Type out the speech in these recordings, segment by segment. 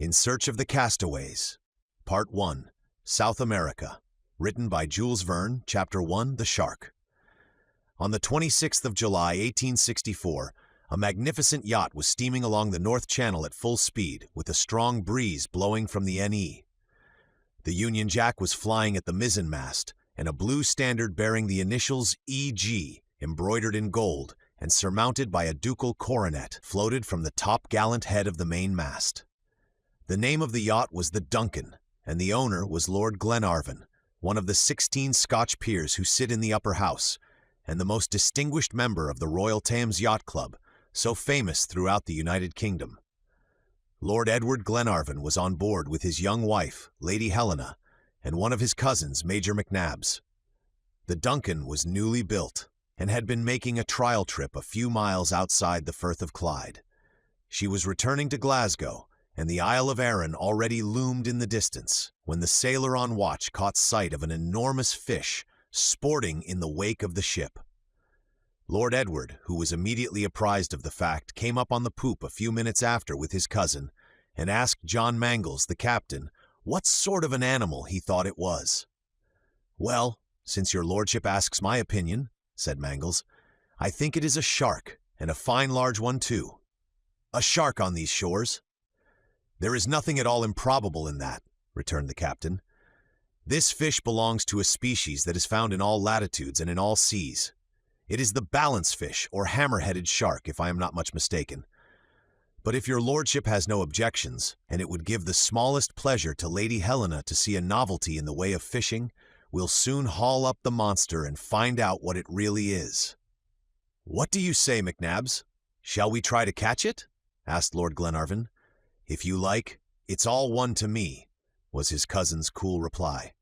In Search of the Castaways, Part 1, South America, written by Jules Verne, Chapter 1, The Shark. On the 26th of July, 1864, a magnificent yacht was steaming along the North Channel at full speed, with a strong breeze blowing from the NE. The Union Jack was flying at the mizzenmast, and a blue standard bearing the initials EG, embroidered in gold, and surmounted by a ducal coronet, floated from the top-gallant head of the mainmast. The name of the yacht was the Duncan, and the owner was Lord Glenarvan, one of the 16 Scotch peers who sit in the upper house, and the most distinguished member of the Royal Thames Yacht Club, so famous throughout the United Kingdom. Lord Edward Glenarvan was on board with his young wife, Lady Helena, and one of his cousins, Major McNabbs. The Duncan was newly built, and had been making a trial trip a few miles outside the Firth of Clyde. She was returning to Glasgow, and the Isle of Arran already loomed in the distance, when the sailor on watch caught sight of an enormous fish sporting in the wake of the ship. Lord Edward, who was immediately apprised of the fact, came up on the poop a few minutes after with his cousin, and asked John Mangles, the captain, what sort of an animal he thought it was. "Well, since your lordship asks my opinion," said Mangles, "I think it is a shark, and a fine large one too." "A shark on these shores?" "There is nothing at all improbable in that," returned the captain. "This fish belongs to a species that is found in all latitudes and in all seas. It is the balance fish, or hammer-headed shark, if I am not much mistaken. But if your lordship has no objections, and it would give the smallest pleasure to Lady Helena to see a novelty in the way of fishing, we'll soon haul up the monster and find out what it really is." "What do you say, McNabbs? Shall we try to catch it?" asked Lord Glenarvan. "If you like, it's all one to me," was his cousin's cool reply.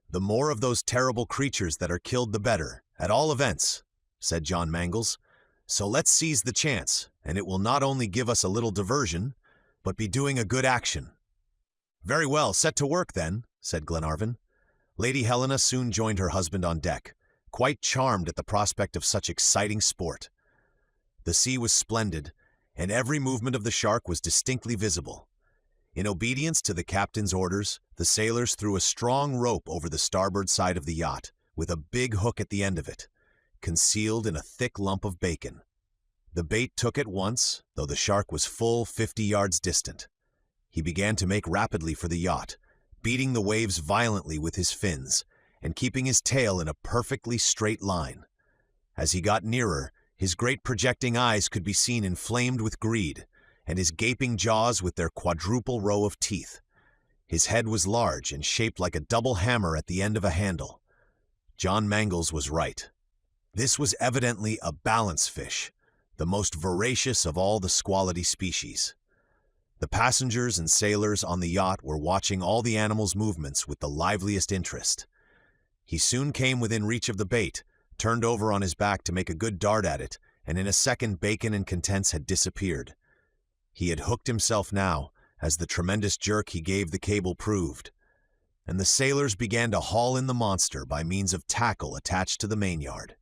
"The more of those terrible creatures that are killed the better, at all events," said John Mangles. "So let's seize the chance, and it will not only give us a little diversion, but be doing a good action." "Very well, set to work then," said Glenarvan. Lady Helena soon joined her husband on deck, quite charmed at the prospect of such exciting sport. The sea was splendid, and every movement of the shark was distinctly visible. In obedience to the captain's orders, the sailors threw a strong rope over the starboard side of the yacht, with a big hook at the end of it, concealed in a thick lump of bacon. The bait took at once, though the shark was full 50 yards distant. He began to make rapidly for the yacht, beating the waves violently with his fins, and keeping his tail in a perfectly straight line. As he got nearer, his great projecting eyes could be seen inflamed with greed, and his gaping jaws with their quadruple row of teeth. His head was large and shaped like a double hammer at the end of a handle. John Mangles was right. This was evidently a balance fish, the most voracious of all the squality species. The passengers and sailors on the yacht were watching all the animal's movements with the liveliest interest. He soon came within reach of the bait, turned over on his back to make a good dart at it, and in a second bacon and contents had disappeared. He had hooked himself now, as the tremendous jerk he gave the cable proved, and the sailors began to haul in the monster by means of tackle attached to the mainyard.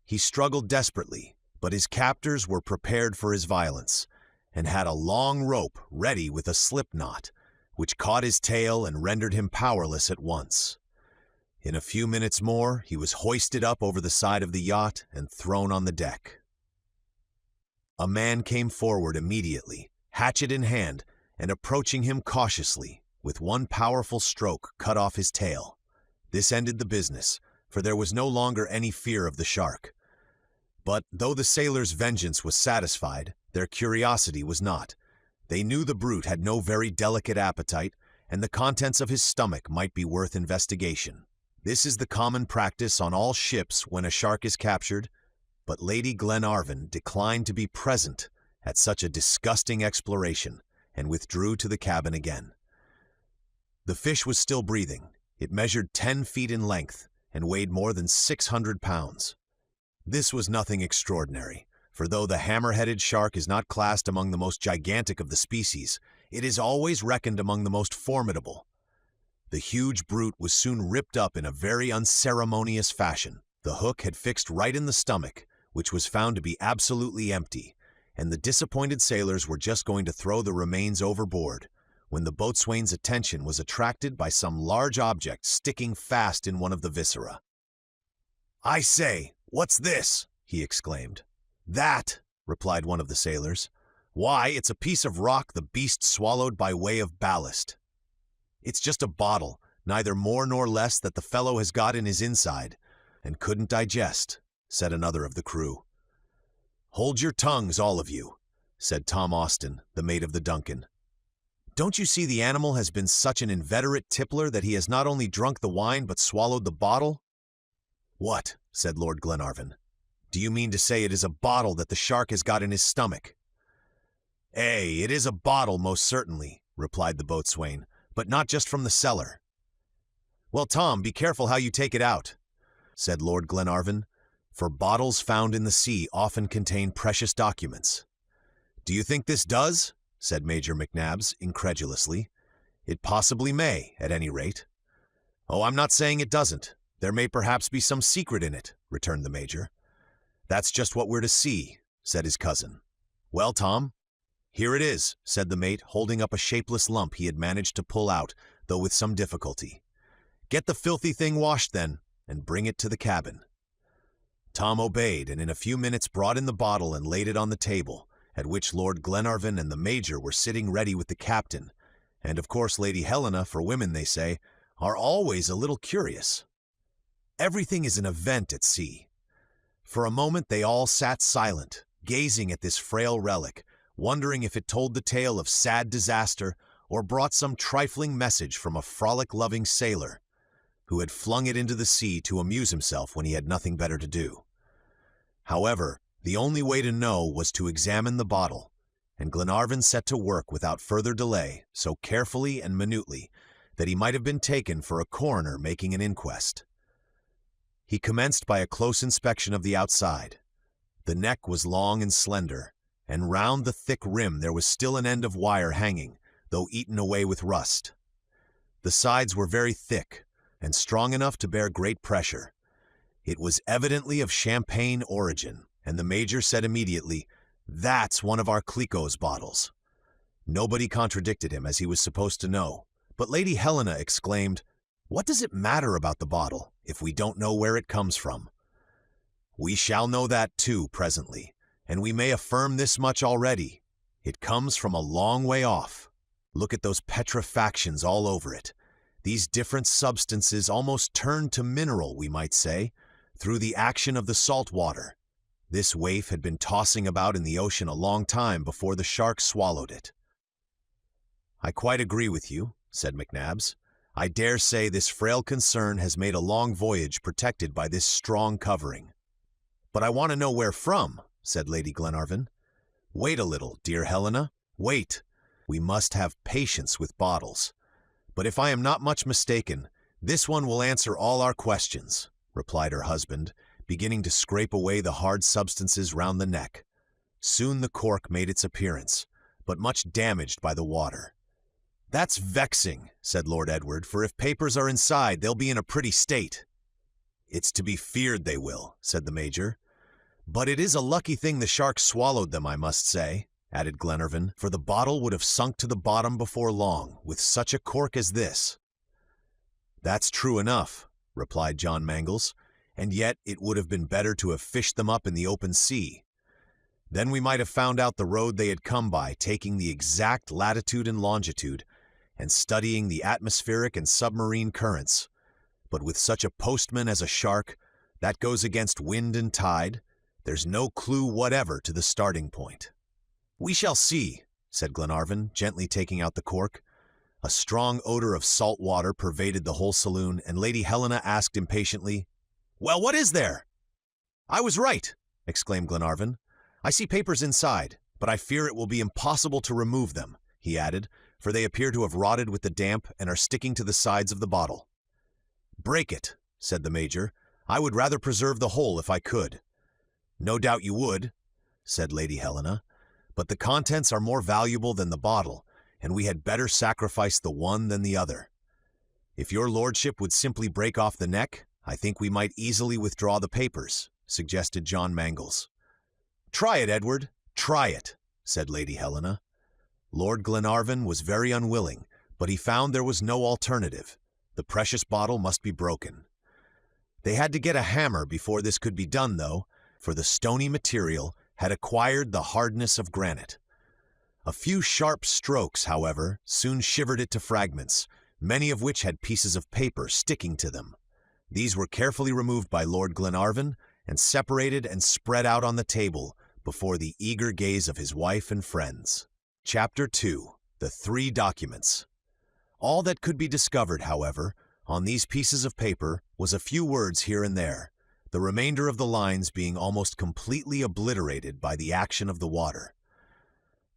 He struggled desperately, but his captors were prepared for his violence, and had a long rope ready with a slip knot, which caught his tail and rendered him powerless at once. In a few minutes more, he was hoisted up over the side of the yacht and thrown on the deck. A man came forward immediately, hatchet in hand, and approaching him cautiously, with one powerful stroke cut off his tail. This ended the business, for there was no longer any fear of the shark. But though the sailors' vengeance was satisfied, their curiosity was not. They knew the brute had no very delicate appetite, and the contents of his stomach might be worth investigation. This is the common practice on all ships when a shark is captured, but Lady Glenarvan declined to be present at such a disgusting exploration, and withdrew to the cabin again. The fish was still breathing. It measured 10 feet in length, and weighed more than 600 pounds. This was nothing extraordinary, for though the hammer-headed shark is not classed among the most gigantic of the species, it is always reckoned among the most formidable. The huge brute was soon ripped up in a very unceremonious fashion. The hook had fixed right in the stomach, which was found to be absolutely empty, and the disappointed sailors were just going to throw the remains overboard, when the boatswain's attention was attracted by some large object sticking fast in one of the viscera. "I say, what's this?" he exclaimed. "That," replied one of the sailors. "Why, it's a piece of rock the beast swallowed by way of ballast." "It's just a bottle, neither more nor less, that the fellow has got in his inside, and couldn't digest," said another of the crew. "Hold your tongues, all of you," said Tom Austin, the mate of the Duncan. "Don't you see the animal has been such an inveterate tippler that he has not only drunk the wine but swallowed the bottle?" "What?" said Lord Glenarvan. "Do you mean to say it is a bottle that the shark has got in his stomach?" "Ay, it is a bottle, most certainly," replied the boatswain, "but not just from the cellar." "Well, Tom, be careful how you take it out," said Lord Glenarvan, "for bottles found in the sea often contain precious documents." "Do you think this does?" said Major McNabbs incredulously. "It possibly may, at any rate." "Oh, I'm not saying it doesn't. There may perhaps be some secret in it," returned the Major. "That's just what we're to see," said his cousin. "Well, Tom?" "Here it is," said the mate, holding up a shapeless lump he had managed to pull out, though with some difficulty. "Get the filthy thing washed, then, and bring it to the cabin." Tom obeyed, and in a few minutes brought in the bottle and laid it on the table, at which Lord Glenarvan and the Major were sitting ready with the captain, and of course Lady Helena, for women, they say, are always a little curious. Everything is an event at sea. For a moment they all sat silent, gazing at this frail relic, wondering if it told the tale of sad disaster or brought some trifling message from a frolic-loving sailor who had flung it into the sea to amuse himself when he had nothing better to do. However, the only way to know was to examine the bottle, and Glenarvan set to work without further delay, so carefully and minutely that he might have been taken for a coroner making an inquest. He commenced by a close inspection of the outside. The neck was long and slender, and round the thick rim there was still an end of wire hanging, though eaten away with rust. The sides were very thick, and strong enough to bear great pressure. It was evidently of champagne origin, and the Major said immediately, "That's one of our Clicquot's bottles." Nobody contradicted him, as he was supposed to know, but Lady Helena exclaimed, "What does it matter about the bottle, if we don't know where it comes from?" "We shall know that, too, presently, and we may affirm this much already. It comes from a long way off. Look at those petrifactions all over it. These different substances almost turned to mineral, we might say, through the action of the salt water. This waif had been tossing about in the ocean a long time before the shark swallowed it." "I quite agree with you," said McNabbs. "I dare say this frail concern has made a long voyage protected by this strong covering." "But I want to know where from," said Lady Glenarvan. "Wait a little, dear Helena, wait. We must have patience with bottles. But if I am not much mistaken, this one will answer all our questions," replied her husband, beginning to scrape away the hard substances round the neck. Soon the cork made its appearance, but much damaged by the water. "That's vexing," said Lord Edward, "for if papers are inside, they'll be in a pretty state." "It's to be feared they will," said the Major. "But it is a lucky thing the shark swallowed them, I must say," added Glenarvan, "for the bottle would have sunk to the bottom before long, with such a cork as this." "That's true enough," replied John Mangles, "and yet it would have been better to have fished them up in the open sea. Then we might have found out the road they had come by, taking the exact latitude and longitude, and studying the atmospheric and submarine currents. But with such a postman as a shark, that goes against wind and tide. There's no clue whatever to the starting point." "We shall see," said Glenarvan, gently taking out the cork. A strong odor of salt water pervaded the whole saloon, and Lady Helena asked impatiently, "Well, what is there?" "I was right," exclaimed Glenarvan. "I see papers inside, but I fear it will be impossible to remove them," he added, "for they appear to have rotted with the damp and are sticking to the sides of the bottle." "Break it," said the Major. "I would rather preserve the whole if I could." "No doubt you would," said Lady Helena, "but the contents are more valuable than the bottle, and we had better sacrifice the one than the other. If your lordship would simply break off the neck, I think we might easily withdraw the papers," suggested John Mangles. "Try it, Edward, try it," said Lady Helena. Lord Glenarvan was very unwilling, but he found there was no alternative. The precious bottle must be broken. They had to get a hammer before this could be done, though, for the stony material had acquired the hardness of granite. A few sharp strokes, however, soon shivered it to fragments, many of which had pieces of paper sticking to them. These were carefully removed by Lord Glenarvan and separated and spread out on the table before the eager gaze of his wife and friends. Chapter 2. The Three Documents. All that could be discovered, however, on these pieces of paper was a few words here and there, the remainder of the lines being almost completely obliterated by the action of the water.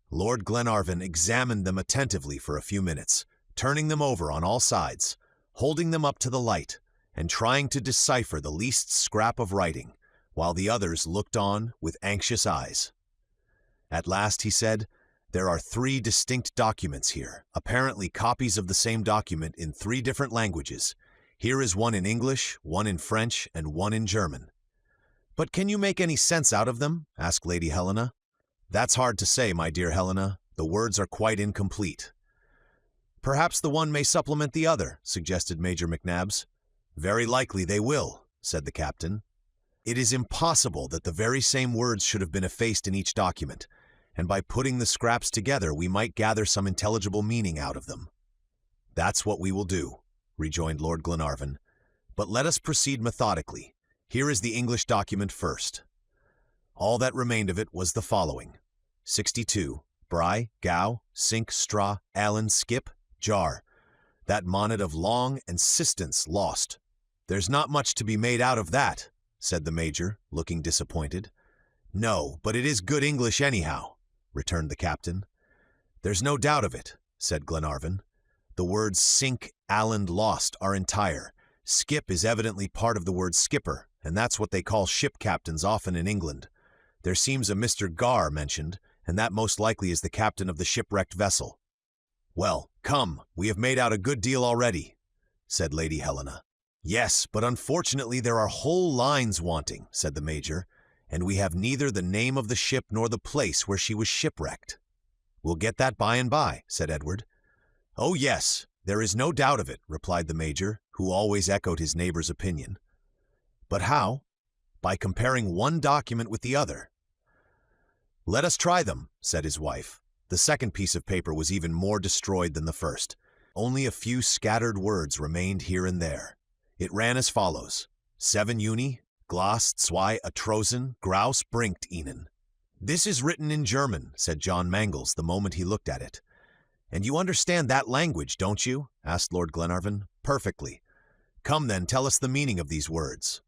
Lord Glenarvan examined them attentively for a few minutes, turning them over on all sides, holding them up to the light, and trying to decipher the least scrap of writing, while the others looked on with anxious eyes. At last he said, "There are three distinct documents here, apparently copies of the same document in three different languages. Here is one in English, one in French, and one in German." "But can you make any sense out of them?" asked Lady Helena. "That's hard to say, my dear Helena. The words are quite incomplete." "Perhaps the one may supplement the other," suggested Major McNabbs. "Very likely they will," said the captain. "It is impossible that the very same words should have been effaced in each document, and by putting the scraps together we might gather some intelligible meaning out of them." "That's what we will do," rejoined Lord Glenarvan. "But let us proceed methodically. Here is the English document first." All that remained of it was the following: 62. Bry, gow, sink, straw, Allen, skip, jar. That monnet of long and sistance lost. "There's not much to be made out of that," said the Major, looking disappointed. "No, but it is good English anyhow," returned the captain. "There's no doubt of it," said Glenarvan. "The words sink, Allen, lost are entire. Skip is evidently part of the word skipper, and that's what they call ship captains often in England. There seems a Mr. Gar mentioned, and that most likely is the captain of the shipwrecked vessel." "Well, come, we have made out a good deal already," said Lady Helena. "Yes, but unfortunately there are whole lines wanting," said the Major, "and we have neither the name of the ship nor the place where she was shipwrecked." "We'll get that by and by," said Edward. "Oh yes, there is no doubt of it," replied the Major, who always echoed his neighbor's opinion. "But how?" "By comparing one document with the other." "Let us try them," said his wife. The second piece of paper was even more destroyed than the first. Only a few scattered words remained here and there. It ran as follows: 7 Juni, Glas 2 Atrosen, Graus bringt ihnen. "This is written in German," said John Mangles the moment he looked at it. "And you understand that language, don't you?" asked Lord Glenarvan. "Perfectly. Come then, tell us the meaning of these words."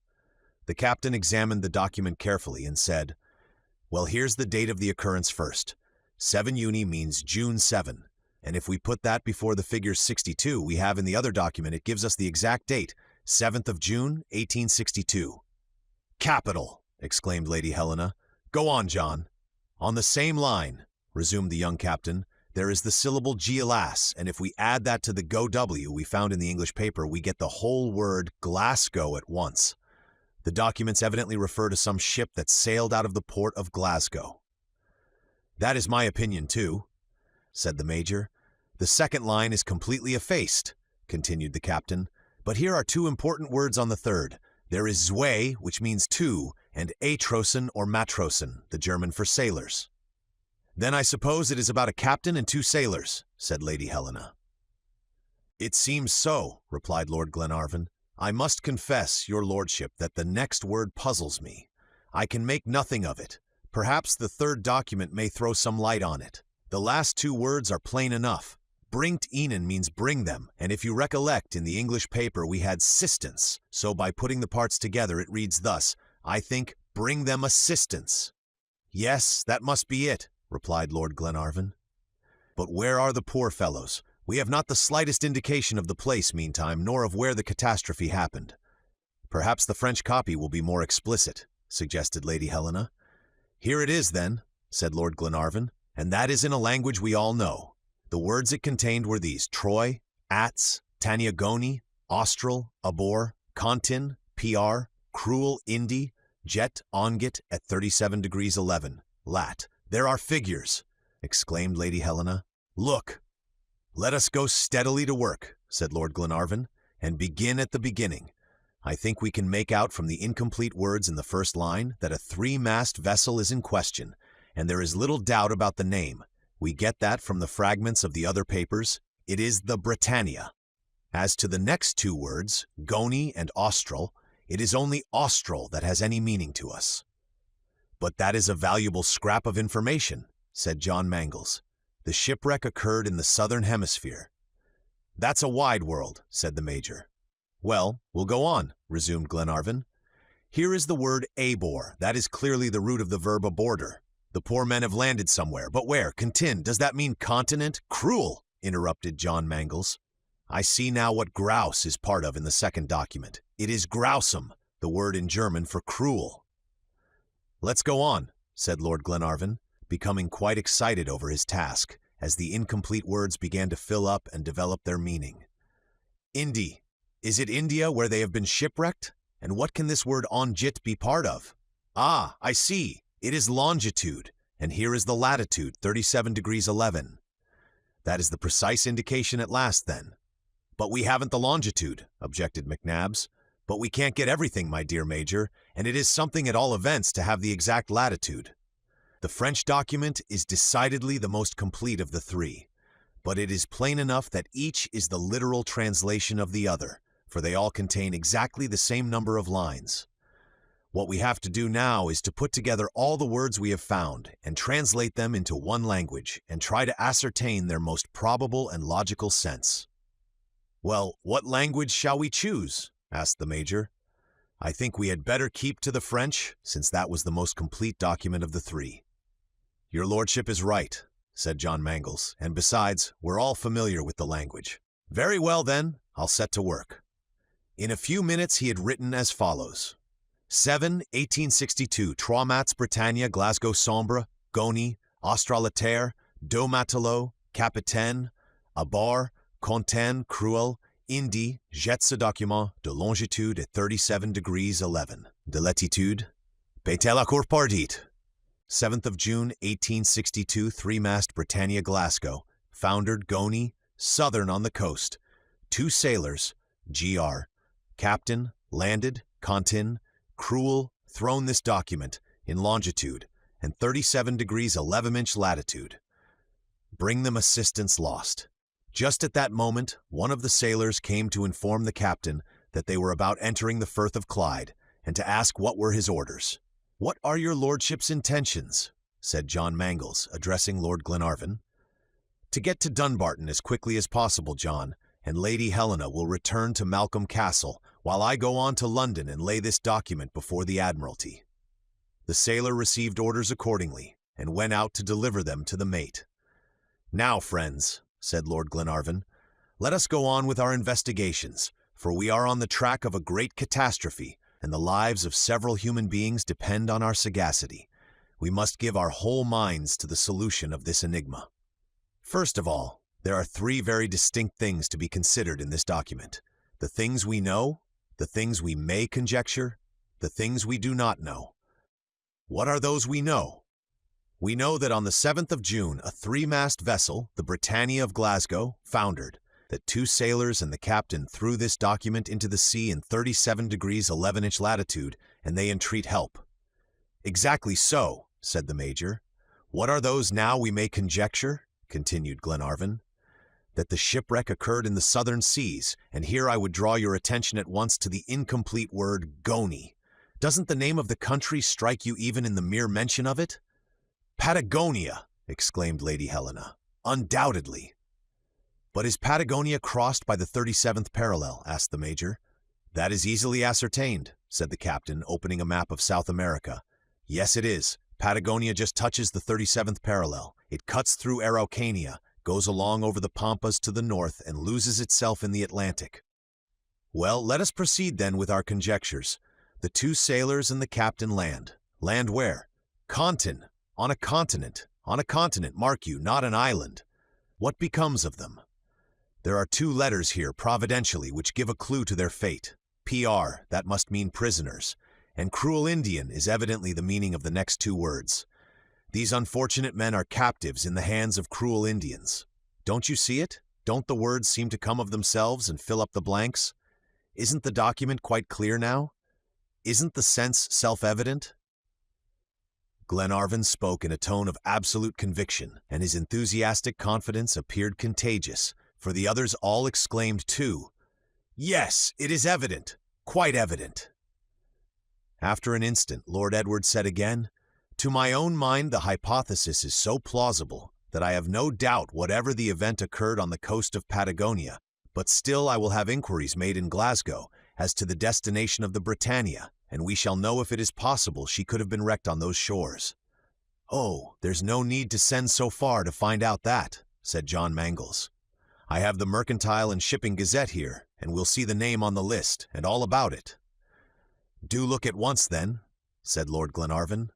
The captain examined the document carefully and said, "Well, here's the date of the occurrence first. 7 Juni means June 7, and if we put that before the figure 62 we have in the other document, it gives us the exact date, 7th of June, 1862. "Capital!" exclaimed Lady Helena. "Go on, John." "On the same line," resumed the young captain, "there is the syllable GLAS, and if we add that to the GW we found in the English paper, we get the whole word Glasgow at once. The documents evidently refer to some ship that sailed out of the port of Glasgow." "That is my opinion, too," said the Major. "The second line is completely effaced," continued the captain, "but here are two important words on the third. There is zwei, which means two, and Atrosen or Matrosen, the German for sailors." "Then I suppose it is about a captain and two sailors," said Lady Helena. "It seems so," replied Lord Glenarvan. "I must confess, your lordship, that the next word puzzles me. I can make nothing of it. Perhaps the third document may throw some light on it. The last two words are plain enough. Bringt ihnen means bring them, and if you recollect, in the English paper we had sistance, so by putting the parts together it reads thus, I think, bring them assistance." "Yes, that must be it," replied Lord Glenarvan. "But where are the poor fellows? We have not the slightest indication of the place, meantime, nor of where the catastrophe happened." "Perhaps the French copy will be more explicit," suggested Lady Helena. "Here it is, then," said Lord Glenarvan, "and that is in a language we all know. The words it contained were these: Troy, Ats, Taniagoni, Austral, Abor, Contin, PR, Cruel, Indi, Jet, Ongit, at 37 degrees 11, Lat." "There are figures!" exclaimed Lady Helena. "Look, let us go steadily to work," said Lord Glenarvan, "and begin at the beginning. I think we can make out from the incomplete words in the first line that a three-mast vessel is in question, and there is little doubt about the name. We get that from the fragments of the other papers. It is the Britannia. As to the next two words, Goni and Austral, it is only Austral that has any meaning to us." "But that is a valuable scrap of information," said John Mangles. "The shipwreck occurred in the southern hemisphere." "That's a wide world," said the Major. "Well, we'll go on," resumed Glenarvan. "Here is the word abor. That is clearly the root of the verb aborder. The poor men have landed somewhere, but where? Contin, does that mean continent? Cruel," interrupted John Mangles. "I see now what grouse is part of in the second document. It is grausam, the word in German for cruel." "Let's go on," said Lord Glenarvan, becoming quite excited over his task, as the incomplete words began to fill up and develop their meaning. "Indi. Is it India where they have been shipwrecked? And what can this word onjit be part of? Ah, I see. It is longitude, and here is the latitude, 37 degrees 11. That is the precise indication at last, then." "But we haven't the longitude," objected McNabbs. "But we can't get everything, my dear Major, and it is something at all events to have the exact latitude. The French document is decidedly the most complete of the three, but it is plain enough that each is the literal translation of the other, for they all contain exactly the same number of lines. What we have to do now is to put together all the words we have found and translate them into one language and try to ascertain their most probable and logical sense." "Well, what language shall we choose?" asked the Major. "I think we had better keep to the French, since that was the most complete document of the three." "Your lordship is right," said John Mangles, "and besides, we're all familiar with the language." "Very well, then, I'll set to work." In a few minutes he had written as follows: 7/1862, Trois Mats Britannia, Glasgow Sombre, Goni, Australitaire, Deux Matelots, Capitaine, Abord, Contin, Cruel, Indi, Jet ce document de longitude at 37 degrees 11, de latitude, Baitel la cour pardit. 7th of June, 1862, three-mast Britannia, Glasgow, foundered Goni, southern on the coast. Two sailors, Gr. Captain, landed, Contin, Cruel, thrown this document, in longitude, and 37 degrees 11" latitude. Bring them assistance lost. Just at that moment, one of the sailors came to inform the captain that they were about entering the Firth of Clyde, and to ask what were his orders. "What are your lordship's intentions?" said John Mangles, addressing Lord Glenarvan. "To get to Dunbarton as quickly as possible, John, and Lady Helena will return to Malcolm Castle, while I go on to London and lay this document before the Admiralty." The sailor received orders accordingly, and went out to deliver them to the mate. "Now, friends," said Lord Glenarvan, "let us go on with our investigations, for we are on the track of a great catastrophe, and the lives of several human beings depend on our sagacity. We must give our whole minds to the solution of this enigma. First of all, there are three very distinct things to be considered in this document: the things we know, the things we may conjecture, the things we do not know. What are those we know? We know that on the 7th of June, a three-mast vessel, the Britannia of Glasgow, foundered, that two sailors and the captain threw this document into the sea in 37 degrees 11" latitude, and they entreat help. "Exactly so," said the Major. "What are those now we may conjecture?" continued Glenarvan. "That the shipwreck occurred in the southern seas, and here I would draw your attention at once to the incomplete word Goni. Doesn't the name of the country strike you even in the mere mention of it?" "Patagonia!" exclaimed Lady Helena. "Undoubtedly." "But is Patagonia crossed by the 37th parallel?" asked the Major. "That is easily ascertained," said the captain, opening a map of South America. "Yes, it is. Patagonia just touches the 37th parallel. It cuts through Araucania, goes along over the Pampas to the north, and loses itself in the Atlantic." "Well, let us proceed then with our conjectures. The two sailors and the captain land. Land where? Contin. On a continent. On a continent, mark you, not an island. What becomes of them? There are two letters here, providentially, which give a clue to their fate. PR, that must mean prisoners, and cruel Indian is evidently the meaning of the next two words. These unfortunate men are captives in the hands of cruel Indians. Don't you see it? Don't the words seem to come of themselves and fill up the blanks? Isn't the document quite clear now? Isn't the sense self-evident?" Glenarvan spoke in a tone of absolute conviction, and his enthusiastic confidence appeared contagious, for the others all exclaimed too, "Yes, it is evident, quite evident." After an instant, Lord Edward said again, "To my own mind the hypothesis is so plausible that I have no doubt whatever the event occurred on the coast of Patagonia, but still I will have inquiries made in Glasgow as to the destination of the Britannia, and we shall know if it is possible she could have been wrecked on those shores." "Oh, there's no need to send so far to find out that," said John Mangles. "I have the Mercantile and Shipping Gazette here, and we'll see the name on the list, and all about it." "Do look at once, then," said Lord Glenarvan.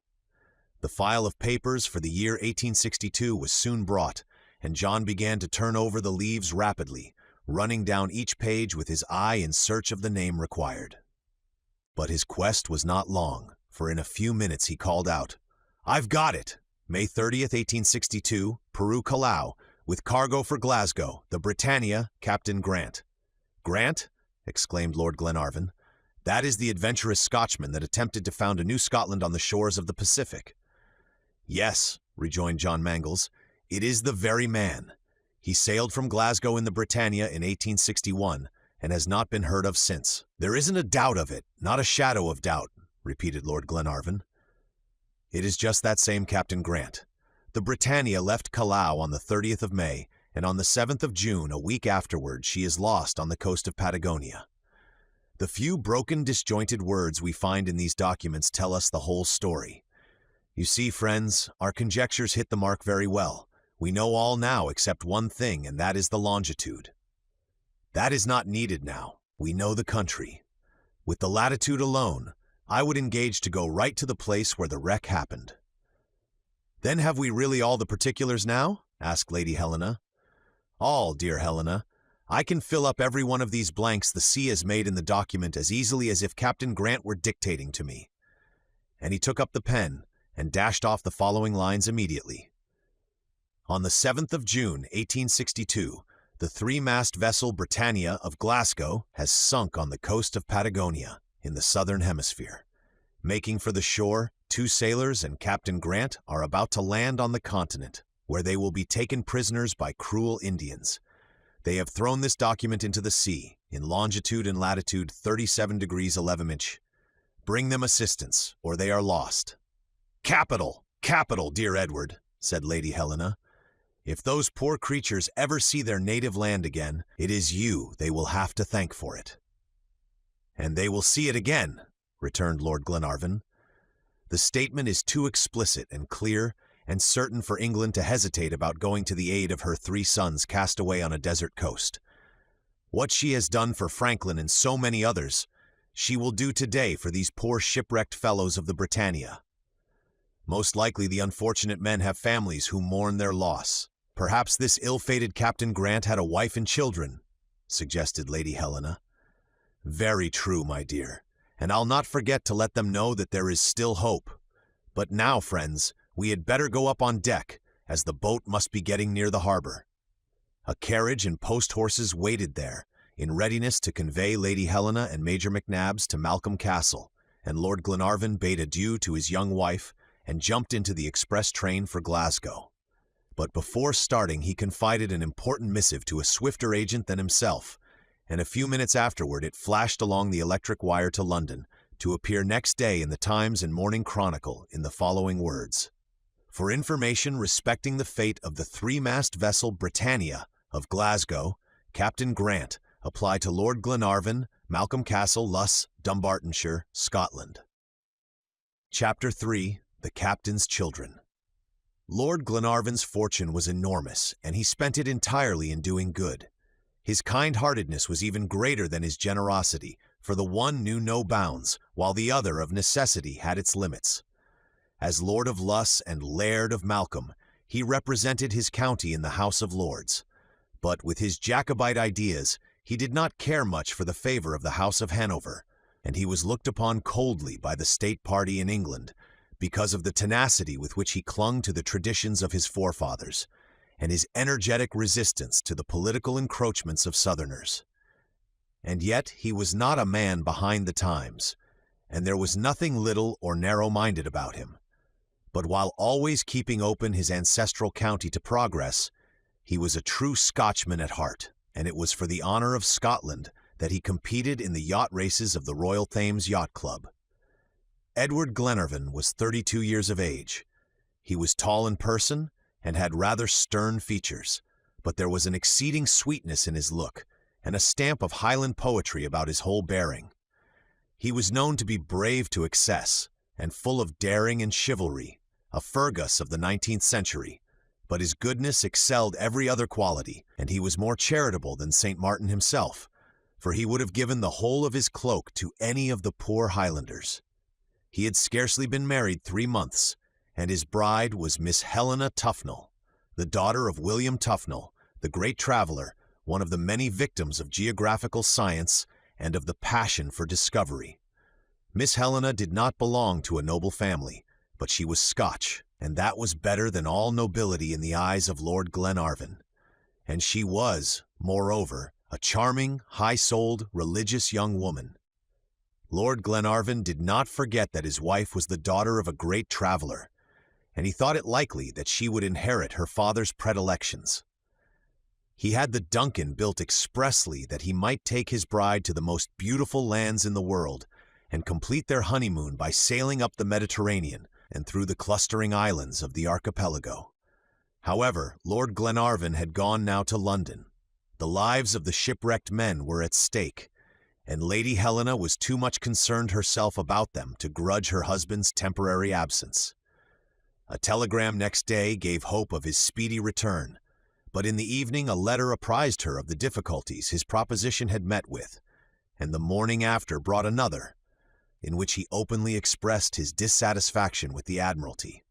The file of papers for the year 1862 was soon brought, and John began to turn over the leaves rapidly, running down each page with his eye in search of the name required. But his quest was not long, for in a few minutes he called out, "I've got it! May 30th, 1862, Peru Callao, with cargo for Glasgow, the Britannia, Captain Grant." "Grant?" exclaimed Lord Glenarvan. "That is the adventurous Scotchman that attempted to found a new Scotland on the shores of the Pacific." "Yes," rejoined John Mangles, "it is the very man. He sailed from Glasgow in the Britannia in 1861, and has not been heard of since." "There isn't a doubt of it, not a shadow of doubt," repeated Lord Glenarvan. "It is just that same Captain Grant. The Britannia left Callao on the 30th of May, and on the 7th of June, a week afterward, she is lost on the coast of Patagonia. The few broken, disjointed words we find in these documents tell us the whole story. You see, friends, our conjectures hit the mark very well. We know all now except one thing, and that is the longitude. That is not needed now. We know the country. With the latitude alone, I would engage to go right to the place where the wreck happened." "Then have we really all the particulars now?" asked Lady Helena. "All, dear Helena. I can fill up every one of these blanks the sea has made in the document as easily as if Captain Grant were dictating to me." And he took up the pen and dashed off the following lines immediately. "On the 7th of June, 1862, the three-mast vessel Britannia of Glasgow has sunk on the coast of Patagonia, in the southern hemisphere. Making for the shore, 2 sailors and Captain Grant are about to land on the continent, where they will be taken prisoners by cruel Indians. They have thrown this document into the sea, in longitude and latitude 37 degrees 11 inch. Bring them assistance, or they are lost." "Capital! Capital, dear Edward," said Lady Helena. "If those poor creatures ever see their native land again, it is you they will have to thank for it." "And they will see it again," returned Lord Glenarvan. "The statement is too explicit and clear and certain for England to hesitate about going to the aid of her 3 sons cast away on a desert coast. What she has done for Franklin and so many others, she will do today for these poor shipwrecked fellows of the Britannia. Most likely the unfortunate men have families who mourn their loss. Perhaps this ill-fated Captain Grant had a wife and children," suggested Lady Helena. "Very true, my dear, and I'll not forget to let them know that there is still hope. But now, friends, we had better go up on deck, as the boat must be getting near the harbor." A carriage and post-horses waited there, in readiness to convey Lady Helena and Major McNabbs to Malcolm Castle, and Lord Glenarvan bade adieu to his young wife and jumped into the express train for Glasgow. But before starting he confided an important missive to a swifter agent than himself, and a few minutes afterward it flashed along the electric wire to London, to appear next day in the Times and Morning Chronicle in the following words: "For information respecting the fate of the three-mast vessel Britannia of Glasgow, Captain Grant, apply to Lord Glenarvan, Malcolm Castle, Luss, Dumbartonshire, Scotland." Chapter 3. The Captain's Children. Lord Glenarvan's fortune was enormous, and he spent it entirely in doing good. His kind-heartedness was even greater than his generosity, for the one knew no bounds, while the other of necessity had its limits. As Lord of Luss and Laird of Malcolm, he represented his county in the House of Lords. But with his Jacobite ideas, he did not care much for the favor of the House of Hanover, and he was looked upon coldly by the state party in England, because of the tenacity with which he clung to the traditions of his forefathers, and his energetic resistance to the political encroachments of Southerners. And yet he was not a man behind the times, and there was nothing little or narrow-minded about him. But while always keeping open his ancestral county to progress, he was a true Scotchman at heart, and it was for the honor of Scotland that he competed in the yacht races of the Royal Thames Yacht Club. Edward Glenarvan was 32 years of age. He was tall in person and had rather stern features, but there was an exceeding sweetness in his look and a stamp of Highland poetry about his whole bearing. He was known to be brave to excess and full of daring and chivalry, a Fergus of the 19th century, but his goodness excelled every other quality, and he was more charitable than St. Martin himself, for he would have given the whole of his cloak to any of the poor Highlanders. He had scarcely been married 3 months, and his bride was Miss Helena Tufnell, the daughter of William Tufnell, the great traveler, one of the many victims of geographical science and of the passion for discovery. Miss Helena did not belong to a noble family, but she was Scotch, and that was better than all nobility in the eyes of Lord Glenarvan. And she was, moreover, a charming, high-souled, religious young woman. Lord Glenarvan did not forget that his wife was the daughter of a great traveler, and he thought it likely that she would inherit her father's predilections. He had the Duncan built expressly that he might take his bride to the most beautiful lands in the world and complete their honeymoon by sailing up the Mediterranean and through the clustering islands of the archipelago. However, Lord Glenarvan had gone now to London. The lives of the shipwrecked men were at stake, and Lady Helena was too much concerned herself about them to grudge her husband's temporary absence. A telegram next day gave hope of his speedy return, but in the evening a letter apprised her of the difficulties his proposition had met with, and the morning after brought another, in which he openly expressed his dissatisfaction with the Admiralty.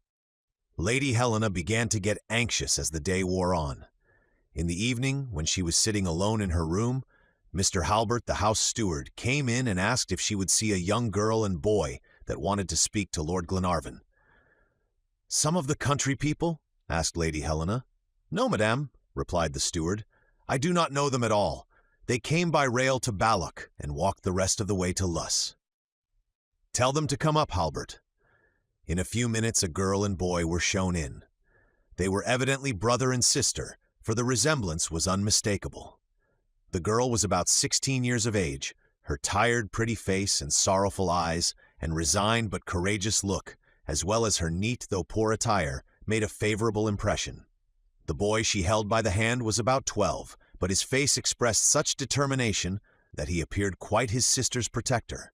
Lady Helena began to get anxious as the day wore on. In the evening, when she was sitting alone in her room, Mr. Halbert, the house steward, came in and asked if she would see a young girl and boy that wanted to speak to Lord Glenarvan. "Some of the country people?" asked Lady Helena. "No, madame," replied the steward. "I do not know them at all. They came by rail to Balloch and walked the rest of the way to Luss." "Tell them to come up, Halbert." In a few minutes a girl and boy were shown in. They were evidently brother and sister, for the resemblance was unmistakable. The girl was about 16 years of age. Her tired, pretty face and sorrowful eyes, and resigned but courageous look, as well as her neat though poor attire, made a favorable impression. The boy she held by the hand was about 12, but his face expressed such determination that he appeared quite his sister's protector.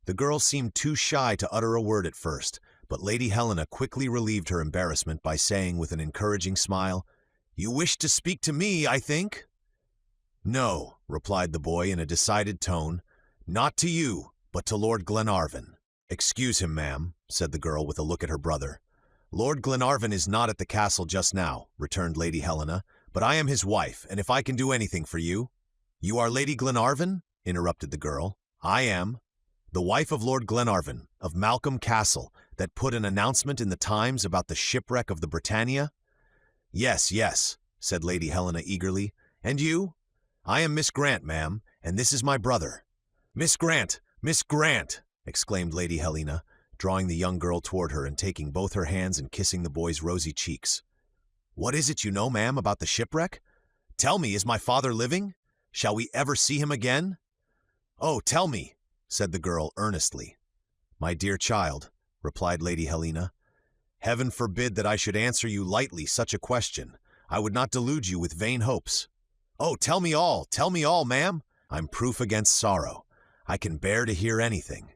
The girl seemed too shy to utter a word at first, but Lady Helena quickly relieved her embarrassment by saying with an encouraging smile, "You wish to speak to me, I think?" "No," replied the boy in a decided tone, "not to you, but to Lord Glenarvan." "Excuse him, ma'am," said the girl with a look at her brother. "Lord Glenarvan is not at the castle just now," returned Lady Helena, "but I am his wife, and if I can do anything for you—" "You are Lady Glenarvan?" interrupted the girl. "I am. The wife of Lord Glenarvan, of Malcolm Castle, that put an announcement in the Times about the shipwreck of the Britannia?" "Yes, yes," said Lady Helena eagerly. "And you?" "I am Miss Grant, ma'am, and this is my brother." "Miss Grant! Miss Grant!" exclaimed Lady Helena, drawing the young girl toward her and taking both her hands and kissing the boy's rosy cheeks. "What is it you know, ma'am, about the shipwreck? Tell me, is my father living? Shall we ever see him again?" "Oh, tell me," said the girl earnestly. "My dear child," replied Lady Helena, "Heaven forbid that I should answer you lightly such a question. I would not delude you with vain hopes." "Oh, tell me all, ma'am. I'm proof against sorrow. I can bear to hear anything."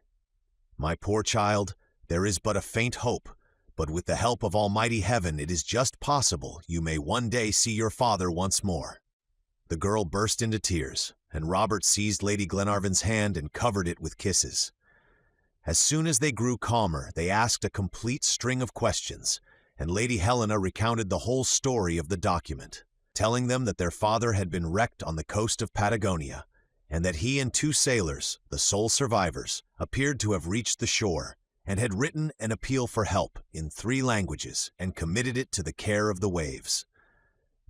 "My poor child, there is but a faint hope, but with the help of Almighty Heaven it is just possible you may one day see your father once more." The girl burst into tears, and Robert seized Lady Glenarvan's hand and covered it with kisses. As soon as they grew calmer, they asked a complete string of questions, and Lady Helena recounted the whole story of the document, telling them that their father had been wrecked on the coast of Patagonia, and that he and 2 sailors, the sole survivors, appeared to have reached the shore, and had written an appeal for help in 3 languages and committed it to the care of the waves.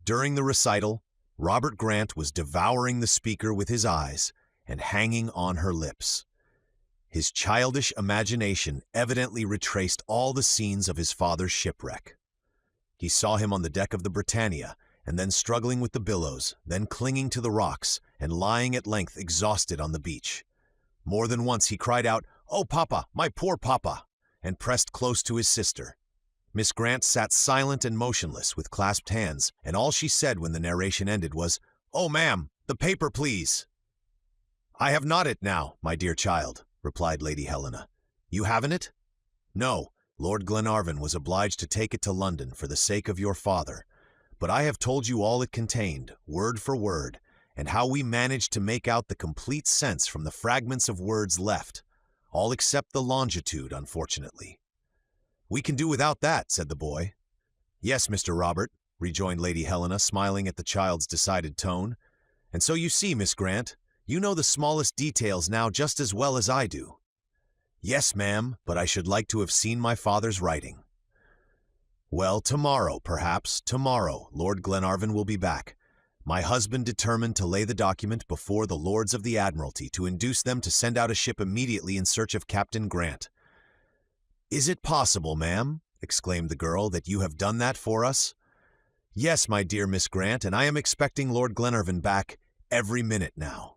During the recital, Robert Grant was devouring the speaker with his eyes and hanging on her lips. His childish imagination evidently retraced all the scenes of his father's shipwreck. He saw him on the deck of the Britannia, and then struggling with the billows, then clinging to the rocks, and lying at length exhausted on the beach. More than once he cried out, "Oh, Papa, my poor Papa!" and pressed close to his sister. Miss Grant sat silent and motionless with clasped hands, and all she said when the narration ended was, "Oh, ma'am, the paper, please." "I have not it now, my dear child," replied Lady Helena. "You haven't it?" "No, Lord Glenarvan was obliged to take it to London for the sake of your father, but I have told you all it contained, word for word, and how we managed to make out the complete sense from the fragments of words left, all except the longitude, unfortunately." "We can do without that," said the boy. "Yes, Mr. Robert," rejoined Lady Helena, smiling at the child's decided tone. "And so you see, Miss Grant, you know the smallest details now just as well as I do." "Yes, ma'am, but I should like to have seen my father's writing." "Well, tomorrow, perhaps, tomorrow, Lord Glenarvan will be back. My husband determined to lay the document before the Lords of the Admiralty to induce them to send out a ship immediately in search of Captain Grant." "Is it possible, ma'am," exclaimed the girl, "that you have done that for us?" "Yes, my dear Miss Grant, and I am expecting Lord Glenarvan back every minute now."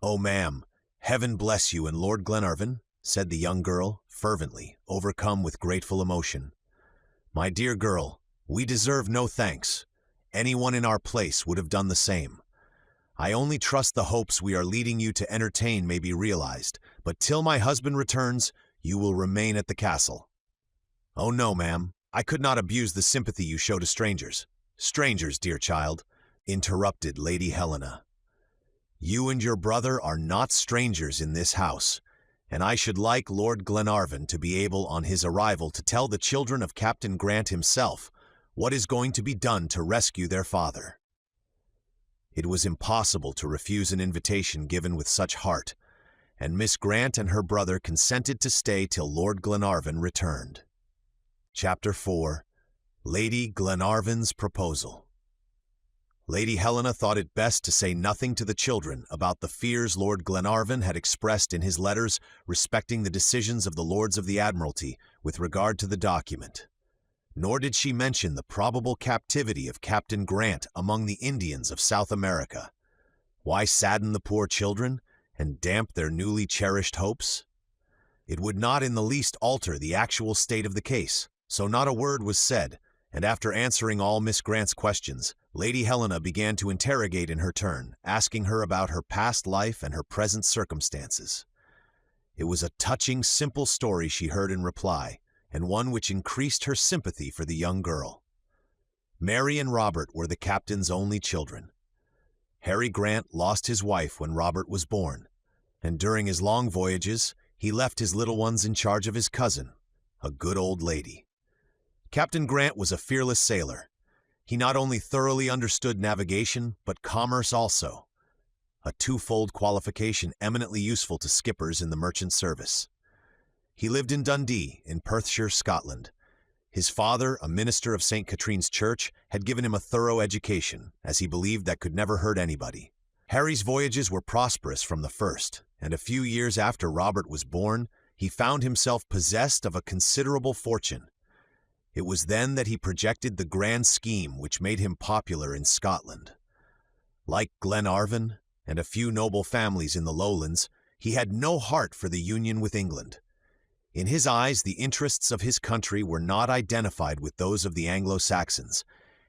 "Oh, ma'am, heaven bless you and Lord Glenarvan," said the young girl, fervently, overcome with grateful emotion. "My dear girl, we deserve no thanks. Anyone in our place would have done the same. I only trust the hopes we are leading you to entertain may be realized, but till my husband returns, you will remain at the castle." "Oh, no, ma'am, I could not abuse the sympathy you show to strangers." "Strangers, dear child," interrupted Lady Helena. "You and your brother are not strangers in this house, and I should like Lord Glenarvan to be able on his arrival to tell the children of Captain Grant himself what is going to be done to rescue their father." It was impossible to refuse an invitation given with such heart, and Miss Grant and her brother consented to stay till Lord Glenarvan returned. Chapter 4. Lady Glenarvan's Proposal. Lady Helena thought it best to say nothing to the children about the fears Lord Glenarvan had expressed in his letters respecting the decisions of the Lords of the Admiralty with regard to the document. Nor did she mention the probable captivity of Captain Grant among the Indians of South America. Why sadden the poor children and damp their newly cherished hopes? It would not in the least alter the actual state of the case, so not a word was said, and after answering all Miss Grant's questions, Lady Helena began to interrogate in her turn, asking her about her past life and her present circumstances. It was a touching, simple story she heard in reply, and one which increased her sympathy for the young girl. Mary and Robert were the captain's only children. Harry Grant lost his wife when Robert was born, and during his long voyages, he left his little ones in charge of his cousin, a good old lady. Captain Grant was a fearless sailor. He not only thoroughly understood navigation, but commerce also, a twofold qualification eminently useful to skippers in the merchant service. He lived in Dundee, in Perthshire, Scotland. His father, a minister of St. Katrine's Church, had given him a thorough education, as he believed that could never hurt anybody. Harry's voyages were prosperous from the first, and a few years after Robert was born, he found himself possessed of a considerable fortune. It was then that he projected the grand scheme which made him popular in Scotland. Like Glenarvan and a few noble families in the lowlands, he had no heart for the union with England. In his eyes, the interests of his country were not identified with those of the Anglo-Saxons,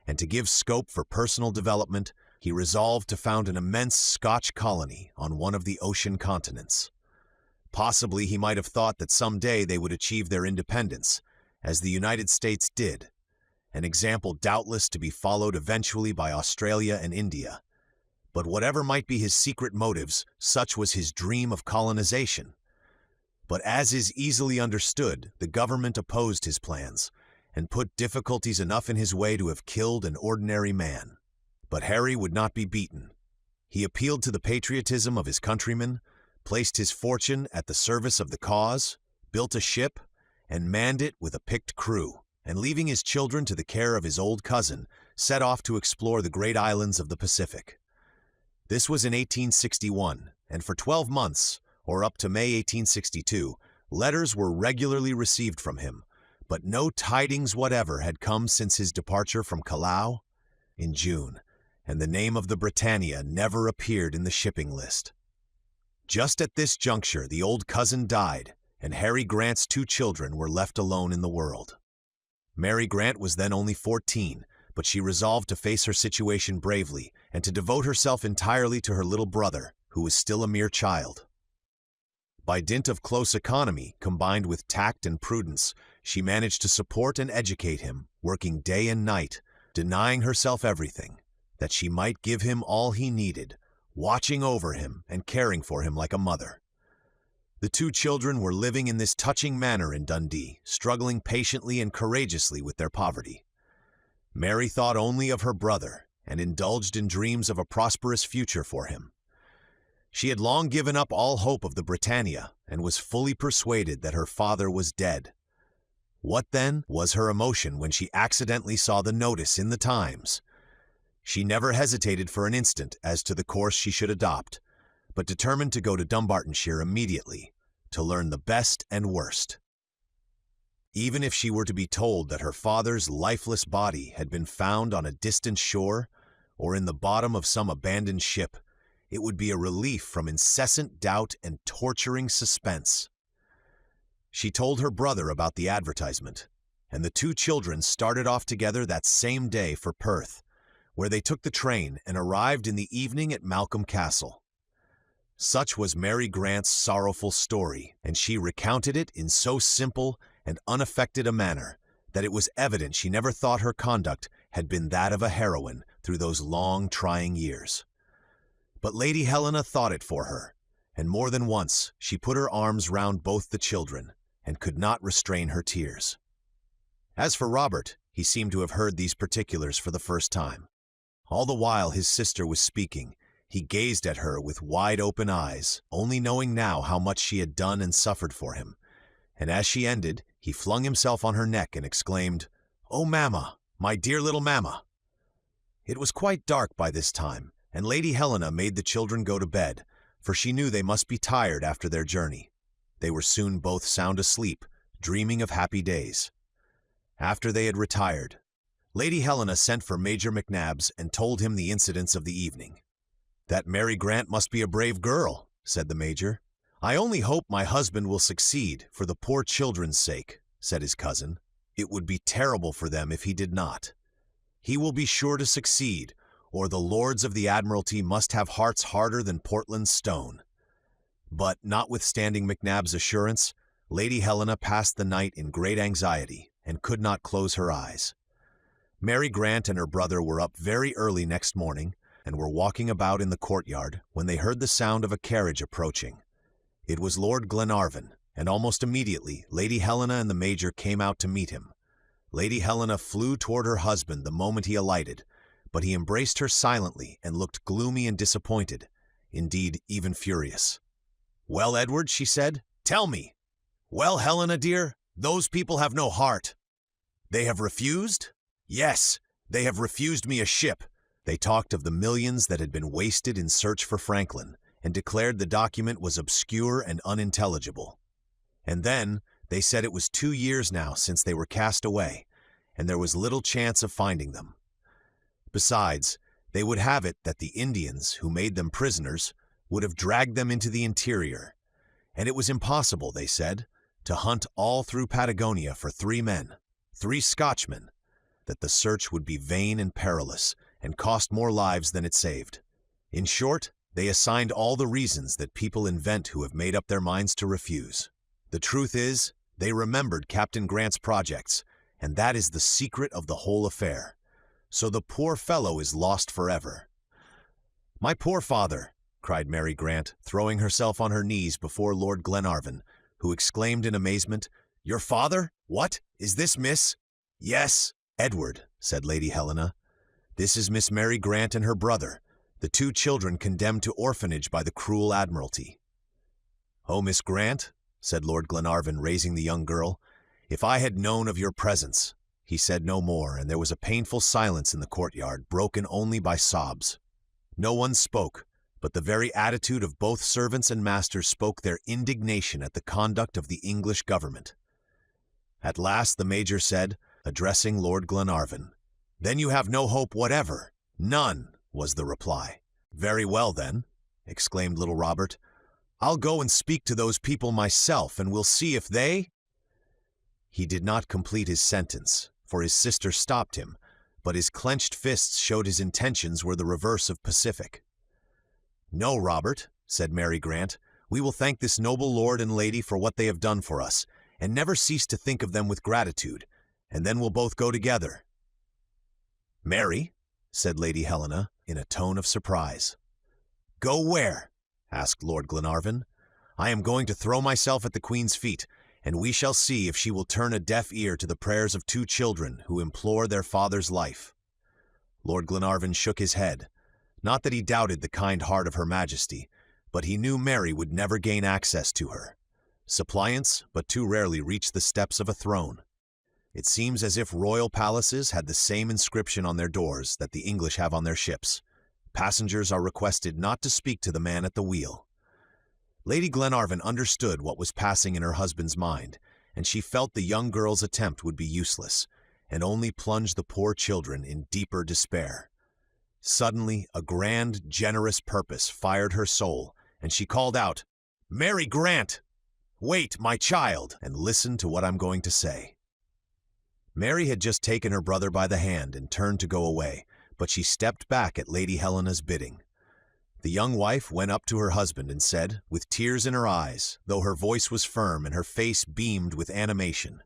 and to give scope for personal development, he resolved to found an immense Scotch colony on one of the ocean continents. Possibly he might have thought that someday they would achieve their independence, as the United States did, an example doubtless to be followed eventually by Australia and India. But whatever might be his secret motives, such was his dream of colonization. But as is easily understood, the government opposed his plans, and put difficulties enough in his way to have killed an ordinary man. But Harry would not be beaten. He appealed to the patriotism of his countrymen, placed his fortune at the service of the cause, built a ship, and manned it with a picked crew, and leaving his children to the care of his old cousin, set off to explore the great islands of the Pacific. This was in 1861, and for 12 months, or up to May 1862, letters were regularly received from him, but no tidings whatever had come since his departure from Callao in June, and the name of the Britannia never appeared in the shipping list. Just at this juncture, the old cousin died, and Harry Grant's 2 children were left alone in the world. Mary Grant was then only 14, but she resolved to face her situation bravely and to devote herself entirely to her little brother, who was still a mere child. By dint of close economy, combined with tact and prudence, she managed to support and educate him, working day and night, denying herself everything, that she might give him all he needed, watching over him and caring for him like a mother. The 2 children were living in this touching manner in Dundee, struggling patiently and courageously with their poverty. Mary thought only of her brother and indulged in dreams of a prosperous future for him. She had long given up all hope of the Britannia and was fully persuaded that her father was dead. What, then, was her emotion when she accidentally saw the notice in the Times? She never hesitated for an instant as to the course she should adopt, but determined to go to Dumbartonshire immediately to learn the best and worst. Even if she were to be told that her father's lifeless body had been found on a distant shore or in the bottom of some abandoned ship, it would be a relief from incessant doubt and torturing suspense. She told her brother about the advertisement, and the 2 children started off together that same day for Perth, where they took the train and arrived in the evening at Malcolm Castle. Such was Mary Grant's sorrowful story, and she recounted it in so simple and unaffected a manner that it was evident she never thought her conduct had been that of a heroine through those long, trying years. But Lady Helena thought it for her, and more than once she put her arms round both the children and could not restrain her tears. As for Robert, he seemed to have heard these particulars for the first time. All the while his sister was speaking, he gazed at her with wide-open eyes, only knowing now how much she had done and suffered for him, and as she ended, he flung himself on her neck and exclaimed, "Oh, Mamma, my dear little Mamma!" It was quite dark by this time, and Lady Helena made the children go to bed, for she knew they must be tired after their journey. They were soon both sound asleep, dreaming of happy days. After they had retired, Lady Helena sent for Major McNabbs and told him the incidents of the evening. "That Mary Grant must be a brave girl," said the Major. "I only hope my husband will succeed, for the poor children's sake," said his cousin. "It would be terrible for them if he did not. He will be sure to succeed, or the Lords of the Admiralty must have hearts harder than Portland stone." But, notwithstanding McNabb's assurance, Lady Helena passed the night in great anxiety and could not close her eyes. Mary Grant and her brother were up very early next morning and were walking about in the courtyard when they heard the sound of a carriage approaching. It was Lord Glenarvan, and almost immediately Lady Helena and the Major came out to meet him. Lady Helena flew toward her husband the moment he alighted, but he embraced her silently and looked gloomy and disappointed, indeed even furious. "Well, Edward," she said, "tell me." "Well, Helena, dear, those people have no heart." "They have refused?" "Yes, they have refused me a ship." They talked of the millions that had been wasted in search for Franklin, and declared the document was obscure and unintelligible. And then they said it was 2 years now since they were cast away, and there was little chance of finding them. Besides, they would have it that the Indians, who made them prisoners, would have dragged them into the interior, and it was impossible, they said, to hunt all through Patagonia for 3 men, 3 Scotchmen, that the search would be vain and perilous, and cost more lives than it saved. In short, they assigned all the reasons that people invent who have made up their minds to refuse. The truth is, they remembered Captain Grant's projects, and that is the secret of the whole affair. So the poor fellow is lost forever. "My poor father!" cried Mary Grant, throwing herself on her knees before Lord Glenarvan, who exclaimed in amazement, "Your father? What? Is this Miss—" "Yes, Edward," said Lady Helena. "This is Miss Mary Grant and her brother, the 2 children condemned to orphanage by the cruel Admiralty." "Oh, Miss Grant," said Lord Glenarvan, raising the young girl, "if I had known of your presence, He said no more, and there was a painful silence in the courtyard, broken only by sobs. No one spoke, but the very attitude of both servants and masters spoke their indignation at the conduct of the English government. At last the major said, addressing Lord Glenarvan, "Then you have no hope whatever?" "None," was the reply. "Very well, then," exclaimed little Robert. "I'll go and speak to those people myself, and we'll see if they—" He did not complete his sentence, for his sister stopped him, but his clenched fists showed his intentions were the reverse of pacific. "No, Robert," said Mary Grant, "we will thank this noble lord and lady for what they have done for us, and never cease to think of them with gratitude, and then we'll both go together." "Mary," said Lady Helena, in a tone of surprise. "Go where?" asked Lord Glenarvan. "I am going to throw myself at the Queen's feet, and we shall see if she will turn a deaf ear to the prayers of two children who implore their father's life." Lord Glenarvan shook his head. Not that he doubted the kind heart of Her Majesty, but he knew Mary would never gain access to her. Suppliants but too rarely reach the steps of a throne. It seems as if royal palaces had the same inscription on their doors that the English have on their ships. Passengers are requested not to speak to the man at the wheel. Lady Glenarvan understood what was passing in her husband's mind, and she felt the young girl's attempt would be useless, and only plunge the poor children in deeper despair. Suddenly, a grand, generous purpose fired her soul, and she called out, "Mary Grant! Wait, my child, and listen to what I'm going to say." Mary had just taken her brother by the hand and turned to go away, but she stepped back at Lady Helena's bidding. The young wife went up to her husband and said, with tears in her eyes, though her voice was firm and her face beamed with animation,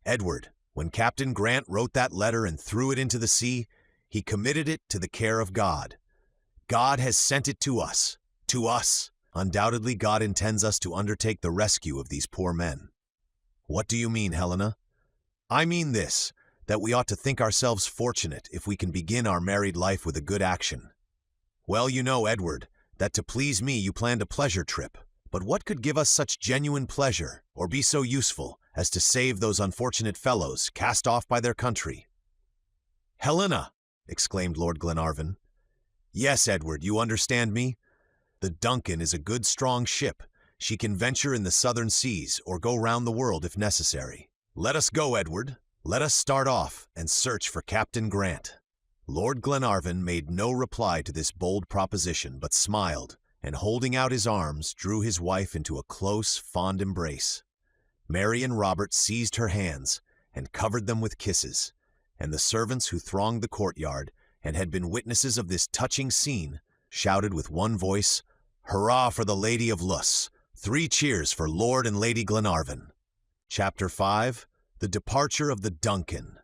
"Edward, when Captain Grant wrote that letter and threw it into the sea, he committed it to the care of God. God has sent it to us. To us. Undoubtedly, God intends us to undertake the rescue of these poor men." "What do you mean, Helena?" "I mean this, that we ought to think ourselves fortunate if we can begin our married life with a good action. Well, you know, Edward, that to please me you planned a pleasure trip. But what could give us such genuine pleasure, or be so useful, as to save those unfortunate fellows cast off by their country?" "Helena!" exclaimed Lord Glenarvan. "Yes, Edward, you understand me? The Duncan is a good strong ship. She can venture in the southern seas, or go round the world if necessary. Let us go, Edward. Let us start off and search for Captain Grant." Lord Glenarvan made no reply to this bold proposition, but smiled, and holding out his arms, drew his wife into a close, fond embrace. Mary and Robert seized her hands and covered them with kisses, and the servants who thronged the courtyard and had been witnesses of this touching scene shouted with one voice, "Hurrah for the Lady of Luss! 3 cheers for Lord and Lady Glenarvan!" Chapter 5. The Departure of the Duncan.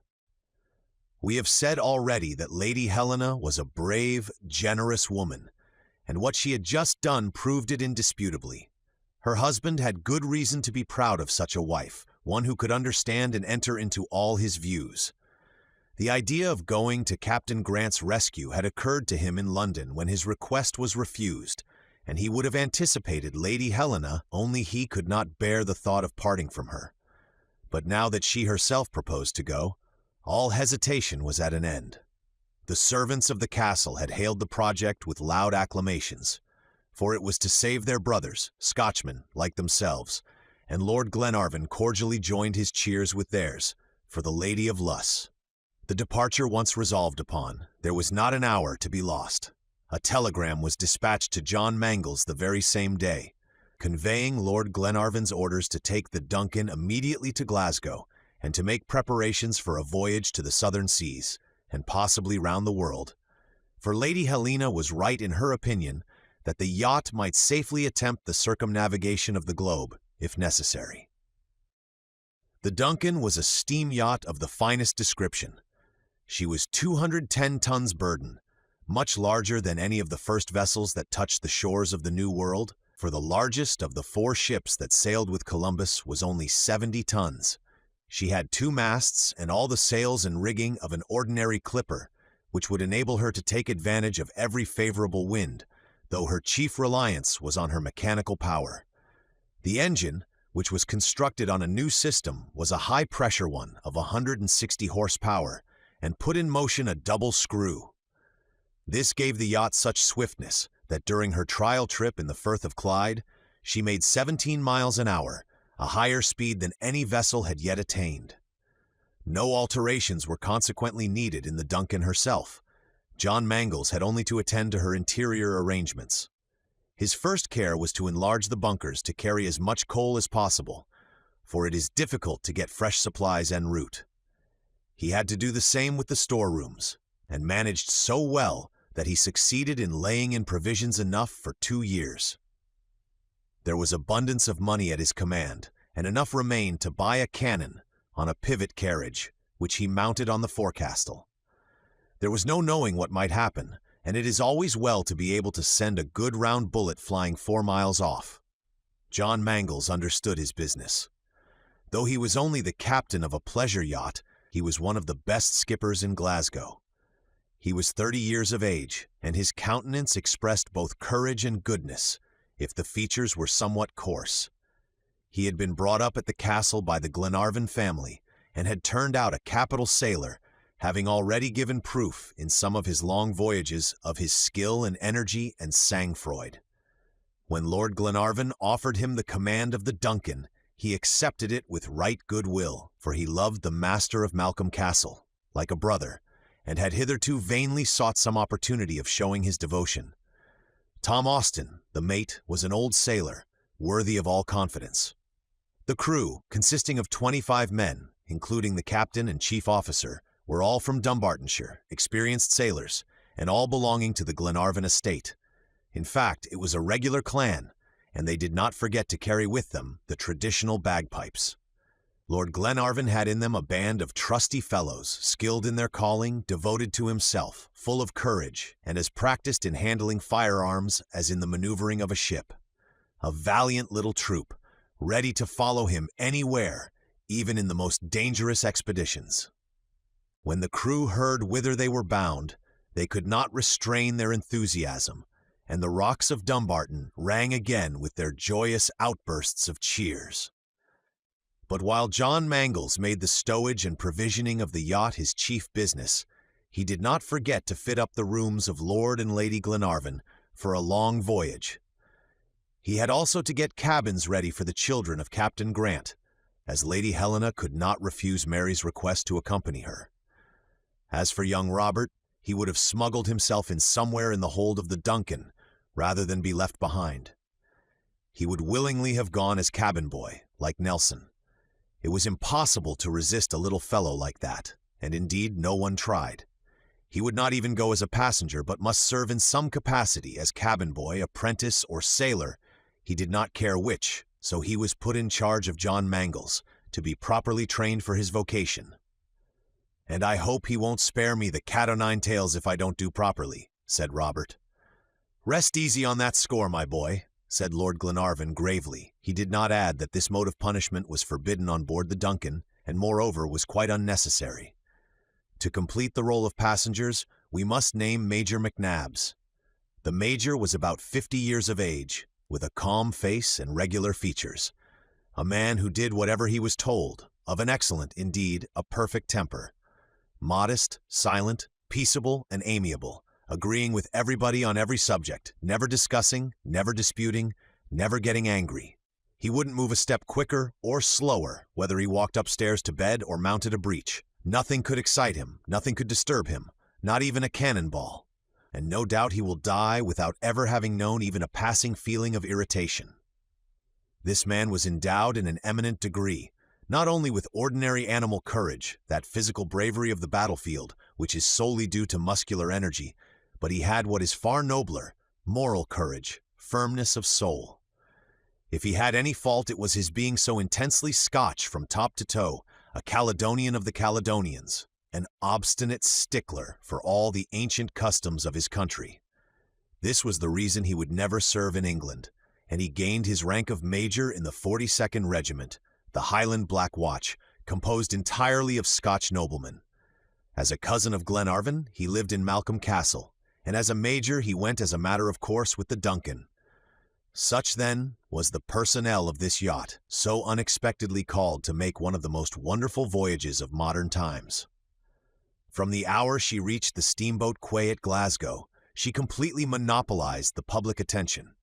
We have said already that Lady Helena was a brave, generous woman, and what she had just done proved it indisputably. Her husband had good reason to be proud of such a wife, one who could understand and enter into all his views. The idea of going to Captain Grant's rescue had occurred to him in London when his request was refused, and he would have anticipated Lady Helena, only he could not bear the thought of parting from her. But now that she herself proposed to go, all hesitation was at an end. The servants of the castle had hailed the project with loud acclamations, for it was to save their brothers, Scotchmen like themselves, and Lord Glenarvan cordially joined his cheers with theirs for the Lady of Luss. The departure once resolved upon, there was not an hour to be lost. A telegram was dispatched to John Mangles the very same day, conveying Lord Glenarvan's orders to take the Duncan immediately to Glasgow and to make preparations for a voyage to the southern seas, and possibly round the world. For Lady Helena was right in her opinion that the yacht might safely attempt the circumnavigation of the globe, if necessary. The Duncan was a steam yacht of the finest description. She was 210 tons burden, much larger than any of the first vessels that touched the shores of the New World, for the largest of the 4 ships that sailed with Columbus was only 70 tons. She had 2 masts and all the sails and rigging of an ordinary clipper, which would enable her to take advantage of every favorable wind, though her chief reliance was on her mechanical power. The engine, which was constructed on a new system, was a high-pressure one of 160 horsepower and put in motion a double screw. This gave the yacht such swiftness that during her trial trip in the Firth of Clyde, she made 17 miles an hour, a higher speed than any vessel had yet attained. No alterations were consequently needed in the Duncan herself. John Mangles had only to attend to her interior arrangements. His first care was to enlarge the bunkers to carry as much coal as possible, for it is difficult to get fresh supplies en route. He had to do the same with the storerooms, and managed so well that he succeeded in laying in provisions enough for 2 years. There was abundance of money at his command, and enough remained to buy a cannon on a pivot carriage, which he mounted on the forecastle. There was no knowing what might happen, and it is always well to be able to send a good round bullet flying 4 miles off. John Mangles understood his business. Though he was only the captain of a pleasure yacht, he was one of the best skippers in Glasgow. He was 30 years of age, and his countenance expressed both courage and goodness, if the features were somewhat coarse. He had been brought up at the castle by the Glenarvan family, and had turned out a capital sailor, having already given proof in some of his long voyages of his skill and energy and sang-froid. When Lord Glenarvan offered him the command of the Duncan, he accepted it with right good will, for he loved the master of Malcolm Castle, like a brother, and had hitherto vainly sought some opportunity of showing his devotion. Tom Austin, the mate, was an old sailor, worthy of all confidence. The crew, consisting of 25 men, including the captain and chief officer, were all from Dumbartonshire, experienced sailors, and all belonging to the Glenarvan estate. In fact, it was a regular clan, and they did not forget to carry with them the traditional bagpipes. Lord Glenarvan had in them a band of trusty fellows, skilled in their calling, devoted to himself, full of courage, and as practiced in handling firearms as in the maneuvering of a ship. A valiant little troop, ready to follow him anywhere, even in the most dangerous expeditions. When the crew heard whither they were bound, they could not restrain their enthusiasm, and the rocks of Dumbarton rang again with their joyous outbursts of cheers. But while John Mangles made the stowage and provisioning of the yacht his chief business, he did not forget to fit up the rooms of Lord and Lady Glenarvan for a long voyage. He had also to get cabins ready for the children of Captain Grant, as Lady Helena could not refuse Mary's request to accompany her. As for young Robert, he would have smuggled himself in somewhere in the hold of the Duncan, rather than be left behind. He would willingly have gone as cabin boy, like Nelson. It was impossible to resist a little fellow like that, and indeed no one tried. He would not even go as a passenger, but must serve in some capacity as cabin boy, apprentice, or sailor. He did not care which, so he was put in charge of John Mangles, to be properly trained for his vocation. "And I hope he won't spare me the cat-o'-nine-tails if I don't do properly," said Robert. "Rest easy on that score, my boy," said Lord Glenarvan gravely. He did not add that this mode of punishment was forbidden on board the Duncan, and moreover was quite unnecessary. To complete the roll of passengers, we must name Major McNabbs. The Major was about 50 years of age, with a calm face and regular features. A man who did whatever he was told, of an excellent, indeed, a perfect temper. Modest, silent, peaceable, and amiable, agreeing with everybody on every subject, never discussing, never disputing, never getting angry. He wouldn't move a step quicker or slower, whether he walked upstairs to bed or mounted a breach. Nothing could excite him, nothing could disturb him, not even a cannonball. And no doubt he will die without ever having known even a passing feeling of irritation. This man was endowed in an eminent degree, not only with ordinary animal courage, that physical bravery of the battlefield, which is solely due to muscular energy, but he had what is far nobler, moral courage, firmness of soul. If he had any fault, it was his being so intensely Scotch from top to toe, a Caledonian of the Caledonians, an obstinate stickler for all the ancient customs of his country. This was the reason he would never serve in England, and he gained his rank of major in the 42nd Regiment, the Highland Black Watch, composed entirely of Scotch noblemen. As a cousin of Glenarvan, he lived in Malcolm Castle, and as a major he went as a matter of course with the Duncan. Such, then, was the personnel of this yacht, so unexpectedly called to make one of the most wonderful voyages of modern times. From the hour she reached the steamboat quay at Glasgow, she completely monopolized the public attention.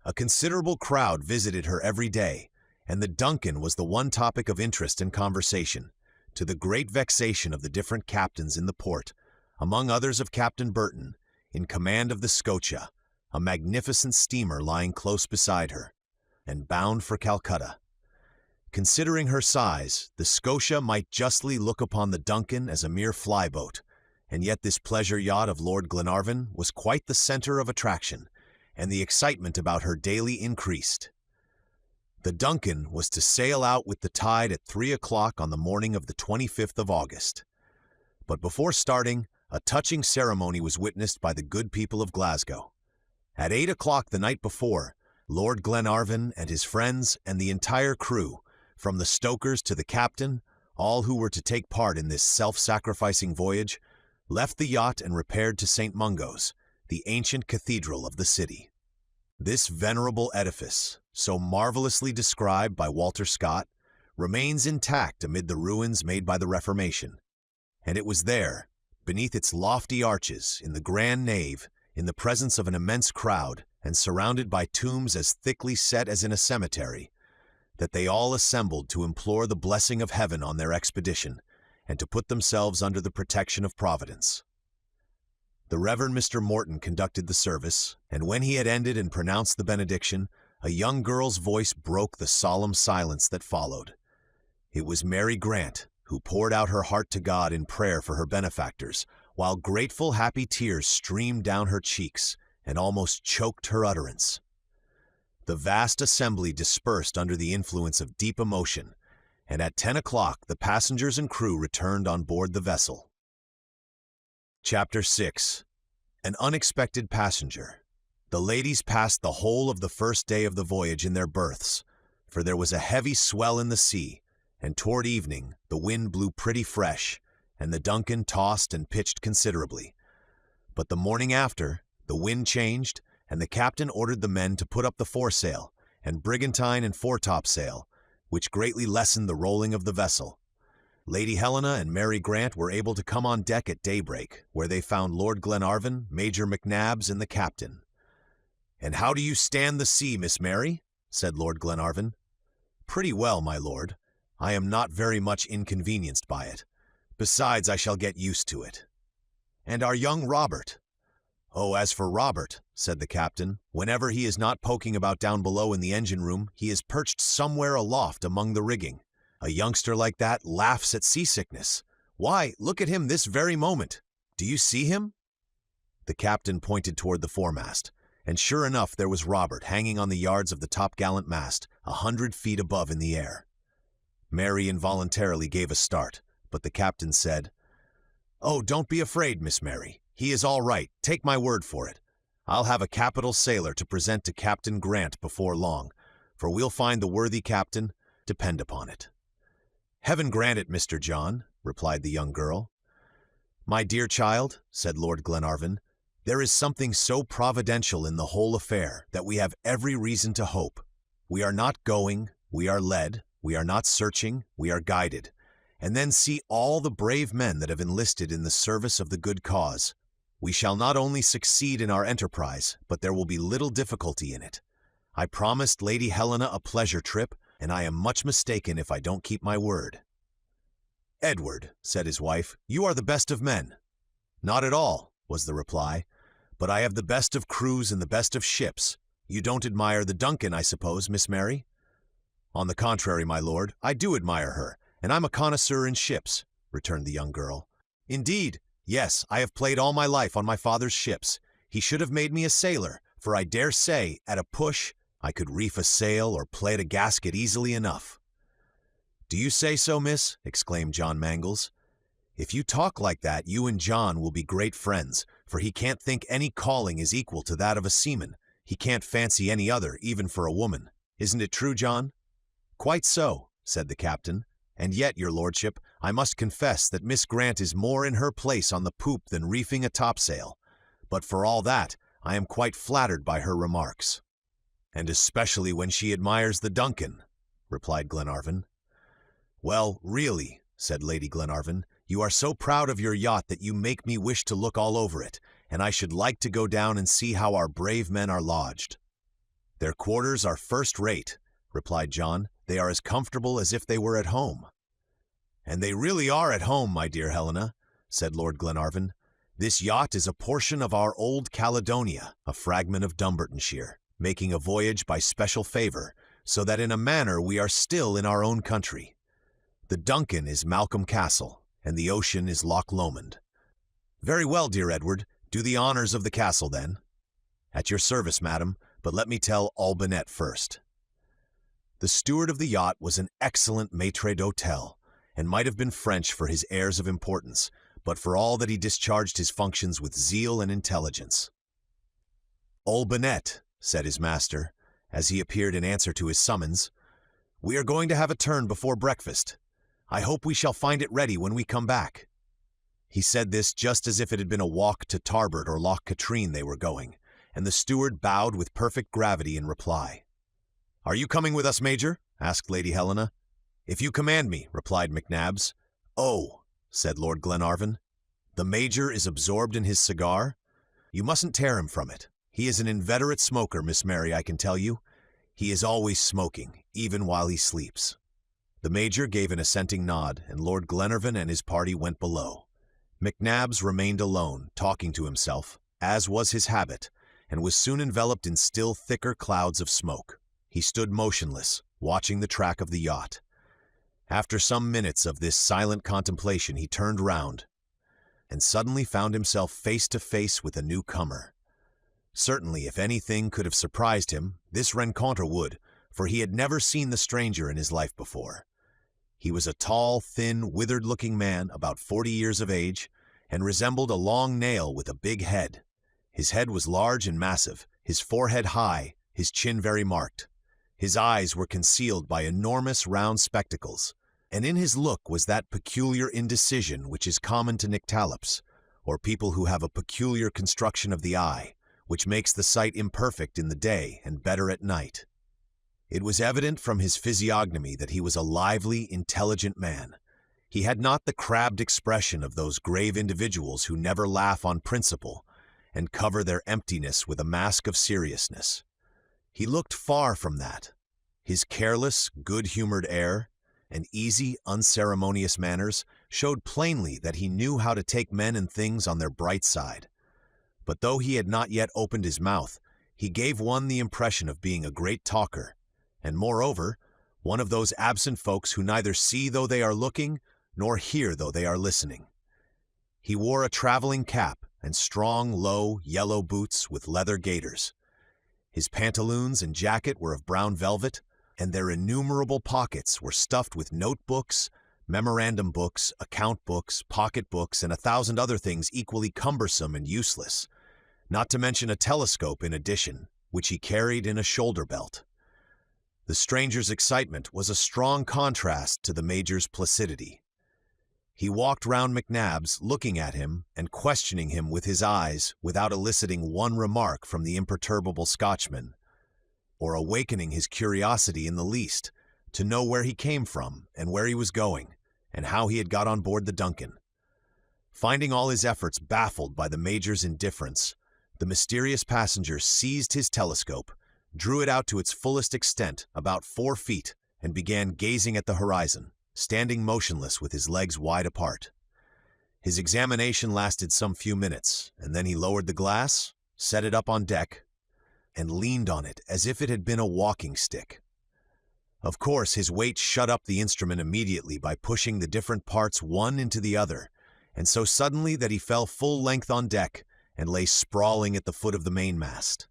A considerable crowd visited her every day, and the Duncan was the one topic of interest and conversation, to the great vexation of the different captains in the port, among others of Captain Burton, in command of the Scotia, a magnificent steamer lying close beside her, and bound for Calcutta. Considering her size, the Scotia might justly look upon the Duncan as a mere flyboat, and yet this pleasure yacht of Lord Glenarvan was quite the center of attraction, and the excitement about her daily increased. The Duncan was to sail out with the tide at 3 o'clock on the morning of the 25th of August. But before starting, a touching ceremony was witnessed by the good people of Glasgow. At 8 o'clock the night before, Lord Glenarvan and his friends and the entire crew, from the stokers to the captain, all who were to take part in this self-sacrificing voyage, left the yacht and repaired to St. Mungo's, the ancient cathedral of the city. This venerable edifice, so marvelously described by Walter Scott, remains intact amid the ruins made by the Reformation, and it was there, beneath its lofty arches, in the grand nave, in the presence of an immense crowd, and surrounded by tombs as thickly set as in a cemetery, that they all assembled to implore the blessing of heaven on their expedition, and to put themselves under the protection of Providence. The Reverend Mr. Morton conducted the service, and when he had ended and pronounced the benediction, a young girl's voice broke the solemn silence that followed. It was Mary Grant, who poured out her heart to God in prayer for her benefactors, while grateful, happy tears streamed down her cheeks and almost choked her utterance. The vast assembly dispersed under the influence of deep emotion, and at 10 o'clock the passengers and crew returned on board the vessel. Chapter 6. An Unexpected Passenger. The ladies passed the whole of the first day of the voyage in their berths, for there was a heavy swell in the sea, and toward evening the wind blew pretty fresh, and the Duncan tossed and pitched considerably. But the morning after, the wind changed, and the captain ordered the men to put up the foresail, and brigantine and foretopsail, which greatly lessened the rolling of the vessel. Lady Helena and Mary Grant were able to come on deck at daybreak, where they found Lord Glenarvan, Major McNabbs, and the captain. "And how do you stand the sea, Miss Mary?" said Lord Glenarvan. "Pretty well, my lord. I am not very much inconvenienced by it. Besides, I shall get used to it." "And our young Robert?" "Oh, as for Robert," said the captain, "whenever he is not poking about down below in the engine-room, he is perched somewhere aloft among the rigging. A youngster like that laughs at seasickness. Why, look at him this very moment. Do you see him?" The captain pointed toward the foremast, and sure enough there was Robert hanging on the yards of the topgallant mast, 100 feet above in the air. Mary involuntarily gave a start, but the captain said, "Oh, don't be afraid, Miss Mary. He is all right, take my word for it. I'll have a capital sailor to present to Captain Grant before long, for we'll find the worthy captain, depend upon it." "Heaven grant it, Mr. John," replied the young girl. "My dear child," said Lord Glenarvan, "there is something so providential in the whole affair that we have every reason to hope. We are not going, we are led, we are not searching, we are guided. And then see all the brave men that have enlisted in the service of the good cause. We shall not only succeed in our enterprise, but there will be little difficulty in it. I promised Lady Helena a pleasure trip, and I am much mistaken if I don't keep my word." "Edward," said his wife, "you are the best of men." "Not at all," was the reply, "but I have the best of crews and the best of ships. You don't admire the Duncan, I suppose, Miss Mary?" "On the contrary, my lord, I do admire her, and I'm a connoisseur in ships," returned the young girl. "Indeed, yes, I have played all my life on my father's ships. He should have made me a sailor, for I dare say, at a push, I could reef a sail or plait a gasket easily enough." "Do you say so, miss?" exclaimed John Mangles. "If you talk like that, you and John will be great friends, for he can't think any calling is equal to that of a seaman. He can't fancy any other, even for a woman. Isn't it true, John?" "Quite so," said the captain. "And yet, your lordship, I must confess that Miss Grant is more in her place on the poop than reefing a topsail. But for all that, I am quite flattered by her remarks." "And especially when she admires the Duncan," replied Glenarvan. "Well, really," said Lady Glenarvan, "you are so proud of your yacht that you make me wish to look all over it, and I should like to go down and see how our brave men are lodged." "Their quarters are first-rate," replied John. "They are as comfortable as if they were at home." "And they really are at home, my dear Helena," said Lord Glenarvan. "This yacht is a portion of our old Caledonia, a fragment of Dumbartonshire, making a voyage by special favor, so that in a manner we are still in our own country. The Duncan is Malcolm Castle, and the ocean is Loch Lomond." "Very well, dear Edward. Do the honors of the castle, then." "At your service, madam, but let me tell Olbinett first." The steward of the yacht was an excellent maître d'hôtel, and might have been French for his airs of importance, but for all that he discharged his functions with zeal and intelligence. "Olbinett," said his master, as he appeared in answer to his summons, "we are going to have a turn before breakfast. I hope we shall find it ready when we come back." He said this just as if it had been a walk to Tarbert or Loch Katrine they were going, and the steward bowed with perfect gravity in reply. "Are you coming with us, Major?" asked Lady Helena. "If you command me," replied McNabbs. "Oh," said Lord Glenarvan, "the Major is absorbed in his cigar? You mustn't tear him from it. He is an inveterate smoker, Miss Mary, I can tell you. He is always smoking, even while he sleeps." The Major gave an assenting nod, and Lord Glenarvan and his party went below. McNabbs remained alone, talking to himself, as was his habit, and was soon enveloped in still thicker clouds of smoke. He stood motionless, watching the track of the yacht. After some minutes of this silent contemplation, he turned round, and suddenly found himself face to face with a newcomer. Certainly, if anything could have surprised him, this rencontre would, for he had never seen the stranger in his life before. He was a tall, thin, withered-looking man, about 40 years of age, and resembled a long nail with a big head. His head was large and massive, his forehead high, his chin very marked. His eyes were concealed by enormous round spectacles, and in his look was that peculiar indecision which is common to nyctalopes, or people who have a peculiar construction of the eye, which makes the sight imperfect in the day and better at night. It was evident from his physiognomy that he was a lively, intelligent man. He had not the crabbed expression of those grave individuals who never laugh on principle and cover their emptiness with a mask of seriousness. He looked far from that. His careless, good-humored air and easy, unceremonious manners showed plainly that he knew how to take men and things on their bright side. But though he had not yet opened his mouth, he gave one the impression of being a great talker, and moreover, one of those absent folks who neither see though they are looking, nor hear though they are listening. He wore a traveling cap and strong, low, yellow boots with leather gaiters. His pantaloons and jacket were of brown velvet, and their innumerable pockets were stuffed with notebooks, memorandum books, account books, pocket books, and 1,000 other things equally cumbersome and useless, not to mention a telescope in addition, which he carried in a shoulder belt. The stranger's excitement was a strong contrast to the Major's placidity. He walked round McNabbs, looking at him and questioning him with his eyes without eliciting one remark from the imperturbable Scotchman, or awakening his curiosity in the least to know where he came from and where he was going, and how he had got on board the Duncan. Finding all his efforts baffled by the Major's indifference, the mysterious passenger seized his telescope, drew it out to its fullest extent, about 4 feet, and began gazing at the horizon, standing motionless with his legs wide apart. His examination lasted some few minutes, and then he lowered the glass, set it up on deck, and leaned on it as if it had been a walking stick. Of course, his weight shut up the instrument immediately by pushing the different parts one into the other, and so suddenly that he fell full length on deck and lay sprawling at the foot of the mainmast.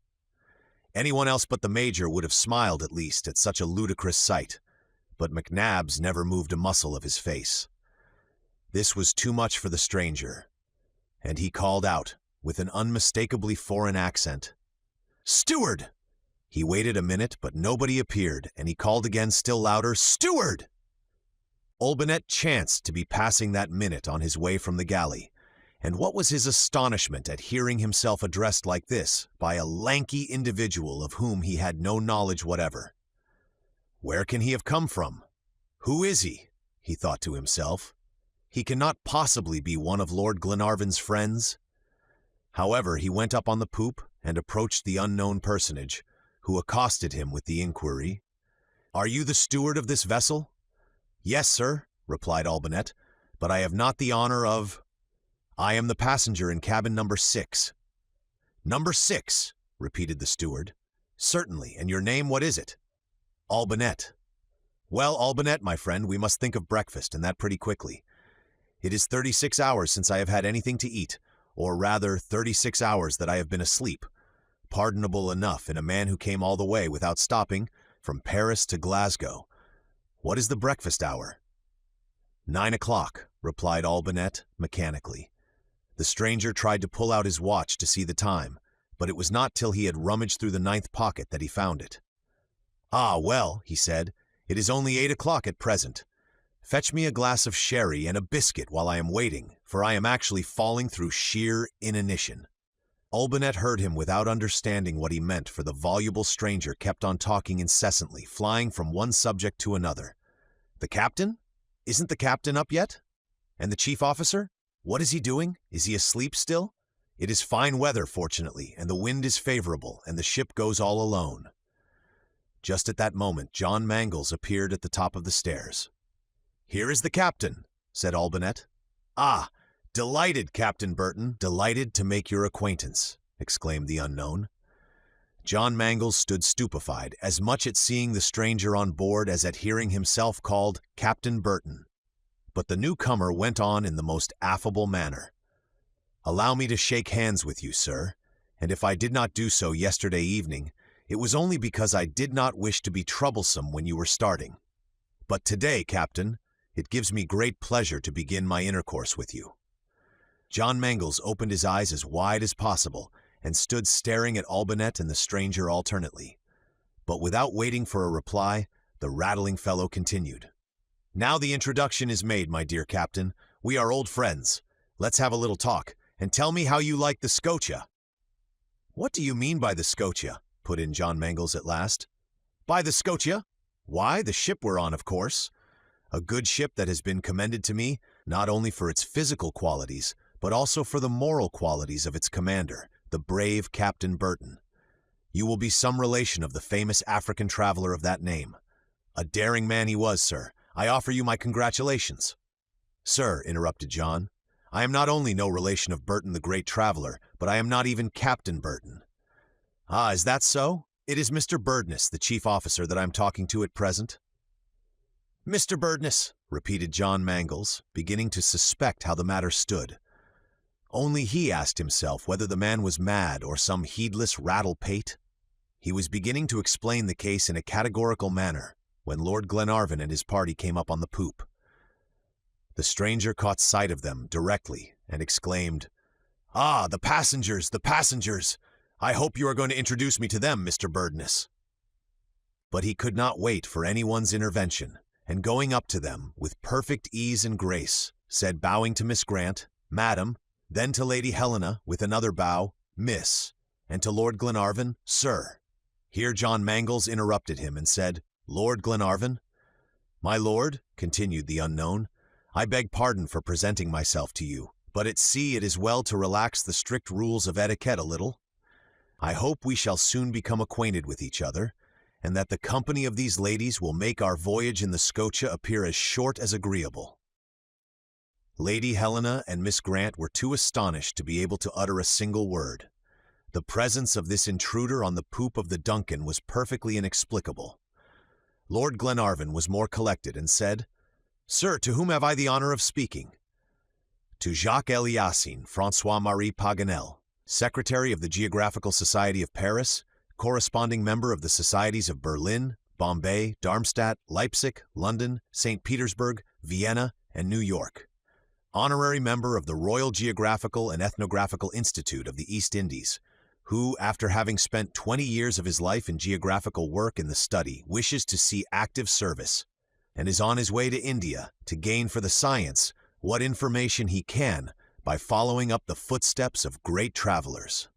Anyone else but the Major would have smiled at least at such a ludicrous sight, but McNabbs never moved a muscle of his face. This was too much for the stranger, and he called out, with an unmistakably foreign accent, "Steward!" He waited a minute, but nobody appeared, and he called again still louder, "Steward!" Olbinett chanced to be passing that minute on his way from the galley, And what was his astonishment at hearing himself addressed like this by a lanky individual of whom he had no knowledge whatever. Where can he have come from? Who is he? He thought to himself. He cannot possibly be one of Lord Glenarvan's friends. However, he went up on the poop and approached the unknown personage, who accosted him with the inquiry, "Are you the steward of this vessel?" "Yes, sir," replied Olbinett, "but I have not the honor of—" "I am the passenger in cabin number 6. "Number 6, repeated the steward. "Certainly, and your name, what is it?" "Olbinett." "Well, Olbinett, my friend, we must think of breakfast, and that pretty quickly. It is 36 hours since I have had anything to eat, or rather 36 hours that I have been asleep. Pardonable enough in a man who came all the way without stopping from Paris to Glasgow. What is the breakfast hour?" 9 o'clock, replied Olbinett mechanically. The stranger tried to pull out his watch to see the time, but it was not till he had rummaged through the 9th pocket that he found it. "Ah, well," he said, "it is only 8 o'clock at present. Fetch me a glass of sherry and a biscuit while I am waiting, for I am actually falling through sheer inanition." Olbinett heard him without understanding what he meant, for the voluble stranger kept on talking incessantly, flying from one subject to another. "The captain? Isn't the captain up yet? And the chief officer? What is he doing? Is he asleep still? It is fine weather, fortunately, and the wind is favorable, and the ship goes all alone." Just at that moment, John Mangles appeared at the top of the stairs. "Here is the captain," said Olbinett. "Ah, delighted, Captain Burton, delighted to make your acquaintance," exclaimed the unknown. John Mangles stood stupefied, as much at seeing the stranger on board as at hearing himself called Captain Burton. But the newcomer went on in the most affable manner. "Allow me to shake hands with you, sir, and if I did not do so yesterday evening, it was only because I did not wish to be troublesome when you were starting. But today, Captain, it gives me great pleasure to begin my intercourse with you." John Mangles opened his eyes as wide as possible and stood staring at Olbinett and the stranger alternately. But without waiting for a reply, the rattling fellow continued. "Now the introduction is made, my dear captain. We are old friends. Let's have a little talk, and tell me how you like the Scotia." "What do you mean by the Scotia?" put in John Mangles at last. "By the Scotia? Why, the ship we're on, of course. A good ship that has been commended to me, not only for its physical qualities, but also for the moral qualities of its commander, the brave Captain Burton. You will be some relation of the famous African traveler of that name. A daring man he was, sir. I offer you my congratulations." "Sir," interrupted John, "I am not only no relation of Burton the great traveler, but I am not even Captain Burton." "Ah, is that so? It is Mr. Burdness, the chief officer, that I am talking to at present." "Mr. Burdness," repeated John Mangles, beginning to suspect how the matter stood. Only he asked himself whether the man was mad or some heedless rattle-pate. He was beginning to explain the case in a categorical manner when Lord Glenarvan and his party came up on the poop. The stranger caught sight of them directly and exclaimed, "Ah, the passengers, the passengers! I hope you are going to introduce me to them, Mr. Burdness." But he could not wait for anyone's intervention, and going up to them with perfect ease and grace, said, bowing to Miss Grant, "Madam," then to Lady Helena with another bow, "Miss," and to Lord Glenarvan, "Sir." Here John Mangles interrupted him and said, "Lord Glenarvan?" "My lord," continued the unknown, "I beg pardon for presenting myself to you, but at sea it is well to relax the strict rules of etiquette a little. I hope we shall soon become acquainted with each other, and that the company of these ladies will make our voyage in the Scotia appear as short as agreeable." Lady Helena and Miss Grant were too astonished to be able to utter a single word. The presence of this intruder on the poop of the Duncan was perfectly inexplicable. Lord Glenarvan was more collected and said, "Sir, to whom have I the honor of speaking?" "To Jacques Eliassine François-Marie Paganel, Secretary of the Geographical Society of Paris, corresponding member of the Societies of Berlin, Bombay, Darmstadt, Leipzig, London, St. Petersburg, Vienna, and New York. Honorary member of the Royal Geographical and Ethnographical Institute of the East Indies, who, after having spent 20 years of his life in geographical work in the study, wishes to see active service, and is on his way to India to gain for the science what information he can by following up the footsteps of great travelers.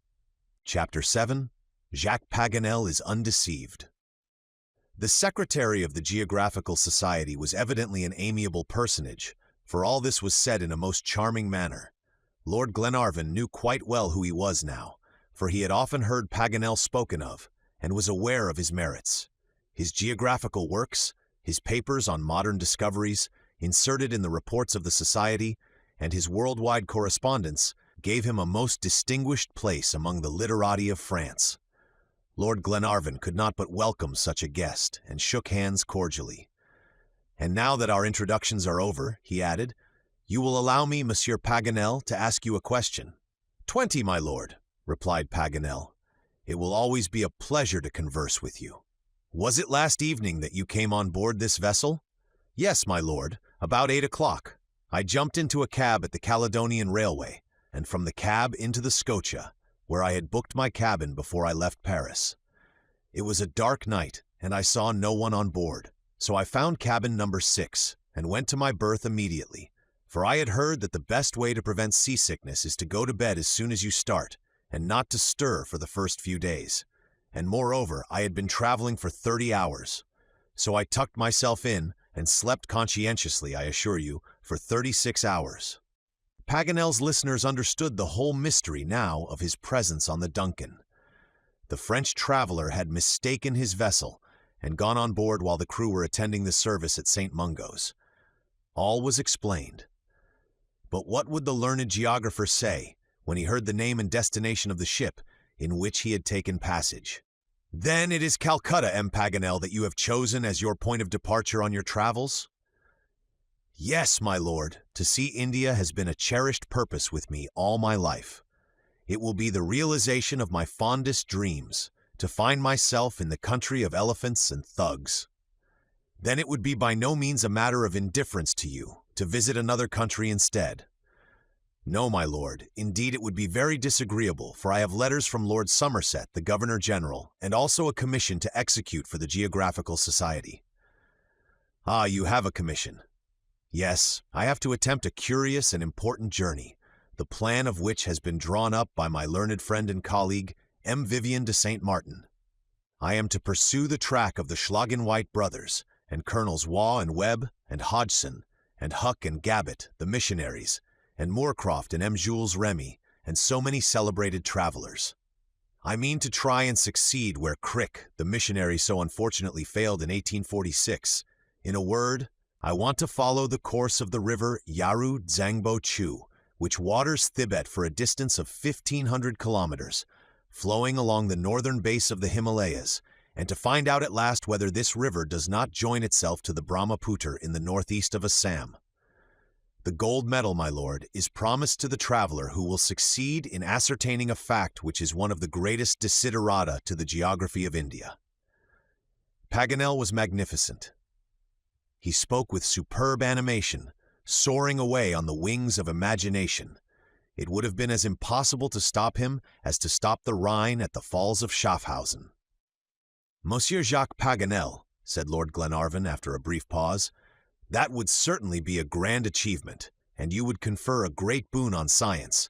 Chapter 7. Jacques Paganel is undeceived. The secretary of the Geographical Society was evidently an amiable personage, for all this was said in a most charming manner. Lord Glenarvan knew quite well who he was now, for he had often heard Paganel spoken of, and was aware of his merits. His geographical works, his papers on modern discoveries, inserted in the reports of the Society, and his worldwide correspondence gave him a most distinguished place among the literati of France. Lord Glenarvan could not but welcome such a guest, and shook hands cordially. "And now that our introductions are over," he added, "you will allow me, Monsieur Paganel, to ask you a question." "20, my lord," replied Paganel. "It will always be a pleasure to converse with you. Was it last evening that you came on board this vessel?" "Yes, my lord, about 8 o'clock. I jumped into a cab at the Caledonian Railway, and from the cab into the Scotia, where I had booked my cabin before I left Paris. It was a dark night, and I saw no one on board, so I found cabin number 6, and went to my berth immediately, for I had heard that the best way to prevent seasickness is to go to bed as soon as you start, and not to stir for the first few days. And moreover, I had been traveling for 30 hours. So I tucked myself in, and slept conscientiously, I assure you, for 36 hours. Paganel's listeners understood the whole mystery now of his presence on the Duncan. The French traveler had mistaken his vessel, and gone on board while the crew were attending the service at St. Mungo's. All was explained. But what would the learned geographer say when he heard the name and destination of the ship in which he had taken passage? "Then it is Calcutta, M. Paganel, that you have chosen as your point of departure on your travels?" "Yes, my lord, to see India has been a cherished purpose with me all my life. It will be the realization of my fondest dreams, to find myself in the country of elephants and thugs." "Then it would be by no means a matter of indifference to you to visit another country instead." "No, my lord, indeed it would be very disagreeable, for I have letters from Lord Somerset, the Governor-General, and also a commission to execute for the Geographical Society." "Ah, you have a commission." "Yes, I have to attempt a curious and important journey, the plan of which has been drawn up by my learned friend and colleague, M. Vivian de Saint Martin. I am to pursue the track of the Schlagen-White brothers, and Colonels Waugh and Webb, and Hodgson, and Huck and Gabbett, the missionaries, and Moorcroft and M. Jules Remy, and so many celebrated travelers. I mean to try and succeed where Crick, the missionary, so unfortunately failed in 1846. In a word, I want to follow the course of the river Yaru Dzangbo Chu, which waters Thibet for a distance of 1,500 kilometers, flowing along the northern base of the Himalayas, and to find out at last whether this river does not join itself to the Brahmaputra in the northeast of Assam. The gold medal, my lord, is promised to the traveler who will succeed in ascertaining a fact which is one of the greatest desiderata to the geography of India." Paganel was magnificent. He spoke with superb animation, soaring away on the wings of imagination. It would have been as impossible to stop him as to stop the Rhine at the falls of Schaffhausen. "Monsieur Jacques Paganel," said Lord Glenarvan after a brief pause, "that would certainly be a grand achievement, and you would confer a great boon on science,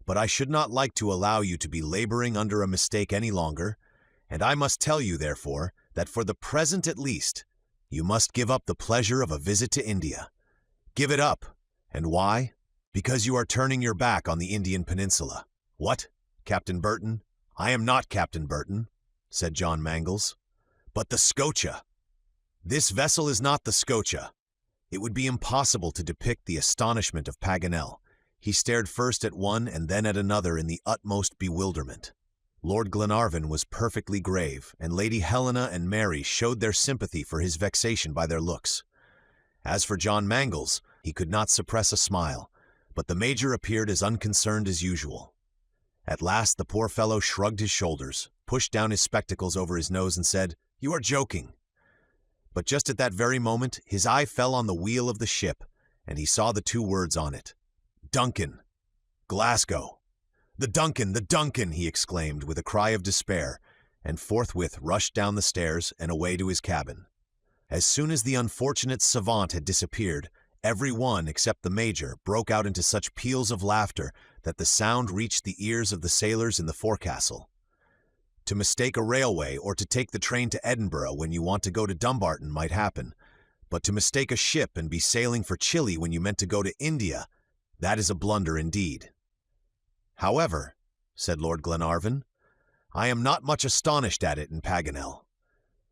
but I should not like to allow you to be laboring under a mistake any longer, and I must tell you, therefore, that for the present at least, you must give up the pleasure of a visit to India. Give it up. And why? Because you are turning your back on the Indian peninsula." "What, Captain Burton?" "I am not Captain Burton," said John Mangles, "but the Scotia. This vessel is not the Scotia." It would be impossible to depict the astonishment of Paganel. He stared first at one and then at another in the utmost bewilderment. Lord Glenarvan was perfectly grave, and Lady Helena and Mary showed their sympathy for his vexation by their looks. As for John Mangles, he could not suppress a smile, but the Major appeared as unconcerned as usual. At last the poor fellow shrugged his shoulders, pushed down his spectacles over his nose, and said, "You are joking." But just at that very moment his eye fell on the wheel of the ship, and he saw the two words on it, "Duncan, Glasgow." "The Duncan, the Duncan!" he exclaimed with a cry of despair, and forthwith rushed down the stairs and away to his cabin. As soon as the unfortunate savant had disappeared, Every one, except the major, broke out into such peals of laughter that the sound reached the ears of the sailors in the forecastle. To mistake a railway or to take the train to Edinburgh when you want to go to Dumbarton might happen, but to mistake a ship and be sailing for Chile when you meant to go to India, that is a blunder indeed. However, said Lord Glenarvan, I am not much astonished at it in Paganel.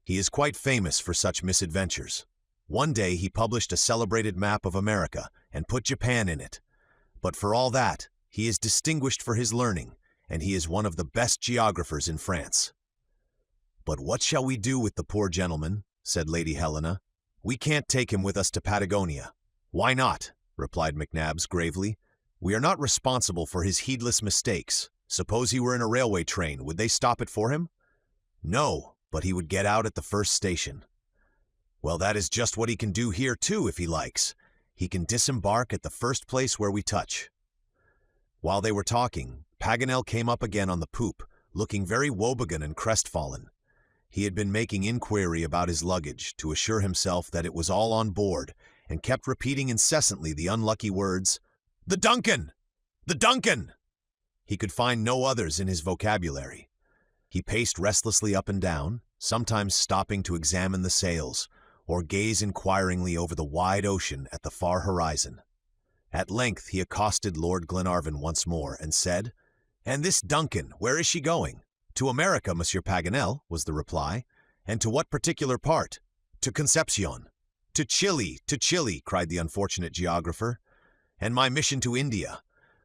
He is quite famous for such misadventures. One day he published a celebrated map of America and put Japan in it. But for all that, he is distinguished for his learning, and he is one of the best geographers in France. But what shall we do with the poor gentleman? Said Lady Helena. We can't take him with us to Patagonia. Why not? Replied McNabbs gravely. We are not responsible for his heedless mistakes. Suppose he were in a railway train, would they stop it for him? No, but he would get out at the first station. Well, that is just what he can do here too, if he likes. He can disembark at the first place where we touch. While they were talking, Paganel came up again on the poop, looking very woebegone and crestfallen. He had been making inquiry about his luggage to assure himself that it was all on board, and kept repeating incessantly the unlucky words, "The Duncan! The Duncan!" He could find no others in his vocabulary. He paced restlessly up and down, sometimes stopping to examine the sails, or gaze inquiringly over the wide ocean at the far horizon. At length he accosted Lord Glenarvan once more, and said, "And this Duncan, where is she going?" "To America, Monsieur Paganel," was the reply. "And to what particular part?" "To Concepcion." To Chile, cried the unfortunate geographer. "And my mission to India.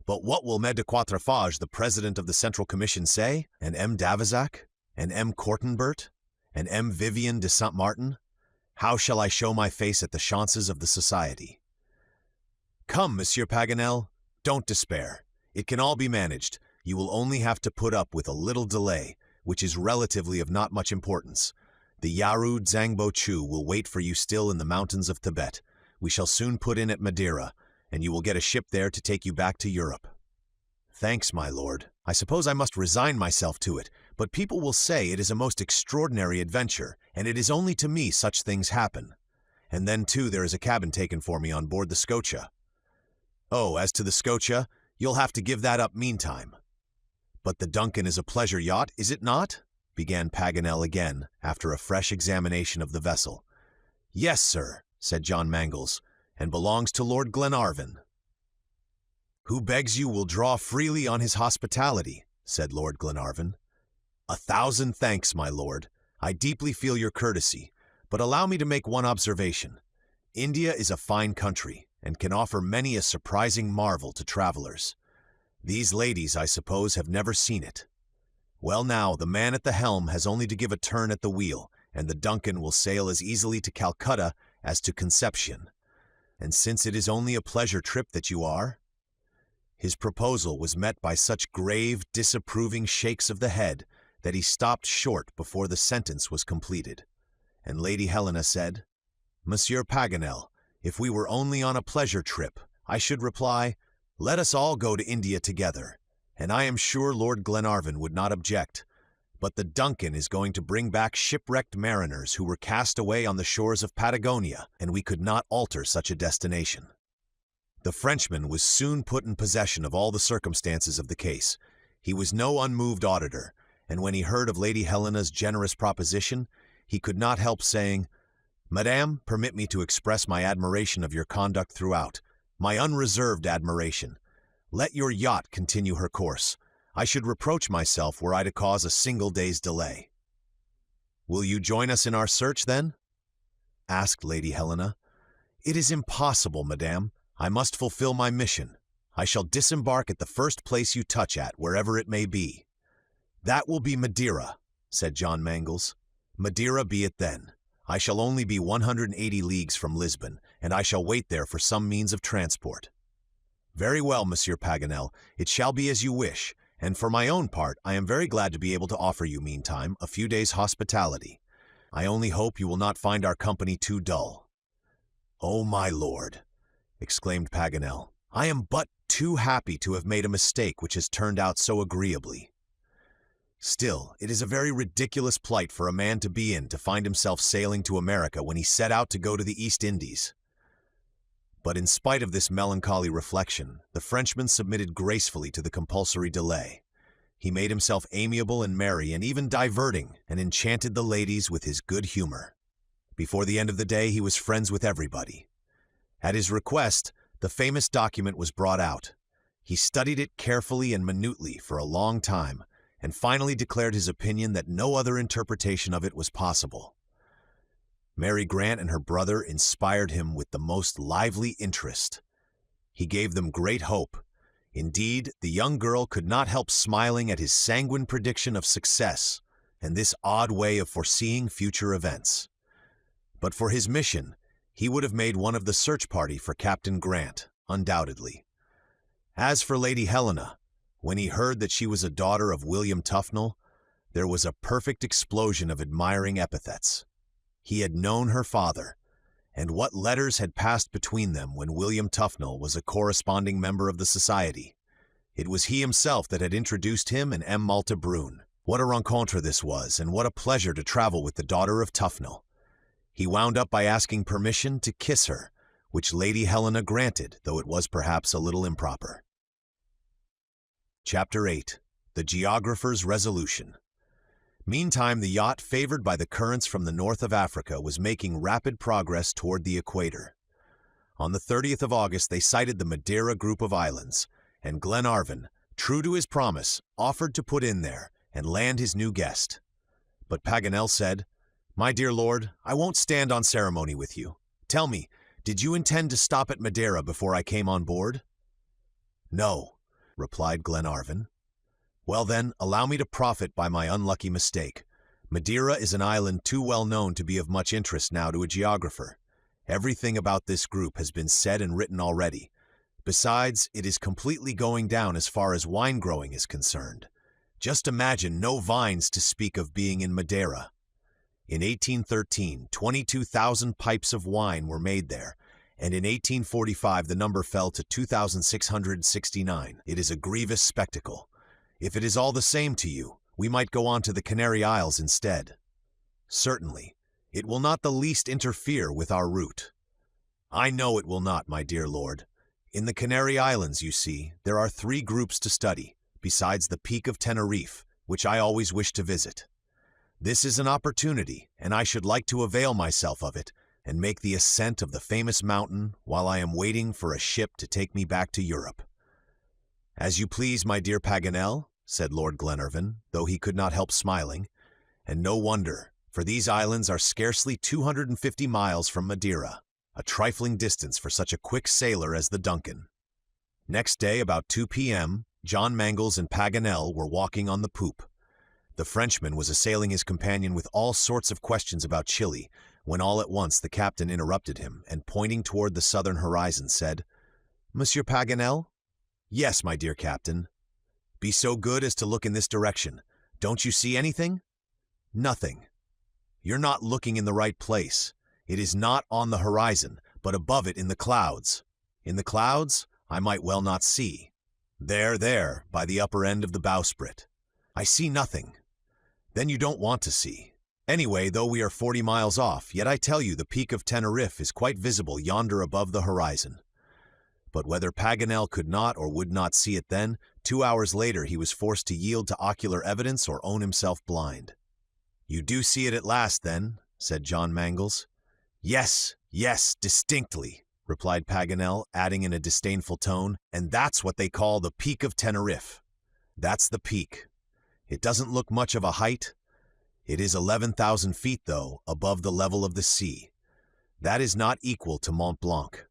But what will Med de Quatrefages, the president of the Central Commission, say? And M. d'Avezac? And M. Courtenbert? And M. Vivian de Saint Martin? How shall I show my face at the chances of the society? Come, Monsieur Paganel, don't despair. It can all be managed. You will only have to put up with a little delay, which is relatively of not much importance. The Yaru Dzangbo Chu will wait for you still in the mountains of Tibet. We shall soon put in at Madeira, and you will get a ship there to take you back to Europe. Thanks, my lord. I suppose I must resign myself to it, but people will say it is a most extraordinary adventure, and it is only to me such things happen. And then, too, there is a cabin taken for me on board the Scotia. Oh, as to the Scotia, you'll have to give that up meantime. But the Duncan is a pleasure yacht, is it not? Began Paganel again, after a fresh examination of the vessel. Yes, sir, said John Mangles, and belongs to Lord Glenarvan. Who begs you will draw freely on his hospitality, said Lord Glenarvan. 1,000 thanks, my lord. I deeply feel your courtesy, but allow me to make one observation. India is a fine country, and can offer many a surprising marvel to travelers. These ladies, I suppose, have never seen it. Well now, the man at the helm has only to give a turn at the wheel, and the Duncan will sail as easily to Calcutta as to Concepcion. And since it is only a pleasure trip that you are— His proposal was met by such grave, disapproving shakes of the head that he stopped short before the sentence was completed, and Lady Helena said, Monsieur Paganel, if we were only on a pleasure trip, I should reply, let us all go to India together, and I am sure Lord Glenarvan would not object. But the Duncan is going to bring back shipwrecked mariners who were cast away on the shores of Patagonia, and we could not alter such a destination. The Frenchman was soon put in possession of all the circumstances of the case. He was no unmoved auditor, and when he heard of Lady Helena's generous proposition, he could not help saying, Madame, permit me to express my admiration of your conduct throughout, my unreserved admiration. Let your yacht continue her course. I should reproach myself were I to cause a single day's delay. Will you join us in our search, then? Asked Lady Helena. It is impossible, Madame. I must fulfill my mission. I shall disembark at the first place you touch at, wherever it may be. That will be Madeira, said John Mangles. Madeira be it then. I shall only be 180 leagues from Lisbon, and I shall wait there for some means of transport. Very well, Monsieur Paganel, it shall be as you wish, and for my own part, I am very glad to be able to offer you, meantime, a few days' hospitality. I only hope you will not find our company too dull. Oh, my lord, exclaimed Paganel, I am but too happy to have made a mistake which has turned out so agreeably. Still, it is a very ridiculous plight for a man to be in to find himself sailing to America when he set out to go to the East Indies. But in spite of this melancholy reflection, the Frenchman submitted gracefully to the compulsory delay. He made himself amiable and merry and even diverting, and enchanted the ladies with his good humor. Before the end of the day, he was friends with everybody. At his request, the famous document was brought out. He studied it carefully and minutely for a long time, and finally declared his opinion that no other interpretation of it was possible. Mary Grant and her brother inspired him with the most lively interest. He gave them great hope. Indeed, the young girl could not help smiling at his sanguine prediction of success and this odd way of foreseeing future events. But for his mission, he would have made one of the search party for Captain Grant, undoubtedly. As for Lady Helena, when he heard that she was a daughter of William Tufnell, there was a perfect explosion of admiring epithets. He had known her father, and what letters had passed between them when William Tufnell was a corresponding member of the society. It was he himself that had introduced him and M. Malta Brune. What a rencontre this was, and what a pleasure to travel with the daughter of Tufnell. He wound up by asking permission to kiss her, which Lady Helena granted, though it was perhaps a little improper. Chapter 8. The Geographer's Resolution. Meantime, the yacht, favored by the currents from the north of Africa, was making rapid progress toward the equator. On the 30th of August, they sighted the Madeira group of islands, and Glenarvan, true to his promise, offered to put in there and land his new guest. But Paganel said, "My dear lord, I won't stand on ceremony with you. Tell me, did you intend to stop at Madeira before I came on board?" "No," replied Glenarvan. "Well then, allow me to profit by my unlucky mistake. Madeira is an island too well known to be of much interest now to a geographer. Everything about this group has been said and written already. Besides, it is completely going down as far as wine growing is concerned. Just imagine no vines to speak of being in Madeira. In 1813, 22,000 pipes of wine were made there, and in 1845 the number fell to 2,669. It is a grievous spectacle. If it is all the same to you, we might go on to the Canary Isles instead." "Certainly. It will not the least interfere with our route." "I know it will not, my dear lord. In the Canary Islands, you see, there are 3 groups to study, besides the Peak of Teneriffe, which I always wish to visit. This is an opportunity, and I should like to avail myself of it and make the ascent of the famous mountain while I am waiting for a ship to take me back to Europe." "As you please, my dear Paganel," said Lord Glenarvan, though he could not help smiling, "and no wonder, for these islands are scarcely 250 miles from Madeira, a trifling distance for such a quick sailor as the Duncan." Next day, about 2 p.m., John Mangles and Paganel were walking on the poop. The Frenchman was assailing his companion with all sorts of questions about Chile, when all at once the captain interrupted him, and pointing toward the southern horizon, said, "Monsieur Paganel?" "Yes, my dear captain." "Be so good as to look in this direction. Don't you see anything?" "Nothing." "You're not looking in the right place. It is not on the horizon, but above it in the clouds." "In the clouds? I might well not see." There, by the upper end of the bowsprit." "I see nothing." "Then you don't want to see. Anyway, though we are 40 miles off, yet I tell you the Peak of Teneriffe is quite visible yonder above the horizon." But whether Paganel could not or would not see it then, 2 hours later he was forced to yield to ocular evidence or own himself blind. "You do see it at last, then?" said John Mangles. Yes, distinctly," replied Paganel, adding in a disdainful tone, "and that's what they call the Peak of Teneriffe." "That's the peak. It doesn't look much of a height. It is 11,000 feet, though, above the level of the sea. That is not equal to Mont Blanc.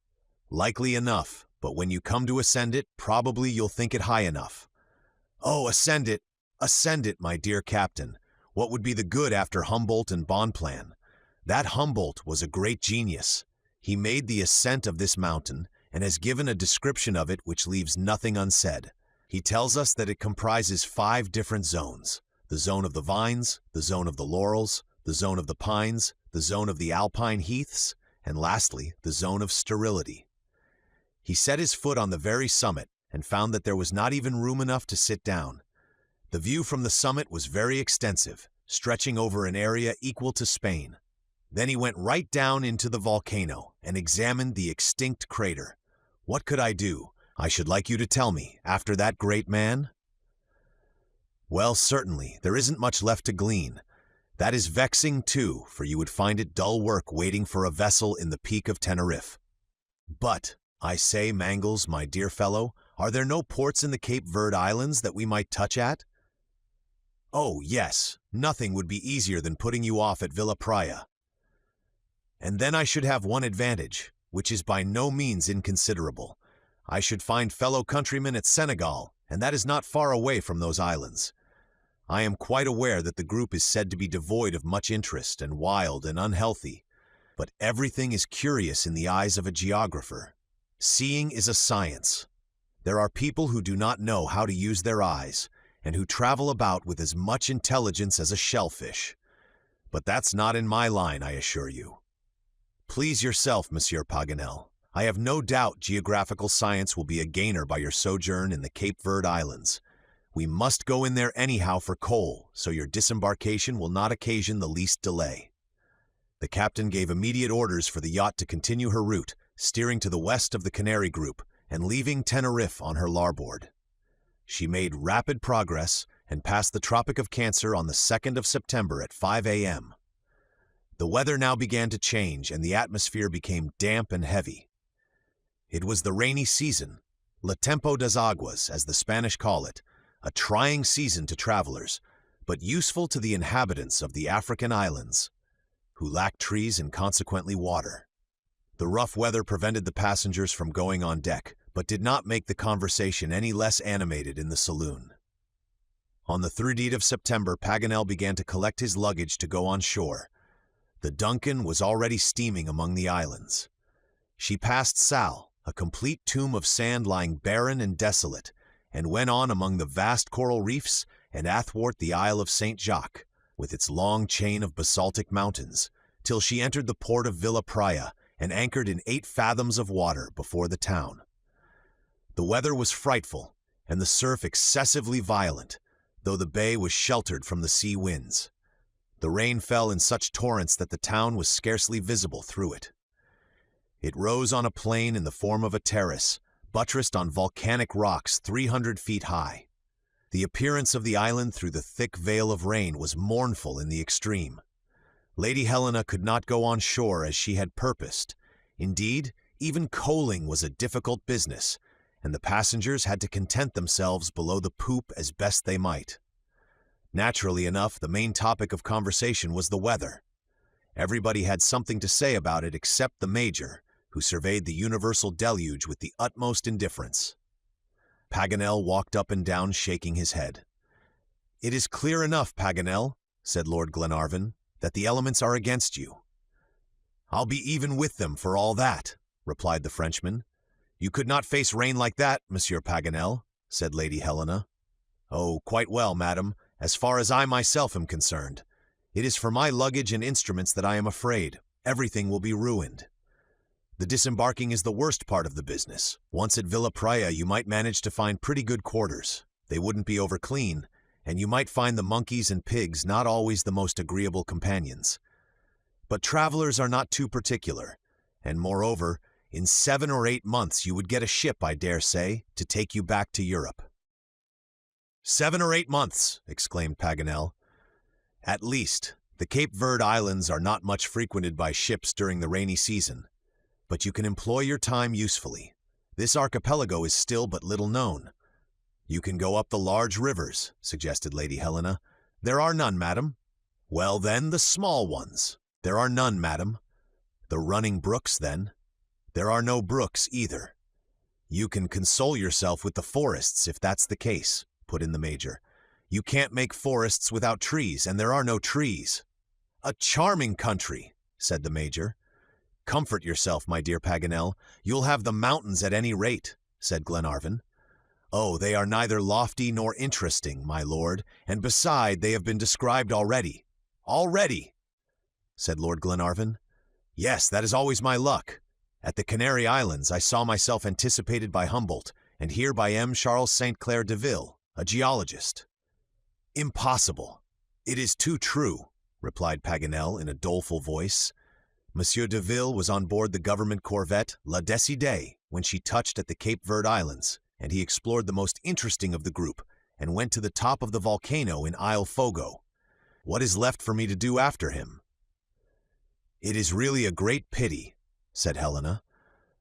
Likely enough, but when you come to ascend it, probably you'll think it high enough." "Oh, ascend it, my dear captain. What would be the good after Humboldt and Bonpland? That Humboldt was a great genius. He made the ascent of this mountain, and has given a description of it which leaves nothing unsaid. He tells us that it comprises 5 different zones: the zone of the vines, the zone of the laurels, the zone of the pines, the zone of the alpine heaths, and lastly, the zone of sterility. He set his foot on the very summit and found that there was not even room enough to sit down. The view from the summit was very extensive, stretching over an area equal to Spain. Then he went right down into the volcano and examined the extinct crater. What could I do? I should like you to tell me, after that great man? Well, certainly, there isn't much left to glean. That is vexing, too, for you would find it dull work waiting for a vessel in the Peak of Tenerife. But, I say, Mangles, my dear fellow, are there no ports in the Cape Verde Islands that we might touch at? Oh, yes, nothing would be easier than putting you off at Villa Praya. And then I should have one advantage, which is by no means inconsiderable. I should find fellow countrymen at Senegal, and that is not far away from those islands. I am quite aware that the group is said to be devoid of much interest and wild and unhealthy, but everything is curious in the eyes of a geographer. Seeing is a science. There are people who do not know how to use their eyes, and who travel about with as much intelligence as a shellfish. But that's not in my line, I assure you. Please yourself, Monsieur Paganel. I have no doubt geographical science will be a gainer by your sojourn in the Cape Verde Islands. We must go in there anyhow for coal, so your disembarkation will not occasion the least delay. The captain gave immediate orders for the yacht to continue her route, steering to the west of the Canary Group and leaving Tenerife on her larboard. She made rapid progress and passed the Tropic of Cancer on the 2nd of September at 5 a.m. The weather now began to change and the atmosphere became damp and heavy. It was the rainy season, La Tempo das Aguas, as the Spanish call it, a trying season to travelers, but useful to the inhabitants of the African islands, who lack trees and consequently water. The rough weather prevented the passengers from going on deck, but did not make the conversation any less animated in the saloon. On the 30th of September, Paganel began to collect his luggage to go on shore. The Duncan was already steaming among the islands. She passed Sal, a complete tomb of sand lying barren and desolate, and went on among the vast coral reefs and athwart the Isle of St. Jacques, with its long chain of basaltic mountains, till she entered the port of Villa Praya and anchored in 8 fathoms of water before the town. The weather was frightful, and the surf excessively violent, though the bay was sheltered from the sea winds. The rain fell in such torrents that the town was scarcely visible through it. It rose on a plain in the form of a terrace, buttressed on volcanic rocks 300 feet high. The appearance of the island through the thick veil of rain was mournful in the extreme. Lady Helena could not go on shore as she had purposed. Indeed, even coaling was a difficult business, and the passengers had to content themselves below the poop as best they might. Naturally enough, the main topic of conversation was the weather. Everybody had something to say about it except the Major, who surveyed the universal deluge with the utmost indifference. Paganel walked up and down shaking his head. "It is clear enough, Paganel," said Lord Glenarvan, "that the elements are against you." "I'll be even with them for all that," replied the Frenchman. "You could not face rain like that, Monsieur Paganel," said Lady Helena. "Oh, quite well, madam, as far as I myself am concerned. It is for my luggage and instruments that I am afraid. Everything will be ruined. The disembarking is the worst part of the business. Once at Villa Praya, you might manage to find pretty good quarters. They wouldn't be over clean, and you might find the monkeys and pigs not always the most agreeable companions. But travelers are not too particular, and moreover, in 7 or 8 months you would get a ship, I dare say, to take you back to Europe." 7 or 8 months, exclaimed Paganel. "At least, the Cape Verde Islands are not much frequented by ships during the rainy season, but you can employ your time usefully. This archipelago is still but little known. You can go up the large rivers," suggested Lady Helena. "There are none, madam." "Well, then, the small ones." "There are none, madam." "The running brooks, then." "There are no brooks, either." "You can console yourself with the forests, if that's the case," put in the Major. "You can't make forests without trees, and there are no trees." "A charming country," said the Major. "Comfort yourself, my dear Paganel. You'll have the mountains at any rate," said Glenarvan. "Oh, they are neither lofty nor interesting, my lord, and beside they have been described already." "Already!" said Lord Glenarvan. "Yes, that is always my luck. At the Canary Islands I saw myself anticipated by Humboldt, and here by M. Charles St. Clair de Ville, a geologist." "Impossible." "It is too true," replied Paganel in a doleful voice. Monsieur de Ville was on board the government corvette La Décidée when she touched at the Cape Verde Islands, and he explored the most interesting of the group and went to the top of the volcano in Isle Fogo. What is left for me to do after him? It is really a great pity, said Helena.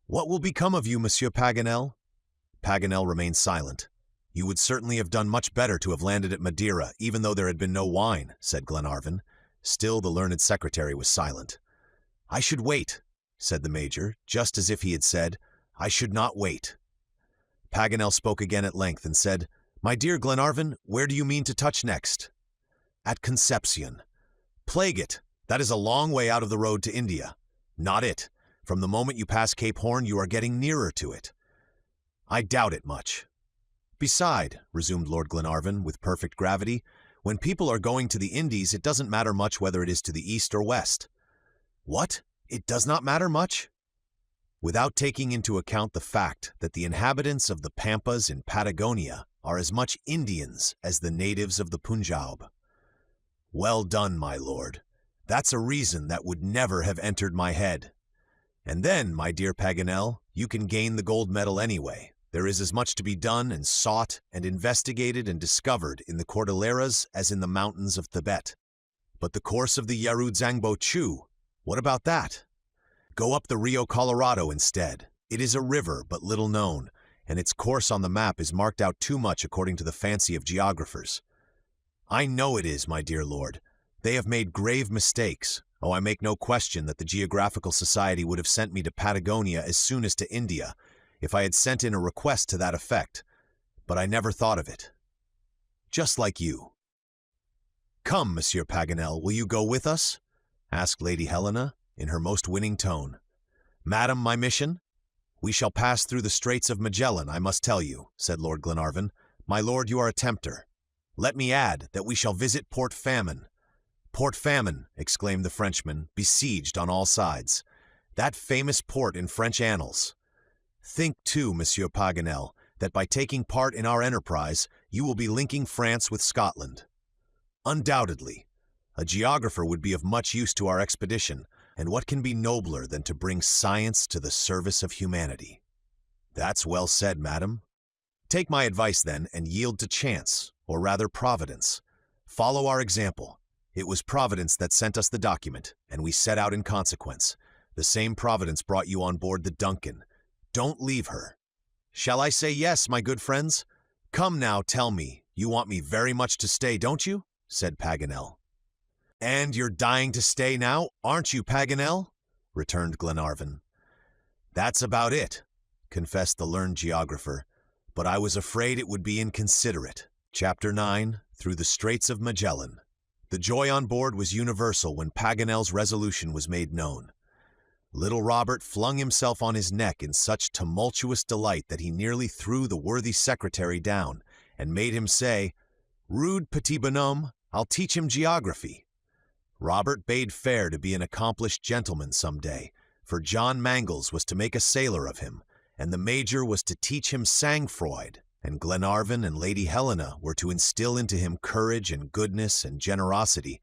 What will become of you, Monsieur Paganel? Paganel remained silent. You would certainly have done much better to have landed at Madeira, even though there had been no wine, said Glenarvan. Still the learned secretary was silent. I should wait, said the Major, just as if he had said, I should not wait. Paganel spoke again at length and said, My dear Glenarvan, where do you mean to touch next? At Concepcion. Plague it, that is a long way out of the road to India. Not it. From the moment you pass Cape Horn, you are getting nearer to it. I doubt it much. Beside, resumed Lord Glenarvan with perfect gravity, when people are going to the Indies, it doesn't matter much whether it is to the east or west. What? It does not matter much? Without taking into account the fact that the inhabitants of the Pampas in Patagonia are as much Indians as the natives of the Punjab. Well done, my lord. That's a reason that would never have entered my head. And then, my dear Paganel, you can gain the gold medal anyway. There is as much to be done and sought and investigated and discovered in the Cordilleras as in the mountains of Tibet. But the course of the Yaru Zangbo Chu, what about that? Go up the Rio Colorado instead. It is a river but little known, and its course on the map is marked out too much according to the fancy of geographers. I know it is, my dear lord. They have made grave mistakes. Oh, I make no question that the Geographical Society would have sent me to Patagonia as soon as to India, if I had sent in a request to that effect, but I never thought of it. Just like you. Come, Monsieur Paganel, will you go with us? Asked Lady Helena, in her most winning tone. Madam, my mission? We shall pass through the Straits of Magellan, I must tell you, said Lord Glenarvan. My lord, you are a tempter. Let me add that we shall visit Port Famine. Port Famine, exclaimed the Frenchman, besieged on all sides. That famous port in French annals. Think, too, Monsieur Paganel, that by taking part in our enterprise, you will be linking France with Scotland. Undoubtedly. A geographer would be of much use to our expedition, and what can be nobler than to bring science to the service of humanity? That's well said, madam. Take my advice, then, and yield to chance, or rather Providence. Follow our example. It was Providence that sent us the document, and we set out in consequence. The same Providence brought you on board the Duncan. Don't leave her. Shall I say yes, my good friends? Come now, tell me, you want me very much to stay, don't you? Said Paganel. And you're dying to stay now, aren't you, Paganel? Returned Glenarvan. That's about it, confessed the learned geographer, but I was afraid it would be inconsiderate. Chapter 9, Through the Straits of Magellan. The joy on board was universal when Paganel's resolution was made known. Little Robert flung himself on his neck in such tumultuous delight that he nearly threw the worthy secretary down, and made him say, Rude petit bonhomme, I'll teach him geography. Robert bade fair to be an accomplished gentleman some day, for John Mangles was to make a sailor of him, and the Major was to teach him sang-froid, and Glenarvan and Lady Helena were to instill into him courage and goodness and generosity,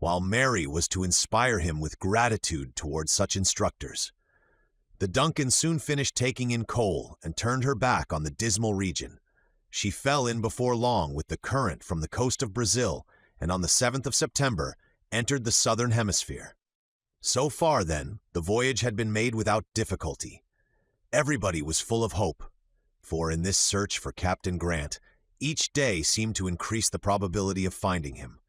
while Mary was to inspire him with gratitude toward such instructors. The Duncan soon finished taking in coal and turned her back on the dismal region. She fell in before long with the current from the coast of Brazil, and on the 7th of September entered the southern hemisphere. So far, then, the voyage had been made without difficulty. Everybody was full of hope, for in this search for Captain Grant, each day seemed to increase the probability of finding him.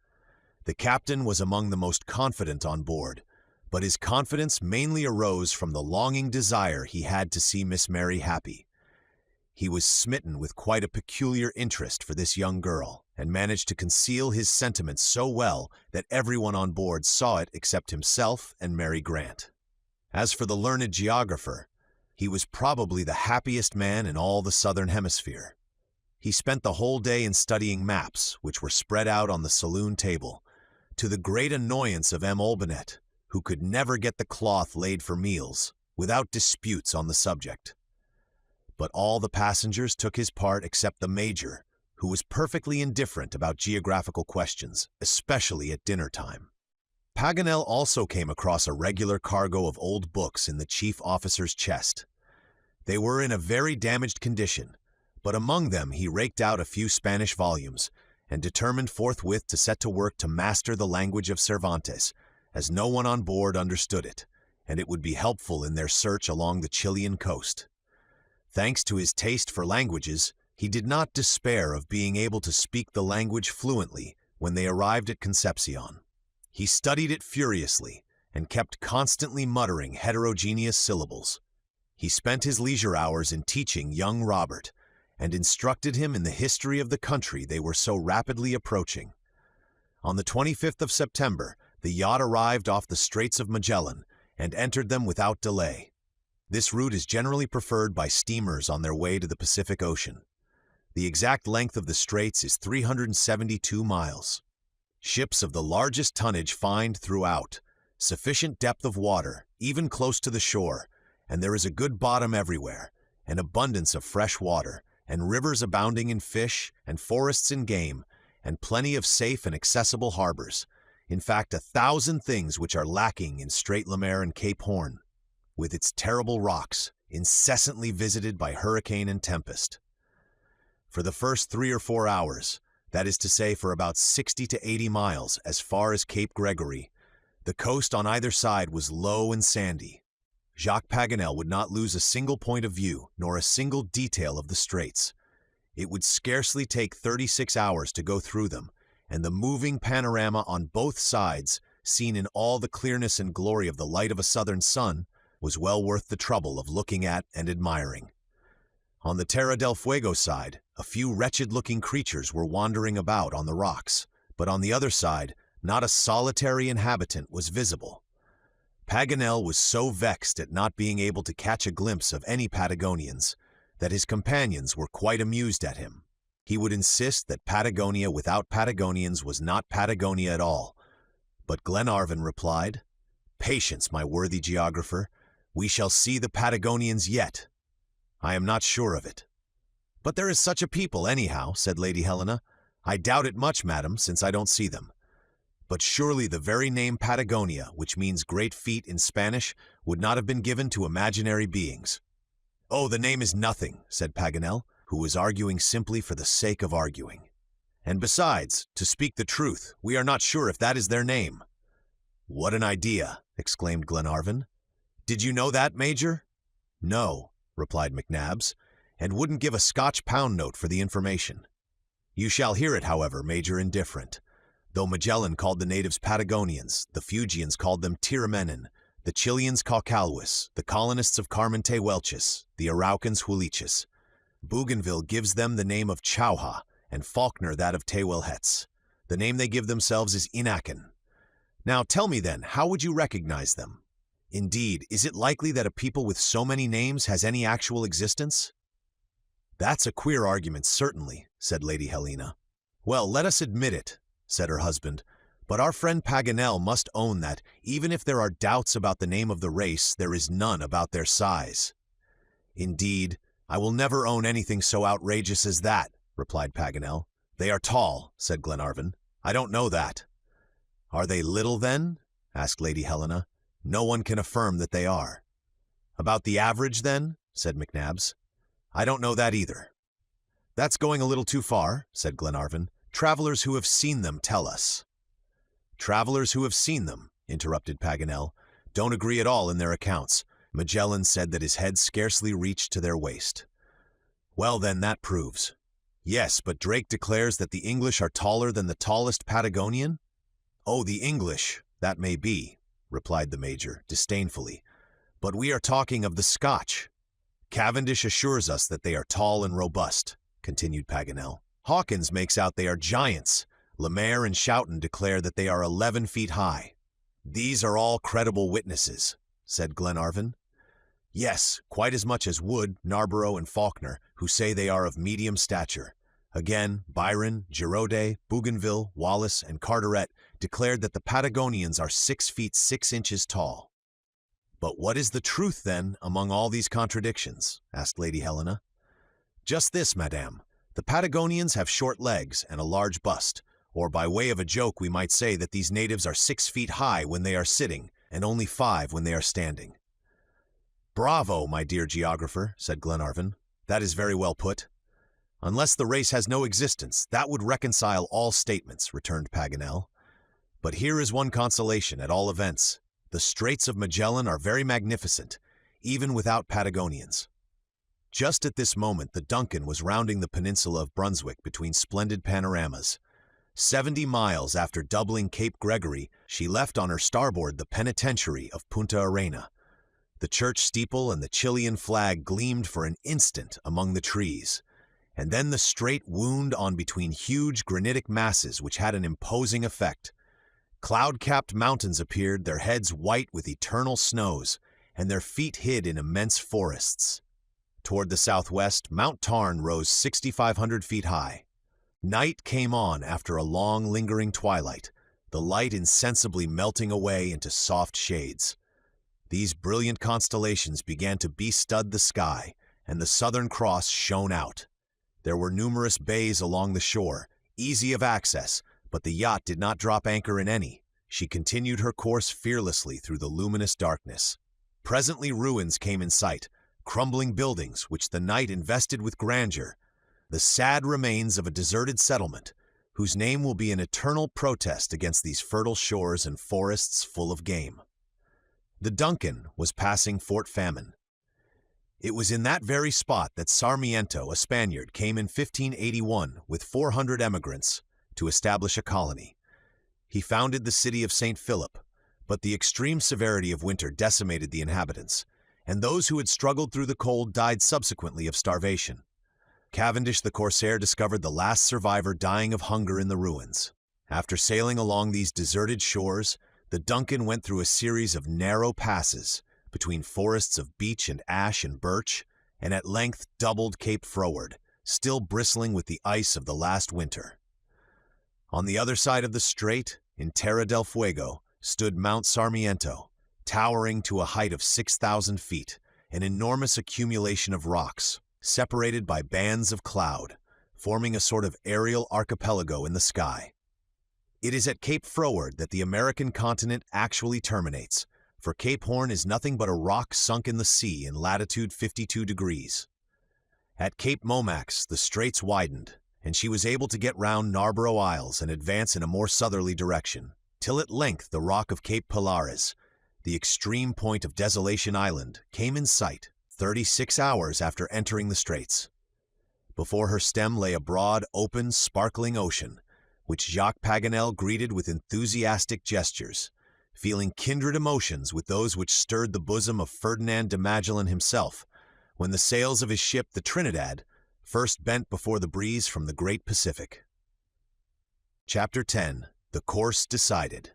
The captain was among the most confident on board, but his confidence mainly arose from the longing desire he had to see Miss Mary happy. He was smitten with quite a peculiar interest for this young girl, and managed to conceal his sentiments so well that everyone on board saw it except himself and Mary Grant. As for the learned geographer, he was probably the happiest man in all the southern hemisphere. He spent the whole day in studying maps, which were spread out on the saloon table, to the great annoyance of M. Olbinett, who could never get the cloth laid for meals, without disputes on the subject. But all the passengers took his part except the Major, who was perfectly indifferent about geographical questions, especially at dinner time. Paganel also came across a regular cargo of old books in the chief officer's chest. They were in a very damaged condition, but among them he raked out a few Spanish volumes, and determined forthwith to set to work to master the language of Cervantes, as no one on board understood it, and it would be helpful in their search along the Chilean coast. Thanks to his taste for languages, he did not despair of being able to speak the language fluently when they arrived at Concepcion. He studied it furiously and kept constantly muttering heterogeneous syllables. He spent his leisure hours in teaching young Robert and instructed him in the history of the country they were so rapidly approaching. On the 25th of September, the yacht arrived off the Straits of Magellan and entered them without delay. This route is generally preferred by steamers on their way to the Pacific Ocean. The exact length of the straits is 372 miles. Ships of the largest tonnage find throughout sufficient depth of water, even close to the shore, and there is a good bottom everywhere, an abundance of fresh water, and rivers abounding in fish, and forests in game, and plenty of safe and accessible harbors. In fact, 1,000 things which are lacking in Strait Le Maire and Cape Horn, with its terrible rocks, incessantly visited by hurricane and tempest. For the first 3 or 4 hours, that is to say for about 60 to 80 miles as far as Cape Gregory, the coast on either side was low and sandy. Jacques Paganel would not lose a single point of view, nor a single detail of the straits. It would scarcely take 36 hours to go through them, and the moving panorama on both sides, seen in all the clearness and glory of the light of a southern sun, was well worth the trouble of looking at and admiring. On the Terra del Fuego side, a few wretched-looking creatures were wandering about on the rocks, but on the other side, not a solitary inhabitant was visible. Paganel was so vexed at not being able to catch a glimpse of any Patagonians that his companions were quite amused at him. He would insist that Patagonia without Patagonians was not Patagonia at all, but Glenarvan replied, "Patience, my worthy geographer, we shall see the Patagonians yet. I am not sure of it." "But there is such a people, anyhow," said Lady Helena. "I doubt it much, madam, since I don't see them. But surely the very name Patagonia, which means great feet in Spanish, would not have been given to imaginary beings." "Oh, the name is nothing," said Paganel, who was arguing simply for the sake of arguing. "And besides, to speak the truth, we are not sure if that is their name." "What an idea!" exclaimed Glenarvan. "Did you know that, Major?" "No," replied McNabbs, "and wouldn't give a Scotch pound note for the information. You shall hear it, however, Major, indifferent. Though Magellan called the natives Patagonians, the Fuegians called them Tiramenan, the Chileans Caucalhuas, the colonists of Carmente Welchis, the Araucans Huiliches. Bougainville gives them the name of Chauha, and Faulkner that of Tehuelhets. The name they give themselves is Inakan. Now tell me then, how would you recognize them? Indeed, is it likely that a people with so many names has any actual existence?" "That's a queer argument, certainly," said Lady Helena. "Well, let us admit it," said her husband, "but our friend Paganel must own that, even if there are doubts about the name of the race, there is none about their size." "Indeed, I will never own anything so outrageous as that," replied Paganel. "They are tall," said Glenarvan. "I don't know that." "Are they little, then?" asked Lady Helena. "No one can affirm that they are." "About the average, then?" said McNabbs. "I don't know that either." "That's going a little too far," said Glenarvan. "Travelers who have seen them tell us." "Travelers who have seen them," interrupted Paganel, "don't agree at all in their accounts. Magellan said that his head scarcely reached to their waist." "Well, then, that proves." "Yes, but Drake declares that the English are taller than the tallest Patagonian?" "Oh, the English, that may be," replied the Major, disdainfully. "But we are talking of the Scotch." "Cavendish assures us that they are tall and robust," continued Paganel. "Hawkins makes out they are giants. Le Maire and Schouten declare that they are 11 feet high." "These are all credible witnesses," said Glenarvan. "Yes, quite as much as Wood, Narborough, and Faulkner, who say they are of medium stature. Again, Byron, Giraudet, Bougainville, Wallace, and Carteret declared that the Patagonians are 6 feet 6 inches tall." "But what is the truth, then, among all these contradictions?" asked Lady Helena. "Just this, madame. The Patagonians have short legs and a large bust, or by way of a joke we might say that these natives are 6 feet high when they are sitting and only 5 when they are standing. "Bravo, my dear geographer," said Glenarvan. "That is very well put." "Unless the race has no existence, that would reconcile all statements," returned Paganel. "But here is one consolation, at all events. The Straits of Magellan are very magnificent, even without Patagonians." Just at this moment the Duncan was rounding the peninsula of Brunswick between splendid panoramas. 70 miles after doubling Cape Gregory, she left on her starboard the penitentiary of Punta Arena. The church steeple and the Chilean flag gleamed for an instant among the trees, and then the strait wound on between huge granitic masses which had an imposing effect. Cloud-capped mountains appeared, their heads white with eternal snows, and their feet hid in immense forests. Toward the southwest, Mount Tarn rose 6,500 feet high. Night came on after a long, lingering twilight, the light insensibly melting away into soft shades. These brilliant constellations began to bestud the sky, and the Southern Cross shone out. There were numerous bays along the shore, easy of access, but the yacht did not drop anchor in any. She continued her course fearlessly through the luminous darkness. Presently ruins came in sight, crumbling buildings which the night invested with grandeur, the sad remains of a deserted settlement, whose name will be an eternal protest against these fertile shores and forests full of game. The Duncan was passing Fort Famine. It was in that very spot that Sarmiento, a Spaniard, came in 1581 with 400 emigrants to establish a colony. He founded the city of St. Philip, but the extreme severity of winter decimated the inhabitants, and those who had struggled through the cold died subsequently of starvation. Cavendish the corsair discovered the last survivor dying of hunger in the ruins. After sailing along these deserted shores, the Duncan went through a series of narrow passes between forests of beech and ash and birch, and at length doubled Cape Froward, still bristling with the ice of the last winter. On the other side of the strait, in Terra del Fuego, stood Mount Sarmiento, towering to a height of 6,000 feet, an enormous accumulation of rocks, separated by bands of cloud, forming a sort of aerial archipelago in the sky. It is at Cape Froward that the American continent actually terminates, for Cape Horn is nothing but a rock sunk in the sea in latitude 52 degrees. At Cape Momax, the straits widened, and she was able to get round Narborough Isles and advance in a more southerly direction, till at length the rock of Cape Pilares, the extreme point of Desolation Island, came in sight 36 hours after entering the straits. Before her stem lay a broad, open, sparkling ocean, which Jacques Paganel greeted with enthusiastic gestures, feeling kindred emotions with those which stirred the bosom of Ferdinand de Magellan himself, when the sails of his ship, the Trinidad, first bent before the breeze from the great Pacific. Chapter 10. The Course Decided.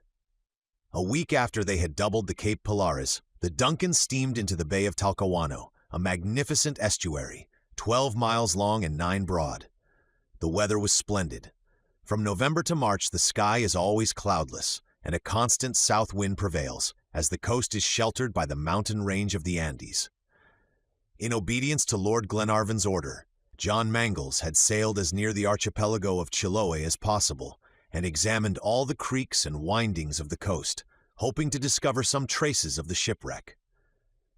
A week after they had doubled the Cape Pilares, the Duncan steamed into the Bay of Talcahuano, a magnificent estuary, 12 miles long and 9 broad. The weather was splendid. From November to March the sky is always cloudless, and a constant south wind prevails, as the coast is sheltered by the mountain range of the Andes. In obedience to Lord Glenarvan's order, John Mangles had sailed as near the archipelago of Chiloe as possible, and examined all the creeks and windings of the coast, hoping to discover some traces of the shipwreck.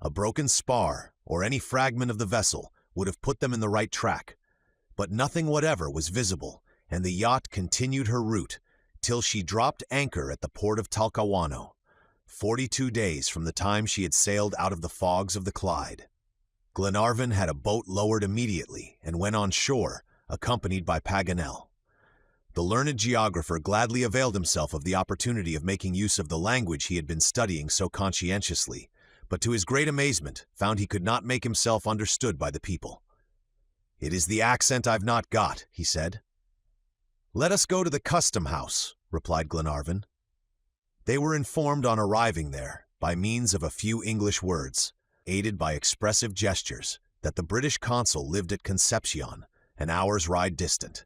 A broken spar, or any fragment of the vessel, would have put them in the right track, but nothing whatever was visible, and the yacht continued her route till she dropped anchor at the port of Talcahuano, 42 days from the time she had sailed out of the fogs of the Clyde. Glenarvan had a boat lowered immediately and went on shore, accompanied by Paganel. The learned geographer gladly availed himself of the opportunity of making use of the language he had been studying so conscientiously, but to his great amazement found he could not make himself understood by the people. "It is the accent I've not got," he said. "Let us go to the custom house," replied Glenarvan. They were informed on arriving there, by means of a few English words, aided by expressive gestures, that the British consul lived at Concepcion, an hour's ride distant.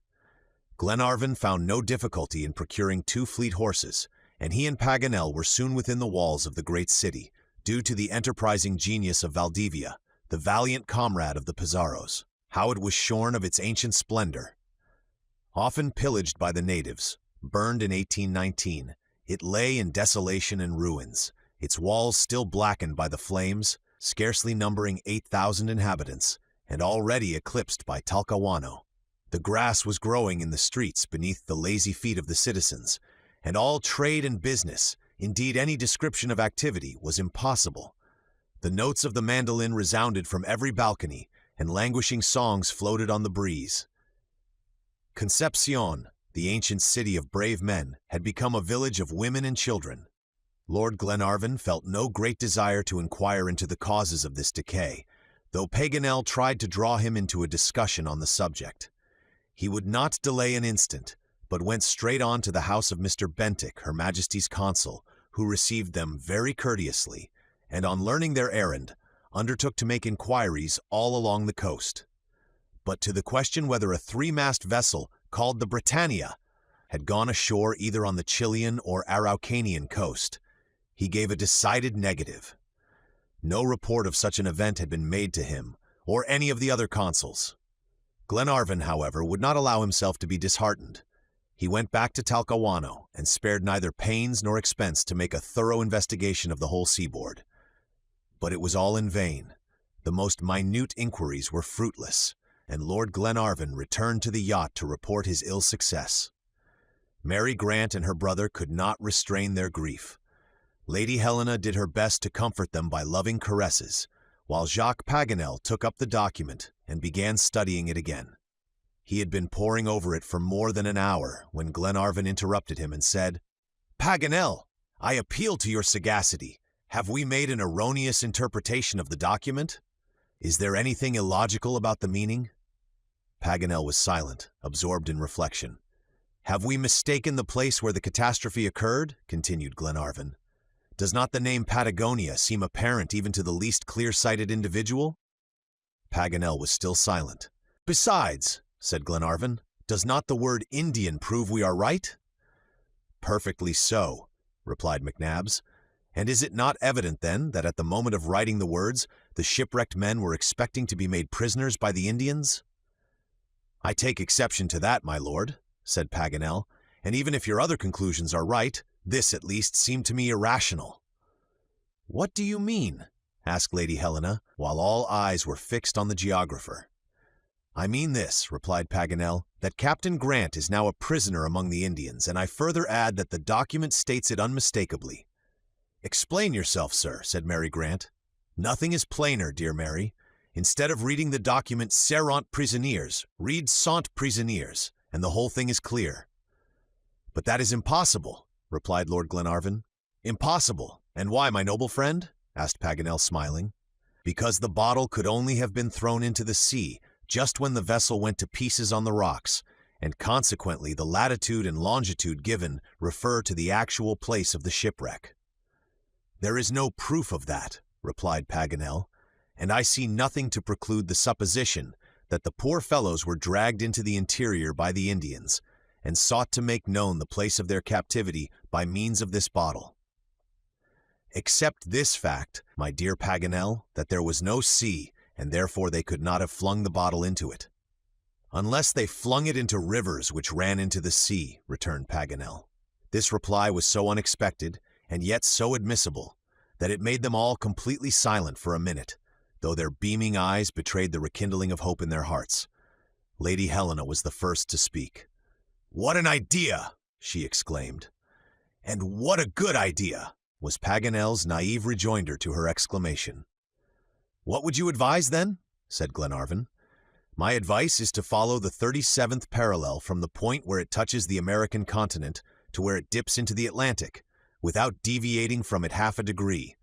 Glenarvan found no difficulty in procuring 2 fleet horses, and he and Paganel were soon within the walls of the great city, due to the enterprising genius of Valdivia, the valiant comrade of the Pizarros. How it was shorn of its ancient splendor! Often pillaged by the natives, Burned in 1819, it lay in desolation and ruins, its walls still blackened by the flames, scarcely numbering 8,000 inhabitants, and already eclipsed by Talcahuano. The grass was growing in the streets beneath the lazy feet of the citizens, and all trade and business, indeed any description of activity, was impossible. The notes of the mandolin resounded from every balcony, and languishing songs floated on the breeze. Concepcion, the ancient city of brave men, had become a village of women and children. Lord Glenarvan felt no great desire to inquire into the causes of this decay, though Paganel tried to draw him into a discussion on the subject. He would not delay an instant, but went straight on to the house of Mr. Bentinck, Her Majesty's consul, who received them very courteously, and on learning their errand, undertook to make inquiries all along the coast. But to the question whether a three-mast vessel called the Britannia had gone ashore either on the Chilean or Araucanian coast, he gave a decided negative. No report of such an event had been made to him, or any of the other consuls. Glenarvan, however, would not allow himself to be disheartened. He went back to Talcahuano, and spared neither pains nor expense to make a thorough investigation of the whole seaboard. But it was all in vain. The most minute inquiries were fruitless, and Lord Glenarvan returned to the yacht to report his ill success. Mary Grant and her brother could not restrain their grief. Lady Helena did her best to comfort them by loving caresses, while Jacques Paganel took up the document and began studying it again. He had been poring over it for more than an hour when Glenarvan interrupted him and said, "Paganel, I appeal to your sagacity. Have we made an erroneous interpretation of the document? Is there anything illogical about the meaning?" Paganel was silent, absorbed in reflection. "Have we mistaken the place where the catastrophe occurred?" continued Glenarvan. "Does not the name Patagonia seem apparent even to the least clear-sighted individual?" Paganel was still silent. "Besides," said Glenarvan, "does not the word Indian prove we are right?" "Perfectly so," replied McNabbs. "And is it not evident, then, that at the moment of writing the words, the shipwrecked men were expecting to be made prisoners by the Indians?" "I take exception to that, my lord," said Paganel, "and even if your other conclusions are right, this at least seemed to me irrational." "What do you mean?" asked Lady Helena, while all eyes were fixed on the geographer. "I mean this," replied Paganel, "that Captain Grant is now a prisoner among the Indians, and I further add that the document states it unmistakably." "Explain yourself, sir," said Mary Grant. "Nothing is plainer, dear Mary. Instead of reading the document serrant prisonniers, read sont prisonniers, and the whole thing is clear." "But that is impossible," replied Lord Glenarvan. "Impossible? And why, my noble friend?" asked Paganel, smiling. "Because the bottle could only have been thrown into the sea just when the vessel went to pieces on the rocks, and consequently the latitude and longitude given refer to the actual place of the shipwreck." "There is no proof of that," replied Paganel, "and I see nothing to preclude the supposition that the poor fellows were dragged into the interior by the Indians, and sought to make known the place of their captivity by means of this bottle. Except this fact, my dear Paganel, that there was no sea, and therefore they could not have flung the bottle into it." "Unless they flung it into rivers which ran into the sea," returned Paganel. This reply was so unexpected, and yet so admissible, that it made them all completely silent for a minute, though their beaming eyes betrayed the rekindling of hope in their hearts. Lady Helena was the first to speak. "What an idea!" she exclaimed. "And what a good idea!" was Paganel's naive rejoinder to her exclamation. "What would you advise, then?" said Glenarvan. "My advice is to follow the 37th parallel from the point where it touches the American continent to where it dips into the Atlantic, without deviating from it half a degree,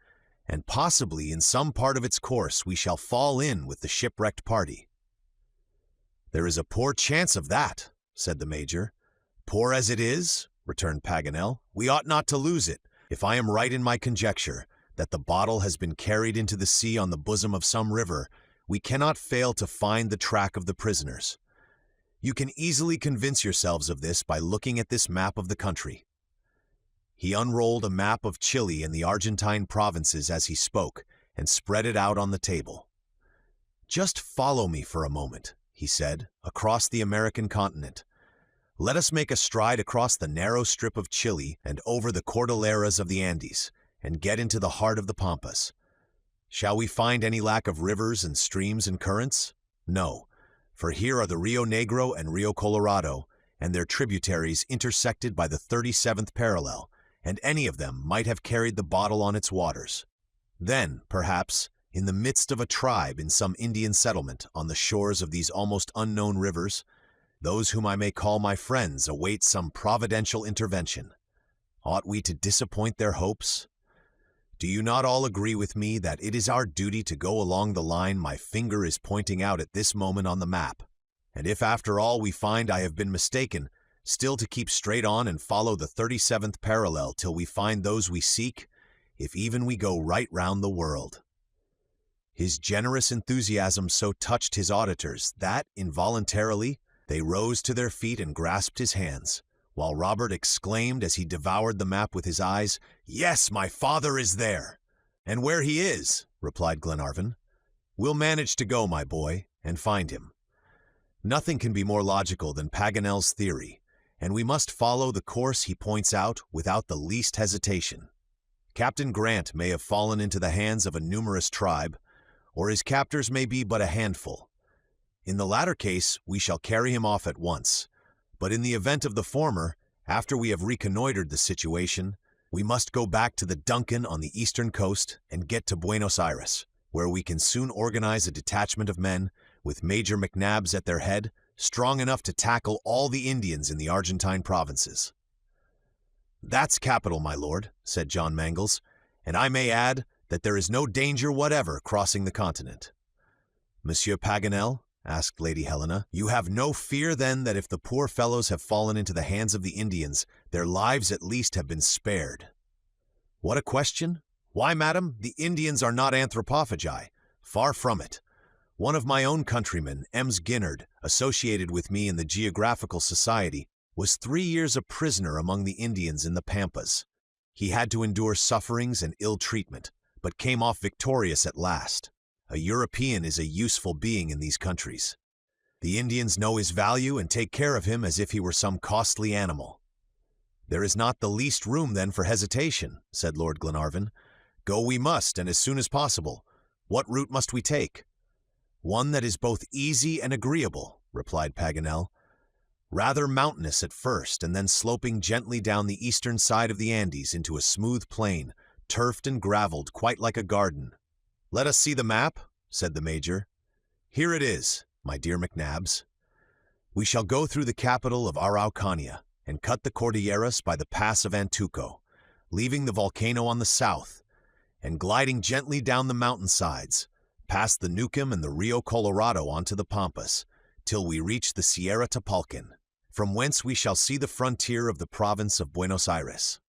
and possibly in some part of its course we shall fall in with the shipwrecked party." "There is a poor chance of that," said the Major. "Poor as it is," returned Paganel, "we ought not to lose it, if I am right in my conjecture that the bottle has been carried into the sea on the bosom of some river. We cannot fail to find the track of the prisoners. You can easily convince yourselves of this by looking at this map of the country." He unrolled a map of Chile and the Argentine provinces as he spoke, and spread it out on the table. "Just follow me for a moment," he said, "across the American continent. Let us make a stride across the narrow strip of Chile and over the Cordilleras of the Andes, and get into the heart of the Pampas. Shall we find any lack of rivers and streams and currents? No, for here are the Rio Negro and Rio Colorado, and their tributaries intersected by the 37th parallel, and any of them might have carried the bottle on its waters. Then, perhaps, in the midst of a tribe in some Indian settlement on the shores of these almost unknown rivers, those whom I may call my friends await some providential intervention. Ought we to disappoint their hopes? Do you not all agree with me that it is our duty to go along the line my finger is pointing out at this moment on the map? And if after all we find I have been mistaken, still to keep straight on and follow the 37th parallel till we find those we seek, if even we go right round the world. His generous enthusiasm so touched his auditors that, involuntarily, they rose to their feet and grasped his hands, while Robert exclaimed as he devoured the map with his eyes, "Yes, my father is there!" "And where he is," replied Glenarvan, "we'll manage to go, my boy, and find him. Nothing can be more logical than Paganel's theory, and we must follow the course he points out without the least hesitation. Captain Grant may have fallen into the hands of a numerous tribe, or his captors may be but a handful. In the latter case, we shall carry him off at once, but in the event of the former, after we have reconnoitered the situation, we must go back to the Duncan on the eastern coast and get to Buenos Aires, where we can soon organize a detachment of men, with Major McNabbs at their head, strong enough to tackle all the Indians in the Argentine provinces." "That's capital, my lord," said John Mangles, "and I may add that there is no danger whatever crossing the continent." "Monsieur Paganel," asked Lady Helena, "you have no fear then that if the poor fellows have fallen into the hands of the Indians, their lives at least have been spared?" "What a question! Why, madam, the Indians are not anthropophagi. Far from it. One of my own countrymen, Ems Ginnard, associated with me in the Geographical Society, was 3 years a prisoner among the Indians in the Pampas. He had to endure sufferings and ill treatment, but came off victorious at last. A European is a useful being in these countries. The Indians know his value and take care of him as if he were some costly animal." "There is not the least room then for hesitation," said Lord Glenarvan. "Go we must, and as soon as possible. What route must we take?" "One that is both easy and agreeable," replied Paganel. "Rather mountainous at first, and then sloping gently down the eastern side of the Andes into a smooth plain, turfed and graveled quite like a garden." "Let us see the map," said the Major. "Here it is, my dear McNabbs. We shall go through the capital of Araucania, and cut the Cordilleras by the pass of Antuco, leaving the volcano on the south, and gliding gently down the mountainsides, past the Neuquén and the Rio Colorado onto the Pampas, till we reach the Sierra Tapalquén, from whence we shall see the frontier of the province of Buenos Aires.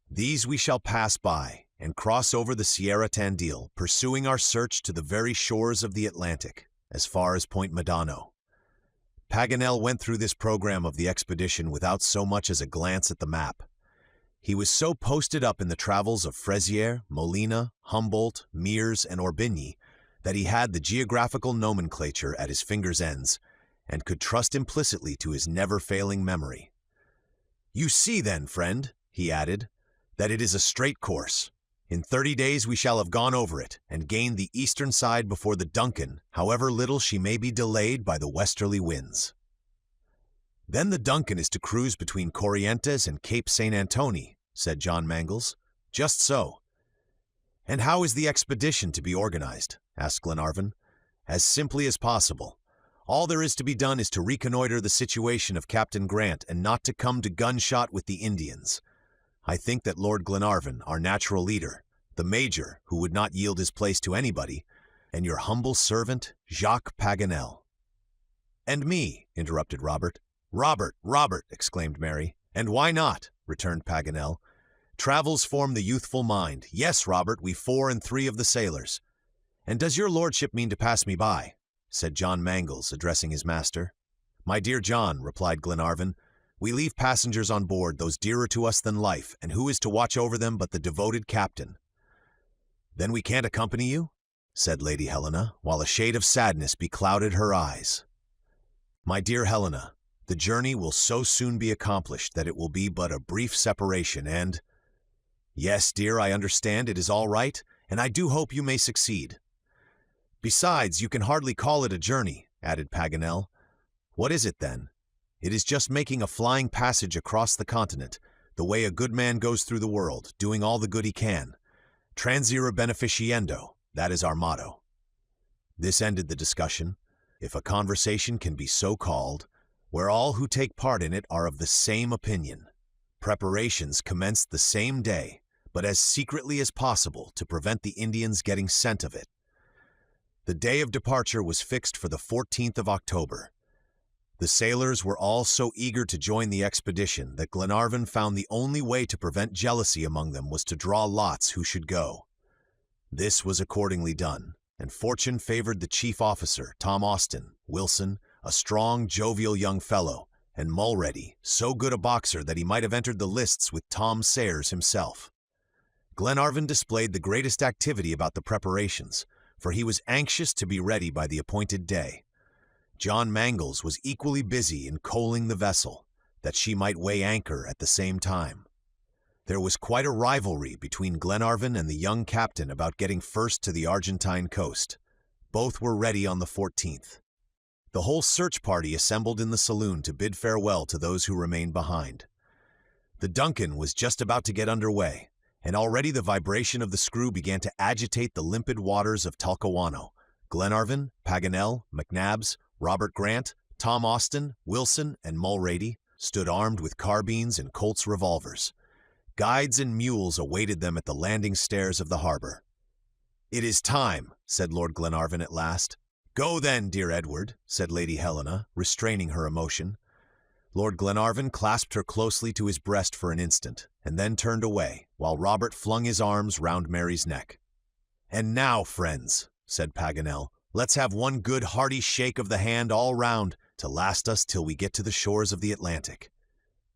These we shall pass by, and cross over the Sierra Tandil, pursuing our search to the very shores of the Atlantic, as far as Point Medano." Paganel went through this program of the expedition without so much as a glance at the map. He was so posted up in the travels of Frezier, Molina, Humboldt, Mears, and Orbigny that he had the geographical nomenclature at his fingers' ends, and could trust implicitly to his never-failing memory. "You see then, friend," he added, "that it is a straight course. In 30 days we shall have gone over it, and gained the eastern side before the Duncan, however little she may be delayed by the westerly winds." "Then the Duncan is to cruise between Corrientes and Cape St. Antony," said John Mangles. "Just so." "And how is the expedition to be organized?" asked Glenarvan. "As simply as possible. All there is to be done is to reconnoiter the situation of Captain Grant and not to come to gunshot with the Indians. I think that Lord Glenarvan, our natural leader, the Major, who would not yield his place to anybody, and your humble servant, Jacques Paganel." "And me," interrupted Robert. "Robert, Robert," exclaimed Mary. "And why not?" returned Paganel. "Travels form the youthful mind. Yes, Robert, we 4 and 3 of the sailors." "And does your lordship mean to pass me by?" said John Mangles, addressing his master. "My dear John," replied Glenarvan, "we leave passengers on board, those dearer to us than life, and who is to watch over them but the devoted captain?" "Then we can't accompany you?" said Lady Helena, while a shade of sadness beclouded her eyes. "My dear Helena, The journey will so soon be accomplished that it will be but a brief separation and— Yes, dear, I understand it is all right, and I do hope you may succeed. Besides, you can hardly call it a journey, added Paganel. What is it, then? It is just making a flying passage across the continent, the way a good man goes through the world, doing all the good he can. Transire beneficiendo, that is our motto. This ended the discussion, if a conversation can be so called, where all who take part in it are of the same opinion. Preparations commenced the same day, but as secretly as possible to prevent the Indians getting scent of it. The day of departure was fixed for the 14th of October. The sailors were all so eager to join the expedition that Glenarvan found the only way to prevent jealousy among them was to draw lots who should go. This was accordingly done, and fortune favored the chief officer, Tom Austin, Wilson, a strong, jovial young fellow, and Mulready, so good a boxer that he might have entered the lists with Tom Sayers himself. Glenarvan displayed the greatest activity about the preparations, for he was anxious to be ready by the appointed day. John Mangles was equally busy in coaling the vessel, that she might weigh anchor at the same time. There was quite a rivalry between Glenarvan and the young captain about getting first to the Argentine coast. Both were ready on the 14th. The whole search party assembled in the saloon to bid farewell to those who remained behind. The Duncan was just about to get under way, and already the vibration of the screw began to agitate the limpid waters of Talcahuano. Glenarvan, Paganel, McNabbs, Robert Grant, Tom Austin, Wilson, and Mulready stood armed with carbines and Colt's revolvers. Guides and mules awaited them at the landing stairs of the harbor. "It is time," said Lord Glenarvan at last. "Go then, dear Edward," said Lady Helena, restraining her emotion. Lord Glenarvan clasped her closely to his breast for an instant, and then turned away, while Robert flung his arms round Mary's neck. "And now, friends," said Paganel, "let's have one good hearty shake of the hand all round, to last us till we get to the shores of the Atlantic."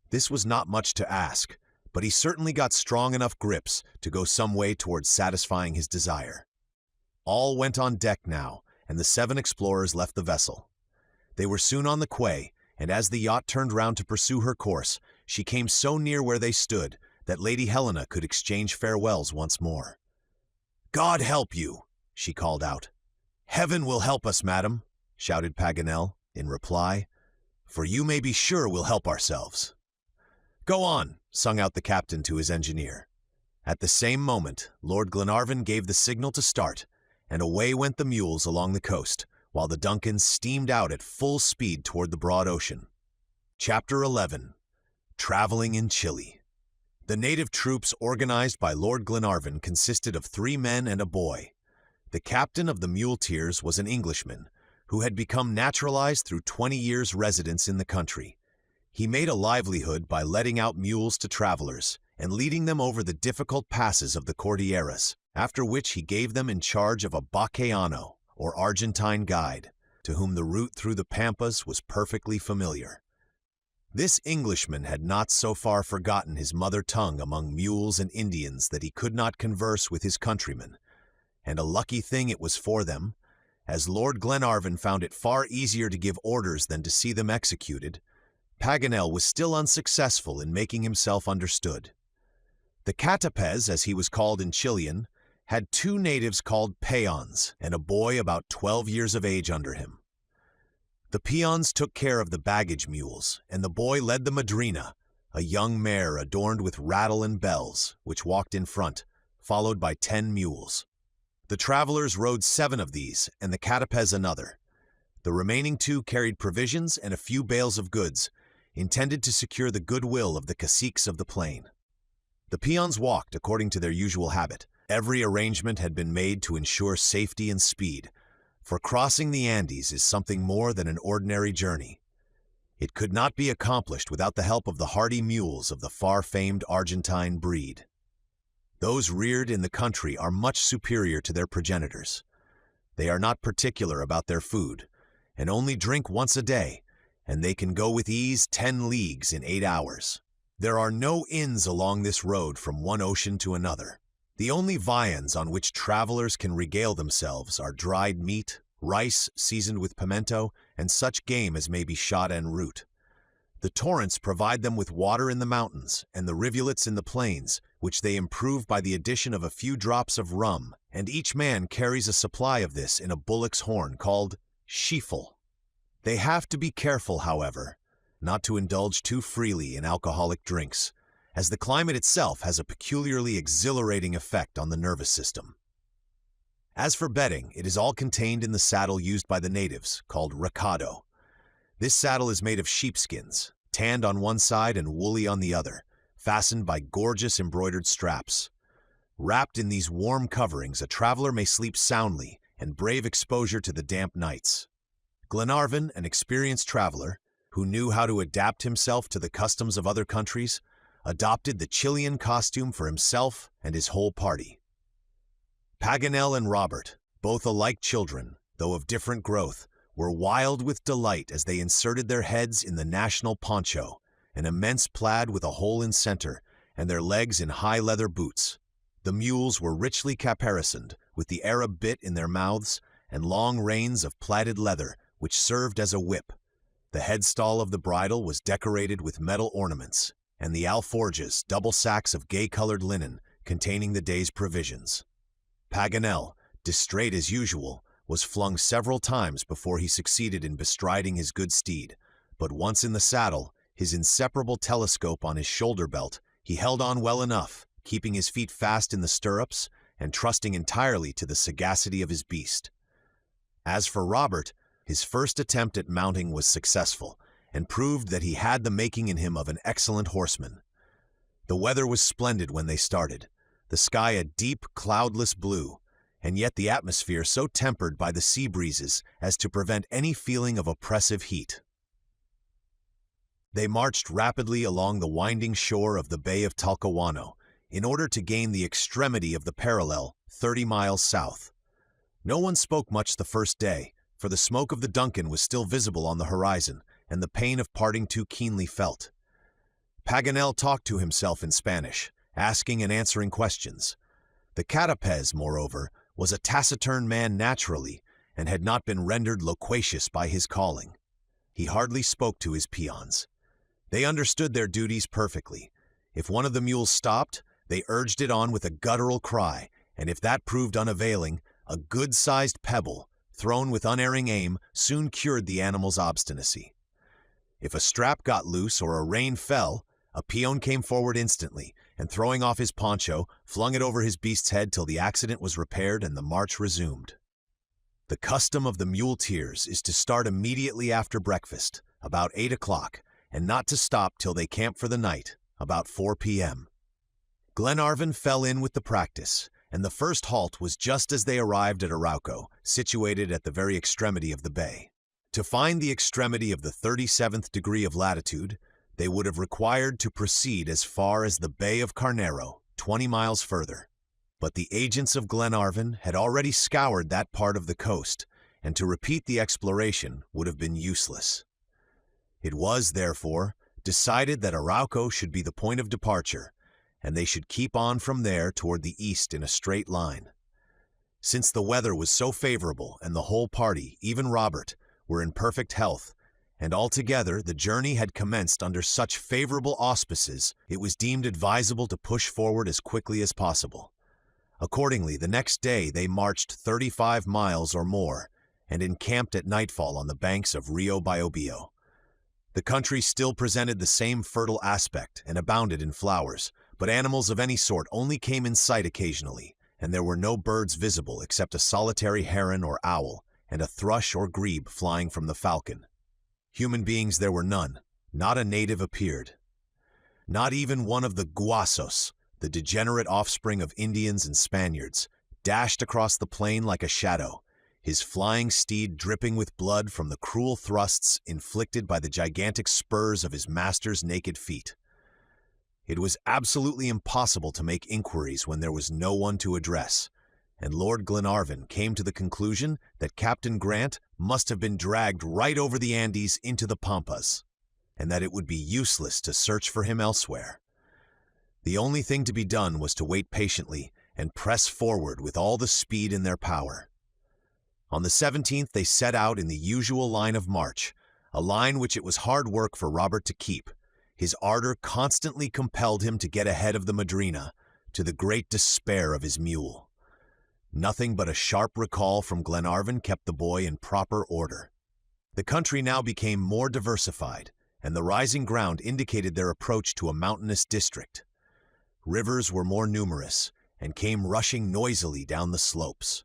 This was not much to ask, but he certainly got strong enough grips to go some way towards satisfying his desire. All went on deck now, and the 7 explorers left the vessel. They were soon on the quay, and as the yacht turned round to pursue her course, she came so near where they stood that Lady Helena could exchange farewells once more. "God help you!" she called out. "Heaven will help us, madam," shouted Paganel, in reply, "for you may be sure we'll help ourselves." "Go on," sung out the captain to his engineer. At the same moment, Lord Glenarvan gave the signal to start, and away went the mules along the coast, while the Duncan steamed out at full speed toward the broad ocean. Chapter 11. Traveling in Chile. The native troops organized by Lord Glenarvan consisted of 3 men and a boy. The captain of the muleteers was an Englishman, who had become naturalized through 20 years' residence in the country. He made a livelihood by letting out mules to travelers, and leading them over the difficult passes of the Cordilleras, after which he gave them in charge of a vaqueano, or Argentine guide, to whom the route through the Pampas was perfectly familiar. This Englishman had not so far forgotten his mother tongue among mules and Indians that he could not converse with his countrymen, and a lucky thing it was for them, as Lord Glenarvan found it far easier to give orders than to see them executed. Paganel was still unsuccessful in making himself understood. The Castaways, as he was called in Chilean, had 2 natives called peons and a boy about 12 years of age under him. The peons took care of the baggage mules, and the boy led the madrina, a young mare adorned with rattle and bells, which walked in front, followed by 10 mules. The travelers rode 7 of these, and the Castaways another. The remaining 2 carried provisions and a few bales of goods, intended to secure the goodwill of the caciques of the plain. The peons walked according to their usual habit. Every arrangement had been made to ensure safety and speed, for crossing the Andes is something more than an ordinary journey. It could not be accomplished without the help of the hardy mules of the far-famed Argentine breed. Those reared in the country are much superior to their progenitors. They are not particular about their food, and only drink once a day, and they can go with ease 10 leagues in 8 hours. There are no inns along this road from one ocean to another. The only viands on which travelers can regale themselves are dried meat, rice seasoned with pimento, and such game as may be shot en route. The torrents provide them with water in the mountains and the rivulets in the plains, which they improve by the addition of a few drops of rum, and each man carries a supply of this in a bullock's horn called sheafel. They have to be careful, however, not to indulge too freely in alcoholic drinks, as the climate itself has a peculiarly exhilarating effect on the nervous system. As for bedding, it is all contained in the saddle used by the natives, called recado. This saddle is made of sheepskins, tanned on one side and woolly on the other, fastened by gorgeous embroidered straps. Wrapped in these warm coverings, a traveler may sleep soundly and brave exposure to the damp nights. Glenarvan, an experienced traveler, who knew how to adapt himself to the customs of other countries, adopted the Chilean costume for himself and his whole party. Paganel and Robert, both alike children, though of different growth, were wild with delight as they inserted their heads in the national poncho, an immense plaid with a hole in center, and their legs in high leather boots. The mules were richly caparisoned, with the Arab bit in their mouths, and long reins of plaited leather, which served as a whip. The headstall of the bridle was decorated with metal ornaments, and the alforjas, double sacks of gay-colored linen, containing the day's provisions. Paganel, distrait as usual, was flung several times before he succeeded in bestriding his good steed, but once in the saddle, his inseparable telescope on his shoulder belt, he held on well enough, keeping his feet fast in the stirrups and trusting entirely to the sagacity of his beast. As for Robert, his first attempt at mounting was successful, and proved that he had the making in him of an excellent horseman. The weather was splendid when they started, the sky a deep, cloudless blue, and yet the atmosphere so tempered by the sea breezes as to prevent any feeling of oppressive heat. They marched rapidly along the winding shore of the Bay of Talcahuano in order to gain the extremity of the parallel 30 miles south. No one spoke much the first day, for the smoke of the Duncan was still visible on the horizon, and the pain of parting too keenly felt. Paganel talked to himself in Spanish, asking and answering questions. The Catapez, moreover, was a taciturn man naturally, and had not been rendered loquacious by his calling. He hardly spoke to his peons. They understood their duties perfectly. If one of the mules stopped, they urged it on with a guttural cry, and if that proved unavailing, a good-sized pebble, thrown with unerring aim, soon cured the animal's obstinacy. If a strap got loose or a rein fell, a peon came forward instantly, and throwing off his poncho, flung it over his beast's head till the accident was repaired and the march resumed. The custom of the muleteers is to start immediately after breakfast, about 8 o'clock, and not to stop till they camp for the night, about 4 p.m. Glenarvan fell in with the practice, and the first halt was just as they arrived at Arauco, situated at the very extremity of the bay. To find the extremity of the 37th degree of latitude, they would have required to proceed as far as the Bay of Carnero, 20 miles further. But the agents of Glenarvan had already scoured that part of the coast, and to repeat the exploration would have been useless. It was, therefore, decided that Arauco should be the point of departure, and they should keep on from there toward the east in a straight line. Since the weather was so favorable and the whole party, even Robert, were in perfect health, and altogether the journey had commenced under such favorable auspices, it was deemed advisable to push forward as quickly as possible. Accordingly, the next day they marched 35 miles or more, and encamped at nightfall on the banks of Rio Biobio. The country still presented the same fertile aspect and abounded in flowers, but animals of any sort only came in sight occasionally, and there were no birds visible except a solitary heron or owl, and a thrush or grebe flying from the falcon. Human beings there were none, not a native appeared. Not even one of the guasos, the degenerate offspring of Indians and Spaniards, dashed across the plain like a shadow, his flying steed dripping with blood from the cruel thrusts inflicted by the gigantic spurs of his master's naked feet. It was absolutely impossible to make inquiries when there was no one to address, and Lord Glenarvan came to the conclusion that Captain Grant must have been dragged right over the Andes into the Pampas, and that it would be useless to search for him elsewhere. The only thing to be done was to wait patiently and press forward with all the speed in their power. On the 17th they set out in the usual line of march, a line which it was hard work for Robert to keep. His ardor constantly compelled him to get ahead of the Madrina, to the great despair of his mule. Nothing but a sharp recall from Glenarvan kept the boy in proper order. The country now became more diversified, and the rising ground indicated their approach to a mountainous district. Rivers were more numerous, and came rushing noisily down the slopes.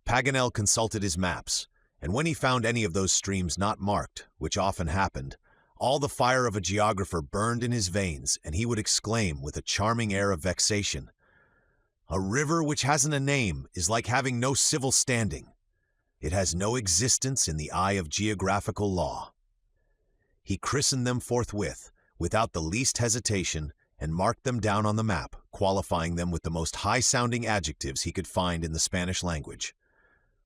Paganel consulted his maps, and when he found any of those streams not marked, which often happened, all the fire of a geographer burned in his veins, and he would exclaim with a charming air of vexation, "A river which hasn't a name is like having no civil standing. It has no existence in the eye of geographical law." He christened them forthwith, without the least hesitation, and marked them down on the map, qualifying them with the most high-sounding adjectives he could find in the Spanish language.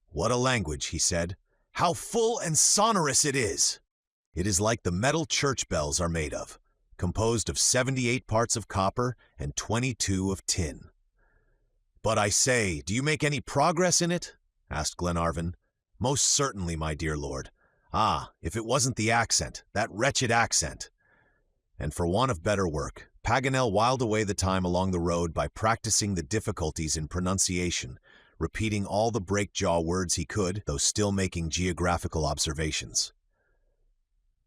"What a language," he said. "How full and sonorous it is! It is like the metal church bells are made of, composed of 78 parts of copper and 22 of tin." "But I say, do you make any progress in it?" asked Glenarvan. "Most certainly, my dear lord. Ah, if it wasn't the accent, that wretched accent!" And for want of better work, Paganel whiled away the time along the road by practicing the difficulties in pronunciation, repeating all the break-jaw words he could, though still making geographical observations.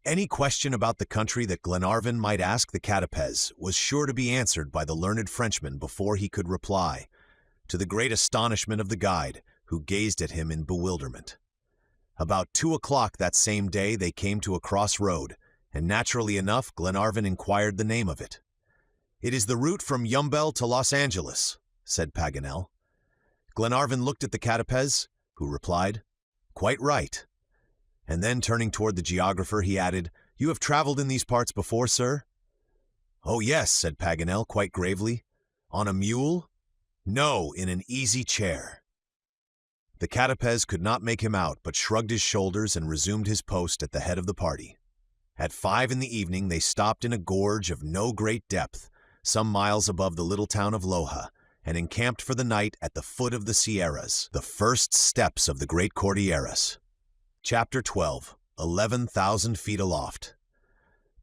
Any question about the country that Glenarvan might ask the Castaways was sure to be answered by the learned Frenchman before he could reply, to the great astonishment of the guide, who gazed at him in bewilderment. About 2 o'clock that same day they came to a cross-road, and naturally enough Glenarvan inquired the name of it. "It is the route from Yumbel to Los Angeles," said Paganel. Glenarvan looked at the Castaways, who replied, "Quite right." And then turning toward the geographer, he added, "You have traveled in these parts before, sir?" "Oh yes," said Paganel, quite gravely. "On a mule?" "No, in an easy chair." The Castaways could not make him out, but shrugged his shoulders and resumed his post at the head of the party. At 5 in the evening they stopped in a gorge of no great depth, some miles above the little town of Loja, and encamped for the night at the foot of the Sierras, the first steps of the great Cordilleras. Chapter 12. 11,000 feet aloft.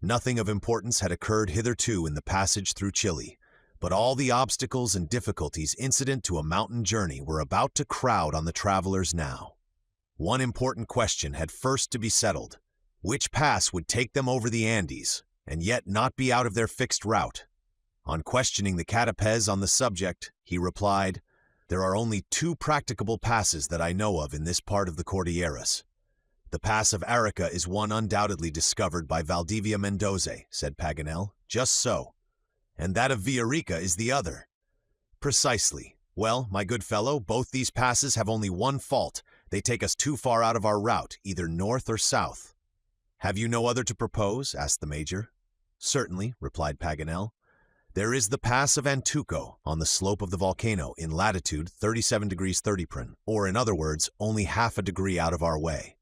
Nothing of importance had occurred hitherto in the passage through Chile, but all the obstacles and difficulties incident to a mountain journey were about to crowd on the travelers now. One important question had first to be settled: which pass would take them over the Andes, and yet not be out of their fixed route? On questioning the Castaways on the subject, he replied, "There are only 2 practicable passes that I know of in this part of the Cordilleras." "The pass of Arica is one undoubtedly discovered by Valdivia Mendoza," said Paganel. "Just so." "And that of Villarica is the other." "Precisely. Well, my good fellow, both these passes have only one fault: they take us too far out of our route, either north or south." "Have you no other to propose?" asked the Major. "Certainly," replied Paganel. "There is the pass of Antuco, on the slope of the volcano, in latitude 37 degrees 30', or in other words, only half a degree out of our way."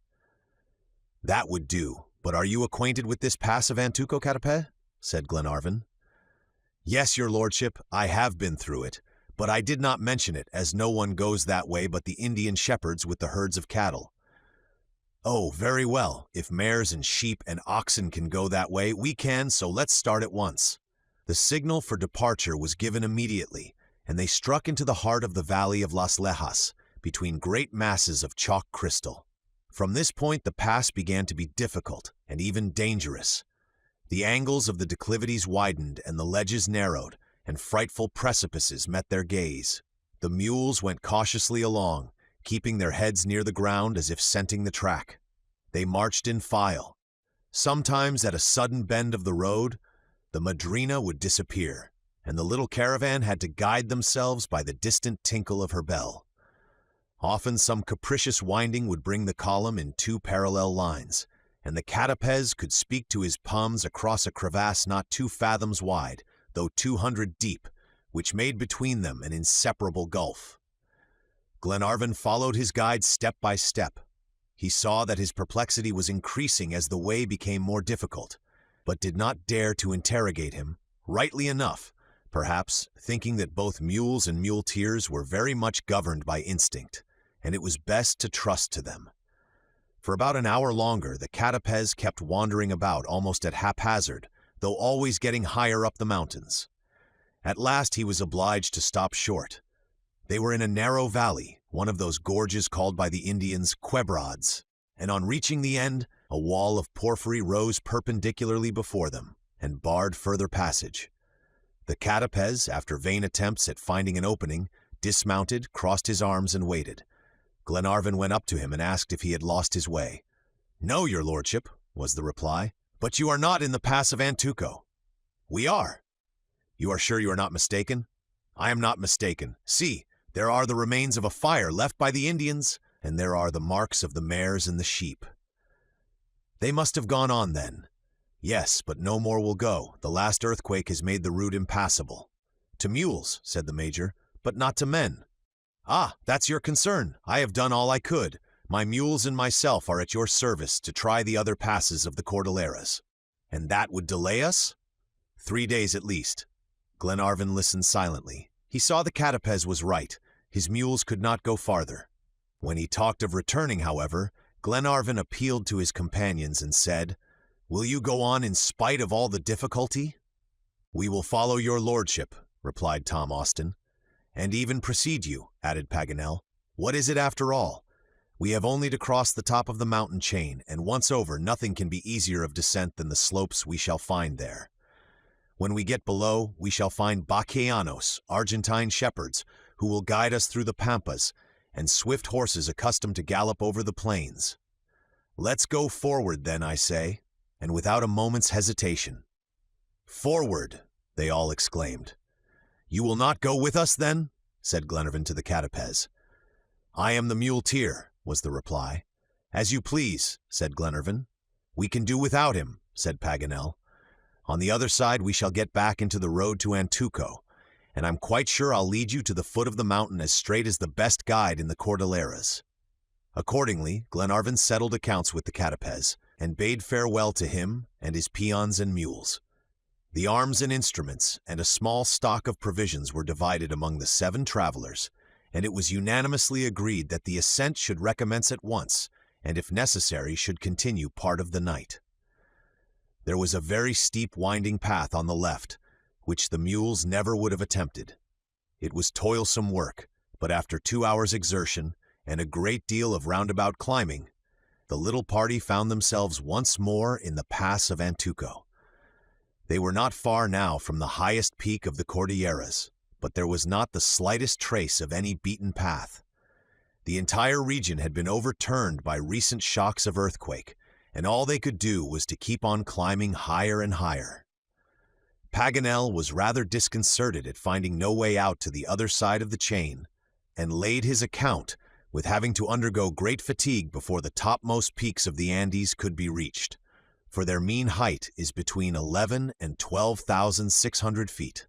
"That would do. But are you acquainted with this pass of Antuco, Castaways?" said Glenarvan. "Yes, your lordship, I have been through it, but I did not mention it, as no one goes that way but the Indian shepherds with the herds of cattle." "Oh, very well. If mares and sheep and oxen can go that way, we can, so let's start at once." The signal for departure was given immediately, and they struck into the heart of the valley of Las Lejas, between great masses of chalk crystal. From this point the pass began to be difficult and even dangerous. The angles of the declivities widened and the ledges narrowed, and frightful precipices met their gaze. The mules went cautiously along, keeping their heads near the ground as if scenting the track. They marched in file. Sometimes at a sudden bend of the road, the Madrina would disappear, and the little caravan had to guide themselves by the distant tinkle of her bell. Often some capricious winding would bring the column in 2 parallel lines, and the Castaways could speak to his palms across a crevasse not 2 fathoms wide, though 200 deep, which made between them an inseparable gulf. Glenarvan followed his guide step by step. He saw that his perplexity was increasing as the way became more difficult, but did not dare to interrogate him, rightly enough, perhaps, thinking that both mules and muleteers were very much governed by instinct, and it was best to trust to them. For about an hour longer, the Castaways kept wandering about almost at haphazard, though always getting higher up the mountains. At last he was obliged to stop short. They were in a narrow valley, one of those gorges called by the Indians quebrads, and on reaching the end, a wall of porphyry rose perpendicularly before them and barred further passage. The Castaways, after vain attempts at finding an opening, dismounted, crossed his arms, and waited. Glenarvan went up to him and asked if he had lost his way. "No, your lordship," was the reply. "But you are not in the pass of Antuco." "We are." "You are sure you are not mistaken?" "I am not mistaken. See, there are the remains of a fire left by the Indians, and there are the marks of the mares and the sheep." "They must have gone on then." "Yes, but no more will go. The last earthquake has made the route impassable." "To mules," said the Major, "but not to men." "Ah, that's your concern. I have done all I could. My mules and myself are at your service to try the other passes of the Cordilleras." "And that would delay us?" "3 days at least." Glenarvan listened silently. He saw the Castaways was right. His mules could not go farther. When he talked of returning, however, Glenarvan appealed to his companions and said, "Will you go on in spite of all the difficulty?" "We will follow your lordship," replied Tom Austin. "And even precede you," added Paganel. "What is it after all? We have only to cross the top of the mountain chain, and once over, nothing can be easier of descent than the slopes we shall find there. When we get below, we shall find Baquianos, Argentine shepherds, who will guide us through the pampas, and swift horses accustomed to gallop over the plains. Let's go forward then, I say, and without a moment's hesitation." "Forward!" they all exclaimed. "You will not go with us, then?" said Glenarvan to the Castaways. "I am the muleteer," was the reply. "As you please," said Glenarvan. "We can do without him," said Paganel. "On the other side we shall get back into the road to Antuco, and I'm quite sure I'll lead you to the foot of the mountain as straight as the best guide in the Cordilleras." Accordingly, Glenarvan settled accounts with the Castaways, and bade farewell to him and his peons and mules. The arms and instruments and a small stock of provisions were divided among the 7 travelers, and it was unanimously agreed that the ascent should recommence at once, and if necessary should continue part of the night. There was a very steep winding path on the left, which the mules never would have attempted. It was toilsome work, but after 2 hours' exertion and a great deal of roundabout climbing, the little party found themselves once more in the pass of Antuco. They were not far now from the highest peak of the Cordilleras, but there was not the slightest trace of any beaten path. The entire region had been overturned by recent shocks of earthquake, and all they could do was to keep on climbing higher and higher. Paganel was rather disconcerted at finding no way out to the other side of the chain, and laid his account with having to undergo great fatigue before the topmost peaks of the Andes could be reached, for their mean height is between 11 and 12,600 feet.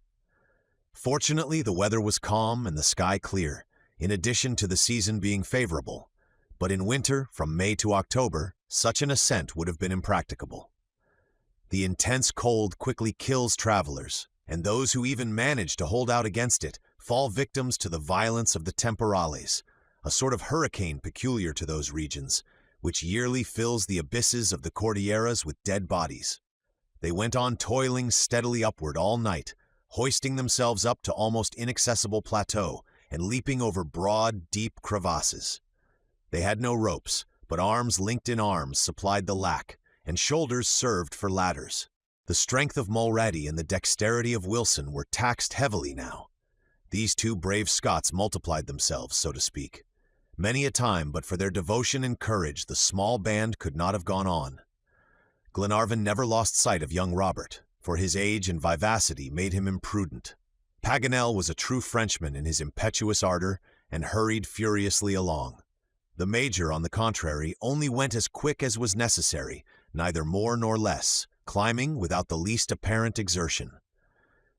Fortunately, the weather was calm and the sky clear, in addition to the season being favorable, but in winter, from May to October, such an ascent would have been impracticable. The intense cold quickly kills travelers, and those who even manage to hold out against it fall victims to the violence of the temporales, a sort of hurricane peculiar to those regions, which yearly fills the abysses of the Cordilleras with dead bodies. They went on toiling steadily upward all night, hoisting themselves up to almost inaccessible plateau and leaping over broad, deep crevasses. They had no ropes, but arms linked in arms supplied the lack, and shoulders served for ladders. The strength of Mulrady and the dexterity of Wilson were taxed heavily now. These 2 brave Scots multiplied themselves, so to speak. Many a time, but for their devotion and courage, the small band could not have gone on. Glenarvan never lost sight of young Robert, for his age and vivacity made him imprudent. Paganel was a true Frenchman in his impetuous ardor, and hurried furiously along. The Major, on the contrary, only went as quick as was necessary, neither more nor less, climbing without the least apparent exertion.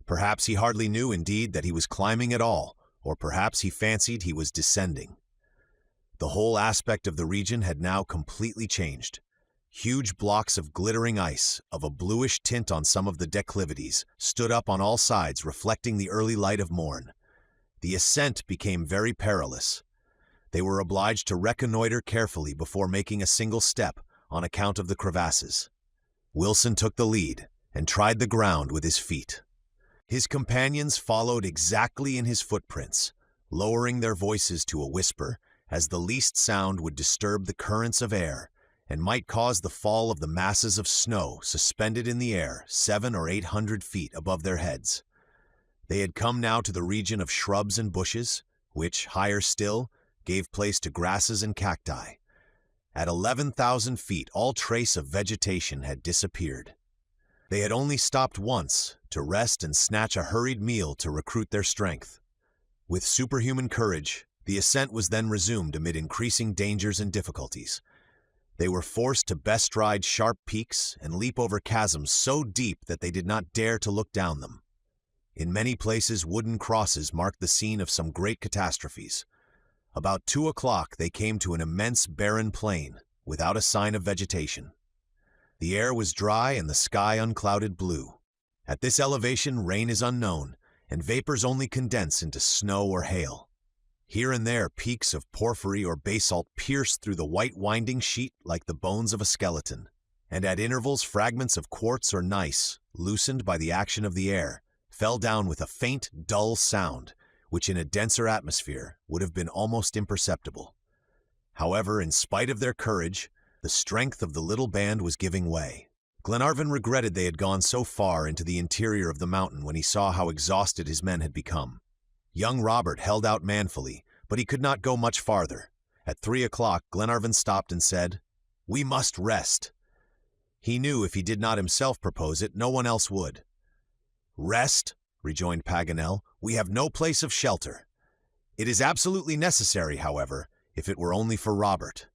Perhaps he hardly knew, indeed, that he was climbing at all, or perhaps he fancied he was descending. The whole aspect of the region had now completely changed. Huge blocks of glittering ice, of a bluish tint on some of the declivities, stood up on all sides, reflecting the early light of morn. The ascent became very perilous. They were obliged to reconnoiter carefully before making a single step on account of the crevasses. Wilson took the lead and tried the ground with his feet. His companions followed exactly in his footprints, lowering their voices to a whisper, as the least sound would disturb the currents of air and might cause the fall of the masses of snow suspended in the air 700 or 800 feet above their heads. They had come now to the region of shrubs and bushes, which, higher still, gave place to grasses and cacti. At 11,000 feet, all trace of vegetation had disappeared. They had only stopped once to rest and snatch a hurried meal to recruit their strength. With superhuman courage, the ascent was then resumed amid increasing dangers and difficulties. They were forced to bestride sharp peaks and leap over chasms so deep that they did not dare to look down them. In many places, wooden crosses marked the scene of some great catastrophes. About 2 o'clock, they came to an immense barren plain, without a sign of vegetation. The air was dry and the sky unclouded blue. At this elevation, rain is unknown, and vapors only condense into snow or hail. Here and there, peaks of porphyry or basalt pierced through the white winding sheet like the bones of a skeleton, and at intervals fragments of quartz or gneiss, loosened by the action of the air, fell down with a faint, dull sound, which in a denser atmosphere would have been almost imperceptible. However, in spite of their courage, the strength of the little band was giving way. Glenarvan regretted they had gone so far into the interior of the mountain when he saw how exhausted his men had become. Young Robert held out manfully, but he could not go much farther. At 3 o'clock, Glenarvan stopped and said, "We must rest." He knew if he did not himself propose it, no one else would. "Rest?" rejoined Paganel. "We have no place of shelter. It is absolutely necessary, however, if it were only for Robert."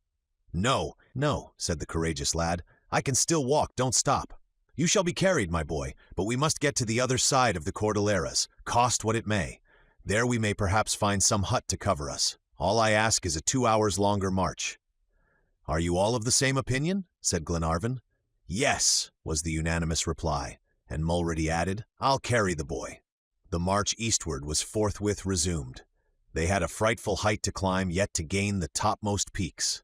"No, no," said the courageous lad. "I can still walk, don't stop. You shall be carried, my boy, but we must get to the other side of the Cordilleras, cost what it may. There we may perhaps find some hut to cover us. All I ask is a 2 hours longer march." "Are you all of the same opinion?" said Glenarvan. "Yes," was the unanimous reply, and Mulrady added, "I'll carry the boy." The march eastward was forthwith resumed. They had a frightful height to climb, yet to gain the topmost peaks.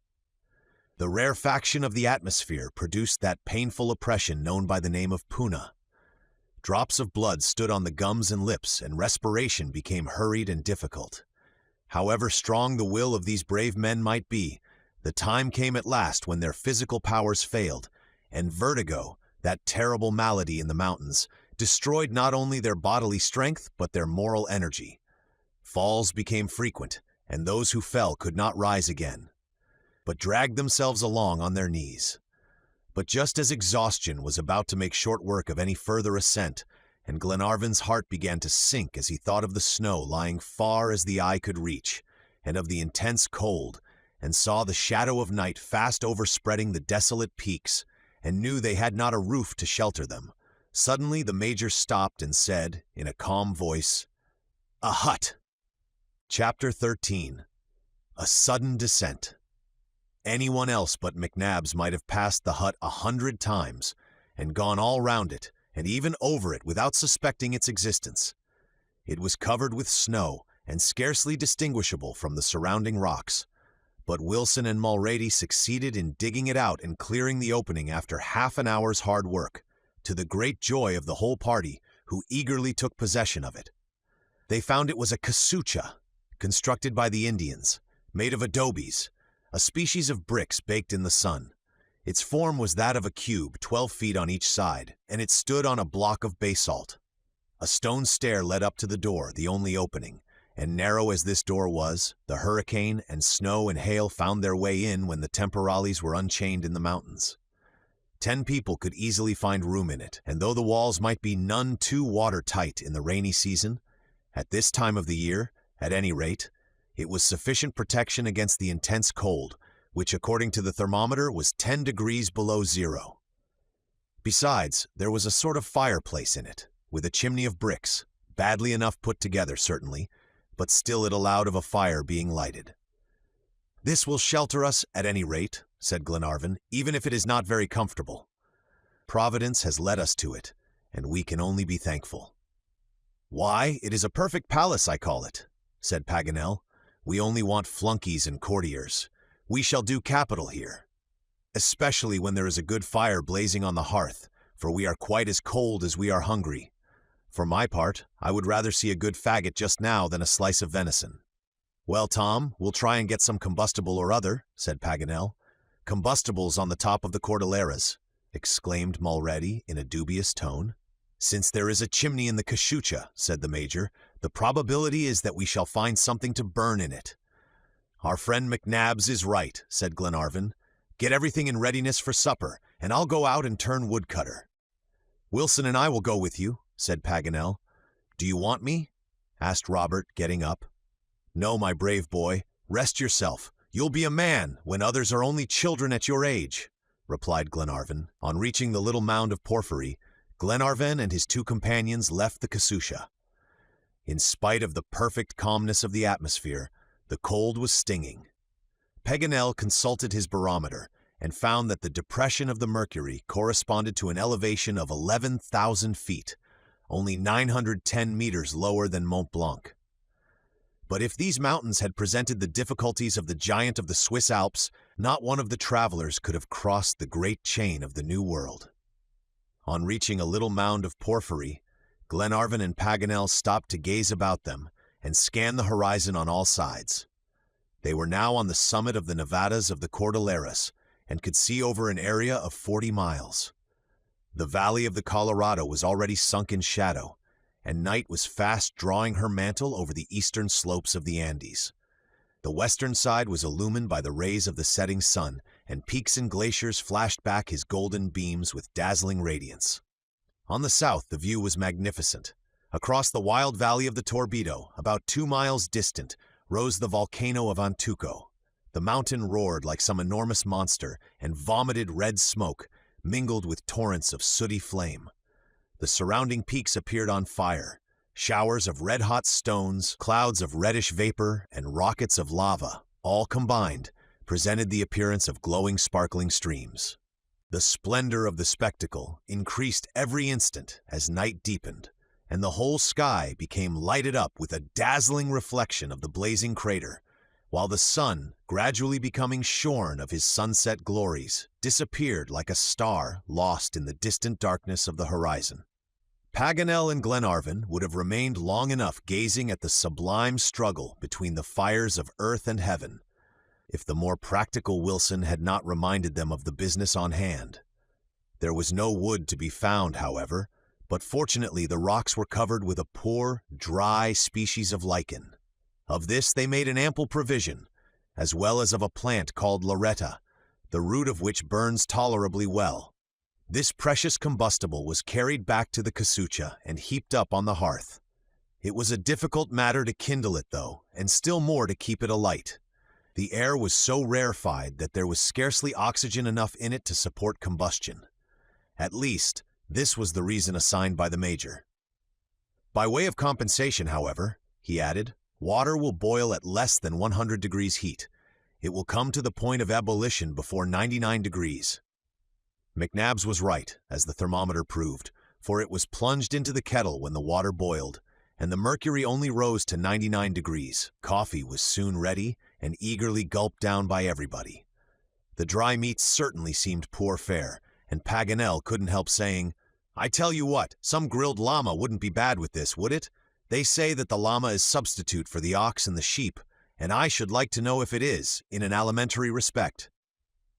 The rarefaction of the atmosphere produced that painful oppression known by the name of puna. Drops of blood stood on the gums and lips, and respiration became hurried and difficult. However strong the will of these brave men might be, the time came at last when their physical powers failed, and vertigo, that terrible malady in the mountains, destroyed not only their bodily strength but their moral energy. Falls became frequent, and those who fell could not rise again, but dragged themselves along on their knees. But just as exhaustion was about to make short work of any further ascent, and Glenarvan's heart began to sink as he thought of the snow lying far as the eye could reach, and of the intense cold, and saw the shadow of night fast overspreading the desolate peaks, and knew they had not a roof to shelter them, suddenly the Major stopped and said, in a calm voice, "A hut!" Chapter 13. A Sudden Descent. Anyone else but McNabbs might have passed the hut 100 times, and gone all round it, and even over it without suspecting its existence. It was covered with snow, and scarcely distinguishable from the surrounding rocks, but Wilson and Mulrady succeeded in digging it out and clearing the opening after half an hour's hard work, to the great joy of the whole party, who eagerly took possession of it. They found it was a casucha, constructed by the Indians, made of adobes, a species of bricks baked in the sun. Its form was that of a cube, 12 feet on each side, and it stood on a block of basalt. A stone stair led up to the door, the only opening, and narrow as this door was, the hurricane and snow and hail found their way in when the temporales were unchained in the mountains. 10 people could easily find room in it, and though the walls might be none too watertight in the rainy season, at this time of the year, at any rate, it was sufficient protection against the intense cold, which according to the thermometer was 10 degrees below zero. Besides, there was a sort of fireplace in it, with a chimney of bricks, badly enough put together certainly, but still it allowed of a fire being lighted. "This will shelter us at any rate," said Glenarvan, "even if it is not very comfortable. Providence has led us to it, and we can only be thankful." "Why, it is a perfect palace, I call it," said Paganel. We only want flunkies and courtiers. We shall do capital here, especially when there is a good fire blazing on the hearth, for we are quite as cold as we are hungry. For my part, I would rather see a good faggot just now than a slice of venison." "Well, Tom, we'll try and get some combustible or other," said Paganel. "Combustibles on the top of the Cordilleras," exclaimed Mulready in a dubious tone. "Since there is a chimney in the cachucha," said the Major, "the probability is that we shall find something to burn in it." "Our friend McNabbs is right," said Glenarvan. "Get everything in readiness for supper, and I'll go out and turn woodcutter." "Wilson and I will go with you," said Paganel. "Do you want me?" asked Robert, getting up. "No, my brave boy. Rest yourself. You'll be a man when others are only children at your age," replied Glenarvan. On reaching the little mound of porphyry, Glenarvan and his two companions left the cachucha. In spite of the perfect calmness of the atmosphere, the cold was stinging. Paganel consulted his barometer and found that the depression of the mercury corresponded to an elevation of 11,000 feet, only 910 meters lower than Mont Blanc. But if these mountains had presented the difficulties of the giant of the Swiss Alps, not one of the travelers could have crossed the great chain of the New World. On reaching a little mound of porphyry, Glenarvan and Paganel stopped to gaze about them and scan the horizon on all sides. They were now on the summit of the Nevadas of the Cordilleras and could see over an area of 40 miles. The valley of the Colorado was already sunk in shadow, and night was fast drawing her mantle over the eastern slopes of the Andes. The western side was illumined by the rays of the setting sun, and peaks and glaciers flashed back his golden beams with dazzling radiance. On the south, the view was magnificent. Across the wild valley of the Torbido, about 2 miles distant, rose the volcano of Antuco. The mountain roared like some enormous monster and vomited red smoke, mingled with torrents of sooty flame. The surrounding peaks appeared on fire. Showers of red-hot stones, clouds of reddish vapor, and rockets of lava, all combined, presented the appearance of glowing, sparkling streams. The splendor of the spectacle increased every instant as night deepened, and the whole sky became lighted up with a dazzling reflection of the blazing crater, while the sun, gradually becoming shorn of his sunset glories, disappeared like a star lost in the distant darkness of the horizon. Paganel and Glenarvan would have remained long enough gazing at the sublime struggle between the fires of earth and heaven, if the more practical Wilson had not reminded them of the business on hand. There was no wood to be found, however, but fortunately the rocks were covered with a poor, dry species of lichen. Of this they made an ample provision, as well as of a plant called loretta, the root of which burns tolerably well. This precious combustible was carried back to the cachucha and heaped up on the hearth. It was a difficult matter to kindle it, though, and still more to keep it alight. The air was so rarefied that there was scarcely oxygen enough in it to support combustion. At least, this was the reason assigned by the Major. "By way of compensation, however," he added, "water will boil at less than 100 degrees heat. It will come to the point of ebullition before 99 degrees. McNabbs was right, as the thermometer proved, for it was plunged into the kettle when the water boiled, and the mercury only rose to 99 degrees. Coffee was soon ready and eagerly gulped down by everybody. The dry meat certainly seemed poor fare, and Paganel couldn't help saying, "I tell you what, some grilled llama wouldn't be bad with this, would it? They say that the llama is substitute for the ox and the sheep, and I should like to know if it is, in an alimentary respect."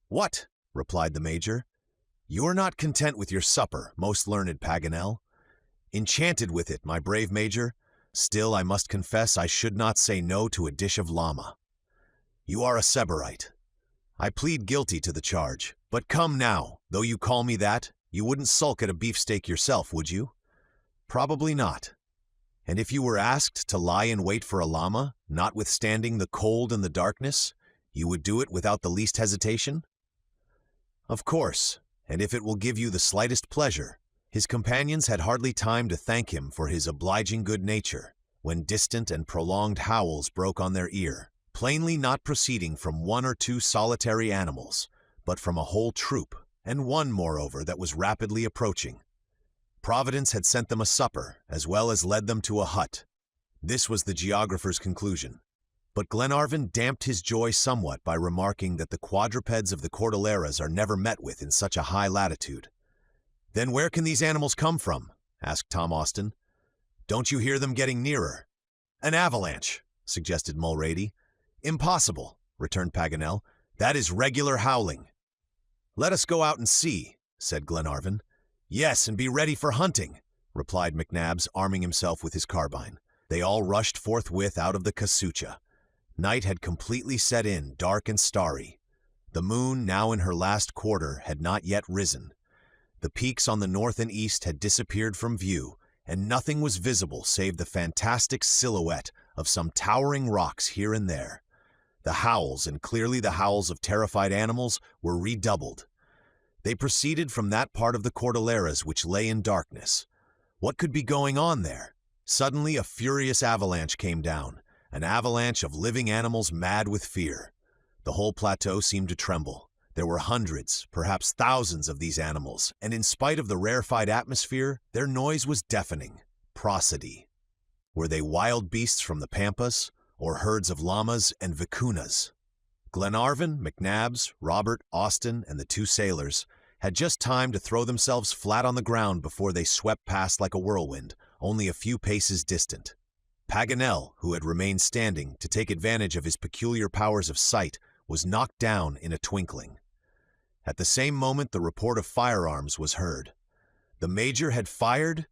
"What?" replied the Major. "You're not content with your supper, most learned Paganel." "Enchanted with it, my brave Major. Still, I must confess I should not say no to a dish of llama." "You are a Seborite." "I plead guilty to the charge. But come now, though you call me that, you wouldn't sulk at a beefsteak yourself, would you?" "Probably not." "And if you were asked to lie in wait for a llama, notwithstanding the cold and the darkness, you would do it without the least hesitation?" "Of course, and if it will give you the slightest pleasure." His companions had hardly time to thank him for his obliging good nature, when distant and prolonged howls broke on their ear, plainly not proceeding from one or two solitary animals, but from a whole troop, and one, moreover, that was rapidly approaching. Providence had sent them a supper, as well as led them to a hut. This was the geographer's conclusion. But Glenarvan damped his joy somewhat by remarking that the quadrupeds of the Cordilleras are never met with in such a high latitude. "Then where can these animals come from?" asked Tom Austin. "Don't you hear them getting nearer?" "An avalanche," suggested Mulrady. "Impossible," returned Paganel. "That is regular howling." "Let us go out and see," said Glenarvan. "Yes, and be ready for hunting," replied McNabbs, arming himself with his carbine. They all rushed forthwith out of the casucha. Night had completely set in, dark and starry. The moon, now in her last quarter, had not yet risen. The peaks on the north and east had disappeared from view, and nothing was visible save the fantastic silhouette of some towering rocks here and there. The howls, and clearly the howls of terrified animals, were redoubled. They proceeded from that part of the Cordilleras which lay in darkness. What could be going on there? Suddenly a furious avalanche came down, an avalanche of living animals mad with fear. The whole plateau seemed to tremble. There were hundreds, perhaps thousands of these animals, and in spite of the rarefied atmosphere, their noise was deafening. Prosody. Were they wild beasts from the pampas, or herds of llamas and vicuñas? Glenarvan, McNabbs, Robert, Austin, and the two sailors had just time to throw themselves flat on the ground before they swept past like a whirlwind, only a few paces distant. Paganel, who had remained standing to take advantage of his peculiar powers of sight, was knocked down in a twinkling. At the same moment the report of firearms was heard. The Major had fired,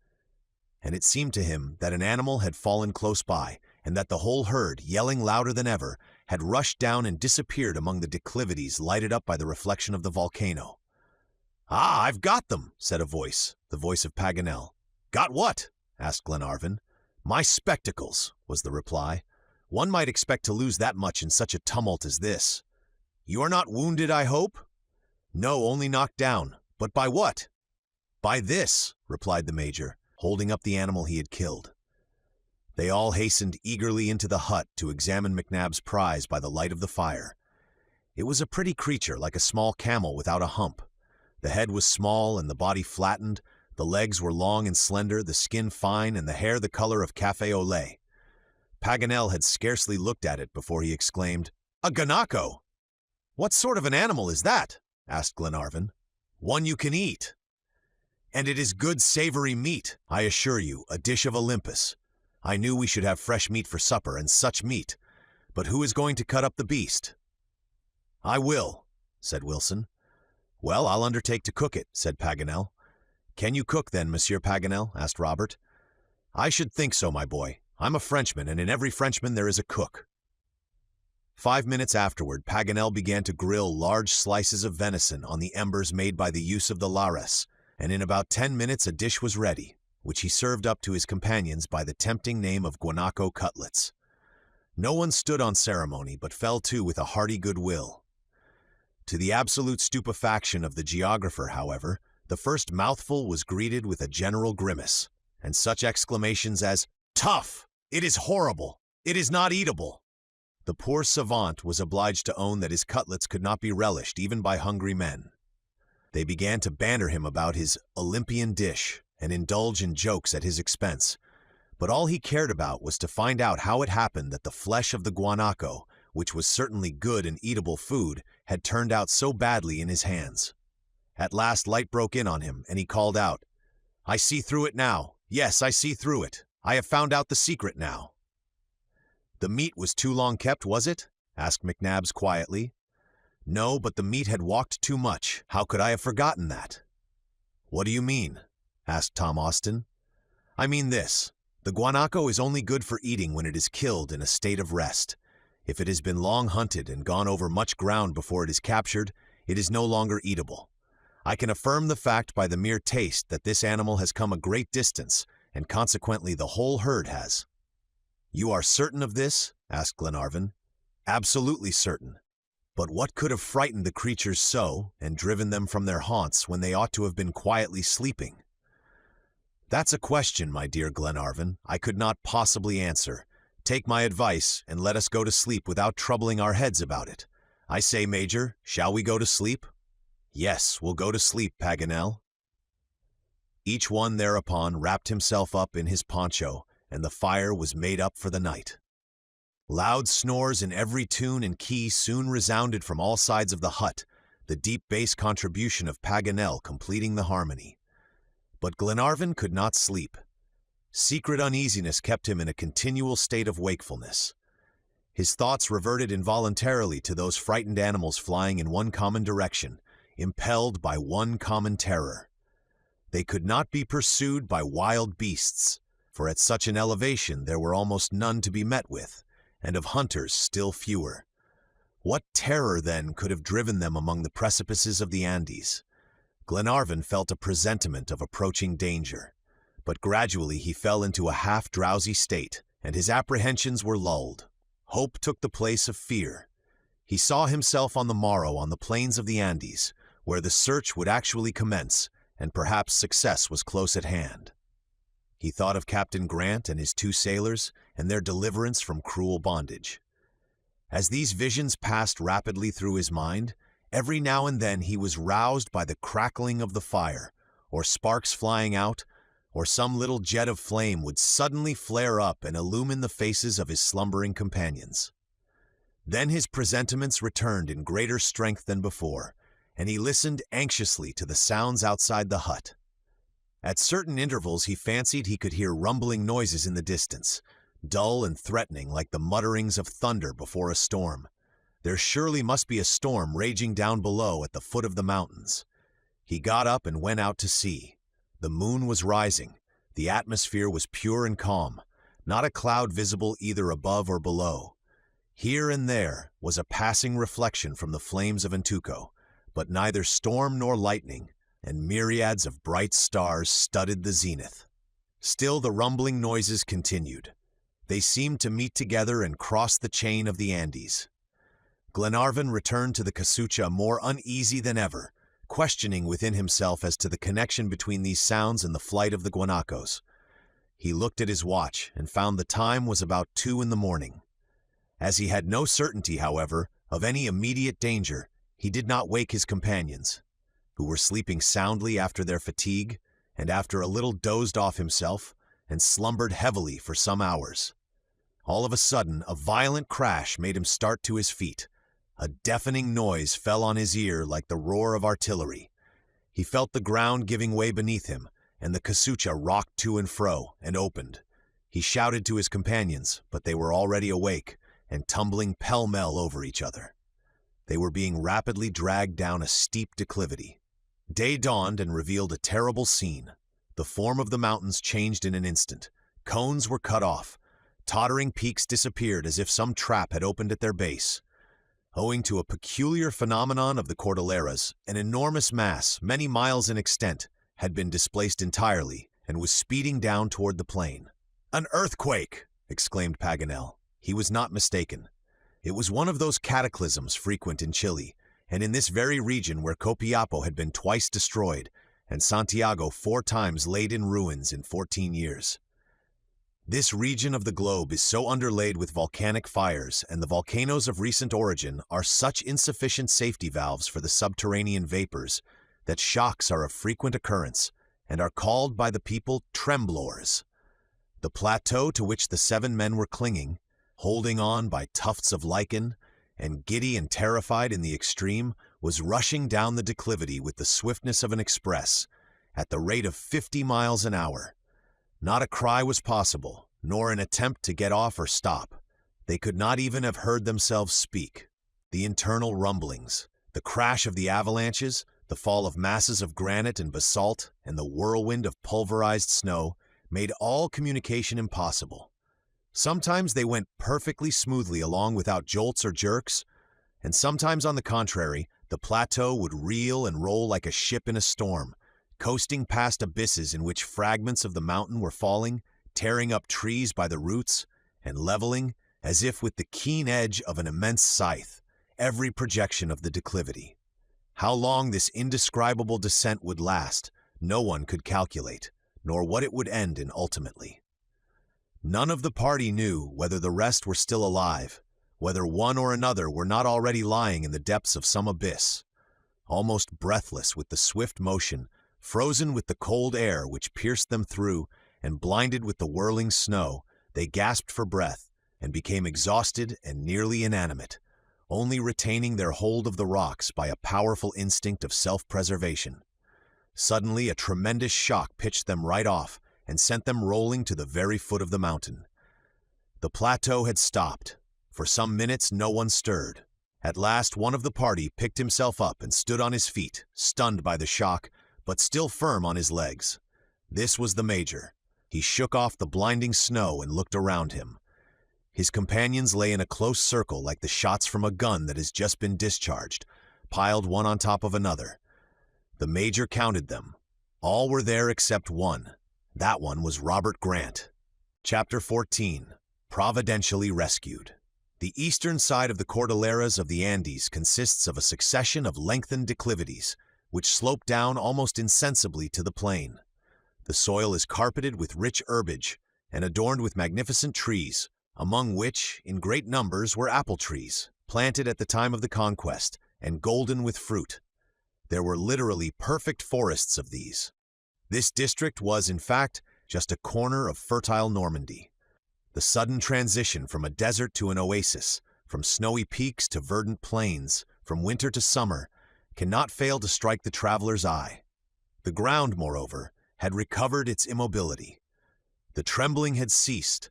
and it seemed to him that an animal had fallen close by, and that the whole herd, yelling louder than ever, had rushed down and disappeared among the declivities lighted up by the reflection of the volcano. "Ah, I've got them," said a voice, the voice of Paganel. "Got what?" asked Glenarvan. "My spectacles," was the reply. "One might expect to lose that much in such a tumult as this." "You are not wounded, I hope?" "No, only knocked down. But by what?" "By this," replied the Major, holding up the animal he had killed. They all hastened eagerly into the hut to examine McNabb's prize by the light of the fire. It was a pretty creature, like a small camel without a hump. The head was small and the body flattened. The legs were long and slender, the skin fine, and the hair the color of café au lait. Paganel had scarcely looked at it before he exclaimed, "A guanaco!" "What sort of an animal is that?" asked Glenarvan. "One you can eat. And it is good savory meat, I assure you, a dish of Olympus. I knew we should have fresh meat for supper, and such meat. But who is going to cut up the beast?" "I will," said Wilson. "Well, I'll undertake to cook it," said Paganel. "Can you cook, then, Monsieur Paganel?" asked Robert. "I should think so, my boy. I'm a Frenchman, and in every Frenchman there is a cook." 5 minutes afterward, Paganel began to grill large slices of venison on the embers made by the use of the lares, and in about 10 minutes a dish was ready, which he served up to his companions by the tempting name of guanaco cutlets. No one stood on ceremony, but fell to with a hearty good will. To the absolute stupefaction of the geographer, however, the first mouthful was greeted with a general grimace, and such exclamations as, "Tough! It is horrible! It is not eatable!" The poor savant was obliged to own that his cutlets could not be relished even by hungry men. They began to banter him about his Olympian dish and indulge in jokes at his expense, but all he cared about was to find out how it happened that the flesh of the guanaco, which was certainly good and eatable food, had turned out so badly in his hands. At last light broke in on him, and he called out, "I see through it now. Yes, I see through it. I have found out the secret now." "The meat was too long kept, was it?" asked McNabbs quietly. "No, but the meat had walked too much. How could I have forgotten that?" "What do you mean?" asked Tom Austin. "I mean this. The guanaco is only good for eating when it is killed in a state of rest. If it has been long hunted and gone over much ground before it is captured, it is no longer eatable. I can affirm the fact by the mere taste that this animal has come a great distance, and consequently the whole herd has." "You are certain of this?" asked Glenarvan. "Absolutely certain. But what could have frightened the creatures so, and driven them from their haunts when they ought to have been quietly sleeping?" "That's a question, my dear Glenarvan, I could not possibly answer. Take my advice, and let us go to sleep without troubling our heads about it. I say, Major, shall we go to sleep?" "Yes, we'll go to sleep, Paganel." Each one thereupon wrapped himself up in his poncho, and the fire was made up for the night. Loud snores in every tune and key soon resounded from all sides of the hut, the deep bass contribution of Paganel completing the harmony. But Glenarvan could not sleep. Secret uneasiness kept him in a continual state of wakefulness. His thoughts reverted involuntarily to those frightened animals flying in one common direction, impelled by one common terror. They could not be pursued by wild beasts, for at such an elevation there were almost none to be met with, and of hunters still fewer. What terror, then, could have driven them among the precipices of the Andes? Glenarvan felt a presentiment of approaching danger, but gradually he fell into a half-drowsy state, and his apprehensions were lulled. Hope took the place of fear. He saw himself on the morrow on the plains of the Andes, where the search would actually commence, and perhaps success was close at hand. He thought of Captain Grant and his 2 sailors, and their deliverance from cruel bondage. As these visions passed rapidly through his mind, every now and then he was roused by the crackling of the fire, or sparks flying out, or some little jet of flame would suddenly flare up and illumine the faces of his slumbering companions. Then his presentiments returned in greater strength than before, and he listened anxiously to the sounds outside the hut. At certain intervals he fancied he could hear rumbling noises in the distance, dull and threatening like the mutterings of thunder before a storm. There surely must be a storm raging down below at the foot of the mountains. He got up and went out to see. The moon was rising. The atmosphere was pure and calm, not a cloud visible either above or below. Here and there was a passing reflection from the flames of Antuco, but neither storm nor lightning, and myriads of bright stars studded the zenith. Still the rumbling noises continued. They seemed to meet together and cross the chain of the Andes. Glenarvan returned to the casucha more uneasy than ever, questioning within himself as to the connection between these sounds and the flight of the guanacos. He looked at his watch and found the time was about 2 in the morning. As he had no certainty, however, of any immediate danger, he did not wake his companions, who were sleeping soundly after their fatigue, and after a little dozed off himself, and slumbered heavily for some hours. All of a sudden, a violent crash made him start to his feet. A deafening noise fell on his ear like the roar of artillery. He felt the ground giving way beneath him, and the casucha rocked to and fro, and opened. He shouted to his companions, but they were already awake, and tumbling pell-mell over each other. They were being rapidly dragged down a steep declivity. Day dawned and revealed a terrible scene. The form of the mountains changed in an instant. Cones were cut off. Tottering peaks disappeared as if some trap had opened at their base. Owing to a peculiar phenomenon of the Cordilleras, an enormous mass, many miles in extent, had been displaced entirely and was speeding down toward the plain. "An earthquake!" exclaimed Paganel. He was not mistaken. It was one of those cataclysms frequent in Chile, and in this very region where Copiapo had been twice destroyed, and Santiago 4 times laid in ruins in 14 years. This region of the globe is so underlaid with volcanic fires, and the volcanoes of recent origin are such insufficient safety valves for the subterranean vapors, that shocks are of frequent occurrence, and are called by the people tremblors. The plateau to which the 7 men were clinging, holding on by tufts of lichen, and giddy and terrified in the extreme, was rushing down the declivity with the swiftness of an express, at the rate of 50 miles an hour. Not a cry was possible, nor an attempt to get off or stop. They could not even have heard themselves speak. The internal rumblings, the crash of the avalanches, the fall of masses of granite and basalt, and the whirlwind of pulverized snow made all communication impossible. Sometimes they went perfectly smoothly along without jolts or jerks, and sometimes, on the contrary, the plateau would reel and roll like a ship in a storm, coasting past abysses in which fragments of the mountain were falling, tearing up trees by the roots, and leveling, as if with the keen edge of an immense scythe, every projection of the declivity. How long this indescribable descent would last, no one could calculate, nor what it would end in ultimately. None of the party knew whether the rest were still alive, whether one or another were not already lying in the depths of some abyss. Almost breathless with the swift motion, frozen with the cold air which pierced them through, and blinded with the whirling snow, they gasped for breath, and became exhausted and nearly inanimate, only retaining their hold of the rocks by a powerful instinct of self-preservation. Suddenly, a tremendous shock pitched them right off and sent them rolling to the very foot of the mountain. The plateau had stopped. For some minutes, no one stirred. At last, one of the party picked himself up and stood on his feet, stunned by the shock, but still firm on his legs. This was the Major. He shook off the blinding snow and looked around him. His companions lay in a close circle like the shots from a gun that has just been discharged, piled one on top of another. The Major counted them. All were there except one. That one was Robert Grant. Chapter 14. Providentially Rescued. The eastern side of the Cordilleras of the Andes consists of a succession of lengthened declivities, which slope down almost insensibly to the plain. The soil is carpeted with rich herbage and adorned with magnificent trees, among which, in great numbers, were apple trees, planted at the time of the conquest, and golden with fruit. There were literally perfect forests of these. This district was, in fact, just a corner of fertile Normandy. The sudden transition from a desert to an oasis, from snowy peaks to verdant plains, from winter to summer, cannot fail to strike the traveler's eye. The ground, moreover, had recovered its immobility. The trembling had ceased,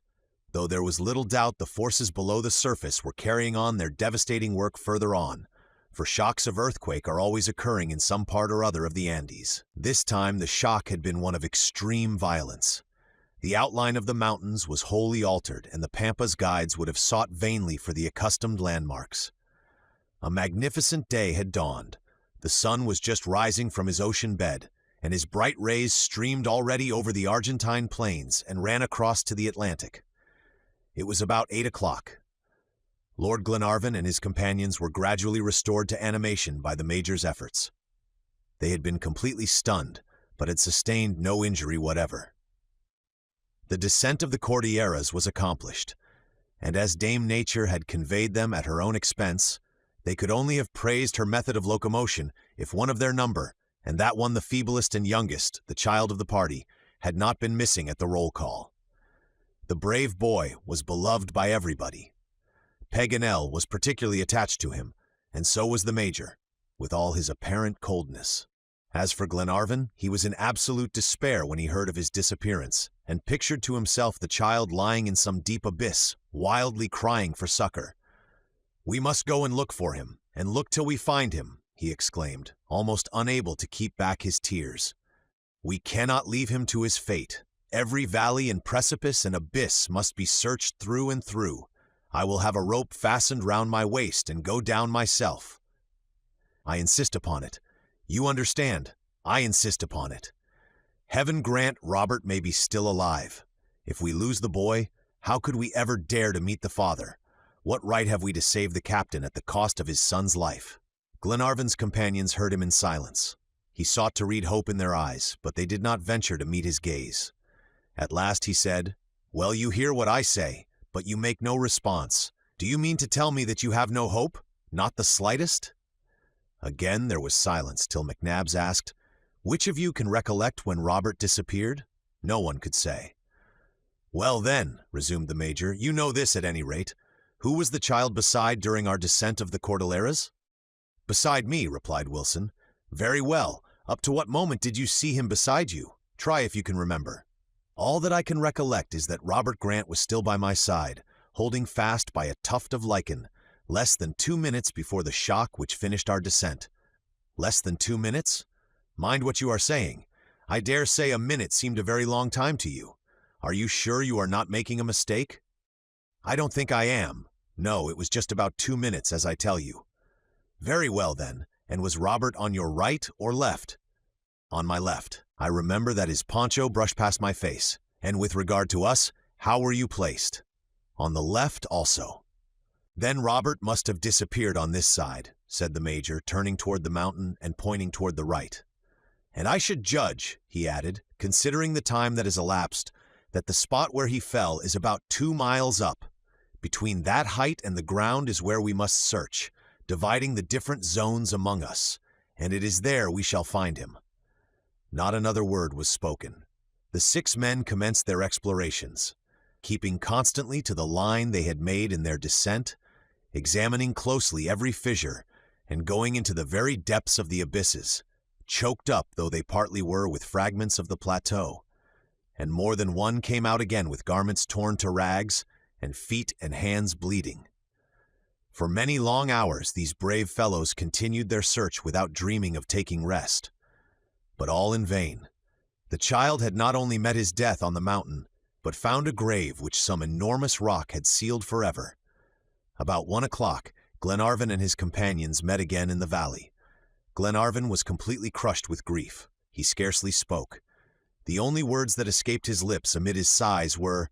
though there was little doubt the forces below the surface were carrying on their devastating work further on, for shocks of earthquake are always occurring in some part or other of the Andes. This time the shock had been one of extreme violence. The outline of the mountains was wholly altered, and the Pampas guides would have sought vainly for the accustomed landmarks. A magnificent day had dawned. The sun was just rising from his ocean bed, and his bright rays streamed already over the Argentine plains and ran across to the Atlantic. It was about 8 o'clock. Lord Glenarvan and his companions were gradually restored to animation by the Major's efforts. They had been completely stunned, but had sustained no injury whatever. The descent of the Cordilleras was accomplished, and as Dame Nature had conveyed them at her own expense, they could only have praised her method of locomotion if one of their number, and that one the feeblest and youngest, the child of the party, had not been missing at the roll call. The brave boy was beloved by everybody. Paganel was particularly attached to him, and so was the Major, with all his apparent coldness. As for Glenarvan, he was in absolute despair when he heard of his disappearance, and pictured to himself the child lying in some deep abyss, wildly crying for succor. "We must go and look for him, and look till we find him," he exclaimed, almost unable to keep back his tears. "We cannot leave him to his fate. Every valley and precipice and abyss must be searched through and through. I will have a rope fastened round my waist and go down myself. I insist upon it. You understand, I insist upon it. Heaven grant Robert may be still alive. If we lose the boy, how could we ever dare to meet the father? What right have we to save the captain at the cost of his son's life?" Glenarvan's companions heard him in silence. He sought to read hope in their eyes, but they did not venture to meet his gaze. At last he said, "Well, you hear what I say, but you make no response. Do you mean to tell me that you have no hope? Not the slightest?" Again there was silence till McNabbs asked, "Which of you can recollect when Robert disappeared?" No one could say. "Well then," resumed the Major, "you know this at any rate. Who was the child beside during our descent of the Cordilleras?" "Beside me," replied Wilson. "Very well. Up to what moment did you see him beside you? Try if you can remember." "All that I can recollect is that Robert Grant was still by my side, holding fast by a tuft of lichen, less than 2 minutes before the shock which finished our descent." "Less than 2 minutes? Mind what you are saying. I dare say a minute seemed a very long time to you. Are you sure you are not making a mistake?" "I don't think I am. No, it was just about 2 minutes, as I tell you." "Very well, then. And was Robert on your right or left?" "On my left. I remember that his poncho brushed past my face. And with regard to us, how were you placed?" "On the left also." "Then Robert must have disappeared on this side," said the Major, turning toward the mountain and pointing toward the right. "And I should judge," he added, "considering the time that has elapsed, that the spot where he fell is about 2 miles up. Between that height and the ground is where we must search, dividing the different zones among us, and it is there we shall find him." Not another word was spoken. The 6 men commenced their explorations. keeping constantly to the line they had made in their descent, examining closely every fissure, and going into the very depths of the abysses, choked up though they partly were with fragments of the plateau. And more than one came out again with garments torn to rags, and feet and hands bleeding. For many long hours these brave fellows continued their search without dreaming of taking rest. But all in vain. The child had not only met his death on the mountain, but found a grave which some enormous rock had sealed forever. About 1 o'clock, Glenarvan and his companions met again in the valley. Glenarvan was completely crushed with grief. He scarcely spoke. The only words that escaped his lips amid his sighs were,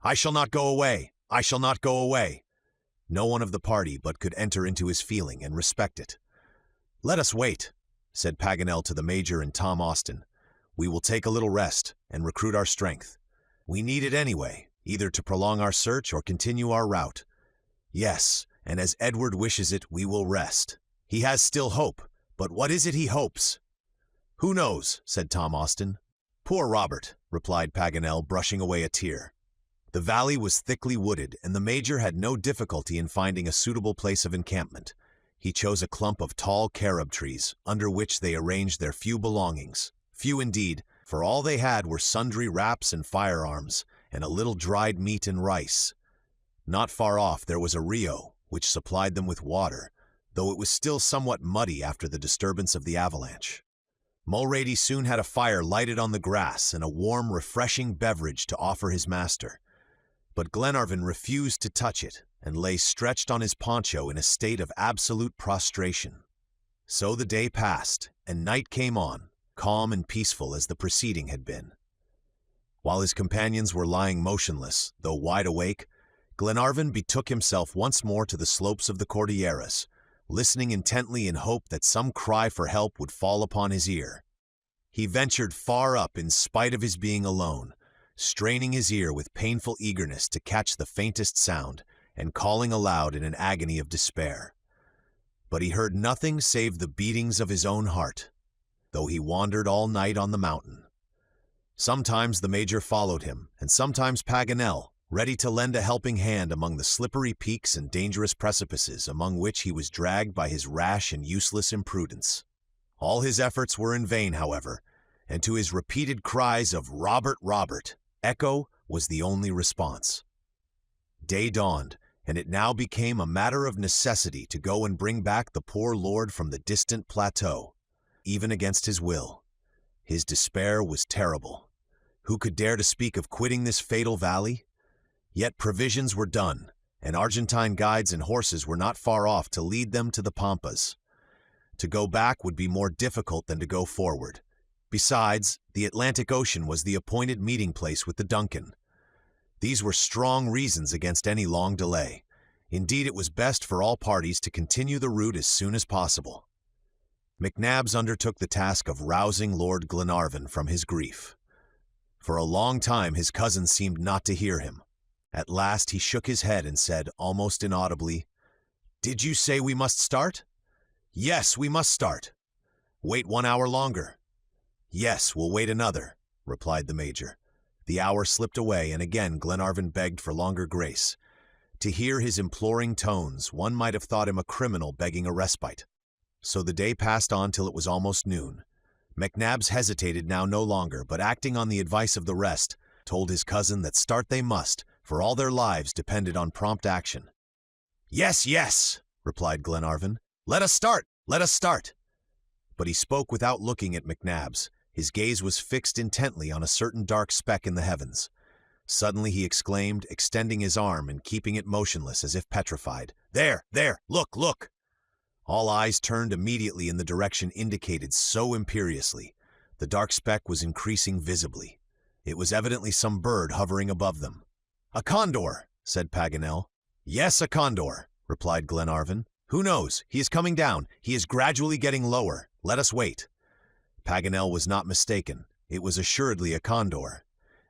"I shall not go away! I shall not go away!" No one of the party but could enter into his feeling and respect it. "Let us wait," said Paganel to the Major and Tom Austin. "We will take a little rest and recruit our strength. We need it anyway, either to prolong our search or continue our route. Yes, and as Edward wishes it, we will rest. He has still hope, but what is it he hopes?" "Who knows?" said Tom Austin. "Poor Robert," replied Paganel, brushing away a tear. The valley was thickly wooded, and the Major had no difficulty in finding a suitable place of encampment. He chose a clump of tall carob trees, under which they arranged their few belongings. Few indeed, for all they had were sundry wraps and firearms, and a little dried meat and rice. Not far off there was a rio, which supplied them with water, though it was still somewhat muddy after the disturbance of the avalanche. Mulrady soon had a fire lighted on the grass and a warm, refreshing beverage to offer his master. But Glenarvan refused to touch it, and lay stretched on his poncho in a state of absolute prostration. So the day passed, and night came on, calm and peaceful as the preceding had been. While his companions were lying motionless, though wide awake, Glenarvan betook himself once more to the slopes of the Cordilleras, listening intently in hope that some cry for help would fall upon his ear. He ventured far up in spite of his being alone, straining his ear with painful eagerness to catch the faintest sound, and calling aloud in an agony of despair. But he heard nothing save the beatings of his own heart, though he wandered all night on the mountain. Sometimes the Major followed him, and sometimes Paganel, ready to lend a helping hand among the slippery peaks and dangerous precipices among which he was dragged by his rash and useless imprudence. All his efforts were in vain, however, and to his repeated cries of "Robert, Robert," echo was the only response. Day dawned, and it now became a matter of necessity to go and bring back the poor lord from the distant plateau, even against his will. His despair was terrible. Who could dare to speak of quitting this fatal valley? Yet provisions were done, and Argentine guides and horses were not far off to lead them to the Pampas. To go back would be more difficult than to go forward. Besides, the Atlantic Ocean was the appointed meeting place with the Duncan. These were strong reasons against any long delay. Indeed, it was best for all parties to continue the route as soon as possible. McNabbs undertook the task of rousing Lord Glenarvan from his grief. For a long time his cousin seemed not to hear him. At last he shook his head and said, almost inaudibly, "Did you say we must start?" "Yes, we must start." "Wait 1 hour longer." "Yes, we'll wait another," replied the Major. The hour slipped away, and again Glenarvan begged for longer grace. To hear his imploring tones, one might have thought him a criminal begging a respite. So the day passed on till it was almost noon. McNabbs hesitated now no longer, but acting on the advice of the rest, told his cousin that start they must, for all their lives depended on prompt action. "Yes, yes," replied Glenarvan. "Let us start! Let us start!" But he spoke without looking at McNabbs. His gaze was fixed intently on a certain dark speck in the heavens. Suddenly he exclaimed, extending his arm and keeping it motionless as if petrified, "There, there! Look, look!" All eyes turned immediately in the direction indicated so imperiously. The dark speck was increasing visibly. It was evidently some bird hovering above them. "A condor," said Paganel. "Yes, a condor," replied Glenarvan. "Who knows? He is coming down. He is gradually getting lower. Let us wait." Paganel was not mistaken. It was assuredly a condor.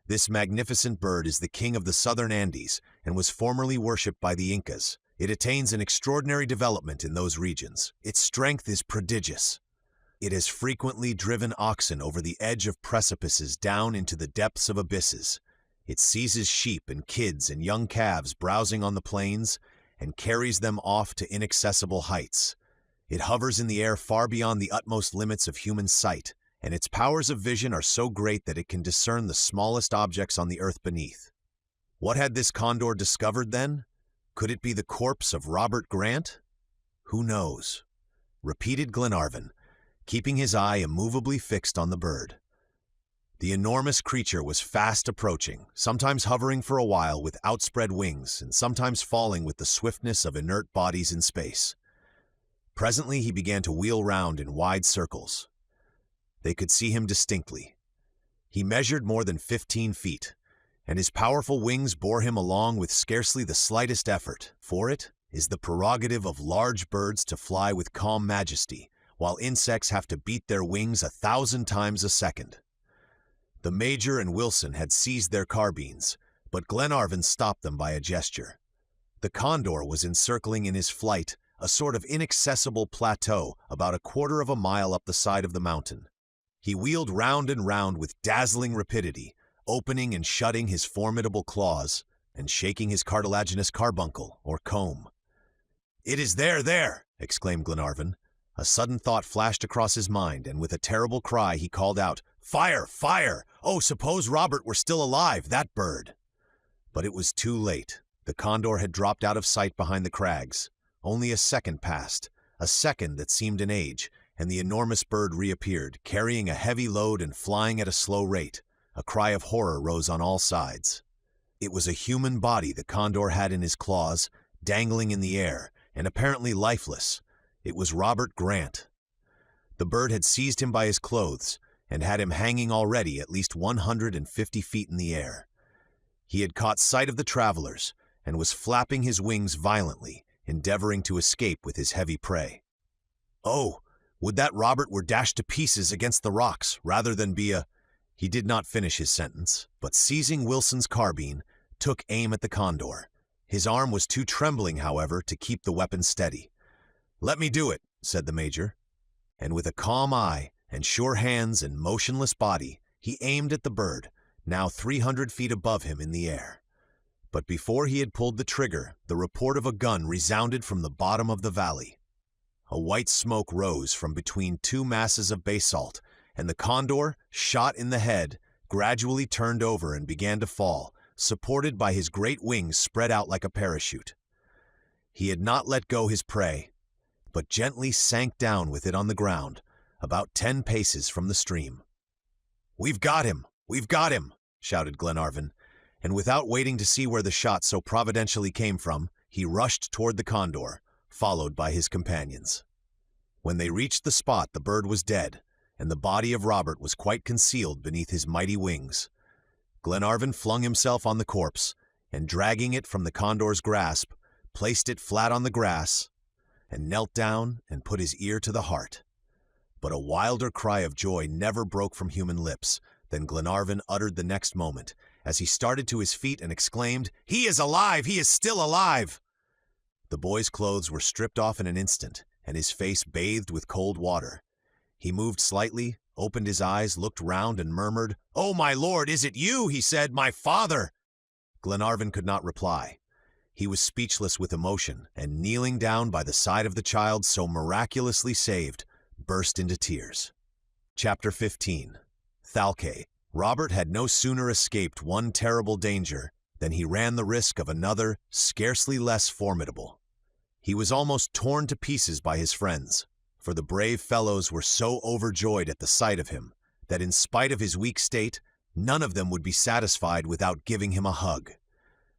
This magnificent bird is the king of the southern Andes and was formerly worshipped by the Incas. It attains an extraordinary development in those regions. Its strength is prodigious. It has frequently driven oxen over the edge of precipices down into the depths of abysses. It seizes sheep and kids and young calves browsing on the plains and carries them off to inaccessible heights. It hovers in the air far beyond the utmost limits of human sight, and its powers of vision are so great that it can discern the smallest objects on the earth beneath. What had this condor discovered then? Could it be the corpse of Robert Grant? Who knows? Repeated Glenarvan, keeping his eye immovably fixed on the bird. The enormous creature was fast approaching, sometimes hovering for a while with outspread wings and sometimes falling with the swiftness of inert bodies in space. Presently he began to wheel round in wide circles. They could see him distinctly. He measured more than 15 feet, and his powerful wings bore him along with scarcely the slightest effort, for it is the prerogative of large birds to fly with calm majesty, while insects have to beat their wings 1,000 times a second. The Major and Wilson had seized their carbines, but Glenarvan stopped them by a gesture. The condor was encircling in his flight a sort of inaccessible plateau about 1/4 of a mile up the side of the mountain. He wheeled round and round with dazzling rapidity, opening and shutting his formidable claws and shaking his cartilaginous carbuncle, or comb. "It is there!" exclaimed Glenarvan. A sudden thought flashed across his mind, and with a terrible cry he called out, "Fire! Fire! Oh, suppose Robert were still alive, that bird!" But it was too late. The condor had dropped out of sight behind the crags. Only a second passed, a second that seemed an age, and the enormous bird reappeared, carrying a heavy load and flying at a slow rate. A cry of horror rose on all sides. It was a human body the condor had in his claws, dangling in the air, and apparently lifeless. It was Robert Grant. The bird had seized him by his clothes, and had him hanging already at least 150 feet in the air. He had caught sight of the travelers, and was flapping his wings violently, endeavoring to escape with his heavy prey. "Oh, would that Robert were dashed to pieces against the rocks, rather than be a—" He did not finish his sentence, but seizing Wilson's carbine, took aim at the condor. His arm was too trembling, however, to keep the weapon steady. "Let me do it," said the Major. And with a calm eye, and sure hands and motionless body, he aimed at the bird, now 300 feet above him in the air. But before he had pulled the trigger, the report of a gun resounded from the bottom of the valley. A white smoke rose from between two masses of basalt, and the condor, shot in the head, gradually turned over and began to fall, supported by his great wings spread out like a parachute. He had not let go his prey, but gently sank down with it on the ground, about 10 paces from the stream. "We've got him! We've got him!" shouted Glenarvan, and without waiting to see where the shot so providentially came from, he rushed toward the condor, followed by his companions. When they reached the spot, the bird was dead, and the body of Robert was quite concealed beneath his mighty wings. Glenarvan flung himself on the corpse, and dragging it from the condor's grasp, placed it flat on the grass, and knelt down and put his ear to the heart. But a wilder cry of joy never broke from human lips than Glenarvan uttered the next moment, as he started to his feet and exclaimed, "He is alive! He is still alive!" The boy's clothes were stripped off in an instant, and his face bathed with cold water. He moved slightly, opened his eyes, looked round, and murmured, "Oh, my lord, is it you?" he said. "My father!" Glenarvan could not reply. He was speechless with emotion, and kneeling down by the side of the child so miraculously saved, burst into tears. Chapter 15. Thalcave. Robert had no sooner escaped one terrible danger than he ran the risk of another scarcely less formidable. He was almost torn to pieces by his friends, for the brave fellows were so overjoyed at the sight of him that in spite of his weak state, none of them would be satisfied without giving him a hug.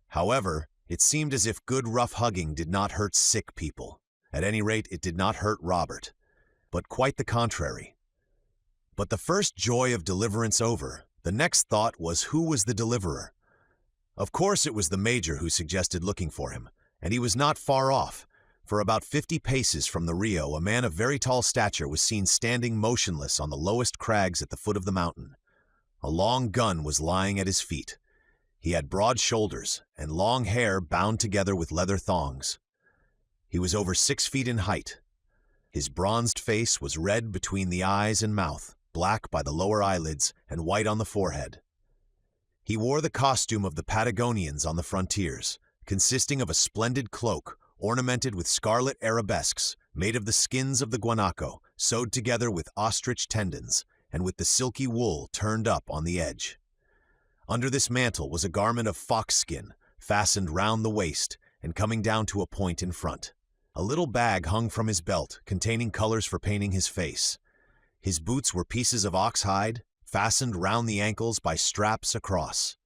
However, it seemed as if good rough hugging did not hurt sick people. At any rate, it did not hurt Robert, but quite the contrary. But the first joy of deliverance over, the next thought was who was the deliverer. Of course it was the Major who suggested looking for him, and he was not far off, for about 50 paces from the Rio a man of very tall stature was seen standing motionless on the lowest crags at the foot of the mountain. A long gun was lying at his feet. He had broad shoulders and long hair bound together with leather thongs. He was over 6 feet in height. His bronzed face was red between the eyes and mouth, black by the lower eyelids, and white on the forehead. He wore the costume of the Patagonians on the frontiers, consisting of a splendid cloak ornamented with scarlet arabesques made of the skins of the guanaco, sewed together with ostrich tendons and with the silky wool turned up on the edge. Under this mantle was a garment of fox skin, fastened round the waist and coming down to a point in front. A little bag hung from his belt, containing colors for painting his face. His boots were pieces of ox hide, fastened round the ankles by straps across.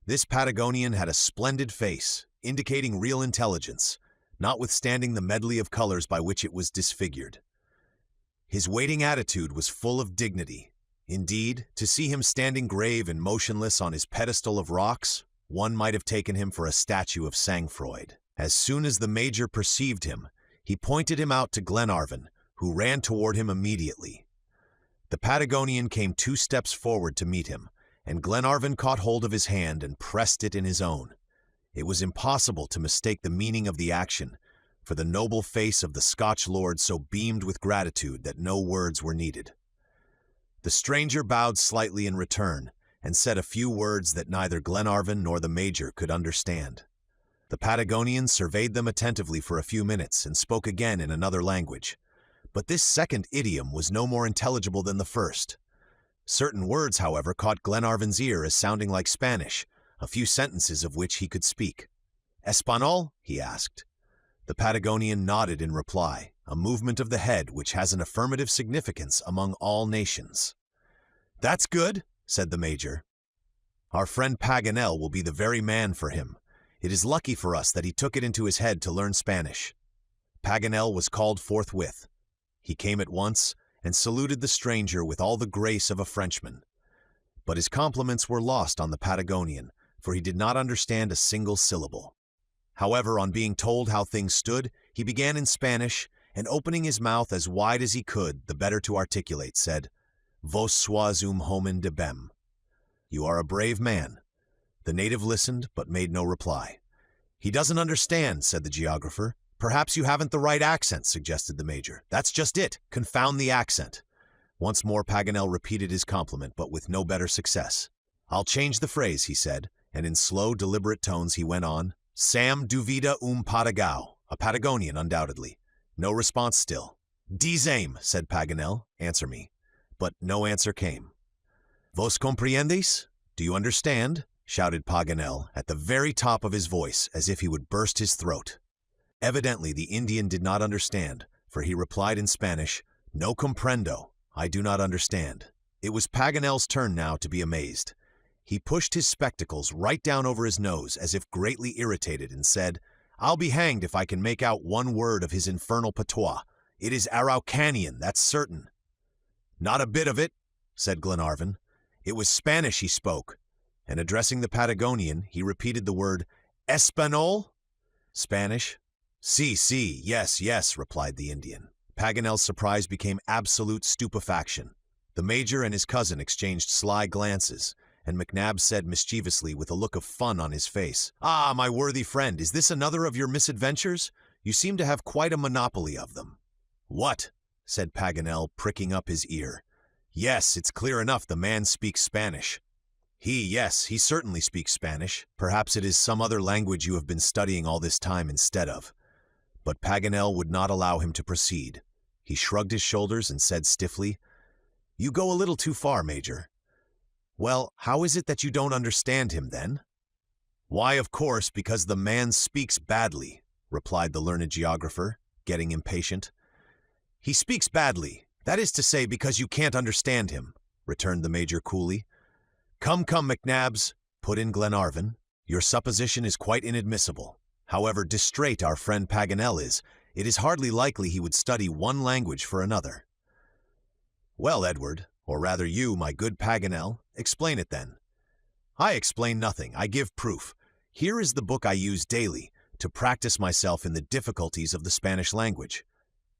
This Patagonian had a splendid face, indicating real intelligence, notwithstanding the medley of colors by which it was disfigured. His waiting attitude was full of dignity. Indeed, to see him standing grave and motionless on his pedestal of rocks, one might have taken him for a statue of Sangfroid. As soon as the Major perceived him, he pointed him out to Glenarvan, who ran toward him immediately. The Patagonian came 2 steps forward to meet him, and Glenarvan caught hold of his hand and pressed it in his own. It was impossible to mistake the meaning of the action, for the noble face of the Scotch lord so beamed with gratitude that no words were needed. The stranger bowed slightly in return, and said a few words that neither Glenarvan nor the Major could understand. The Patagonian surveyed them attentively for a few minutes and spoke again in another language, but this second idiom was no more intelligible than the first. Certain words, however, caught Glenarvan's ear as sounding like Spanish, a few sentences of which he could speak. "Español?" he asked. The Patagonian nodded in reply, a movement of the head which has an affirmative significance among all nations. "That's good," said the Major. "Our friend Paganel will be the very man for him. It is lucky for us that he took it into his head to learn Spanish." Paganel was called forthwith. He came at once and saluted the stranger with all the grace of a Frenchman. But his compliments were lost on the Patagonian, for he did not understand a single syllable. However, on being told how things stood, he began in Spanish, and opening his mouth as wide as he could, the better to articulate, said, "Vos sois un homen de bem." "You are a brave man." The native listened, but made no reply. "He doesn't understand," said the geographer. "Perhaps you haven't the right accent," suggested the Major. "That's just it. Confound the accent." Once more Paganel repeated his compliment, but with no better success. "I'll change the phrase," he said, and in slow, deliberate tones he went on, "Sam duvida Patagao," a Patagonian, undoubtedly. No response still. "Dizame," said Paganel, "answer me." But no answer came. "Vos comprendes?" "Do you understand?" shouted Paganel at the very top of his voice, as if he would burst his throat. Evidently the Indian did not understand, for he replied in Spanish, "No comprendo, I do not understand." It was Paganel's turn now to be amazed. He pushed his spectacles right down over his nose as if greatly irritated and said, "I'll be hanged if I can make out one word of his infernal patois. It is Araucanian, that's certain." "Not a bit of it," said Glenarvan. "It was Spanish he spoke," and addressing the Patagonian, he repeated the word, "Español?" "Spanish?" "Si, yes, yes," replied the Indian. Paganel's surprise became absolute stupefaction. The Major and his cousin exchanged sly glances, and McNabb said mischievously with a look of fun on his face, "Ah, my worthy friend, is this another of your misadventures? You seem to have quite a monopoly of them." "What?" said Paganel, pricking up his ear. "Yes, it's clear enough the man speaks Spanish." Yes, he certainly speaks Spanish. Perhaps it is some other language you have been studying all this time instead of." But Paganel would not allow him to proceed. He shrugged his shoulders and said stiffly, "You go a little too far, Major." "Well, how is it that you don't understand him, then?" "Why, of course, because the man speaks badly," replied the learned geographer, getting impatient. "He speaks badly, that is to say, because you can't understand him," returned the Major coolly. Come, McNabbs," put in Glenarvan. "Your supposition is quite inadmissible. However distrait our friend Paganel is, it is hardly likely he would study one language for another." "Well, Edward, or rather you, my good Paganel, explain it then." "I explain nothing, I give proof. Here is the book I use daily to practice myself in the difficulties of the Spanish language.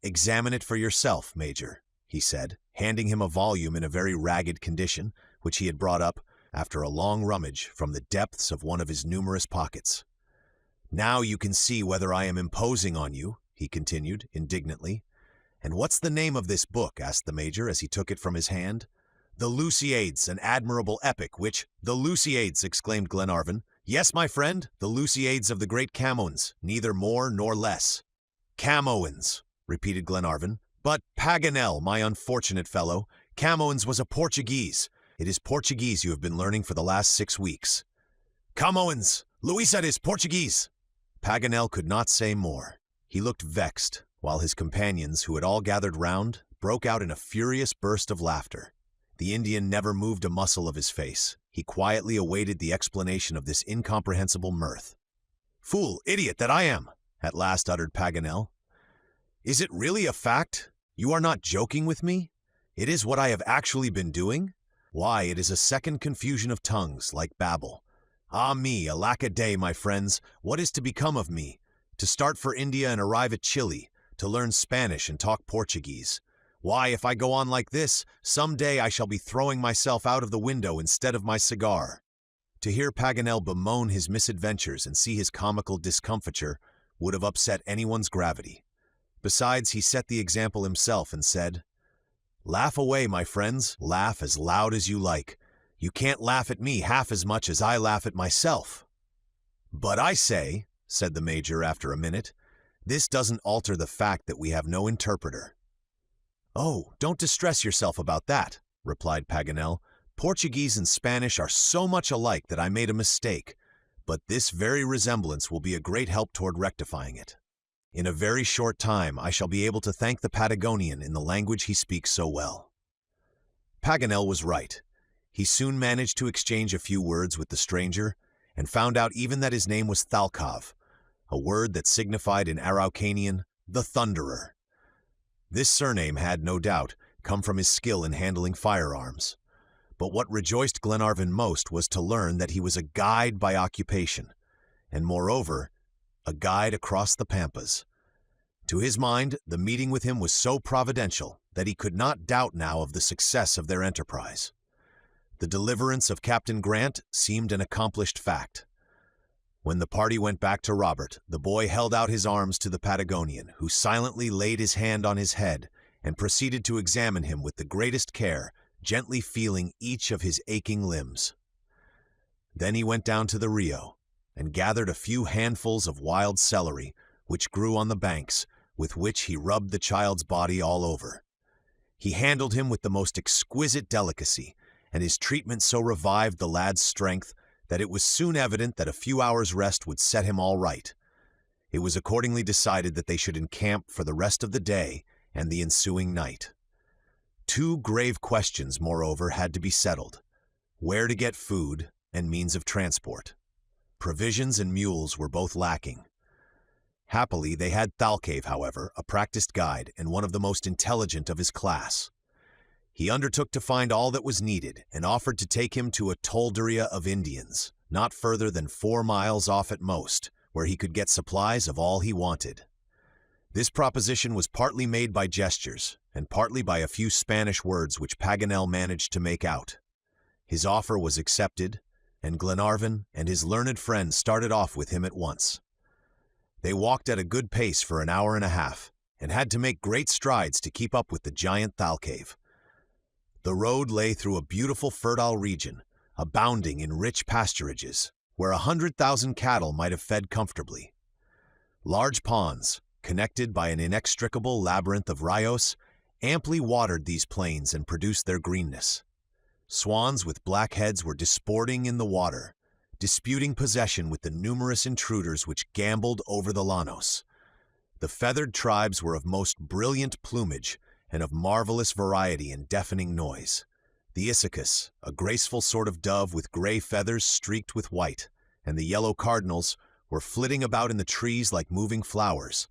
Examine it for yourself, Major," he said, handing him a volume in a very ragged condition, which he had brought up, after a long rummage, from the depths of one of his numerous pockets. "Now you can see whether I am imposing on you," he continued, indignantly. "And what's the name of this book?" asked the Major as he took it from his hand. "The Lusiades, an admirable epic, which—" "The Lusiades," exclaimed Glenarvan. "Yes, my friend, the Lusiades of the great Camoens, neither more nor less." "Camoens," repeated Glenarvan. "But, Paganel, my unfortunate fellow, Camoens was a Portuguese. It is Portuguese you have been learning for the last 6 weeks." "Camoens! Luisa is Portuguese!" Paganel could not say more. He looked vexed, while his companions, who had all gathered round, broke out in a furious burst of laughter. The Indian never moved a muscle of his face. He quietly awaited the explanation of this incomprehensible mirth. "Fool, idiot that I am!" at last uttered Paganel. "Is it really a fact? You are not joking with me? It is what I have actually been doing? Why, it is a second confusion of tongues, like Babel. Ah me, alack a day, my friends, what is to become of me? To start for India and arrive at Chile, to learn Spanish and talk Portuguese. Why, if I go on like this, some day I shall be throwing myself out of the window instead of my cigar." To hear Paganel bemoan his misadventures and see his comical discomfiture would have upset anyone's gravity. Besides, he set the example himself and said, "Laugh away, my friends, laugh as loud as you like. You can't laugh at me half as much as I laugh at myself." "But I say," said the Major after a minute, "this doesn't alter the fact that we have no interpreter." "Oh, don't distress yourself about that," replied Paganel. "Portuguese and Spanish are so much alike that I made a mistake, but this very resemblance will be a great help toward rectifying it. In a very short time I shall be able to thank the Patagonian in the language he speaks so well." Paganel was right. He soon managed to exchange a few words with the stranger, and found out even that his name was Thalcave, a word that signified in Araucanian, "the Thunderer." This surname had, no doubt, come from his skill in handling firearms. But what rejoiced Glenarvan most was to learn that he was a guide by occupation, and moreover, a guide across the Pampas. To his mind, the meeting with him was so providential that he could not doubt now of the success of their enterprise. The deliverance of Captain Grant seemed an accomplished fact. When the party went back to Robert, the boy held out his arms to the Patagonian, who silently laid his hand on his head and proceeded to examine him with the greatest care, gently feeling each of his aching limbs. Then he went down to the Rio and gathered a few handfuls of wild celery, which grew on the banks, with which he rubbed the child's body all over. He handled him with the most exquisite delicacy, and his treatment so revived the lad's strength that it was soon evident that a few hours' rest would set him all right. It was accordingly decided that they should encamp for the rest of the day and the ensuing night. 2 grave questions, moreover, had to be settled: where to get food and means of transport. Provisions and mules were both lacking. Happily, they had Thalcave, however, a practiced guide and one of the most intelligent of his class. He undertook to find all that was needed and offered to take him to a tolderia of Indians, not further than 4 miles off at most, where he could get supplies of all he wanted. This proposition was partly made by gestures and partly by a few Spanish words which Paganel managed to make out. His offer was accepted, and Glenarvan and his learned friend started off with him at once. They walked at a good pace for an hour and a half, and had to make great strides to keep up with the giant Thalcave. The road lay through a beautiful fertile region, abounding in rich pasturages, where 100,000 cattle might have fed comfortably. Large ponds, connected by an inextricable labyrinth of rios, amply watered these plains and produced their greenness. Swans with black heads were disporting in the water, disputing possession with the numerous intruders which gamboled over the llanos. The feathered tribes were of most brilliant plumage and of marvelous variety and deafening noise. The Issacus, a graceful sort of dove with gray feathers streaked with white, and the yellow cardinals were flitting about in the trees like moving flowers,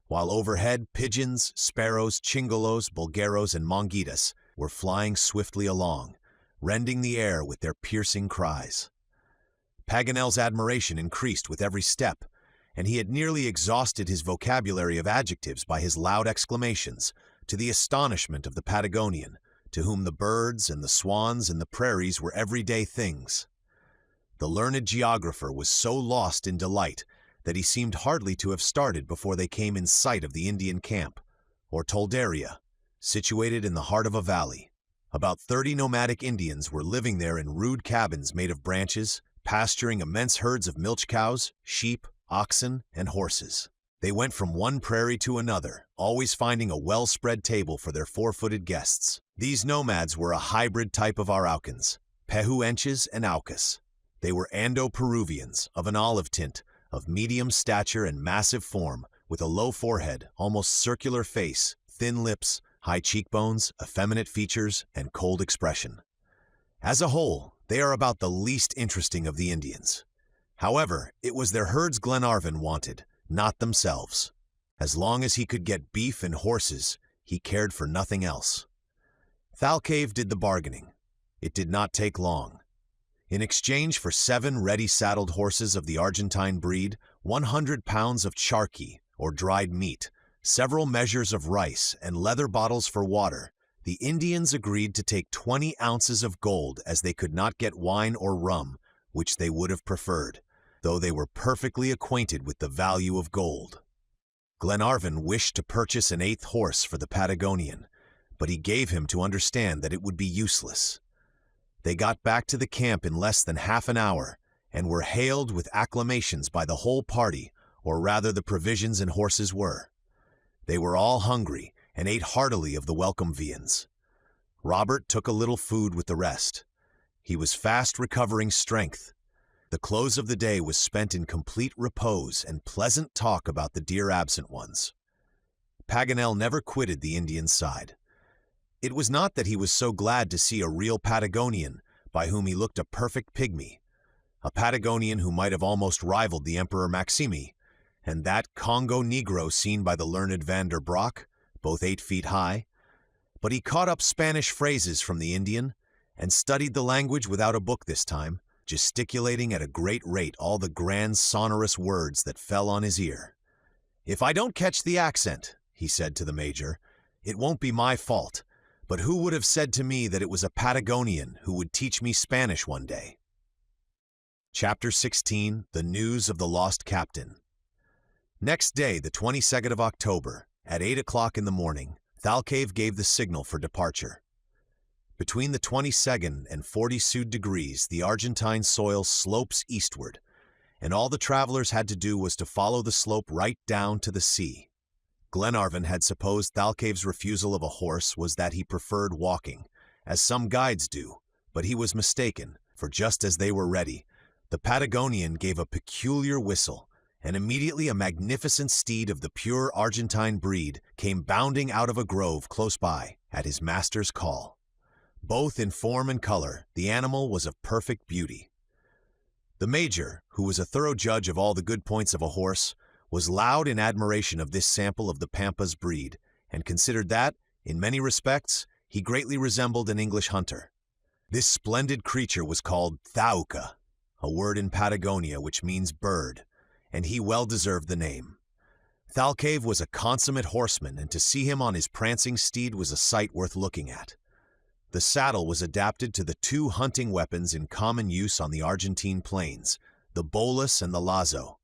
while overhead pigeons, sparrows, chingolos, bulgaros, and mongitas were flying swiftly along, rending the air with their piercing cries. Paganel's admiration increased with every step, and he had nearly exhausted his vocabulary of adjectives by his loud exclamations, to the astonishment of the Patagonian, to whom the birds and the swans and the prairies were everyday things. The learned geographer was so lost in delight that he seemed hardly to have started before they came in sight of the Indian camp, or tolderia, situated in the heart of a valley. About 30 nomadic Indians were living there in rude cabins made of branches, pasturing immense herds of milch cows, sheep, oxen, and horses. They went from one prairie to another, always finding a well-spread table for their four-footed guests. These nomads were a hybrid type of Araucans, Pehuenches and Aucas. They were Ando-Peruvians, of an olive tint, of medium stature and massive form, with a low forehead, almost circular face, thin lips, high cheekbones, effeminate features, and cold expression. As a whole, they are about the least interesting of the Indians. However, it was their herds Glenarvan wanted, not themselves. As long as he could get beef and horses, he cared for nothing else. Thalcave did the bargaining. It did not take long. In exchange for 7 ready-saddled horses of the Argentine breed, 100 pounds of charqui, or dried meat, several measures of rice, and leather bottles for water, the Indians agreed to take 20 ounces of gold, as they could not get wine or rum, which they would have preferred, though they were perfectly acquainted with the value of gold. Glenarvan wished to purchase an 8th horse for the Patagonian, but he gave him to understand that it would be useless. They got back to the camp in less than half an hour, and were hailed with acclamations by the whole party, or rather the provisions and horses were. They were all hungry, and ate heartily of the welcome viands. Robert took a little food with the rest. He was fast recovering strength. The close of the day was spent in complete repose and pleasant talk about the dear absent ones. Paganel never quitted the Indian's side. It was not that he was so glad to see a real Patagonian, by whom he looked a perfect pygmy, a Patagonian who might have almost rivaled the Emperor Maximi, and that Congo Negro seen by the learned Van der Brock, both 8 feet high, but he caught up Spanish phrases from the Indian, and studied the language without a book this time, gesticulating at a great rate all the grand sonorous words that fell on his ear. "If I don't catch the accent," he said to the Major, "it won't be my fault, but who would have said to me that it was a Patagonian who would teach me Spanish one day?" Chapter 16. The News of the Lost Captain. Next day, the 22nd of October, at 8 o'clock in the morning, Thalcave gave the signal for departure. Between the 22nd and 40º degrees, the Argentine soil slopes eastward, and all the travelers had to do was to follow the slope right down to the sea. Glenarvan had supposed Thalcave's refusal of a horse was that he preferred walking, as some guides do, but he was mistaken, for just as they were ready, the Patagonian gave a peculiar whistle, and immediately a magnificent steed of the pure Argentine breed came bounding out of a grove close by, at his master's call. Both in form and color, the animal was of perfect beauty. The Major, who was a thorough judge of all the good points of a horse, was loud in admiration of this sample of the Pampas breed, and considered that, in many respects, he greatly resembled an English hunter. This splendid creature was called Thauca, a word in Patagonia which means bird, and he well deserved the name. Thalcave was a consummate horseman, and to see him on his prancing steed was a sight worth looking at. The saddle was adapted to the 2 hunting weapons in common use on the Argentine plains, the bolus and the lazo.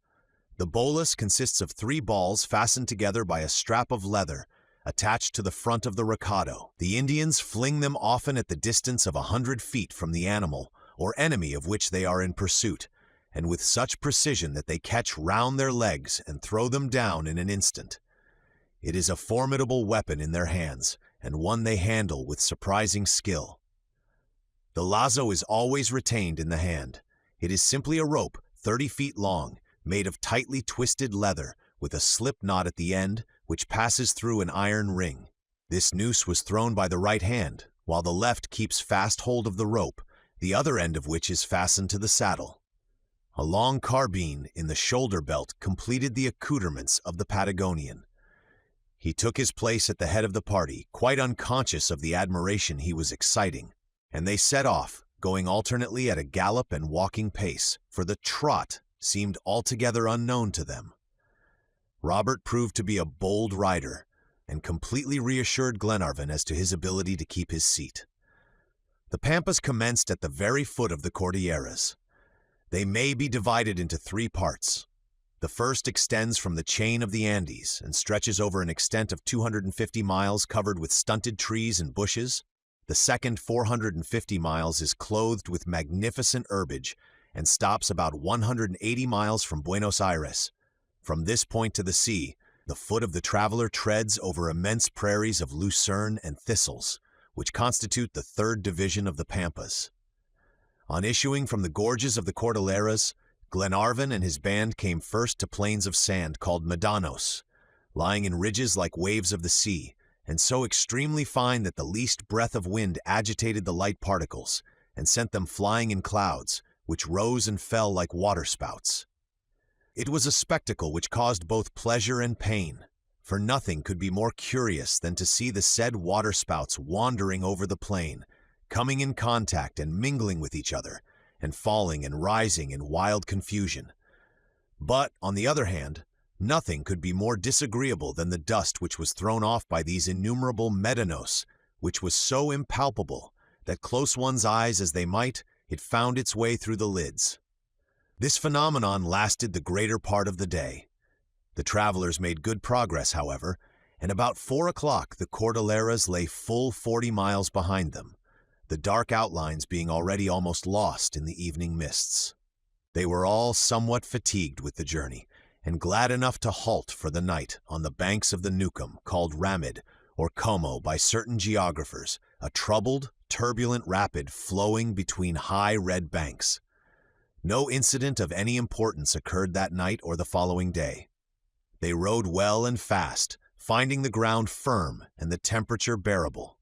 The bolus consists of 3 balls fastened together by a strap of leather attached to the front of the recado. The Indians fling them often at the distance of 100 feet from the animal or enemy of which they are in pursuit, and with such precision that they catch round their legs and throw them down in an instant. It is a formidable weapon in their hands, and one they handle with surprising skill. The lazo is always retained in the hand. It is simply a rope 30 feet long, made of tightly twisted leather, with a slip knot at the end, which passes through an iron ring. This noose was thrown by the right hand, while the left keeps fast hold of the rope, the other end of which is fastened to the saddle. A long carbine in the shoulder belt completed the accoutrements of the Patagonian. He took his place at the head of the party, quite unconscious of the admiration he was exciting, and they set off, going alternately at a gallop and walking pace, for the trot seemed altogether unknown to them. Robert proved to be a bold rider, and completely reassured Glenarvan as to his ability to keep his seat. The Pampas commenced at the very foot of the Cordilleras. They may be divided into 3 parts. The first extends from the chain of the Andes and stretches over an extent of 250 miles covered with stunted trees and bushes. The second 450 miles is clothed with magnificent herbage and stops about 180 miles from Buenos Aires. From this point to the sea, the foot of the traveler treads over immense prairies of lucerne and thistles, which constitute the third division of the Pampas. On issuing from the gorges of the Cordilleras, Glenarvan and his band came first to plains of sand called Medanos, lying in ridges like waves of the sea, and so extremely fine that the least breath of wind agitated the light particles and sent them flying in clouds, which rose and fell like waterspouts. It was a spectacle which caused both pleasure and pain, for nothing could be more curious than to see the said waterspouts wandering over the plain, coming in contact and mingling with each other, and falling and rising in wild confusion. But, on the other hand, nothing could be more disagreeable than the dust which was thrown off by these innumerable medanos, which was so impalpable that, close one's eyes as they might, it found its way through the lids. This phenomenon lasted the greater part of the day. The travelers made good progress, however, and about 4 o'clock the Cordilleras lay full 40 miles behind them, the dark outlines being already almost lost in the evening mists. They were all somewhat fatigued with the journey, and glad enough to halt for the night on the banks of the Newcomb, called Ramid, or Como by certain geographers, a troubled, turbulent rapid flowing between high red banks. No incident of any importance occurred that night or the following day. They rode well and fast, finding the ground firm and the temperature bearable.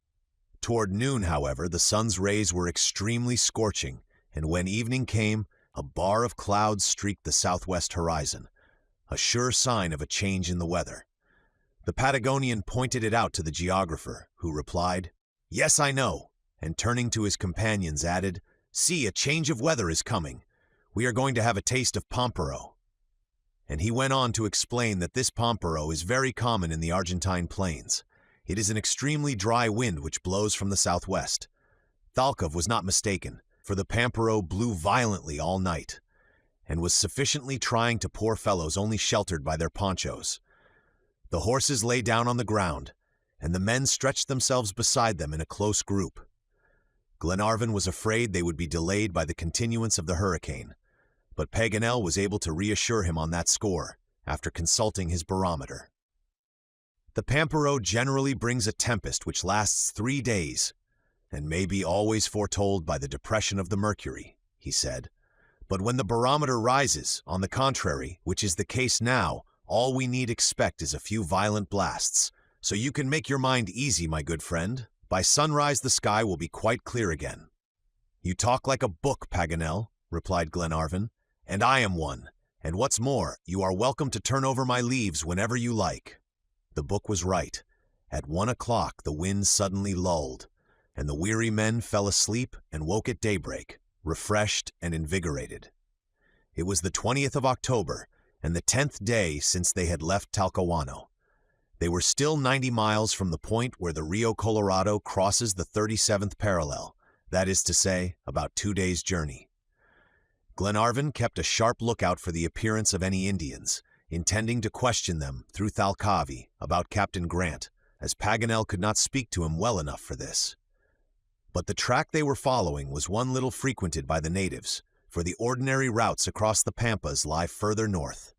Toward noon, however, the sun's rays were extremely scorching, and when evening came, a bar of clouds streaked the southwest horizon, a sure sign of a change in the weather. The Patagonian pointed it out to the geographer, who replied, "Yes, I know," and turning to his companions added, "See, a change of weather is coming. We are going to have a taste of pampero." And he went on to explain that this pampero is very common in the Argentine plains. It is an extremely dry wind which blows from the southwest. Thalkov was not mistaken, for the pampero blew violently all night, and was sufficiently trying to poor fellows only sheltered by their ponchos. The horses lay down on the ground, and the men stretched themselves beside them in a close group. Glenarvan was afraid they would be delayed by the continuance of the hurricane, but Paganel was able to reassure him on that score, after consulting his barometer. The pampero generally brings a tempest which lasts 3 days, and may be always foretold by the depression of the mercury, he said. But when the barometer rises, on the contrary, which is the case now, all we need expect is a few violent blasts. So you can make your mind easy, my good friend. By sunrise the sky will be quite clear again. "You talk like a book, Paganel," replied Glenarvan, "and I am one, and what's more, you are welcome to turn over my leaves whenever you like." The book was right. At 1 o'clock the wind suddenly lulled, and the weary men fell asleep and woke at daybreak, refreshed and invigorated. It was the 20th of October, and the 10th day since they had left Talcahuano. They were still 90 miles from the point where the Rio Colorado crosses the 37th parallel, that is to say, about 2 days' journey. Glenarvan kept a sharp lookout for the appearance of any Indians, intending to question them through Thalcave about Captain Grant, as Paganel could not speak to him well enough for this. But the track they were following was one little frequented by the natives, for the ordinary routes across the Pampas lie further north.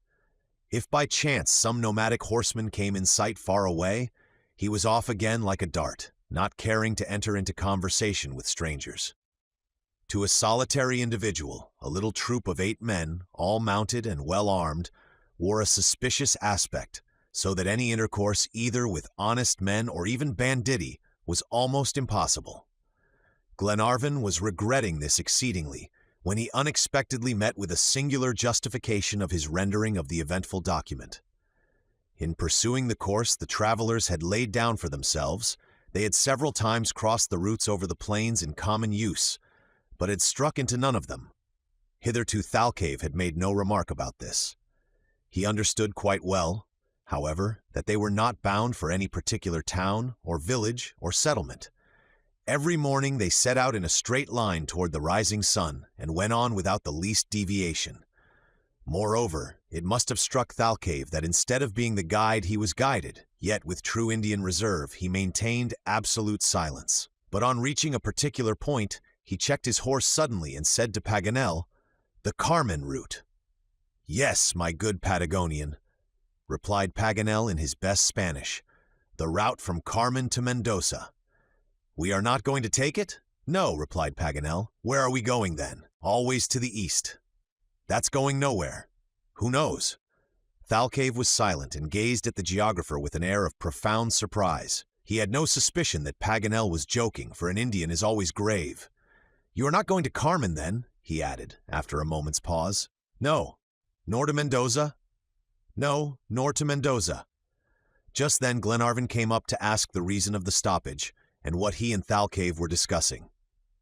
If by chance some nomadic horseman came in sight far away, he was off again like a dart, not caring to enter into conversation with strangers. To a solitary individual, a little troop of 8 men, all mounted and well armed, wore a suspicious aspect, so that any intercourse either with honest men or even banditti was almost impossible. Glenarvan was regretting this exceedingly when he unexpectedly met with a singular justification of his rendering of the eventful document. In pursuing the course the travelers had laid down for themselves, they had several times crossed the routes over the plains in common use, but had struck into none of them. Hitherto Thalcave had made no remark about this. He understood quite well, however, that they were not bound for any particular town or village or settlement. Every morning they set out in a straight line toward the rising sun and went on without the least deviation. Moreover, it must have struck Thalcave that instead of being the guide he was guided, yet with true Indian reserve he maintained absolute silence. But on reaching a particular point, he checked his horse suddenly and said to Paganel, "The Carmen route." "Yes, my good Patagonian," replied Paganel in his best Spanish, "the route from Carmen to Mendoza." "We are not going to take it?" "No," replied Paganel. "Where are we going then?" "Always to the east." "That's going nowhere." "Who knows?" Thalcave was silent and gazed at the geographer with an air of profound surprise. He had no suspicion that Paganel was joking, for an Indian is always grave. "You are not going to Carmen, then?" he added, after a moment's pause. "No." "Nor to Mendoza?" "No, nor to Mendoza." Just then Glenarvan came up to ask the reason of the stoppage, and what he and Thalcave were discussing.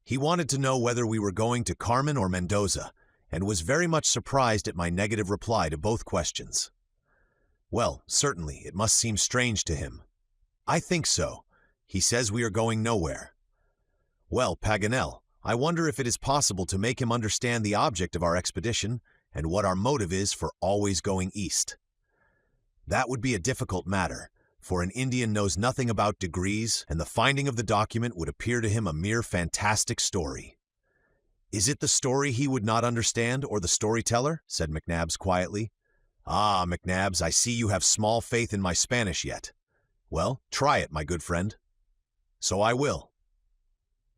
He wanted to know whether we were going to Carmen or Mendoza, and was very much surprised at my negative reply to both questions. Well, certainly, it must seem strange to him. "I think so. He says we are going nowhere." "Well, Paganel, I wonder if it is possible to make him understand the object of our expedition and what our motive is for always going east." "That would be a difficult matter, for an Indian knows nothing about degrees, and the finding of the document would appear to him a mere fantastic story." "Is it the story he would not understand, or the storyteller?" said McNabbs quietly. "Ah, McNabbs, I see you have small faith in my Spanish yet. Well, try it, my good friend." "So I will."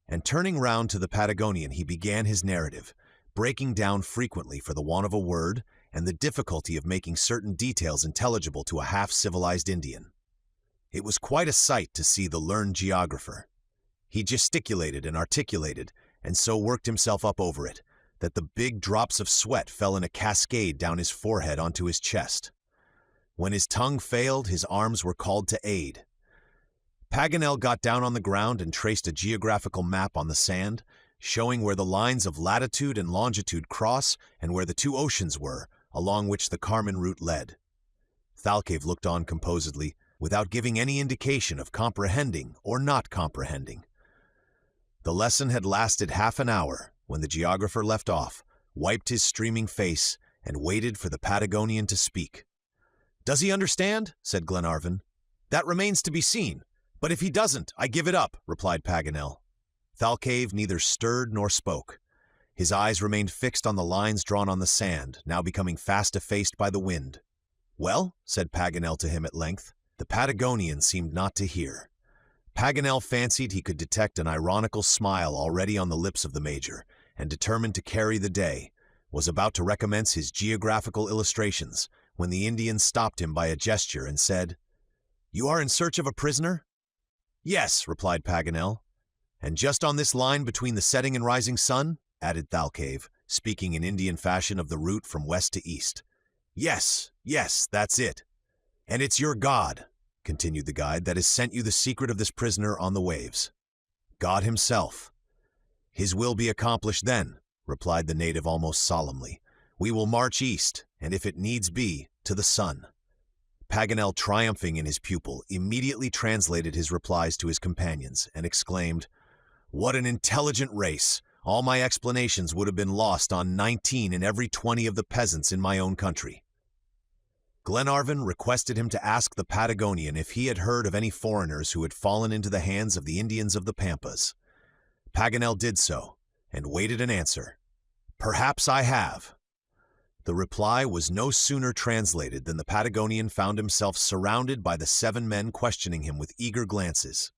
And turning round to the Patagonian, he began his narrative, breaking down frequently for the want of a word and the difficulty of making certain details intelligible to a half-civilized Indian. It was quite a sight to see the learned geographer. He gesticulated and articulated, and so worked himself up over it, that the big drops of sweat fell in a cascade down his forehead onto his chest. When his tongue failed, his arms were called to aid. Paganel got down on the ground and traced a geographical map on the sand, showing where the lines of latitude and longitude cross and where the two oceans were, along which the Carmen route led. Thalcave looked on composedly, without giving any indication of comprehending or not comprehending. The lesson had lasted half an hour when the geographer left off, wiped his streaming face, and waited for the Patagonian to speak. "Does he understand?" said Glenarvan. "That remains to be seen. But if he doesn't, I give it up," replied Paganel. Thalcave neither stirred nor spoke. His eyes remained fixed on the lines drawn on the sand, now becoming fast effaced by the wind. "Well?" said Paganel to him at length. The Patagonian seemed not to hear. Paganel fancied he could detect an ironical smile already on the lips of the Major, and determined to carry the day, was about to recommence his geographical illustrations, when the Indian stopped him by a gesture and said, "You are in search of a prisoner?" "Yes," replied Paganel. "And just on this line between the setting and rising sun?" added Thalcave, speaking in Indian fashion of the route from west to east. "Yes, yes, that's it." "And it's your God," continued the guide, "that has sent you the secret of this prisoner on the waves." "God himself." "His will be accomplished then," replied the native almost solemnly. "We will march east, and if it needs be, to the sun." Paganel, triumphing in his pupil, immediately translated his replies to his companions, and exclaimed, "What an intelligent race! All my explanations would have been lost on 19 in every 20 of the peasants in my own country." Glenarvan requested him to ask the Patagonian if he had heard of any foreigners who had fallen into the hands of the Indians of the Pampas. Paganel did so, and waited an answer. "Perhaps I have." The reply was no sooner translated than the Patagonian found himself surrounded by the 7 men questioning him with eager glances.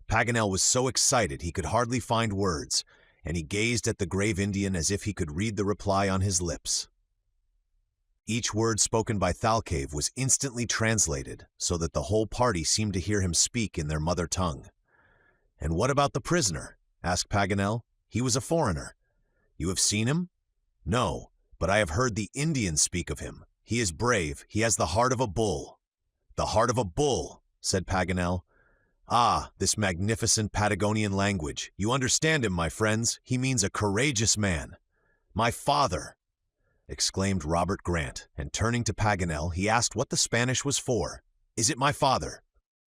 Paganel was so excited he could hardly find words, and he gazed at the grave Indian as if he could read the reply on his lips. Each word spoken by Thalcave was instantly translated, so that the whole party seemed to hear him speak in their mother tongue. "And what about the prisoner?" asked Paganel. "He was a foreigner." "You have seen him?" "No, but I have heard the Indians speak of him. He is brave. He has the heart of a bull." "The heart of a bull," said Paganel. "Ah, this magnificent Patagonian language. You understand him, my friends. He means a courageous man." "My father!" exclaimed Robert Grant, and turning to Paganel, he asked what the Spanish was for. "Is it my father?"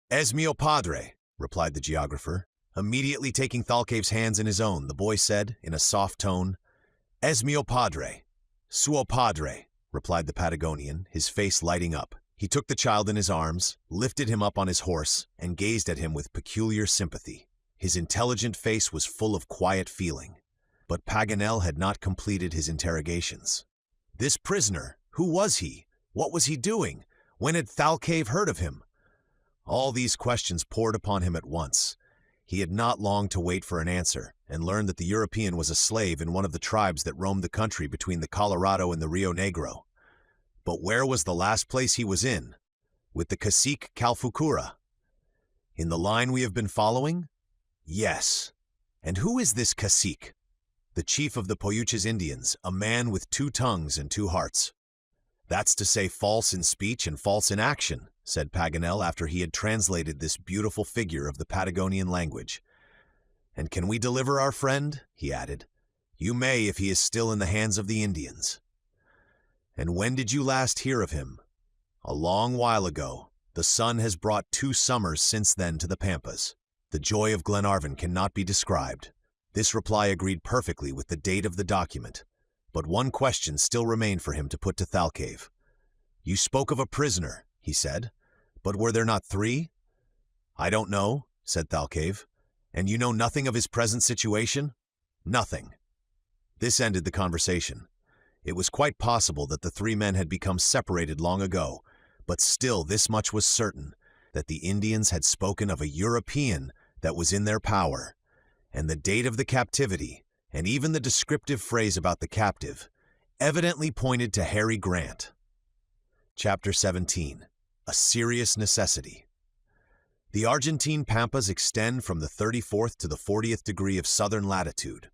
"Es mio padre," replied the geographer. Immediately taking Thalcave's hands in his own, the boy said, in a soft tone, "Es mio padre." "Suo padre," replied the Patagonian, his face lighting up. He took the child in his arms, lifted him up on his horse, and gazed at him with peculiar sympathy. His intelligent face was full of quiet feeling. But Paganel had not completed his interrogations. This prisoner, who was he? What was he doing? When had Thalcave heard of him? All these questions poured upon him at once. He had not long to wait for an answer, and learned that the European was a slave in one of the tribes that roamed the country between the Colorado and the Rio Negro. But where was the last place he was in? With the cacique Calfucura. In the line we have been following? Yes. And who is this cacique? The chief of the Poyuches Indians, a man with 2 tongues and 2 hearts. That's to say false in speech and false in action, said Paganel after he had translated this beautiful figure of the Patagonian language. And can we deliver our friend? He added. You may if he is still in the hands of the Indians. And when did you last hear of him? A long while ago. The sun has brought 2 summers since then to the Pampas. The joy of Glenarvan cannot be described. This reply agreed perfectly with the date of the document, but one question still remained for him to put to Thalcave. You spoke of a prisoner, he said, but were there not 3? I don't know, said Thalcave. And you know nothing of his present situation? Nothing. This ended the conversation. It was quite possible that the 3 men had become separated long ago, but still this much was certain, that the Indians had spoken of a European that was in their power, and the date of the captivity, and even the descriptive phrase about the captive, evidently pointed to Harry Grant. Chapter 17. A Serious Necessity. The Argentine Pampas extend from the 34th to the 40th degree of southern latitude.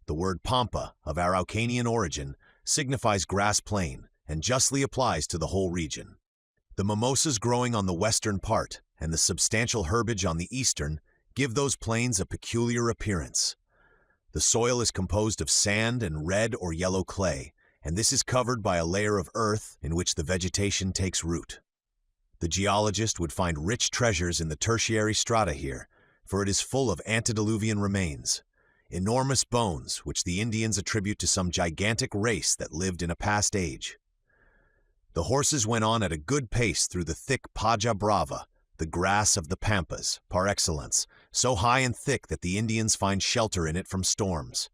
The word pampa, of Araucanian origin, signifies grass plain, and justly applies to the whole region. The mimosas growing on the western part, and the substantial herbage on the eastern, give those plains a peculiar appearance. The soil is composed of sand and red or yellow clay, and this is covered by a layer of earth in which the vegetation takes root. The geologist would find rich treasures in the tertiary strata here, for it is full of antediluvian remains, enormous bones which the Indians attribute to some gigantic race that lived in a past age. The horses went on at a good pace through the thick paja brava, the grass of the pampas, par excellence, so high and thick that the Indians find shelter in it from storms.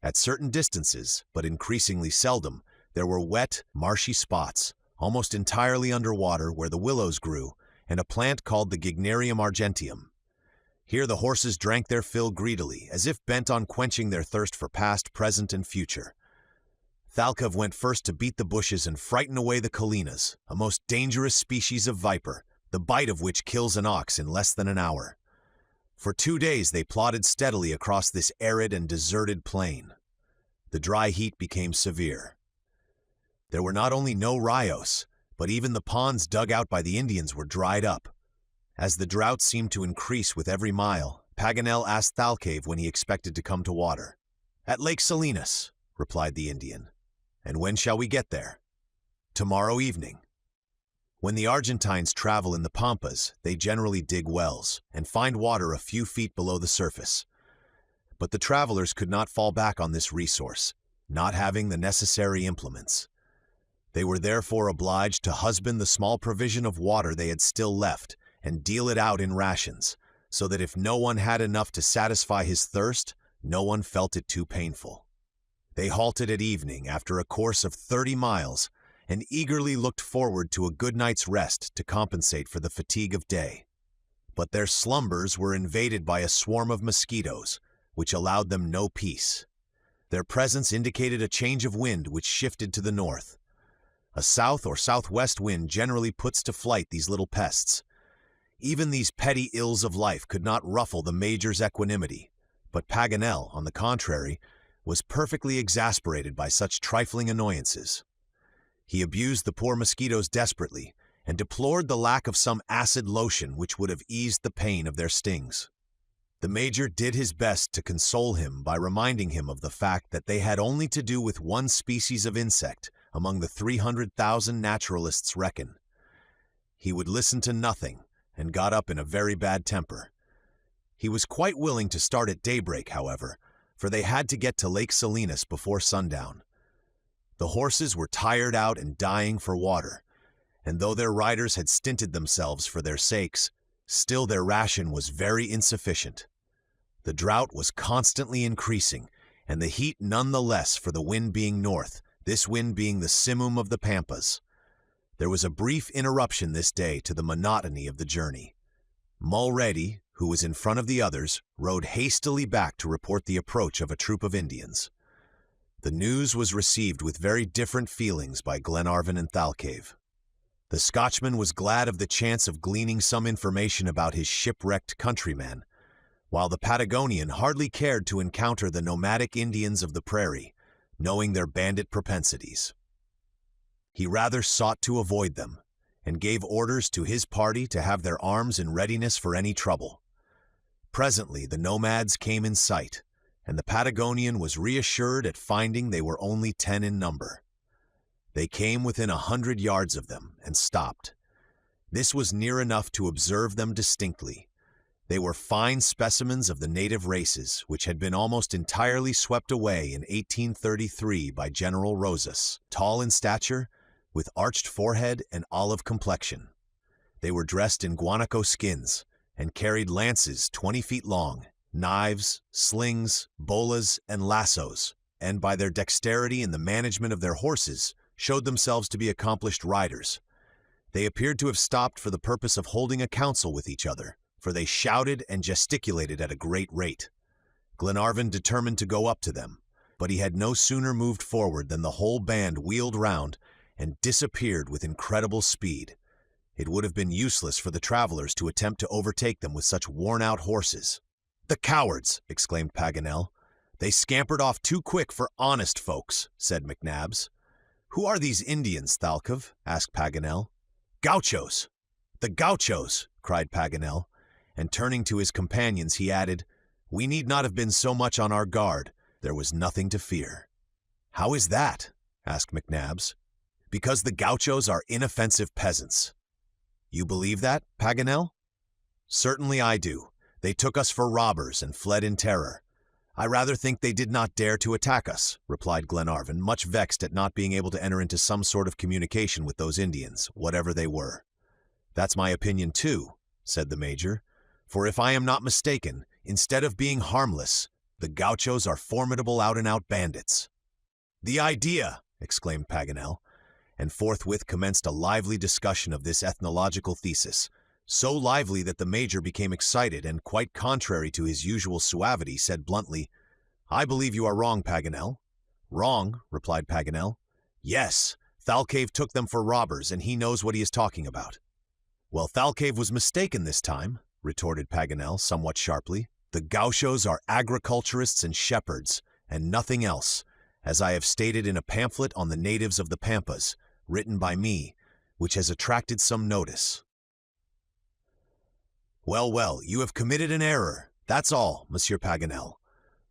At certain distances, but increasingly seldom, there were wet, marshy spots, almost entirely underwater, where the willows grew, and a plant called the Gygnerium argentium. Here the horses drank their fill greedily, as if bent on quenching their thirst for past, present, and future. Thalcave went first to beat the bushes and frighten away the colinas, a most dangerous species of viper, the bite of which kills an ox in less than an hour. For 2 days they plodded steadily across this arid and deserted plain. The dry heat became severe. There were not only no rios, but even the ponds dug out by the Indians were dried up. As the drought seemed to increase with every mile, Paganel asked Thalcave when he expected to come to water. At Lake Salinas, replied the Indian. And when shall we get there? Tomorrow evening. When the Argentines travel in the pampas, they generally dig wells and find water a few feet below the surface. But the travelers could not fall back on this resource, not having the necessary implements. They were therefore obliged to husband the small provision of water they had still left and deal it out in rations, so that if no one had enough to satisfy his thirst, no one felt it too painful. They halted at evening after a course of 30 miles and eagerly looked forward to a good night's rest to compensate for the fatigue of day. But their slumbers were invaded by a swarm of mosquitoes, which allowed them no peace. Their presence indicated a change of wind which shifted to the north. A south or southwest wind generally puts to flight these little pests. Even these petty ills of life could not ruffle the Major's equanimity, but Paganel, on the contrary, was perfectly exasperated by such trifling annoyances. He abused the poor mosquitoes desperately, and deplored the lack of some acid lotion which would have eased the pain of their stings. The Major did his best to console him by reminding him of the fact that they had only to do with one species of insect among the 300,000 naturalists reckon. He would listen to nothing, and got up in a very bad temper. He was quite willing to start at daybreak, however, for they had to get to Lake Salinas before sundown. The horses were tired out and dying for water, and though their riders had stinted themselves for their sakes, still their ration was very insufficient. The drought was constantly increasing, and the heat none the less for the wind being north, this wind being the simum of the pampas. There was a brief interruption this day to the monotony of the journey. Mulready, who was in front of the others, rode hastily back to report the approach of a troop of Indians. The news was received with very different feelings by Glenarvan and Thalcave. The Scotchman was glad of the chance of gleaning some information about his shipwrecked countryman, while the Patagonian hardly cared to encounter the nomadic Indians of the prairie, knowing their bandit propensities. He rather sought to avoid them, and gave orders to his party to have their arms in readiness for any trouble. Presently the nomads came in sight, and the Patagonian was reassured at finding they were only 10 in number. They came within 100 yards of them and stopped. This was near enough to observe them distinctly. They were fine specimens of the native races, which had been almost entirely swept away in 1833 by General Rosas, tall in stature, with arched forehead and olive complexion. They were dressed in guanaco skins and carried lances 20 feet long, knives, slings, bolas, and lassos, and by their dexterity in the management of their horses, showed themselves to be accomplished riders. They appeared to have stopped for the purpose of holding a council with each other, for they shouted and gesticulated at a great rate. Glenarvan determined to go up to them, but he had no sooner moved forward than the whole band wheeled round and disappeared with incredible speed. It would have been useless for the travelers to attempt to overtake them with such worn-out horses. "The cowards!" exclaimed Paganel. "They scampered off too quick for honest folks," said McNabbs. "Who are these Indians, Thalcave?" asked Paganel. "Gauchos!" "The Gauchos!" cried Paganel, and turning to his companions he added, "We need not have been so much on our guard. There was nothing to fear." "How is that?" asked McNabbs. "Because the Gauchos are inoffensive peasants." "You believe that, Paganel?" "Certainly I do. They took us for robbers and fled in terror." "I rather think they did not dare to attack us," replied Glenarvan, much vexed at not being able to enter into some sort of communication with those Indians, whatever they were. "That's my opinion too," said the Major, "for if I am not mistaken, instead of being harmless, the Gauchos are formidable out-and-out bandits." "The idea!" exclaimed Paganel, and forthwith commenced a lively discussion of this ethnological thesis, so lively that the Major became excited and, quite contrary to his usual suavity, said bluntly, "I believe you are wrong, Paganel." "Wrong?" replied Paganel. "Yes, Thalcave took them for robbers, and he knows what he is talking about." "Well, Thalcave was mistaken this time," retorted Paganel somewhat sharply. "The Gauchos are agriculturists and shepherds, and nothing else, as I have stated in a pamphlet on the natives of the Pampas, written by me, which has attracted some notice." "Well, well, you have committed an error, that's all, Monsieur Paganel."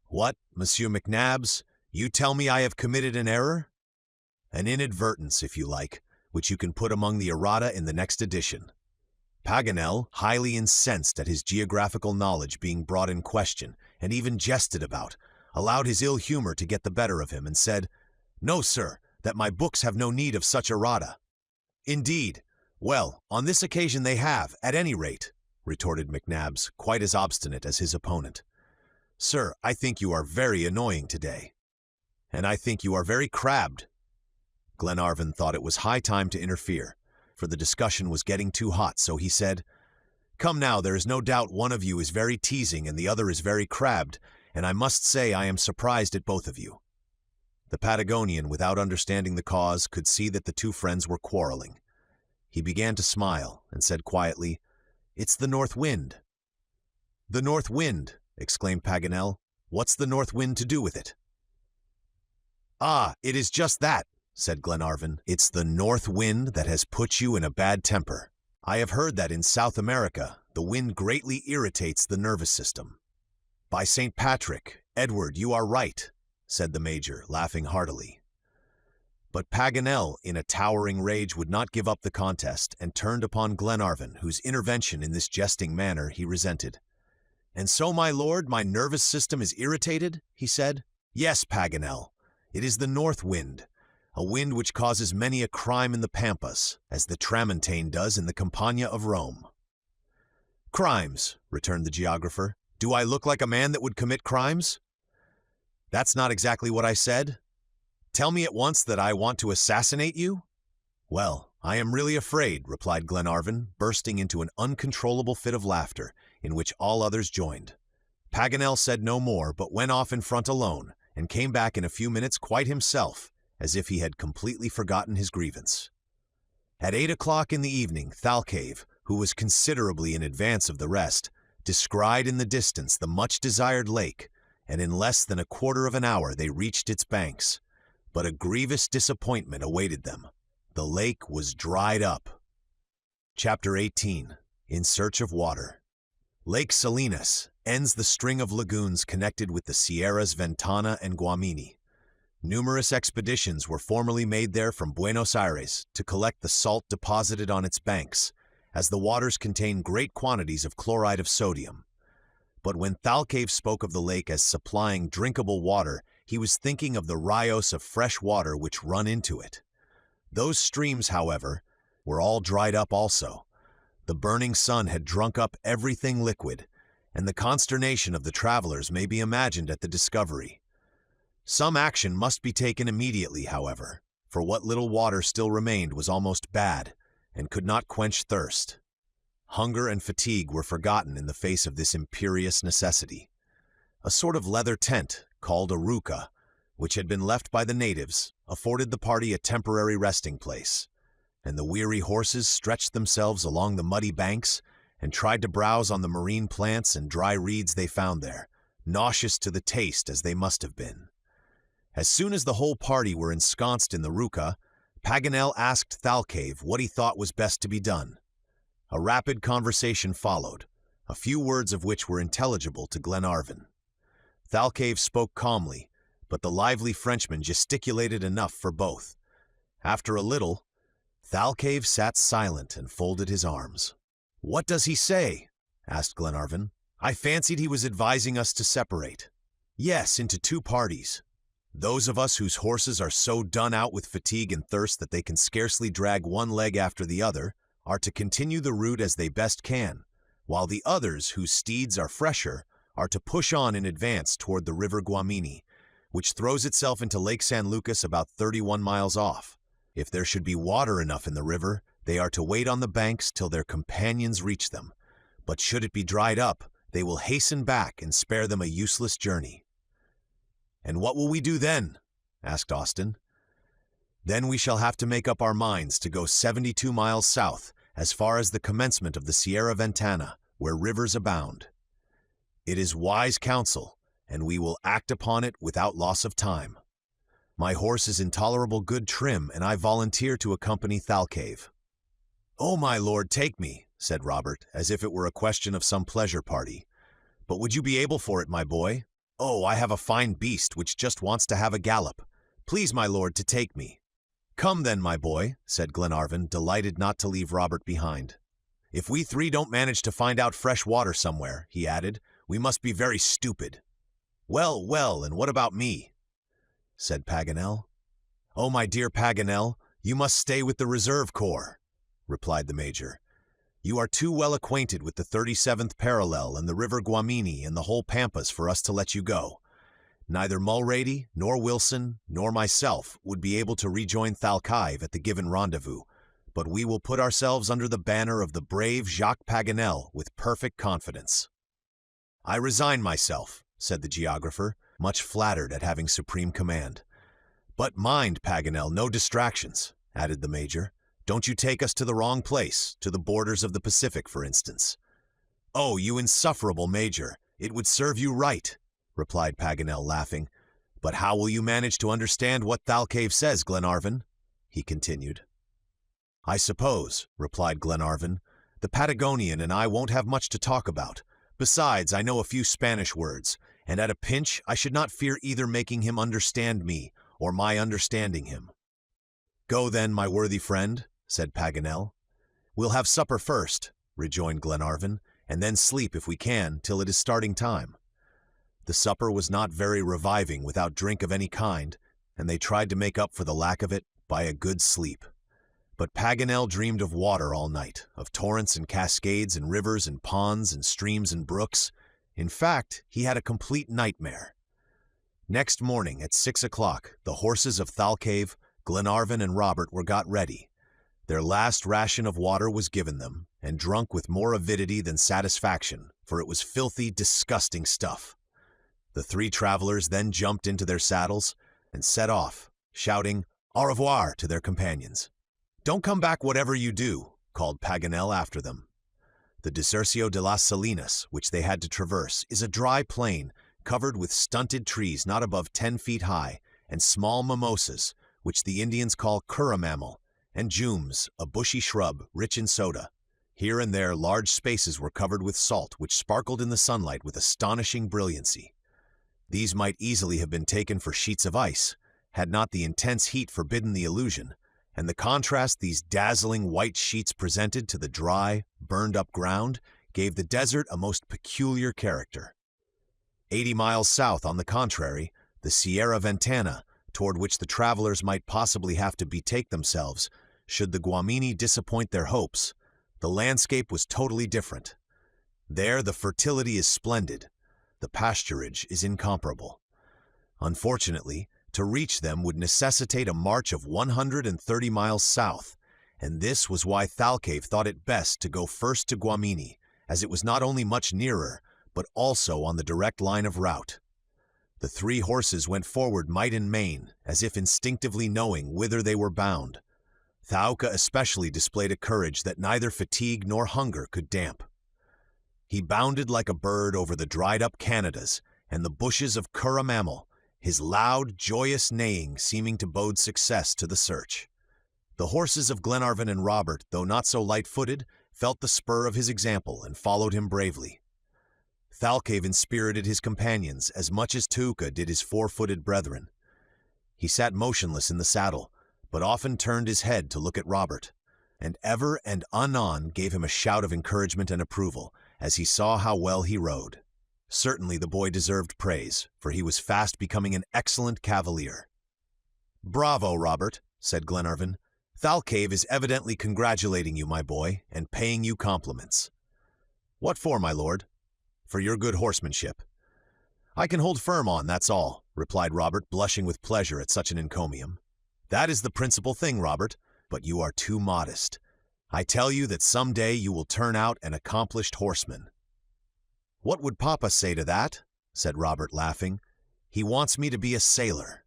"What, Monsieur McNabbs, you tell me I have committed an error?" "An inadvertence, if you like, which you can put among the errata in the next edition." Paganel, highly incensed at his geographical knowledge being brought in question, and even jested about, allowed his ill humor to get the better of him, and said, "No, sir, that my books have no need of such errata." "Indeed? Well, on this occasion they have, at any rate," retorted McNabbs, quite as obstinate as his opponent. "Sir, I think you are very annoying today." "And I think you are very crabbed." Glenarvan thought it was high time to interfere, for the discussion was getting too hot, so he said, "Come now, there is no doubt one of you is very teasing and the other is very crabbed, and I must say I am surprised at both of you." The Patagonian, without understanding the cause, could see that the two friends were quarreling. He began to smile, and said quietly, "It's the north wind." "The north wind!" exclaimed Paganel. "What's the north wind to do with it?" "Ah, it is just that," said Glenarvan. "It's the north wind that has put you in a bad temper. I have heard that in South America the wind greatly irritates the nervous system." "By St. Patrick, Edward, you are right," said the Major, laughing heartily. But Paganel, in a towering rage, would not give up the contest, and turned upon Glenarvan, whose intervention in this jesting manner he resented. "And so, my lord, my nervous system is irritated?" he said. "Yes, Paganel, it is the north wind, a wind which causes many a crime in the Pampas, as the Tramontane does in the Campagna of Rome." "Crimes," returned the geographer, Do I look like a man that would commit crimes? That's not exactly what I said. Tell me at once that I want to assassinate you? Well, I am really afraid, replied Glenarvan, bursting into an uncontrollable fit of laughter, in which all others joined. Paganel said no more, but went off in front alone, and came back in a few minutes quite himself, as if he had completely forgotten his grievance. At 8 o'clock in the evening, Thalcave, who was considerably in advance of the rest, descried in the distance the much-desired lake, and in less than a quarter of an hour they reached its banks. But a grievous disappointment awaited them. The lake was dried up. Chapter 18. In Search of Water. Lake Salinas ends the string of lagoons connected with the Sierras Ventana and Guamini. Numerous expeditions were formerly made there from Buenos Aires to collect the salt deposited on its banks, as the waters contain great quantities of chloride of sodium. But when Thalcave spoke of the lake as supplying drinkable water, he was thinking of the rios of fresh water which run into it. Those streams, however, were all dried up also. The burning sun had drunk up everything liquid, and the consternation of the travelers may be imagined at the discovery. Some action must be taken immediately, however, for what little water still remained was almost bad, and could not quench thirst. Hunger and fatigue were forgotten in the face of this imperious necessity. A sort of leather tent, called a ruca, which had been left by the natives, afforded the party a temporary resting place, and the weary horses stretched themselves along the muddy banks and tried to browse on the marine plants and dry reeds they found there, nauseous to the taste as they must have been. As soon as the whole party were ensconced in the ruca, Paganel asked Thalcave what he thought was best to be done. A rapid conversation followed, a few words of which were intelligible to Glenarvan. Thalcave spoke calmly, but the lively Frenchman gesticulated enough for both. After a little, Thalcave sat silent and folded his arms. "What does he say?" asked Glenarvan. "I fancied he was advising us to separate." "Yes, into two parties. Those of us whose horses are so done out with fatigue and thirst that they can scarcely drag one leg after the other are to continue the route as they best can, while the others whose steeds are fresher are to push on in advance toward the river Guamini, which throws itself into Lake San Lucas about 31 miles off. If there should be water enough in the river, they are to wait on the banks till their companions reach them, but should it be dried up, they will hasten back and spare them a useless journey." "And what will we do then?" asked Austin. "Then we shall have to make up our minds to go 72 miles south, as far as the commencement of the Sierra Ventana, where rivers abound. It is wise counsel, and we will act upon it without loss of time. My horse is in tolerable good trim, and I volunteer to accompany Thalcave." "Oh, my lord, take me," said Robert, as if it were a question of some pleasure party. "But would you be able for it, my boy? Oh, I have a fine beast which just wants to have a gallop. Please, my lord, to take me." "Come then, my boy," said Glenarvan, delighted not to leave Robert behind. "If we three don't manage to find out fresh water somewhere," he added, "we must be very stupid." "Well, well, and what about me?" said Paganel. "Oh, my dear Paganel, you must stay with the reserve corps," replied the Major. "You are too well acquainted with the 37th parallel and the river Guamini and the whole Pampas for us to let you go. Neither Mulrady, nor Wilson, nor myself would be able to rejoin Thalcave at the given rendezvous, but we will put ourselves under the banner of the brave Jacques Paganel with perfect confidence." "I resign myself," said the geographer, much flattered at having supreme command. "But mind, Paganel, no distractions," added the Major. "Don't you take us to the wrong place, to the borders of the Pacific, for instance." "Oh, you insufferable Major, it would serve you right," replied Paganel, laughing. "But how will you manage to understand what Thalcave says, Glenarvan?" he continued. "I suppose," replied Glenarvan, "the Patagonian and I won't have much to talk about. Besides, I know a few Spanish words, and at a pinch I should not fear either making him understand me or my understanding him." "Go then, my worthy friend," said Paganel. "We'll have supper first," rejoined Glenarvan, "and then sleep if we can till it is starting time." The supper was not very reviving without drink of any kind, and they tried to make up for the lack of it by a good sleep. But Paganel dreamed of water all night, of torrents and cascades and rivers and ponds and streams and brooks, In fact, he had a complete nightmare. Next morning at 6 o'clock, the horses of Thalcave, Glenarvan, and Robert were got ready. Their last ration of water was given them, and drunk with more avidity than satisfaction, for it was filthy, disgusting stuff. The three travelers then jumped into their saddles and set off, shouting au revoir to their companions. "Don't come back whatever you do," called Paganel after them. The Desercio de las Salinas, which they had to traverse, is a dry plain covered with stunted trees not above 10 feet high, and small mimosas, which the Indians call curramamel, and jumes, a bushy shrub rich in soda. Here and there large spaces were covered with salt, which sparkled in the sunlight with astonishing brilliancy. These might easily have been taken for sheets of ice, had not the intense heat forbidden the illusion, and the contrast these dazzling white sheets presented to the dry, burned-up ground gave the desert a most peculiar character. 80 miles south, on the contrary, the Sierra Ventana, toward which the travelers might possibly have to betake themselves, should the Guamini disappoint their hopes, the landscape was totally different. There the fertility is splendid, the pasturage is incomparable. Unfortunately, to reach them would necessitate a march of 130 miles south, and this was why Thalcave thought it best to go first to Guamini, as it was not only much nearer, but also on the direct line of route. The three horses went forward might and main, as if instinctively knowing whither they were bound. Thaouka especially displayed a courage that neither fatigue nor hunger could damp. He bounded like a bird over the dried-up Canadas and the bushes of curramamel, his loud, joyous neighing seeming to bode success to the search. The horses of Glenarvan and Robert, though not so light-footed, felt the spur of his example and followed him bravely. Thalcave inspirited his companions as much as Thaouka did his four-footed brethren. He sat motionless in the saddle, but often turned his head to look at Robert, and ever and anon gave him a shout of encouragement and approval, as he saw how well he rode. Certainly the boy deserved praise, for he was fast becoming an excellent cavalier. "Bravo, Robert," said Glenarvan. "Thalcave is evidently congratulating you, my boy, and paying you compliments." "What for, my lord?" "For your good horsemanship." "I can hold firm on, that's all," replied Robert, blushing with pleasure at such an encomium. "That is the principal thing, Robert, but you are too modest. I tell you that some day you will turn out an accomplished horseman." "What would Papa say to that?" said Robert, laughing. "He wants me to be a sailor."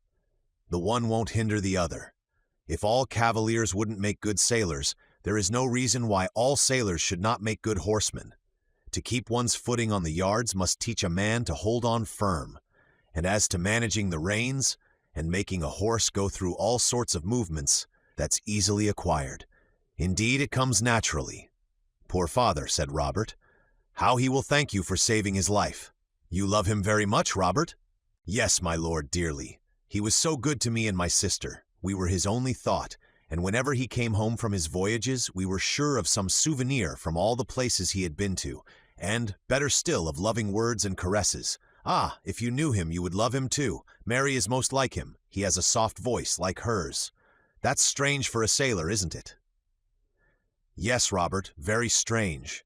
"The one won't hinder the other. If all cavaliers wouldn't make good sailors, there is no reason why all sailors should not make good horsemen. To keep one's footing on the yards must teach a man to hold on firm, and as to managing the reins and making a horse go through all sorts of movements, that's easily acquired. Indeed, it comes naturally." "Poor father," said Robert. "How he will thank you for saving his life." "You love him very much, Robert?" "Yes, my lord, dearly. He was so good to me and my sister. We were his only thought, and whenever he came home from his voyages, we were sure of some souvenir from all the places he had been to, and, better still, of loving words and caresses. Ah, if you knew him, you would love him too. Mary is most like him. He has a soft voice, like hers. That's strange for a sailor, isn't it?" "Yes, Robert, very strange.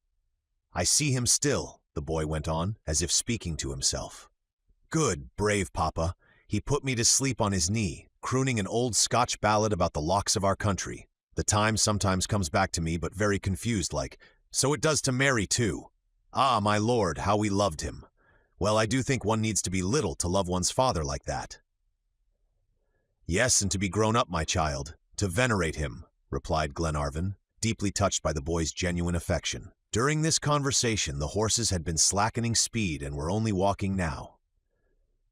I see him still," the boy went on, as if speaking to himself. "Good, brave Papa. He put me to sleep on his knee, crooning an old Scotch ballad about the lochs of our country. The time sometimes comes back to me, but very confused like. So it does to Mary, too. Ah, my lord, how we loved him. Well, I do think one needs to be little to love one's father like that." "Yes, and to be grown up, my child, to venerate him," replied Glenarvan, deeply touched by the boy's genuine affection. During this conversation, the horses had been slackening speed and were only walking now.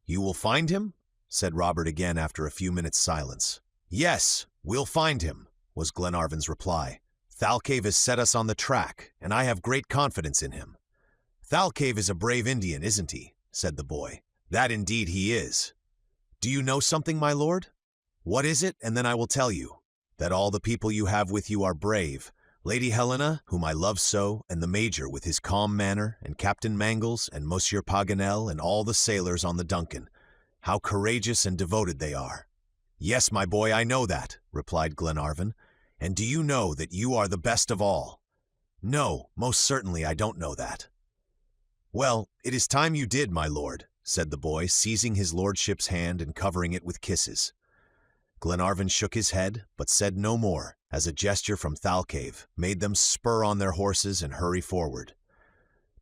"You will find him?" said Robert again after a few minutes' silence. "Yes, we'll find him," was Glenarvan's reply. "Thalcave has set us on the track, and I have great confidence in him." "Thalcave is a brave Indian, isn't he?" said the boy. "That indeed he is." "Do you know something, my lord?" "What is it? And then I will tell you." "That all the people you have with you are brave. Lady Helena, whom I love so, and the Major with his calm manner, and Captain Mangles, and Monsieur Paganel, and all the sailors on the Duncan. How courageous and devoted they are." "Yes, my boy, I know that," replied Glenarvan. "And do you know that you are the best of all?" "No, most certainly I don't know that." "Well, it is time you did, my lord," said the boy, seizing his lordship's hand and covering it with kisses. Glenarvan shook his head, but said no more, as a gesture from Thalcave made them spur on their horses and hurry forward.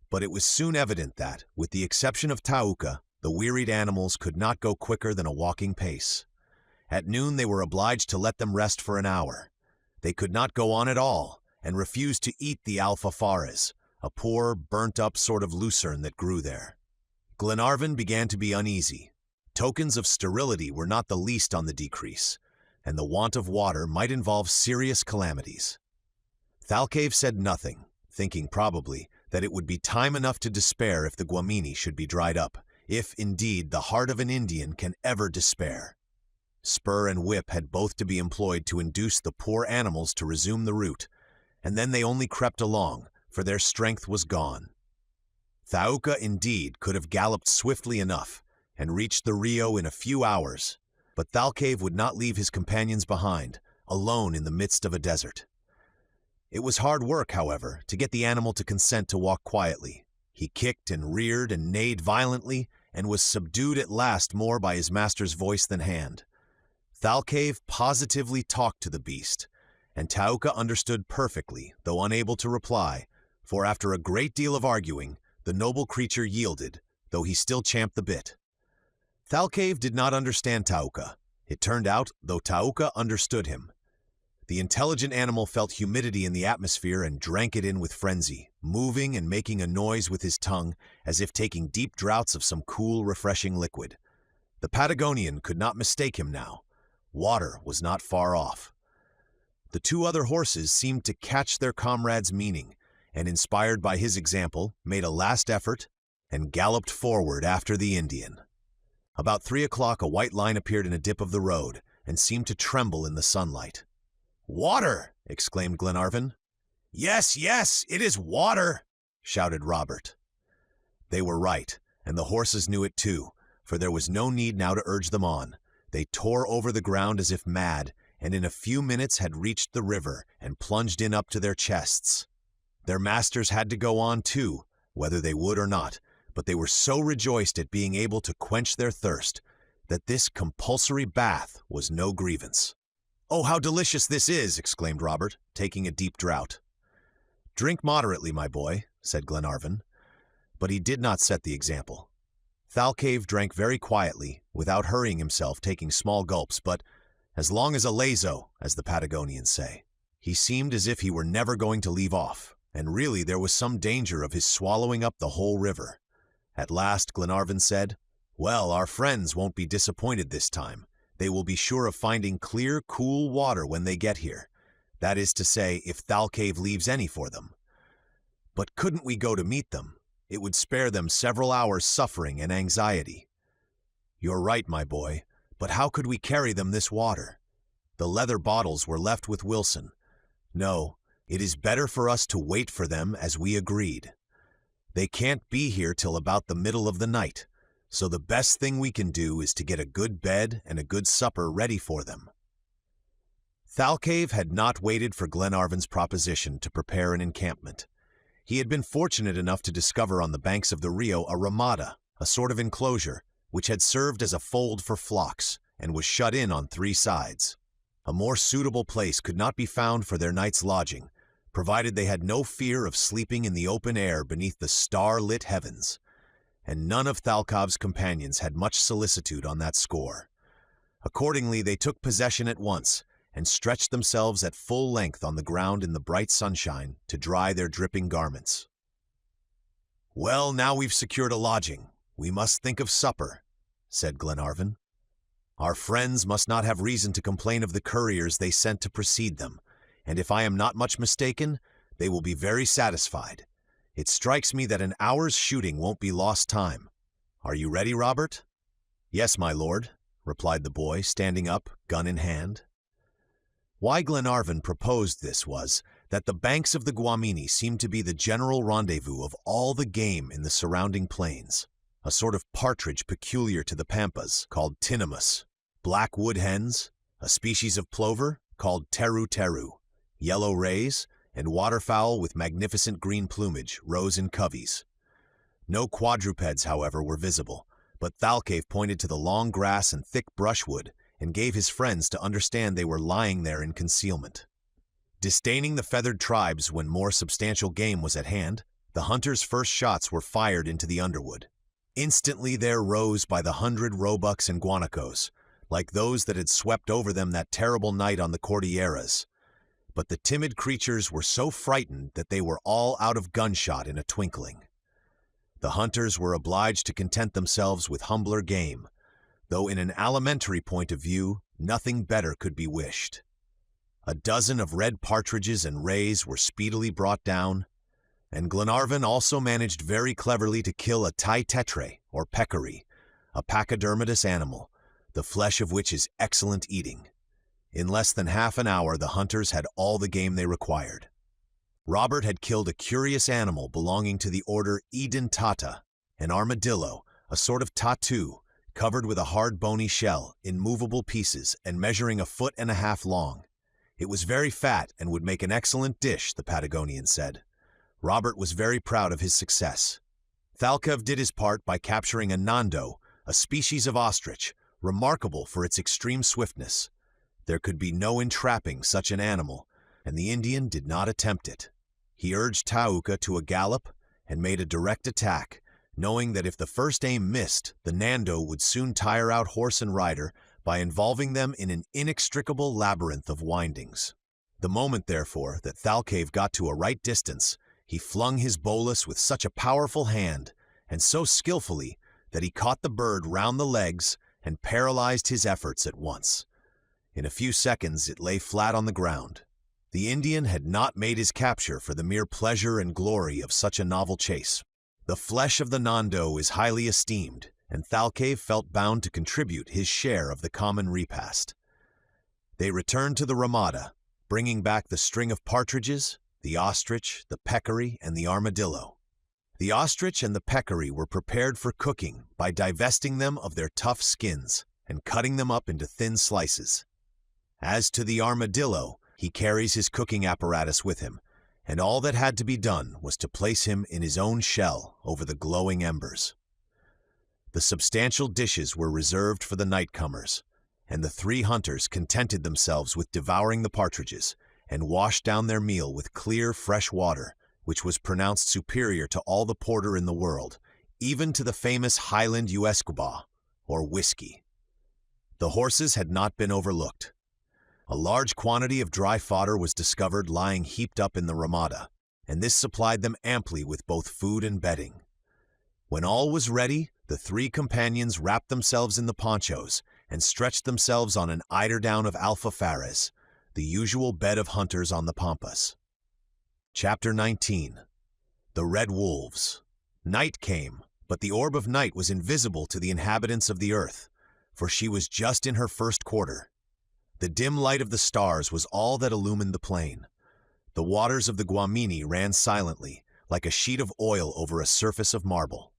But it was soon evident that, with the exception of Tauka, the wearied animals could not go quicker than a walking pace. At noon they were obliged to let them rest for an hour. They could not go on at all, and refused to eat the alfafares, a poor, burnt-up sort of lucerne that grew there. Glenarvan began to be uneasy. Tokens of sterility were not the least on the decrease, and the want of water might involve serious calamities. Thalcave said nothing, thinking probably that it would be time enough to despair if the Guamini should be dried up, if, indeed, the heart of an Indian can ever despair. Spur and whip had both to be employed to induce the poor animals to resume the route, and then they only crept along, for their strength was gone. Thaouka, indeed, could have galloped swiftly enough, and reached the Rio in a few hours, but Thalcave would not leave his companions behind, alone in the midst of a desert. It was hard work, however, to get the animal to consent to walk quietly. He kicked and reared and neighed violently, and was subdued at last more by his master's voice than hand. Thalcave positively talked to the beast, and Tauka understood perfectly, though unable to reply, for after a great deal of arguing, the noble creature yielded, though he still champed the bit. Thalcave did not understand Tauka. It turned out, though Tauka understood him. The intelligent animal felt humidity in the atmosphere and drank it in with frenzy, moving and making a noise with his tongue as if taking deep draughts of some cool, refreshing liquid. The Patagonian could not mistake him now. Water was not far off. The two other horses seemed to catch their comrade's meaning, and inspired by his example, made a last effort and galloped forward after the Indian. About 3 o'clock a white line appeared in a dip of the road, and seemed to tremble in the sunlight. "Water!" exclaimed Glenarvan. "Yes, yes, it is water!" shouted Robert. They were right, and the horses knew it too, for there was no need now to urge them on. They tore over the ground as if mad, and in a few minutes had reached the river and plunged in up to their chests. Their masters had to go on too, whether they would or not, but they were so rejoiced at being able to quench their thirst that this compulsory bath was no grievance. "Oh, how delicious this is!" exclaimed Robert, taking a deep draught. "Drink moderately, my boy," said Glenarvan. But he did not set the example. Thalcave drank very quietly, without hurrying himself, taking small gulps, but as long as a lazo, as the Patagonians say. He seemed as if he were never going to leave off, and really there was some danger of his swallowing up the whole river. At last Glenarvan said, "Well, our friends won't be disappointed this time. They will be sure of finding clear, cool water when they get here. That is to say, if Thalcave leaves any for them. But couldn't we go to meet them? It would spare them several hours' suffering and anxiety." "You're right, my boy, but how could we carry them this water? The leather bottles were left with Wilson. No, it is better for us to wait for them as we agreed. They can't be here till about the middle of the night, so the best thing we can do is to get a good bed and a good supper ready for them." Thalcave had not waited for Glenarvan's proposition to prepare an encampment. He had been fortunate enough to discover on the banks of the Rio a ramada, a sort of enclosure, which had served as a fold for flocks, and was shut in on 3 sides. A more suitable place could not be found for their night's lodging, provided they had no fear of sleeping in the open air beneath the star-lit heavens, and none of Thalcave's companions had much solicitude on that score. Accordingly, they took possession at once, and stretched themselves at full length on the ground in the bright sunshine to dry their dripping garments. "Well, now we've secured a lodging, we must think of supper," said Glenarvan. "Our friends must not have reason to complain of the couriers they sent to precede them, and if I am not much mistaken, they will be very satisfied. It strikes me that an hour's shooting won't be lost time. Are you ready, Robert?" "Yes, my lord," replied the boy, standing up, gun in hand. Why Glenarvan proposed this was, that the banks of the Guamini seemed to be the general rendezvous of all the game in the surrounding plains, a sort of partridge peculiar to the Pampas, called tinnimus, black wood hens, a species of plover, called teru-teru, yellow rays, and waterfowl with magnificent green plumage rose in coveys. No quadrupeds, however, were visible, but Thalcave pointed to the long grass and thick brushwood and gave his friends to understand they were lying there in concealment. Disdaining the feathered tribes when more substantial game was at hand, the hunters' first shots were fired into the underwood. Instantly there rose by the 100 roebucks and guanacos, like those that had swept over them that terrible night on the Cordilleras. But the timid creatures were so frightened that they were all out of gunshot in a twinkling. The hunters were obliged to content themselves with humbler game, though in an alimentary point of view, nothing better could be wished. A dozen of red partridges and rays were speedily brought down, and Glenarvan also managed very cleverly to kill a tai tetre, or peccary, a pachydermatous animal, the flesh of which is excellent eating. In less than half an hour, the hunters had all the game they required. Robert had killed a curious animal belonging to the order Edentata, an armadillo, a sort of tattoo, covered with a hard bony shell, in movable pieces, and measuring 1.5 feet long. It was very fat and would make an excellent dish, the Patagonian said. Robert was very proud of his success. Thalcave did his part by capturing a nando, a species of ostrich, remarkable for its extreme swiftness. There could be no entrapping such an animal, and the Indian did not attempt it. He urged Tauka to a gallop and made a direct attack, knowing that if the first aim missed, the nando would soon tire out horse and rider by involving them in an inextricable labyrinth of windings. The moment, therefore, that Thalcave got to a right distance, he flung his bolus with such a powerful hand, and so skillfully, that he caught the bird round the legs and paralyzed his efforts at once. In a few seconds it lay flat on the ground. The Indian had not made his capture for the mere pleasure and glory of such a novel chase. The flesh of the nando is highly esteemed, and Thalcave felt bound to contribute his share of the common repast. They returned to the Ramada, bringing back the string of partridges, the ostrich, the peccary, and the armadillo. The ostrich and the peccary were prepared for cooking by divesting them of their tough skins and cutting them up into thin slices. As to the armadillo, he carries his cooking apparatus with him, and all that had to be done was to place him in his own shell over the glowing embers. The substantial dishes were reserved for the nightcomers, and the 3 hunters contented themselves with devouring the partridges and washed down their meal with clear, fresh water, which was pronounced superior to all the porter in the world, even to the famous Highland Usquebaugh, or whiskey. The horses had not been overlooked. A large quantity of dry fodder was discovered lying heaped up in the Ramada, and this supplied them amply with both food and bedding. When all was ready, the 3 companions wrapped themselves in the ponchos and stretched themselves on an eiderdown of alfafares, the usual bed of hunters on the pampas. Chapter 19. The Red Wolves. Night came, but the orb of night was invisible to the inhabitants of the earth, for she was just in her first quarter. The dim light of the stars was all that illumined the plain. The waters of the Guamini ran silently, like a sheet of oil over a surface of marble.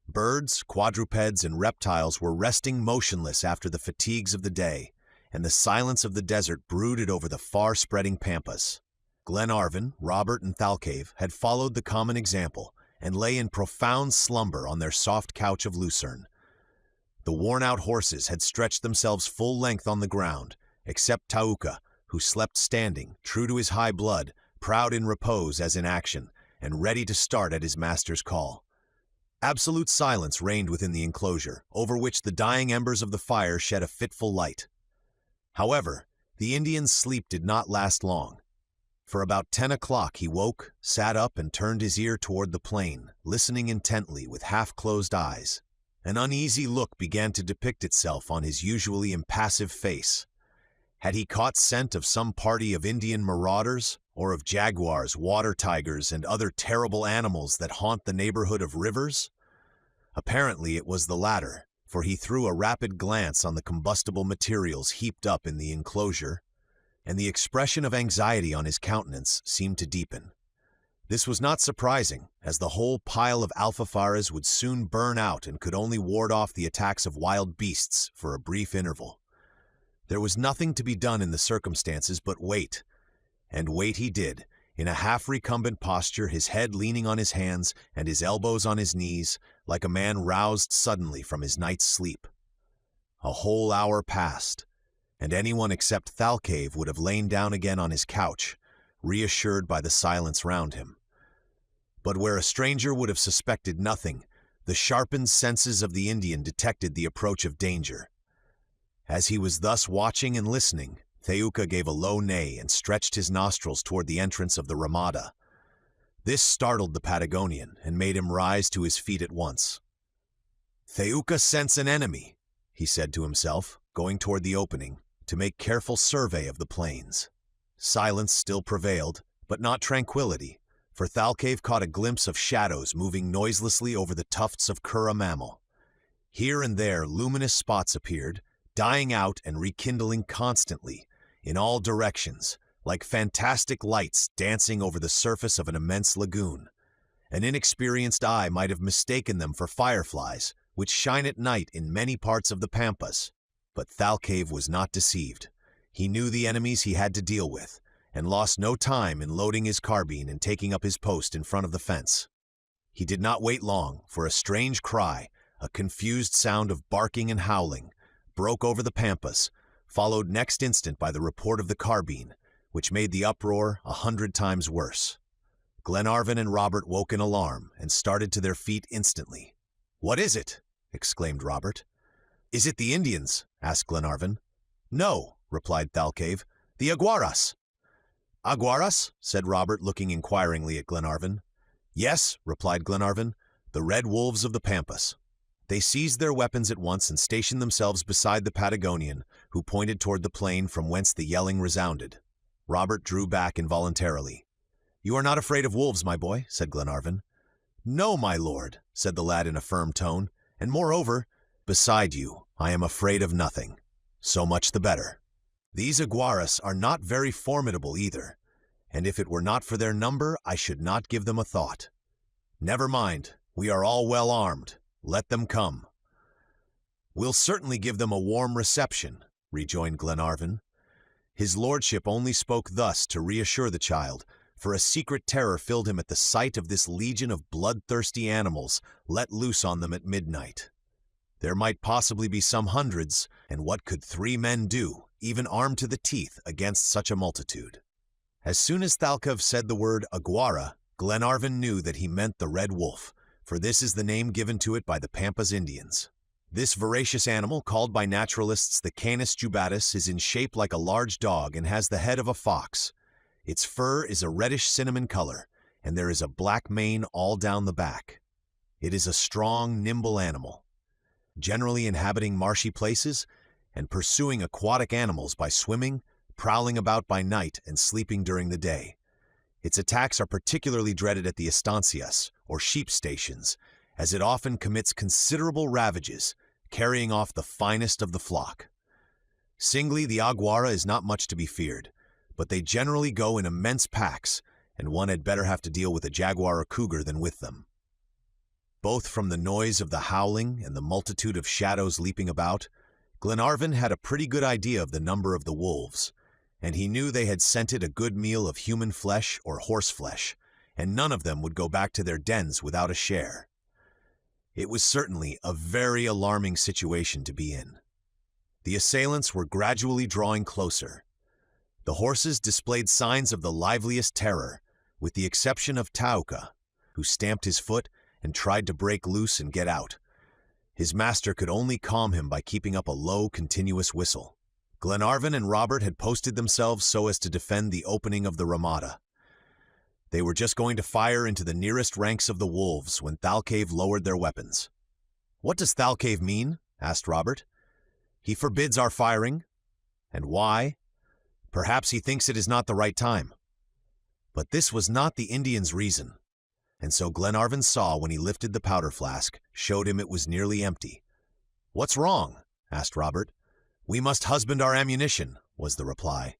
Birds, quadrupeds, and reptiles were resting motionless after the fatigues of the day, and the silence of the desert brooded over the far-spreading pampas. Glenarvan, Robert, and Thalcave had followed the common example, and lay in profound slumber on their soft couch of lucerne. The worn-out horses had stretched themselves full length on the ground, except Tauka, who slept standing, true to his high blood, proud in repose as in action, and ready to start at his master's call. Absolute silence reigned within the enclosure, over which the dying embers of the fire shed a fitful light. However, the Indian's sleep did not last long. For about 10 o'clock he woke, sat up, and turned his ear toward the plain, listening intently with half-closed eyes. An uneasy look began to depict itself on his usually impassive face. Had he caught scent of some party of Indian marauders, or of jaguars, water tigers, and other terrible animals that haunt the neighborhood of rivers? Apparently it was the latter, for he threw a rapid glance on the combustible materials heaped up in the enclosure, and the expression of anxiety on his countenance seemed to deepen. This was not surprising, as the whole pile of alfafares would soon burn out and could only ward off the attacks of wild beasts for a brief interval. There was nothing to be done in the circumstances but wait, and wait he did, in a half-recumbent posture, his head leaning on his hands and his elbows on his knees, like a man roused suddenly from his night's sleep. A whole hour passed, and anyone except Thalcave would have lain down again on his couch, reassured by the silence round him. But where a stranger would have suspected nothing, the sharpened senses of the Indian detected the approach of danger. As he was thus watching and listening, Theuka gave a low neigh and stretched his nostrils toward the entrance of the ramada. This startled the Patagonian and made him rise to his feet at once. "Theuka scents an enemy," he said to himself, going toward the opening to make careful survey of the plains. Silence still prevailed, but not tranquility, for Thalcave caught a glimpse of shadows moving noiselessly over the tufts of Kura mammal. Here and there luminous spots appeared, dying out and rekindling constantly, in all directions, like fantastic lights dancing over the surface of an immense lagoon. An inexperienced eye might have mistaken them for fireflies, which shine at night in many parts of the pampas. But Thalcave was not deceived. He knew the enemies he had to deal with, and lost no time in loading his carbine and taking up his post in front of the fence. He did not wait long, for a strange cry, a confused sound of barking and howling, broke over the pampas, followed next instant by the report of the carbine, which made the uproar 100 times worse. Glenarvan and Robert woke in alarm and started to their feet instantly. "What is it?" exclaimed Robert. "Is it the Indians?" asked Glenarvan. "No," replied Thalcave, "the Aguaras." "Aguaras?" said Robert, looking inquiringly at Glenarvan. "Yes," replied Glenarvan, "the red wolves of the pampas." They seized their weapons at once and stationed themselves beside the Patagonian, who pointed toward the plain from whence the yelling resounded. Robert drew back involuntarily. "You are not afraid of wolves, my boy," said Glenarvan. "No, my lord," said the lad in a firm tone, "and moreover, beside you, I am afraid of nothing. So much the better. These Aguaras are not very formidable either, and if it were not for their number, I should not give them a thought. Never mind, we are all well armed. Let them come." "We'll certainly give them a warm reception," rejoined Glenarvan. His lordship only spoke thus to reassure the child, for a secret terror filled him at the sight of this legion of bloodthirsty animals let loose on them at midnight. There might possibly be some hundreds, and what could 3 men do, even armed to the teeth, against such a multitude? As soon as Thalcave said the word Aguara, Glenarvan knew that he meant the red wolf, for this is the name given to it by the Pampas Indians. This voracious animal, called by naturalists the Canis jubatus, is in shape like a large dog and has the head of a fox. Its fur is a reddish cinnamon color, and there is a black mane all down the back. It is a strong, nimble animal, generally inhabiting marshy places and pursuing aquatic animals by swimming, prowling about by night, and sleeping during the day. Its attacks are particularly dreaded at the estancias, or sheep stations, as it often commits considerable ravages, carrying off the finest of the flock. Singly, the Aguara is not much to be feared, but they generally go in immense packs, and one had better have to deal with a jaguar or cougar than with them. Both from the noise of the howling and the multitude of shadows leaping about, Glenarvan had a pretty good idea of the number of the wolves, and he knew they had scented a good meal of human flesh or horse flesh, and none of them would go back to their dens without a share. It was certainly a very alarming situation to be in. The assailants were gradually drawing closer. The horses displayed signs of the liveliest terror, with the exception of Tauka, who stamped his foot and tried to break loose and get out. His master could only calm him by keeping up a low, continuous whistle. Glenarvan and Robert had posted themselves so as to defend the opening of the ramada. They were just going to fire into the nearest ranks of the wolves when Thalcave lowered their weapons. "What does Thalcave mean?" asked Robert. "He forbids our firing. And why? Perhaps he thinks it is not the right time." But this was not the Indian's reason, and so Glenarvan saw when he lifted the powder flask, showed him it was nearly empty. "What's wrong?" asked Robert. "We must husband our ammunition," was the reply.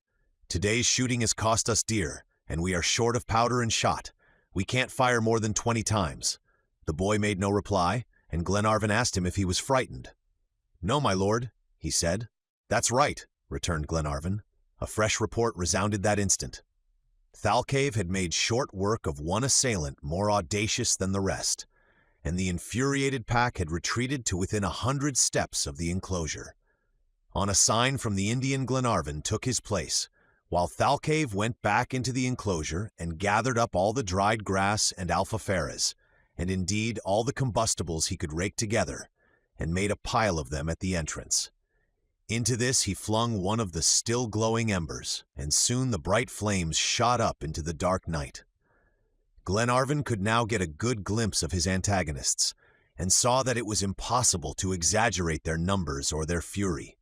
"Today's shooting has cost us dear, and we are short of powder and shot. We can't fire more than 20 times. The boy made no reply, and Glenarvan asked him if he was frightened. "No, my lord," he said. "That's right," returned Glenarvan. A fresh report resounded that instant. Thalcave had made short work of one assailant more audacious than the rest, and the infuriated pack had retreated to within 100 steps of the enclosure. On a sign from the Indian, Glenarvan took his place, while Thalcave went back into the enclosure and gathered up all the dried grass and alfafaras, and indeed all the combustibles he could rake together, and made a pile of them at the entrance. Into this he flung one of the still glowing embers, and soon the bright flames shot up into the dark night. Glenarvan could now get a good glimpse of his antagonists, and saw that it was impossible to exaggerate their numbers or their fury.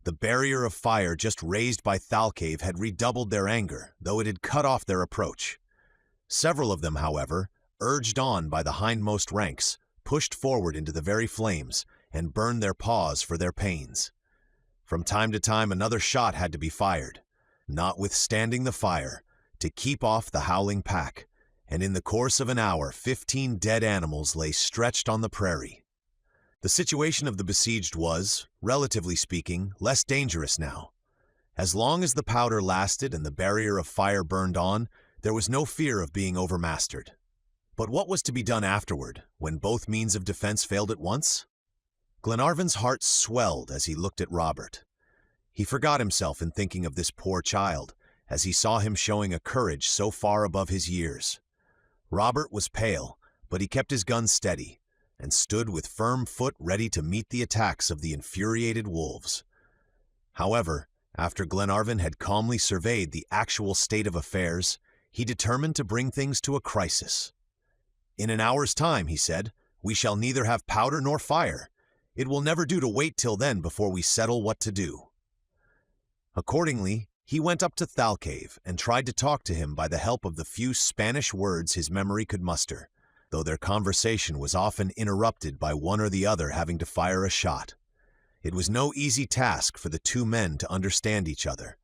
The barrier of fire just raised by Thalcave had redoubled their anger, though it had cut off their approach. Several of them, however, urged on by the hindmost ranks, pushed forward into the very flames, and burned their paws for their pains. From time to time another shot had to be fired, notwithstanding the fire, to keep off the howling pack, and in the course of an hour 15 dead animals lay stretched on the prairie. The situation of the besieged was, relatively speaking, less dangerous now. As long as the powder lasted and the barrier of fire burned on, there was no fear of being overmastered. But what was to be done afterward, when both means of defense failed at once? Glenarvan's heart swelled as he looked at Robert. He forgot himself in thinking of this poor child, as he saw him showing a courage so far above his years. Robert was pale, but he kept his gun steady, and stood with firm foot ready to meet the attacks of the infuriated wolves. However, after Glenarvan had calmly surveyed the actual state of affairs, he determined to bring things to a crisis. "In an hour's time," he said, "we shall neither have powder nor fire. It will never do to wait till then before we settle what to do." Accordingly, he went up to Thalcave and tried to talk to him by the help of the few Spanish words his memory could muster, though their conversation was often interrupted by one or the other having to fire a shot. It was no easy task for the two men to understand each other,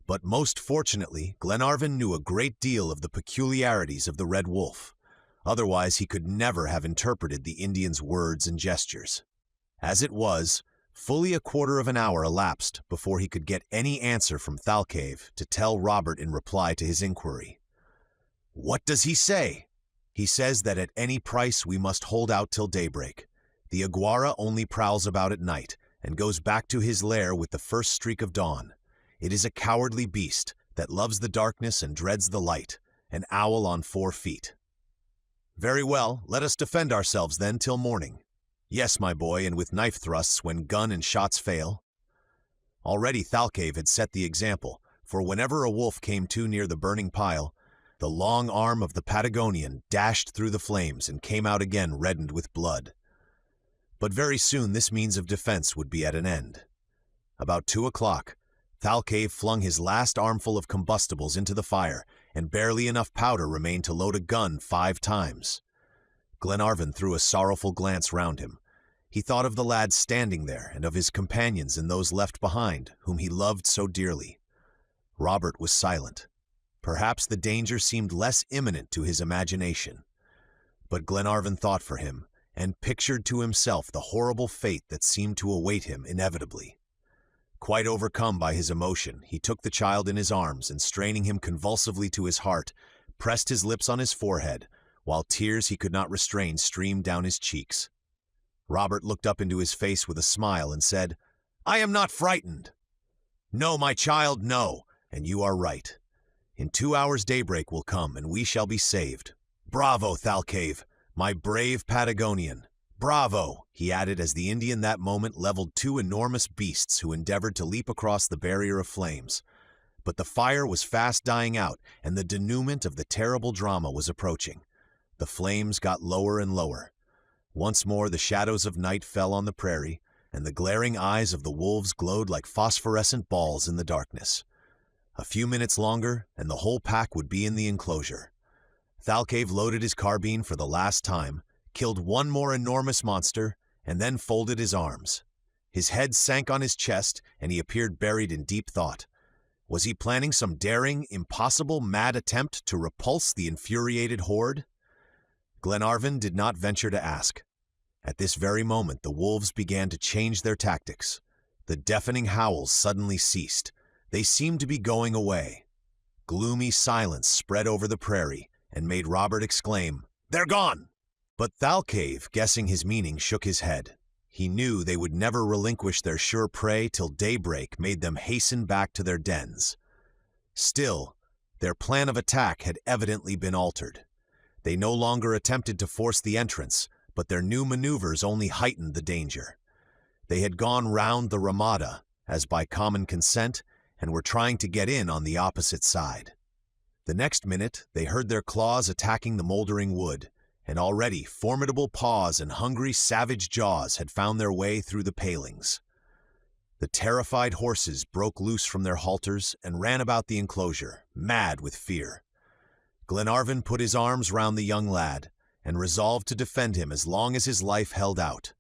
but most fortunately Glenarvan knew a great deal of the peculiarities of the red wolf. Otherwise he could never have interpreted the Indian's words and gestures. As it was, fully a quarter of an hour elapsed before he could get any answer from Thalcave to tell Robert in reply to his inquiry. "What does he say?" "He says that at any price we must hold out till daybreak. The iguara only prowls about at night, and goes back to his lair with the first streak of dawn. It is a cowardly beast that loves the darkness and dreads the light, an owl on 4 feet. "Very well, let us defend ourselves then till morning." "Yes, my boy, and with knife thrusts when gun and shots fail." Already Thalcave had set the example, for whenever a wolf came too near the burning pile, the long arm of the Patagonian dashed through the flames and came out again reddened with blood. But very soon this means of defense would be at an end. About 2 o'clock, Thalcave flung his last armful of combustibles into the fire, and barely enough powder remained to load a gun 5 times. Glenarvan threw a sorrowful glance round him. He thought of the lad standing there and of his companions and those left behind, whom he loved so dearly. Robert was silent. Perhaps the danger seemed less imminent to his imagination. But Glenarvan thought for him, and pictured to himself the horrible fate that seemed to await him inevitably. Quite overcome by his emotion, he took the child in his arms and, straining him convulsively to his heart, pressed his lips on his forehead, while tears he could not restrain streamed down his cheeks. Robert looked up into his face with a smile and said, "I am not frightened." "No, my child, no, and you are right. In 2 hours daybreak will come, and we shall be saved. Bravo, Thalcave, my brave Patagonian. Bravo," he added as the Indian that moment leveled 2 enormous beasts who endeavored to leap across the barrier of flames. But the fire was fast dying out, and the denouement of the terrible drama was approaching. The flames got lower and lower. Once more the shadows of night fell on the prairie, and the glaring eyes of the wolves glowed like phosphorescent balls in the darkness. A few minutes longer, and the whole pack would be in the enclosure. Thalcave loaded his carbine for the last time, killed one more enormous monster, and then folded his arms. His head sank on his chest, and he appeared buried in deep thought. Was he planning some daring, impossible, mad attempt to repulse the infuriated horde? Glenarvan did not venture to ask. At this very moment the wolves began to change their tactics. The deafening howls suddenly ceased. They seemed to be going away. Gloomy silence spread over the prairie and made Robert exclaim, "They're gone!" But Thalcave, guessing his meaning, shook his head. He knew they would never relinquish their sure prey till daybreak made them hasten back to their dens. Still, their plan of attack had evidently been altered. They no longer attempted to force the entrance, but their new maneuvers only heightened the danger. They had gone round the ramada, as by common consent, and were trying to get in on the opposite side. The next minute, they heard their claws attacking the moldering wood, and already formidable paws and hungry, savage jaws had found their way through the palings. The terrified horses broke loose from their halters and ran about the enclosure, mad with fear. Glenarvan put his arms round the young lad, and resolved to defend him as long as his life held out.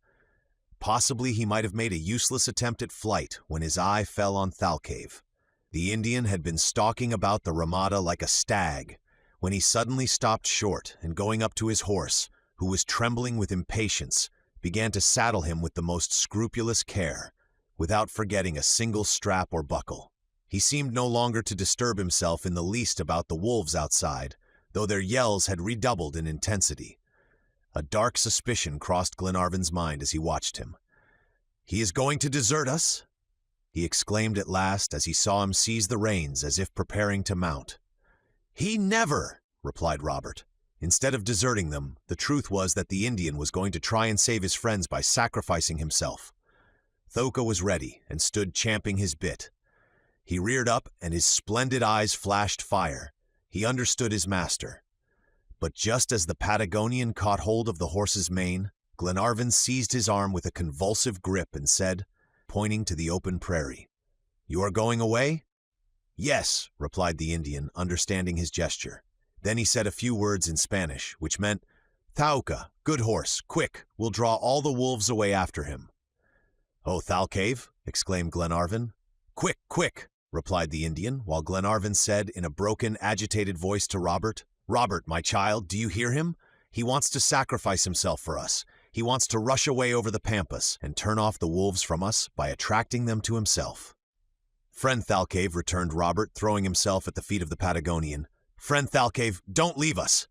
Possibly he might have made a useless attempt at flight when his eye fell on Thalcave. The Indian had been stalking about the ramada like a stag, when he suddenly stopped short and, going up to his horse, who was trembling with impatience, began to saddle him with the most scrupulous care, without forgetting a single strap or buckle. He seemed no longer to disturb himself in the least about the wolves outside, though their yells had redoubled in intensity. A dark suspicion crossed Glenarvan's mind as he watched him. "He is going to desert us?" he exclaimed at last as he saw him seize the reins as if preparing to mount. "He never!" replied Robert. Instead of deserting them, the truth was that the Indian was going to try and save his friends by sacrificing himself. Thoka was ready and stood champing his bit. He reared up and his splendid eyes flashed fire. He understood his master. But just as the Patagonian caught hold of the horse's mane, Glenarvan seized his arm with a convulsive grip and said, pointing to the open prairie, "You are going away?" "Yes," replied the Indian, understanding his gesture. Then he said a few words in Spanish, which meant, "Thauka, good horse, quick, we'll draw all the wolves away after him." "Oh, Thalcave!" exclaimed Glenarvan. "Quick, quick!" replied the Indian, while Glenarvan said in a broken, agitated voice to Robert, "Robert, my child, do you hear him? He wants to sacrifice himself for us. He wants to rush away over the pampas and turn off the wolves from us by attracting them to himself." "Friend Thalcave," returned Robert, throwing himself at the feet of the Patagonian. "Friend Thalcave, don't leave us."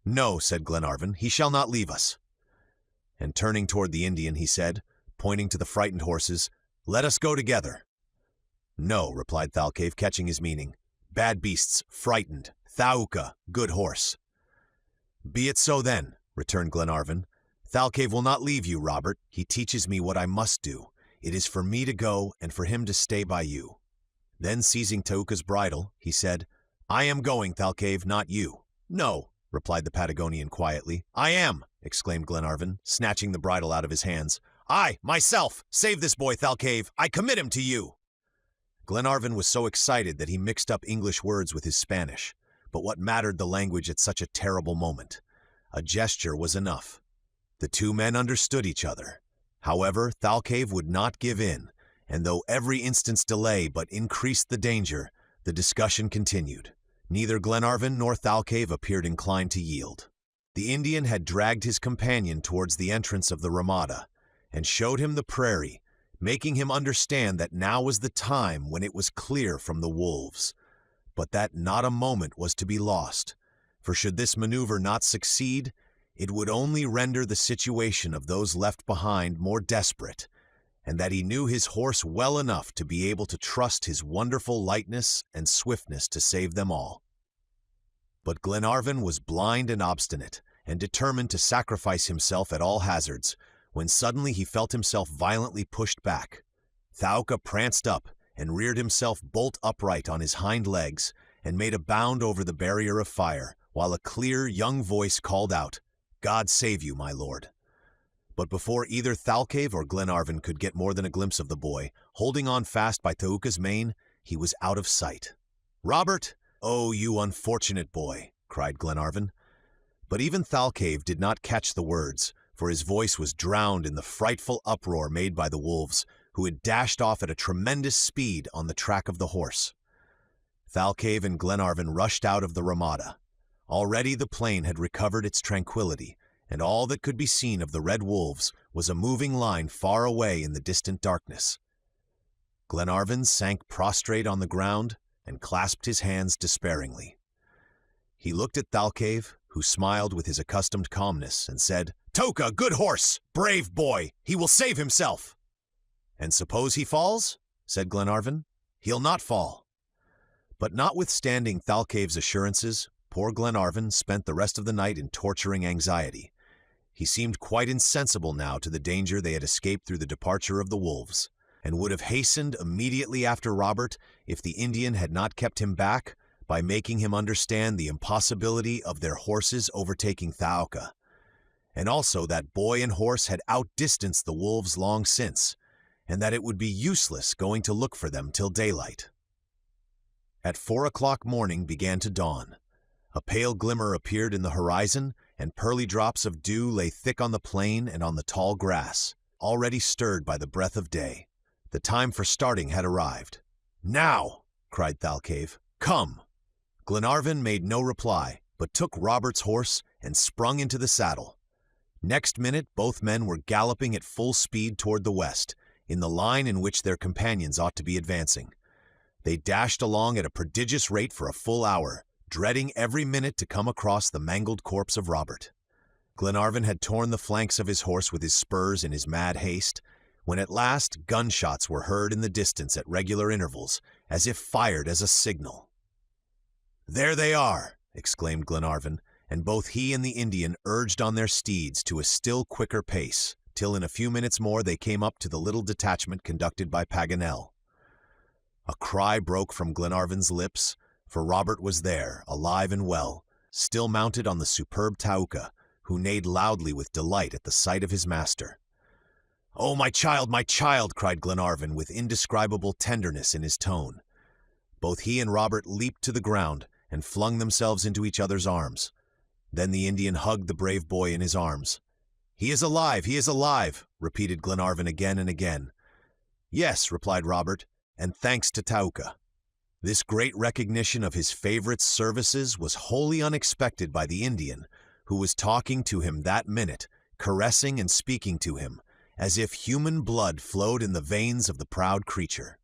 "No," said Glenarvan, "he shall not leave us." And turning toward the Indian, he said, pointing to the frightened horses, "Let us go together." "No," replied Thalcave, catching his meaning. "Bad beasts, frightened. Thauka, good horse." "Be it so then," returned Glenarvan. "Thalcave will not leave you, Robert. He teaches me what I must do. It is for me to go and for him to stay by you." Then seizing Tauka's bridle, he said, "I am going, Thalcave, not you." "No," replied the Patagonian quietly. "I am," exclaimed Glenarvan, snatching the bridle out of his hands. "I, myself, save this boy, Thalcave. I commit him to you." Glenarvan was so excited that he mixed up English words with his Spanish. But what mattered the language at such a terrible moment? A gesture was enough. The two men understood each other. However, Thalcave would not give in, and though every instant's delay but increased the danger, the discussion continued. Neither Glenarvan nor Thalcave appeared inclined to yield. The Indian had dragged his companion towards the entrance of the ramada, and showed him the prairie, making him understand that now was the time when it was clear from the wolves, but that not a moment was to be lost, for should this maneuver not succeed, it would only render the situation of those left behind more desperate, and that he knew his horse well enough to be able to trust his wonderful lightness and swiftness to save them all. But Glenarvan was blind and obstinate, and determined to sacrifice himself at all hazards, when suddenly he felt himself violently pushed back. Thauka pranced up and reared himself bolt upright on his hind legs and made a bound over the barrier of fire, while a clear young voice called out, "God save you, my lord." But before either Thalcave or Glenarvan could get more than a glimpse of the boy, holding on fast by Tauka's mane, he was out of sight. "Robert! Oh, you unfortunate boy!" cried Glenarvan. But even Thalcave did not catch the words, for his voice was drowned in the frightful uproar made by the wolves, who had dashed off at a tremendous speed on the track of the horse. Thalcave and Glenarvan rushed out of the ramada. Already the plain had recovered its tranquility, and all that could be seen of the red wolves was a moving line far away in the distant darkness. Glenarvan sank prostrate on the ground, and clasped his hands despairingly. He looked at Thalcave, who smiled with his accustomed calmness, and said, "Toka, good horse! Brave boy! He will save himself!" "And suppose he falls?" said Glenarvan. "He'll not fall." But notwithstanding Thalcave's assurances, poor Glenarvan spent the rest of the night in torturing anxiety. He seemed quite insensible now to the danger they had escaped through the departure of the wolves, and would have hastened immediately after Robert if the Indian had not kept him back by making him understand the impossibility of their horses overtaking Thaouka, and also that boy and horse had outdistanced the wolves long since, and that it would be useless going to look for them till daylight. At 4 o'clock morning began to dawn. A pale glimmer appeared in the horizon, and pearly drops of dew lay thick on the plain and on the tall grass, already stirred by the breath of day. The time for starting had arrived. "Now!" cried Thalcave. "Come!" Glenarvan made no reply, but took Robert's horse and sprung into the saddle. Next minute both men were galloping at full speed toward the west, in the line in which their companions ought to be advancing. They dashed along at a prodigious rate for a full hour, dreading every minute to come across the mangled corpse of Robert. Glenarvan had torn the flanks of his horse with his spurs in his mad haste, when at last gunshots were heard in the distance at regular intervals, as if fired as a signal. "There they are!" exclaimed Glenarvan, and both he and the Indian urged on their steeds to a still quicker pace, till in a few minutes more they came up to the little detachment conducted by Paganel. A cry broke from Glenarvan's lips, for Robert was there, alive and well, still mounted on the superb Thaouka, who neighed loudly with delight at the sight of his master. "Oh, my child!" cried Glenarvan with indescribable tenderness in his tone. Both he and Robert leaped to the ground and flung themselves into each other's arms. Then the Indian hugged the brave boy in his arms. "He is alive! He is alive!" repeated Glenarvan again and again. "Yes," replied Robert, "and thanks to Thaouka." This great recognition of his favorite's services was wholly unexpected by the Indian, who was talking to him that minute, caressing and speaking to him, as if human blood flowed in the veins of the proud creature.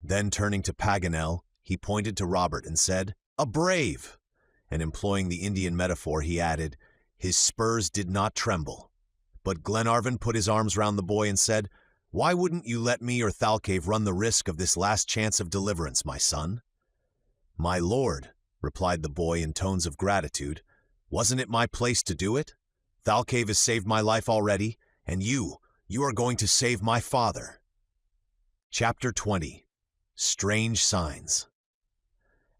Then turning to Paganel, he pointed to Robert and said, "A brave!" And employing the Indian metaphor, he added, "His spurs did not tremble." But Glenarvan put his arms round the boy and said, "Why wouldn't you let me or Thalcave run the risk of this last chance of deliverance, my son?" "My lord," replied the boy in tones of gratitude, "wasn't it my place to do it? Thalcave has saved my life already, and you are going to save my father." Chapter 20. Strange Signs.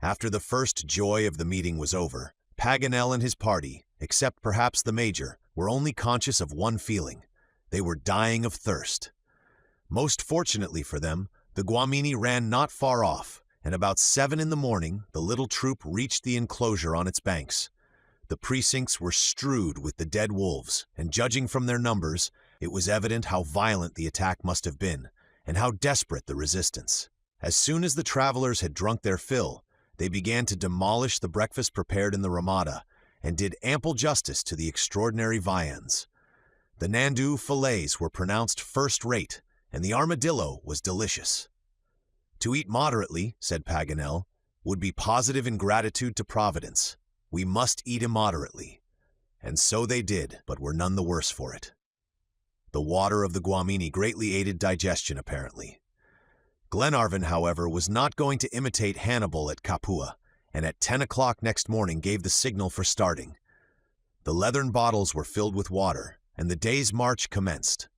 After the first joy of the meeting was over, Paganel and his party, except perhaps the Major, were only conscious of one feeling. They were dying of thirst. Most fortunately for them, the Guamini ran not far off, and about 7 in the morning the little troop reached the enclosure on its banks. The precincts were strewed with the dead wolves, and judging from their numbers, it was evident how violent the attack must have been, and how desperate the resistance. As soon as the travelers had drunk their fill, they began to demolish the breakfast prepared in the ramada, and did ample justice to the extraordinary viands. The Nandu fillets were pronounced first-rate, and the armadillo was delicious. "To eat moderately," said Paganel, "would be positive ingratitude to Providence. We must eat immoderately." And so they did, but were none the worse for it. The water of the Guamini greatly aided digestion, apparently. Glenarvan, however, was not going to imitate Hannibal at Capua, and at 10 o'clock next morning gave the signal for starting. The leathern bottles were filled with water, and the day's march commenced.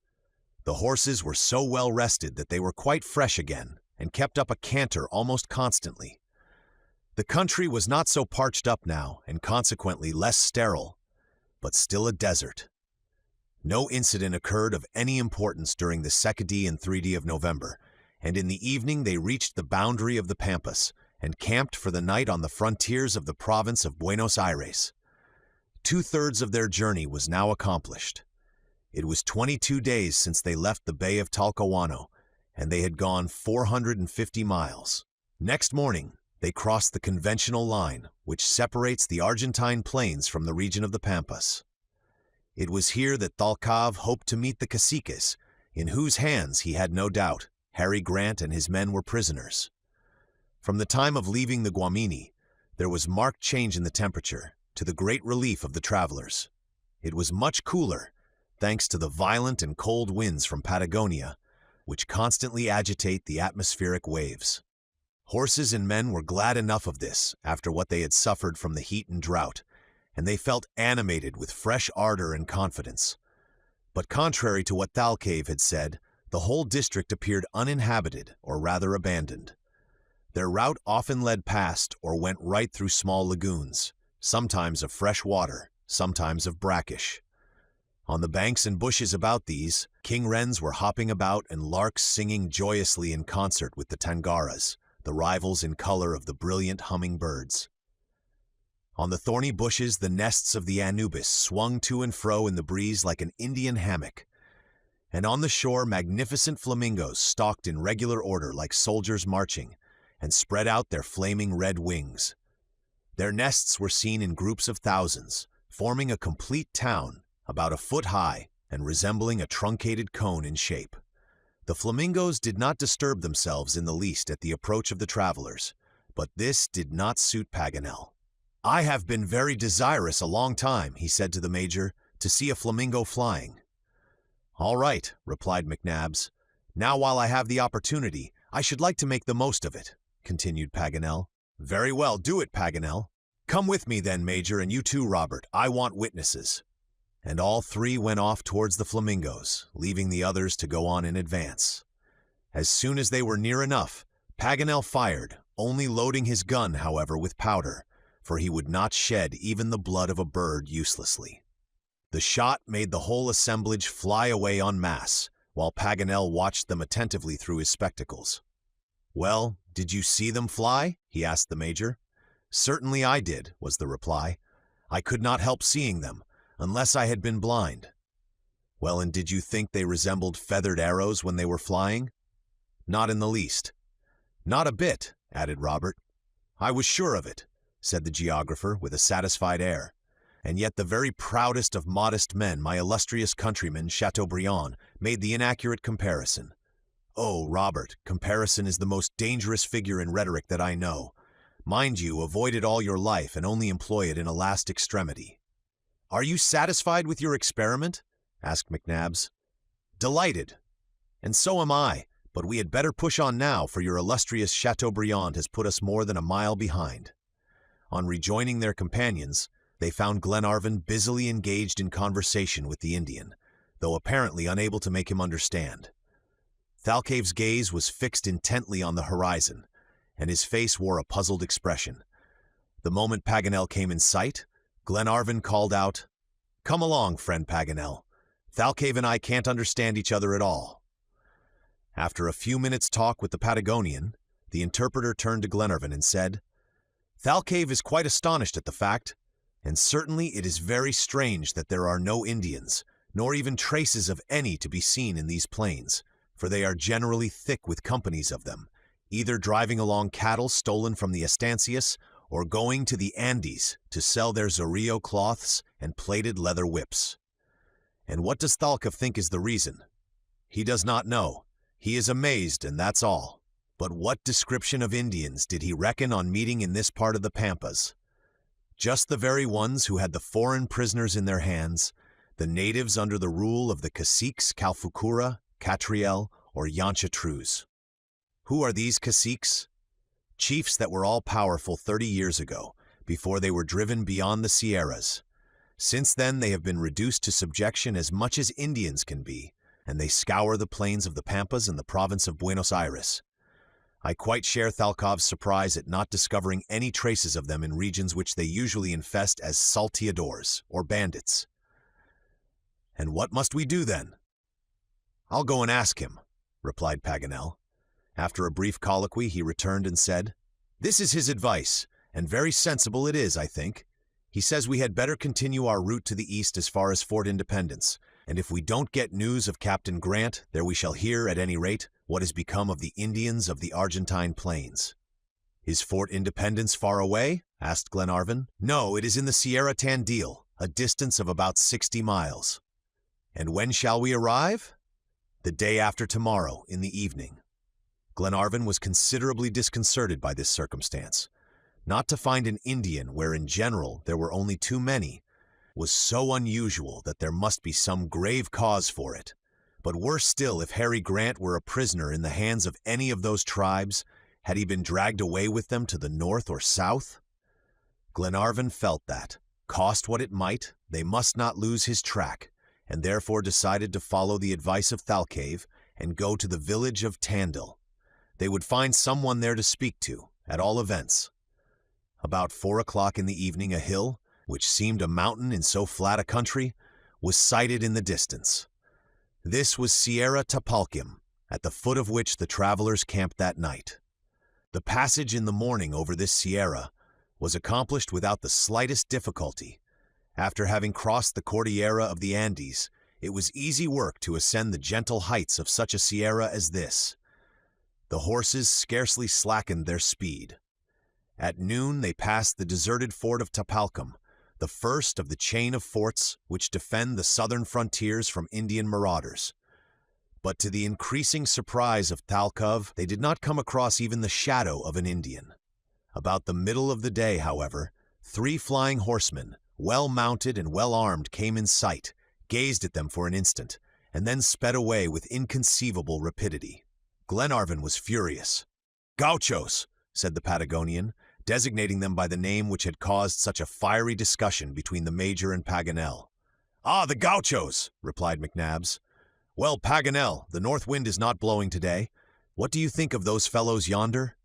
The horses were so well rested that they were quite fresh again, and kept up a canter almost constantly. The country was not so parched up now, and consequently less sterile, but still a desert. No incident occurred of any importance during the 2d and 3d of November, and in the evening they reached the boundary of the Pampas, and camped for the night on the frontiers of the province of Buenos Aires. 2/3 of their journey was now accomplished. It was 22 days since they left the Bay of Talcahuano, and they had gone 450 miles. Next morning, they crossed the conventional line, which separates the Argentine plains from the region of the Pampas. It was here that Thalcave hoped to meet the caciques, in whose hands, he had no doubt, Harry Grant and his men were prisoners. From the time of leaving the Guamini, there was marked change in the temperature, to the great relief of the travelers. It was much cooler, thanks to the violent and cold winds from Patagonia, which constantly agitate the atmospheric waves. Horses and men were glad enough of this after what they had suffered from the heat and drought, and they felt animated with fresh ardor and confidence. But contrary to what Thalcave had said, the whole district appeared uninhabited, or rather abandoned. Their route often led past or went right through small lagoons, sometimes of fresh water, sometimes of brackish. On the banks and bushes about these, king wrens were hopping about and larks singing joyously in concert with the tangaras, the rivals in color of the brilliant hummingbirds. On the thorny bushes, the nests of the Anubis swung to and fro in the breeze like an Indian hammock, and on the shore magnificent flamingos stalked in regular order like soldiers marching, and spread out their flaming red wings. Their nests were seen in groups of thousands, forming a complete town, about a foot high and resembling a truncated cone in shape. The flamingos did not disturb themselves in the least at the approach of the travelers, but this did not suit Paganel. "I have been very desirous a long time," he said to the major, "to see a flamingo flying." "All right," replied McNabbs. "Now while I have the opportunity, I should like to make the most of it," continued Paganel. "Very well, do it, Paganel. Come with me then, Major, and you too, Robert. I want witnesses." And all three went off towards the flamingos, leaving the others to go on in advance. As soon as they were near enough, Paganel fired, only loading his gun, however, with powder, for he would not shed even the blood of a bird uselessly. The shot made the whole assemblage fly away en masse, while Paganel watched them attentively through his spectacles. "Well, did you see them fly?" he asked the major. "Certainly I did," was the reply. "I could not help seeing them, unless I had been blind." "Well, and did you think they resembled feathered arrows when they were flying?" "Not in the least." "Not a bit," added Robert. "I was sure of it," said the geographer with a satisfied air. "And yet the very proudest of modest men, my illustrious countryman, Chateaubriand, made the inaccurate comparison. Oh, Robert, comparison is the most dangerous figure in rhetoric that I know. Mind you, avoid it all your life and only employ it in a last extremity." "Are you satisfied with your experiment?" asked McNabbs. "Delighted. And so am I, but we had better push on now, for your illustrious Chateaubriand has put us more than a mile behind." On rejoining their companions, they found Glenarvan busily engaged in conversation with the Indian, though apparently unable to make him understand. Thalcave's gaze was fixed intently on the horizon, and his face wore a puzzled expression. The moment Paganel came in sight, Glenarvan called out, "Come along, friend Paganel. Thalcave and I can't understand each other at all." After a few minutes' talk with the Patagonian, the interpreter turned to Glenarvan and said, "Thalcave is quite astonished at the fact, and certainly it is very strange that there are no Indians, nor even traces of any to be seen in these plains, for they are generally thick with companies of them, either driving along cattle stolen from the estancias, or going to the Andes to sell their zorillo cloths and plaited leather whips. And what does Thalcave think is the reason? He does not know. He is amazed, and that's all. But what description of Indians did he reckon on meeting in this part of the Pampas? Just the very ones who had the foreign prisoners in their hands, the natives under the rule of the caciques Calfucura, Catriel, or Yanchatruz. Who are these caciques? Chiefs that were all-powerful 30 years ago, before they were driven beyond the Sierras. Since then they have been reduced to subjection as much as Indians can be, and they scour the plains of the Pampas and the province of Buenos Aires. I quite share Thalcave's surprise at not discovering any traces of them in regions which they usually infest as salteadores, or bandits. And what must we do then? I'll go and ask him, replied Paganel. After a brief colloquy, he returned and said, "This is his advice, and very sensible it is, I think. He says we had better continue our route to the east as far as Fort Independence, and if we don't get news of Captain Grant, there we shall hear, at any rate, what has become of the Indians of the Argentine plains." "Is Fort Independence far away?" asked Glenarvan. "No, it is in the Sierra Tandil, a distance of about 60 miles. "And when shall we arrive?" "The day after tomorrow, in the evening." Glenarvan was considerably disconcerted by this circumstance. Not to find an Indian where in general there were only too many was so unusual that there must be some grave cause for it. But worse still, if Harry Grant were a prisoner in the hands of any of those tribes, had he been dragged away with them to the north or south? Glenarvan felt that, cost what it might, they must not lose his track, and therefore decided to follow the advice of Thalcave and go to the village of Tandil. They would find someone there to speak to, at all events. About 4 o'clock in the evening, a hill, which seemed a mountain in so flat a country, was sighted in the distance. This was Sierra Tapalquem, at the foot of which the travelers camped that night. The passage in the morning over this sierra was accomplished without the slightest difficulty. After having crossed the Cordillera of the Andes, it was easy work to ascend the gentle heights of such a sierra as this. The horses scarcely slackened their speed. At noon they passed the deserted fort of Tapalquem, the first of the chain of forts which defend the southern frontiers from Indian marauders. But to the increasing surprise of Thalcave, they did not come across even the shadow of an Indian. About the middle of the day, however, 3 flying horsemen, well mounted and well armed, came in sight, gazed at them for an instant, and then sped away with inconceivable rapidity. Glenarvan was furious. "Gauchos," said the Patagonian, designating them by the name which had caused such a fiery discussion between the Major and Paganel. "Ah, the Gauchos," replied McNabbs. "Well, Paganel, the north wind is not blowing today. What do you think of those fellows yonder?"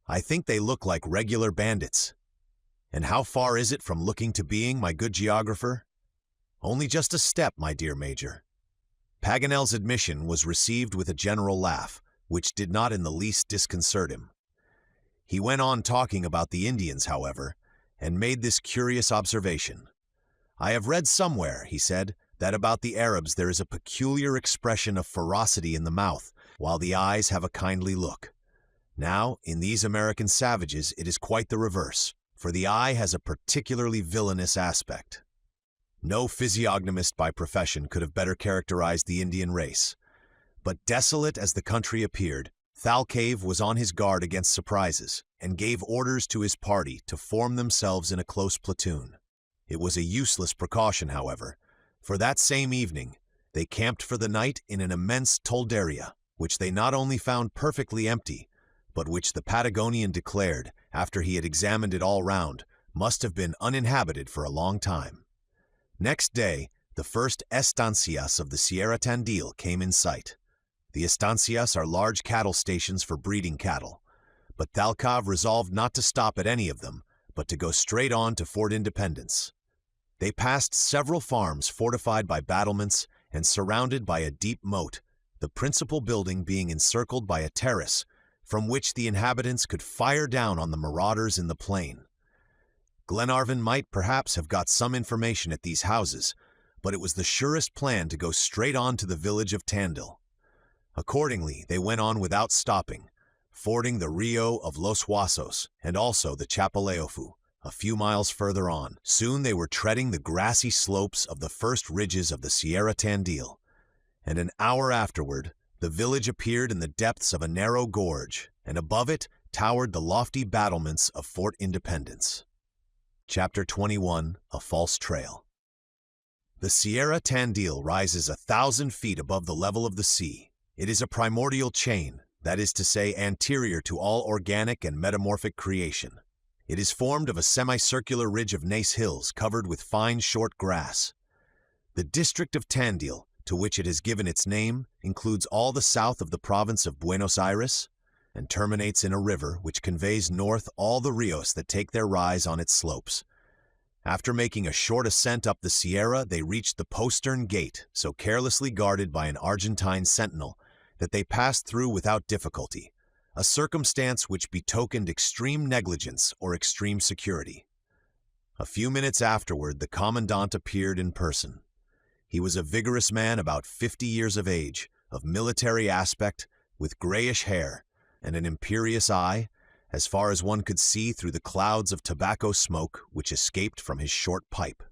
"I think they look like regular bandits." "And how far is it from looking to being, my good geographer?" "Only just a step, my dear Major." Paganel's admission was received with a general laugh, which did not in the least disconcert him. He went on talking about the Indians, however, and made this curious observation. "I have read somewhere," he said, "that about the Arabs there is a peculiar expression of ferocity in the mouth, while the eyes have a kindly look. Now, in these American savages it is quite the reverse, for the eye has a particularly villainous aspect." No physiognomist by profession could have better characterized the Indian race. But desolate as the country appeared, Thalcave was on his guard against surprises, and gave orders to his party to form themselves in a close platoon. It was a useless precaution, however, for that same evening they camped for the night in an immense tolderia, which they not only found perfectly empty, but which the Patagonian declared, after he had examined it all round, must have been uninhabited for a long time. Next day, the first estancias of the Sierra Tandil came in sight. The estancias are large cattle stations for breeding cattle, but Thalcave resolved not to stop at any of them, but to go straight on to Fort Independence. They passed several farms fortified by battlements and surrounded by a deep moat, the principal building being encircled by a terrace, from which the inhabitants could fire down on the marauders in the plain. Glenarvan might perhaps have got some information at these houses, but it was the surest plan to go straight on to the village of Tandil. Accordingly, they went on without stopping, fording the Rio of Los Huasos and also the Chapaleofu, a few miles further on. Soon they were treading the grassy slopes of the first ridges of the Sierra Tandil, and an hour afterward, the village appeared in the depths of a narrow gorge, and above it towered the lofty battlements of Fort Independence. Chapter 21: A False Trail. The Sierra Tandil rises 1,000 feet above the level of the sea. It is a primordial chain, that is to say, anterior to all organic and metamorphic creation. It is formed of a semicircular ridge of gneiss hills covered with fine short grass. The district of Tandil, to which it has given its name, includes all the south of the province of Buenos Aires, and terminates in a river which conveys north all the rios that take their rise on its slopes. After making a short ascent up the Sierra, they reached the postern gate, so carelessly guarded by an Argentine sentinel that they passed through without difficulty, a circumstance which betokened extreme negligence or extreme security. A few minutes afterward, the commandant appeared in person. He was a vigorous man about 50 years of age, of military aspect, with grayish hair, and an imperious eye, as far as one could see through the clouds of tobacco smoke which escaped from his short pipe.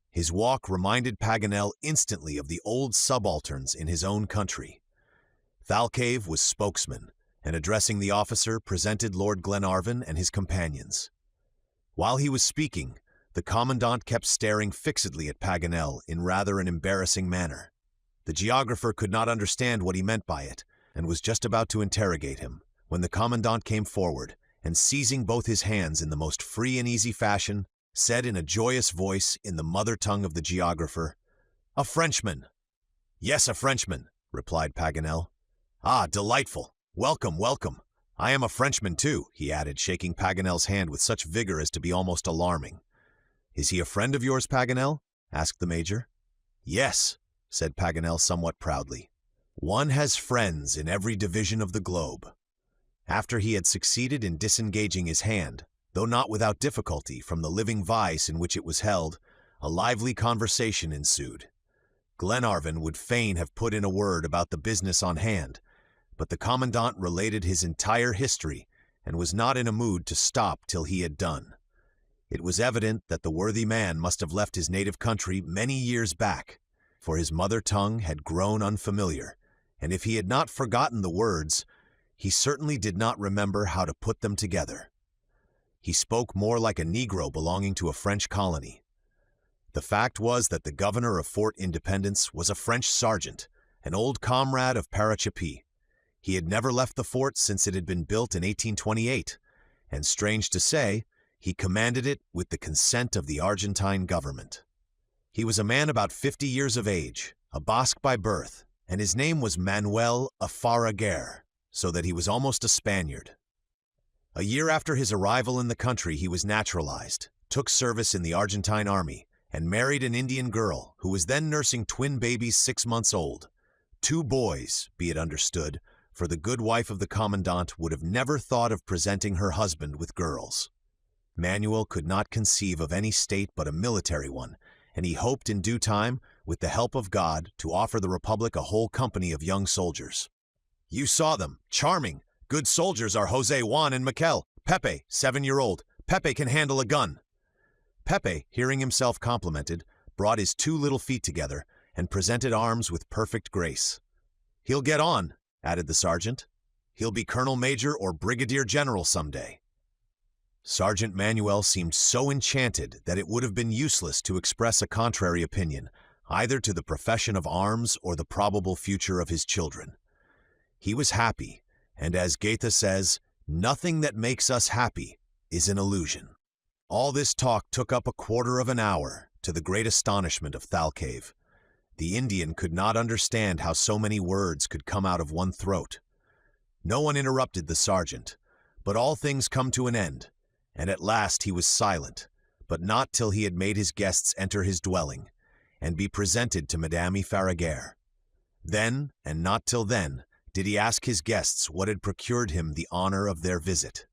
His walk reminded Paganel instantly of the old subalterns in his own country. Thalcave was spokesman, and addressing the officer, presented Lord Glenarvan and his companions. While he was speaking, the commandant kept staring fixedly at Paganel in rather an embarrassing manner. The geographer could not understand what he meant by it, and was just about to interrogate him, when the commandant came forward, and seizing both his hands in the most free and easy fashion, said in a joyous voice in the mother tongue of the geographer, "A Frenchman." "Yes, a Frenchman," replied Paganel. "Ah, delightful. Welcome, welcome. I am a Frenchman too," he added, shaking Paganel's hand with such vigor as to be almost alarming. "Is he a friend of yours, Paganel?" asked the major. "Yes," said Paganel somewhat proudly. "One has friends in every division of the globe." After he had succeeded in disengaging his hand, though not without difficulty, from the living vice in which it was held, a lively conversation ensued. Glenarvan would fain have put in a word about the business on hand, but the commandant related his entire history and was not in a mood to stop till he had done. It was evident that the worthy man must have left his native country many years back, for his mother tongue had grown unfamiliar, and if he had not forgotten the words, he certainly did not remember how to put them together. He spoke more like a Negro belonging to a French colony. The fact was that the governor of Fort Independence was a French sergeant, an old comrade of Parachapee. He had never left the fort since it had been built in 1828, and strange to say, he commanded it with the consent of the Argentine government. He was a man about 50 years of age, a Basque by birth, and his name was Manuel Afaraguer, so that he was almost a Spaniard. A year after his arrival in the country he was naturalized, took service in the Argentine army, and married an Indian girl who was then nursing twin babies 6 months old. 2 boys, be it understood, for the good wife of the commandant would have never thought of presenting her husband with girls. Manuel could not conceive of any state but a military one, and he hoped in due time, with the help of God, to offer the Republic a whole company of young soldiers. "You saw them. Charming. Good soldiers are Jose Juan and Miquel. Pepe, 7-year-old. Pepe can handle a gun." Pepe, hearing himself complimented, brought his 2 little feet together and presented arms with perfect grace. "He'll get on," added the sergeant. "He'll be colonel major or brigadier general someday." Sergeant Manuel seemed so enchanted that it would have been useless to express a contrary opinion, either to the profession of arms or the probable future of his children. He was happy, and as Goethe says, "Nothing that makes us happy is an illusion." All this talk took up a quarter of an hour, to the great astonishment of Thalcave. The Indian could not understand how so many words could come out of one throat. No one interrupted the sergeant, but all things come to an end, and at last he was silent, but not till he had made his guests enter his dwelling, and be presented to Madame Farraguer. Then, and not till then, did he ask his guests what had procured him the honor of their visit.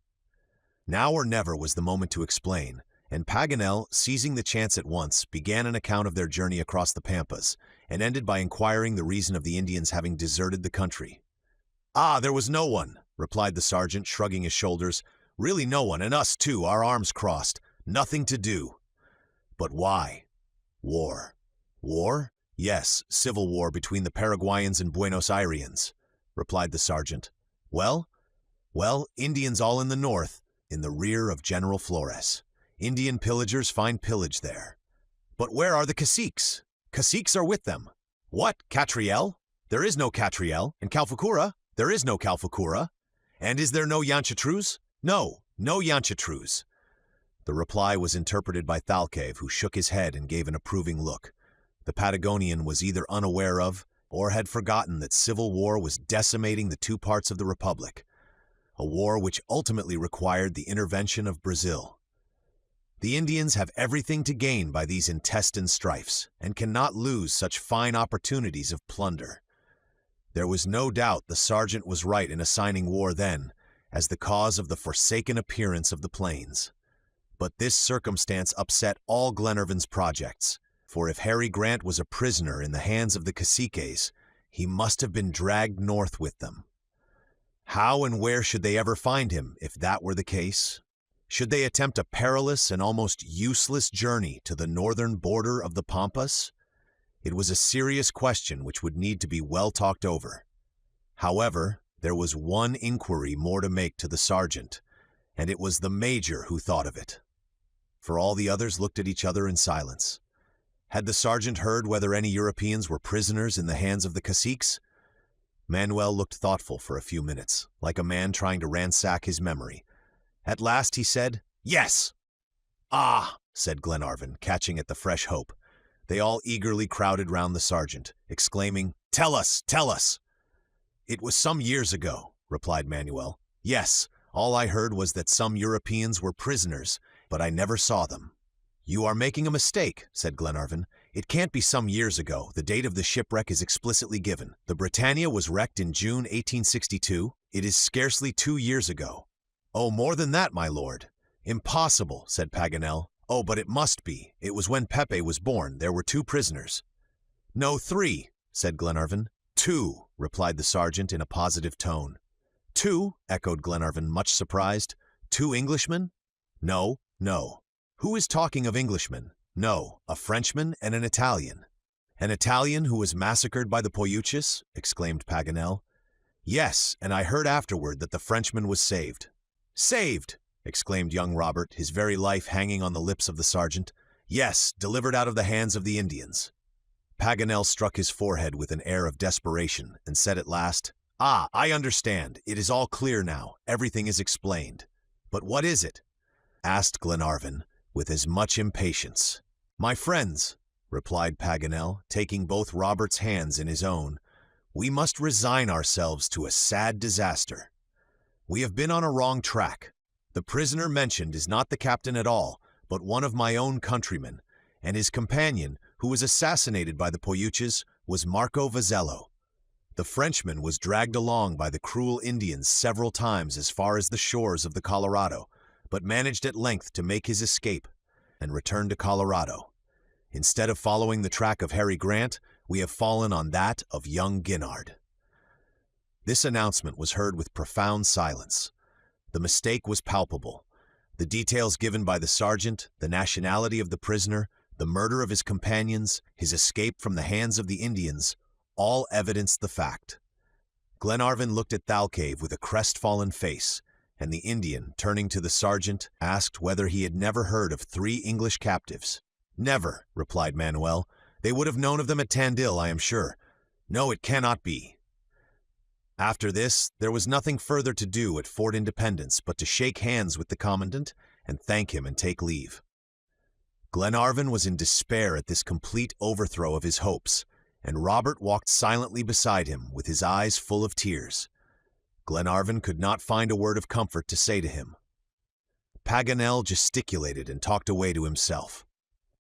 Now or never was the moment to explain, and Paganel, seizing the chance at once, began an account of their journey across the Pampas, and ended by inquiring the reason of the Indians having deserted the country. "Ah, there was no one," replied the sergeant, shrugging his shoulders. "Really no one, and us too, our arms crossed. Nothing to do." "But why?" "War." "War? Yes, civil war between the Paraguayans and Buenos Aireans," replied the sergeant. Well, Indians all in the north, in the rear of General Flores. Indian pillagers find pillage there." "But where are the caciques?" "Caciques are with them." "What, Catriel? There is no Catriel. And Calfucura? There is no Calfucura. And is there no Yanchatruz? No Yanchatruz." The reply was interpreted by Thalcave, who shook his head and gave an approving look. The Patagonian was either unaware of, or had forgotten that civil war was decimating the 2 parts of the Republic, a war which ultimately required the intervention of Brazil. The Indians have everything to gain by these intestine strifes, and cannot lose such fine opportunities of plunder. There was no doubt the sergeant was right in assigning war then as the cause of the forsaken appearance of the plains. But this circumstance upset all Glenarvan's projects, for if Harry Grant was a prisoner in the hands of the caciques, he must have been dragged north with them. How and where should they ever find him if that were the case? Should they attempt a perilous and almost useless journey to the northern border of the Pampas? It was a serious question which would need to be well talked over. However, There was one inquiry more to make to the sergeant, and it was the major who thought of it. For all the others looked at each other in silence. Had the sergeant heard whether any Europeans were prisoners in the hands of the caciques? Manuel looked thoughtful for a few minutes, like a man trying to ransack his memory. At last he said, "Yes!" "Ah!" said Glenarvan, catching at the fresh hope. They all eagerly crowded round the sergeant, exclaiming, "Tell us! Tell us!" "It was some years ago," replied Manuel. "Yes, all I heard was that some Europeans were prisoners, but I never saw them." "You are making a mistake," said Glenarvan. "It can't be some years ago. The date of the shipwreck is explicitly given. The Britannia was wrecked in June 1862. It is scarcely 2 years ago." "Oh, more than that, my lord." "Impossible," said Paganel. "Oh, but it must be. It was when Pepe was born. There were 2 prisoners." "No, 3, said Glenarvan. "2, replied the sergeant in a positive tone. "2, echoed Glenarvan, much surprised. "2 Englishmen?" "No, no." "Who is talking of Englishmen?" "No, a Frenchman and an Italian." "An Italian who was massacred by the Poyuches?" exclaimed Paganel. "Yes, and I heard afterward that the Frenchman was saved." "Saved!" exclaimed young Robert, his very life hanging on the lips of the sergeant. "Yes, delivered out of the hands of the Indians." Paganel struck his forehead with an air of desperation, and said at last, "Ah, I understand. It is all clear now. Everything is explained. But what is it?" asked Glenarvan, with as much impatience. "My friends," replied Paganel, taking both Robert's hands in his own, "we must resign ourselves to a sad disaster. We have been on a wrong track. The prisoner mentioned is not the captain at all, but one of my own countrymen, and his companion, who was assassinated by the Poyuches, was Marco Vizzello. The Frenchman was dragged along by the cruel Indians several times as far as the shores of the Colorado, but managed at length to make his escape and return to Colorado. Instead of following the track of Harry Grant, we have fallen on that of young Ginnard." This announcement was heard with profound silence. The mistake was palpable. The details given by the sergeant, the nationality of the prisoner, the murder of his companions, his escape from the hands of the Indians, all evidenced the fact. Glenarvan looked at Thalcave with a crestfallen face, and the Indian, turning to the sergeant, asked whether he had never heard of 3 English captives. "Never," replied Manuel. "They would have known of them at Tandil, I am sure. No, it cannot be." After this, there was nothing further to do at Fort Independence but to shake hands with the commandant and thank him and take leave. Glenarvan was in despair at this complete overthrow of his hopes, and Robert walked silently beside him with his eyes full of tears. Glenarvan could not find a word of comfort to say to him. Paganel gesticulated and talked away to himself.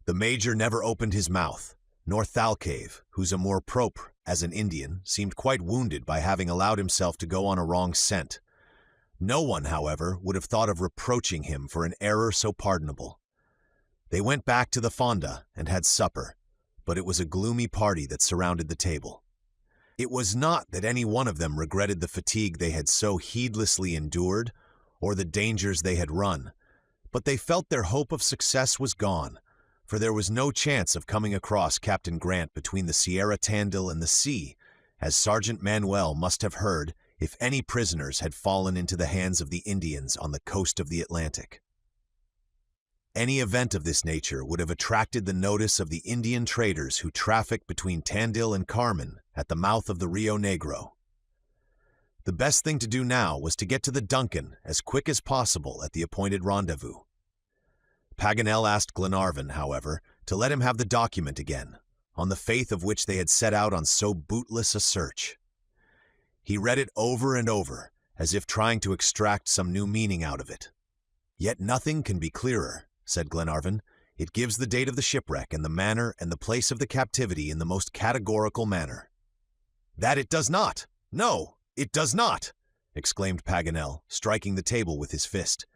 The major never opened his mouth, nor Thalcave, whose amour propre, as an Indian, seemed quite wounded by having allowed himself to go on a wrong scent. No one, however, would have thought of reproaching him for an error so pardonable. They went back to the fonda and had supper, but it was a gloomy party that surrounded the table. It was not that any one of them regretted the fatigue they had so heedlessly endured, or the dangers they had run, but they felt their hope of success was gone, for there was no chance of coming across Captain Grant between the Sierra Tandil and the sea, as Sergeant Manuel must have heard if any prisoners had fallen into the hands of the Indians on the coast of the Atlantic. Any event of this nature would have attracted the notice of the Indian traders who trafficked between Tandil and Carmen at the mouth of the Rio Negro. The best thing to do now was to get to the Duncan as quick as possible at the appointed rendezvous. Paganel asked Glenarvan, however, to let him have the document again, on the faith of which they had set out on so bootless a search. He read it over and over, as if trying to extract some new meaning out of it. "Yet nothing can be clearer," said Glenarvan. "It gives the date of the shipwreck and the manner and the place of the captivity in the most categorical manner." "That it does not! No, it does not!" exclaimed Paganel, striking the table with his fist.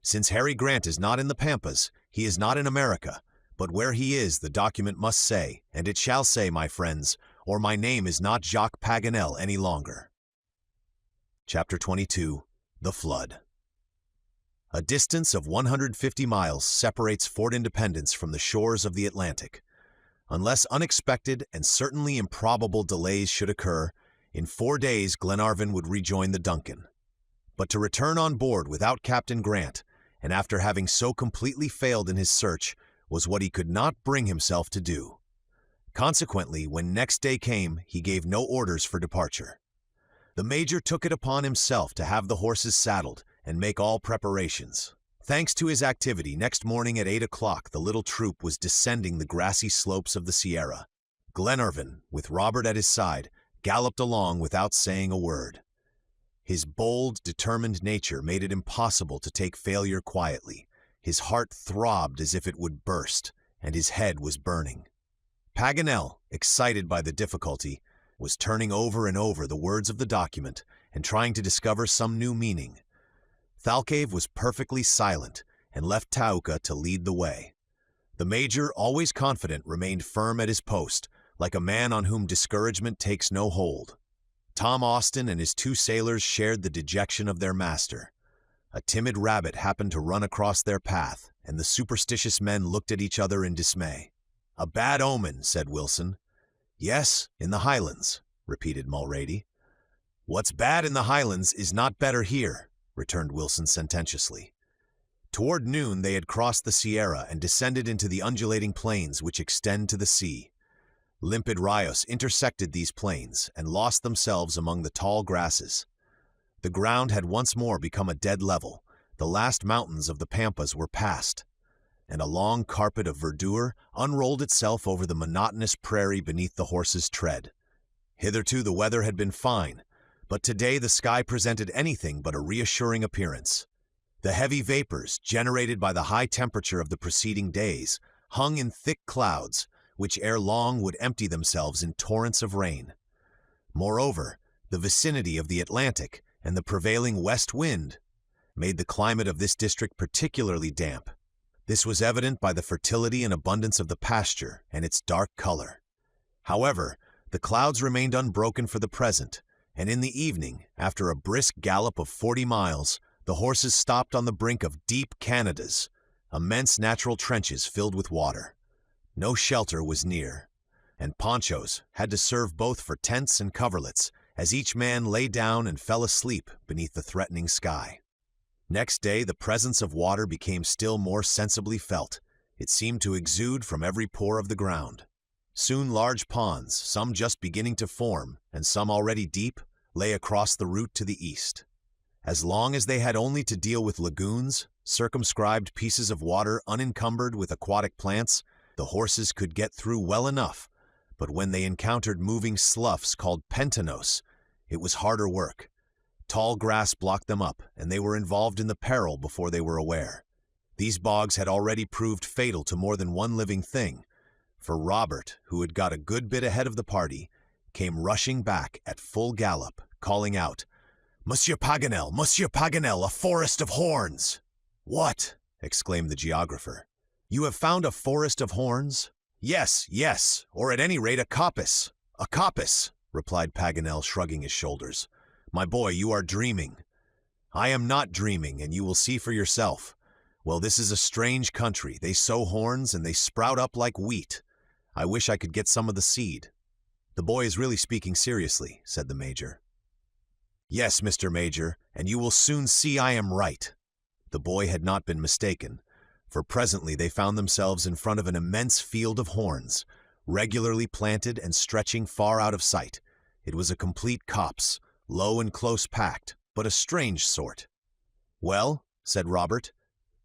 "Since Harry Grant is not in the Pampas, he is not in America, but where he is the document must say, and it shall say, my friends, or my name is not Jacques Paganel any longer." Chapter 22. The Flood. A distance of 150 miles separates Fort Independence from the shores of the Atlantic. Unless unexpected and certainly improbable delays should occur, In 4 days, Glenarvan would rejoin the Duncan. But to return on board without Captain Grant, and after having so completely failed in his search, was what he could not bring himself to do. Consequently, when next day came, he gave no orders for departure. The Major took it upon himself to have the horses saddled and make all preparations. Thanks to his activity, next morning at 8 o'clock the little troop was descending the grassy slopes of the Sierra. Glenarvan, with Robert at his side, galloped along without saying a word. His bold, determined nature made it impossible to take failure quietly. His heart throbbed as if it would burst, and his head was burning. Paganel, excited by the difficulty, was turning over and over the words of the document and trying to discover some new meaning. Thalcave was perfectly silent and left Thaouka to lead the way. The Major, always confident, remained firm at his post, like a man on whom discouragement takes no hold. Tom Austin and his 2 sailors shared the dejection of their master. A timid rabbit happened to run across their path, and the superstitious men looked at each other in dismay. "A bad omen," said Wilson. "Yes, in the Highlands," repeated Mulrady. "What's bad in the Highlands is not better here," returned Wilson sententiously. Toward noon they had crossed the Sierra and descended into the undulating plains which extend to the sea. Limpid rios intersected these plains and lost themselves among the tall grasses. The ground had once more become a dead level, the last mountains of the Pampas were passed, and a long carpet of verdure unrolled itself over the monotonous prairie beneath the horses' tread. Hitherto the weather had been fine, but today the sky presented anything but a reassuring appearance. The heavy vapors, generated by the high temperature of the preceding days, hung in thick clouds, which ere long would empty themselves in torrents of rain. Moreover, the vicinity of the Atlantic and the prevailing west wind made the climate of this district particularly damp. This was evident by the fertility and abundance of the pasture and its dark color. However, the clouds remained unbroken for the present, and in the evening, after a brisk gallop of 40 miles, the horses stopped on the brink of deep Canadas, immense natural trenches filled with water. No shelter was near, and ponchos had to serve both for tents and coverlets, as each man lay down and fell asleep beneath the threatening sky. Next day the presence of water became still more sensibly felt. It seemed to exude from every pore of the ground. Soon large ponds, some just beginning to form, and some already deep, lay across the route to the east. As long as they had only to deal with lagoons, circumscribed pieces of water unencumbered with aquatic plants, the horses could get through well enough, but when they encountered moving sloughs called pentanos, it was harder work. Tall grass blocked them up, and they were involved in the peril before they were aware. These bogs had already proved fatal to more than one living thing, for Robert, who had got a good bit ahead of the party, came rushing back at full gallop, calling out, "Monsieur Paganel, a forest of horns!" "What?" exclaimed the geographer. "You have found a forest of horns?" Yes, or at any rate a coppice." "A coppice," replied Paganel, shrugging his shoulders. "My boy, you are dreaming." "I am not dreaming, and you will see for yourself. Well, this is a strange country. They sow horns, and they sprout up like wheat. I wish I could get some of the seed." "The boy is really speaking seriously," said the Major. "Yes, Mr. Major, and you will soon see I am right." The boy had not been mistaken, for presently they found themselves in front of an immense field of horns, regularly planted and stretching far out of sight. It was a complete copse, low and close packed, but a strange sort. "Well," said Robert.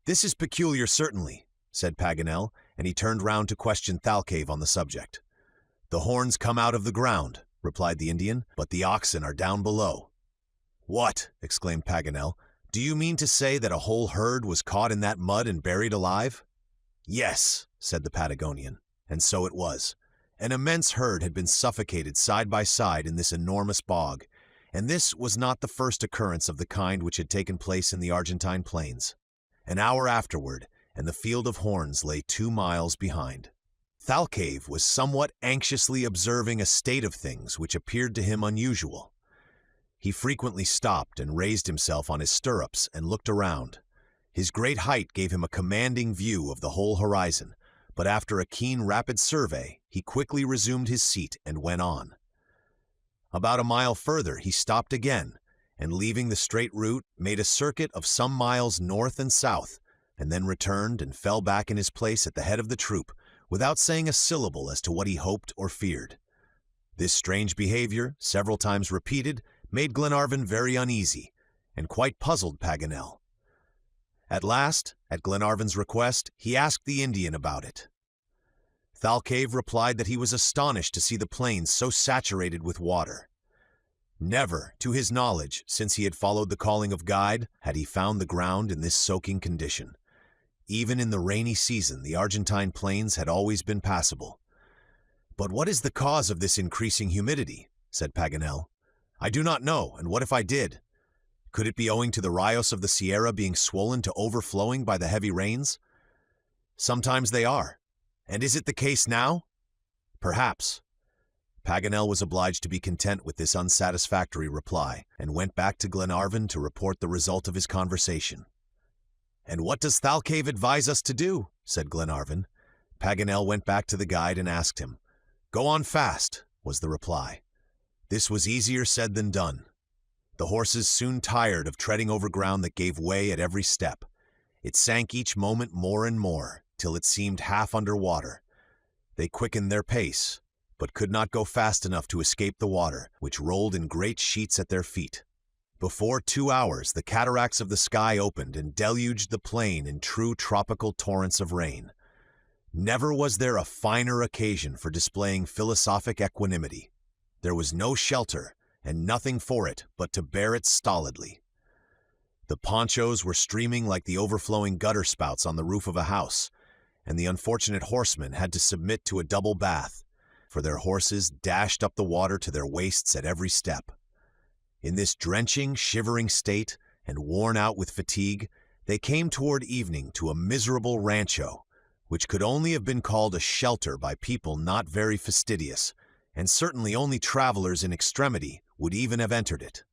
"This is peculiar, certainly," said Paganel, and he turned round to question Thalcave on the subject. "The horns come out of the ground," replied the Indian, "but the oxen are down below." "What?" exclaimed Paganel. "Do you mean to say that a whole herd was caught in that mud and buried alive?" "Yes," said the Patagonian, and so it was. An immense herd had been suffocated side by side in this enormous bog, and this was not the first occurrence of the kind which had taken place in the Argentine plains. An hour afterward, and the field of horns lay 2 miles behind. Thalcave was somewhat anxiously observing a state of things which appeared to him unusual. He frequently stopped and raised himself on his stirrups and looked around. His great height gave him a commanding view of the whole horizon, but after a keen, rapid survey, he quickly resumed his seat and went on. About a mile further, he stopped again, and leaving the straight route, made a circuit of some miles north and south, and then returned and fell back in his place at the head of the troop, without saying a syllable as to what he hoped or feared. This strange behavior, several times repeated, made Glenarvan very uneasy, and quite puzzled Paganel. At last, at Glenarvan's request, he asked the Indian about it. Thalcave replied that he was astonished to see the plains so saturated with water. Never, to his knowledge, since he had followed the calling of guide, had he found the ground in this soaking condition. Even in the rainy season, the Argentine plains had always been passable. "But what is the cause of this increasing humidity?" said Paganel. "I do not know, and what if I did? Could it be owing to the Rios of the Sierra being swollen to overflowing by the heavy rains? Sometimes they are. And is it the case now? Perhaps." Paganel was obliged to be content with this unsatisfactory reply, and went back to Glenarvan to report the result of his conversation. "And what does Thalcave advise us to do?" said Glenarvan. Paganel went back to the guide and asked him. "Go on fast," was the reply. This was easier said than done. The horses soon tired of treading over ground that gave way at every step. It sank each moment more and more, till it seemed half under water. They quickened their pace, but could not go fast enough to escape the water, which rolled in great sheets at their feet. Before 2 hours, the cataracts of the sky opened and deluged the plain in true tropical torrents of rain. Never was there a finer occasion for displaying philosophic equanimity. There was no shelter, and nothing for it but to bear it stolidly. The ponchos were streaming like the overflowing gutter spouts on the roof of a house, and the unfortunate horsemen had to submit to a double bath, for their horses dashed up the water to their waists at every step. In this drenching, shivering state, and worn out with fatigue, they came toward evening to a miserable rancho, which could only have been called a shelter by people not very fastidious, and certainly only travelers in extremity would even have entered it.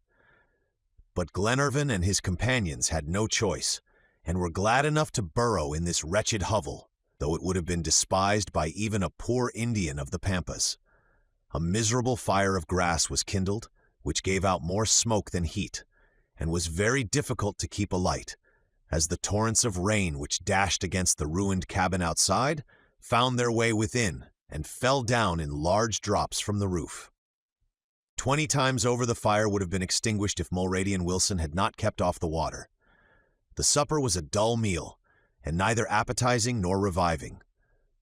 But Glenarvan and his companions had no choice, and were glad enough to burrow in this wretched hovel, though it would have been despised by even a poor Indian of the Pampas. A miserable fire of grass was kindled, which gave out more smoke than heat, and was very difficult to keep alight, as the torrents of rain which dashed against the ruined cabin outside found their way within and fell down in large drops from the roof. 20 times over the fire would have been extinguished if Mulrady and Wilson had not kept off the water. The supper was a dull meal, and neither appetizing nor reviving.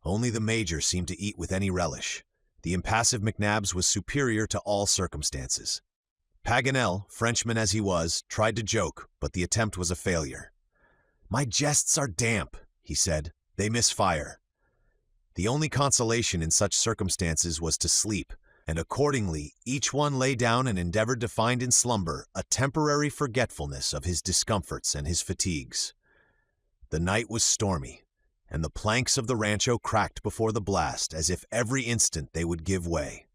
Only the Major seemed to eat with any relish. The impassive McNabbs was superior to all circumstances. Paganel, Frenchman as he was, tried to joke, but the attempt was a failure. "My jests are damp," he said. "They miss fire." The only consolation in such circumstances was to sleep, and accordingly each one lay down and endeavored to find in slumber a temporary forgetfulness of his discomforts and his fatigues. The night was stormy, and the planks of the rancho cracked before the blast as if every instant they would give way.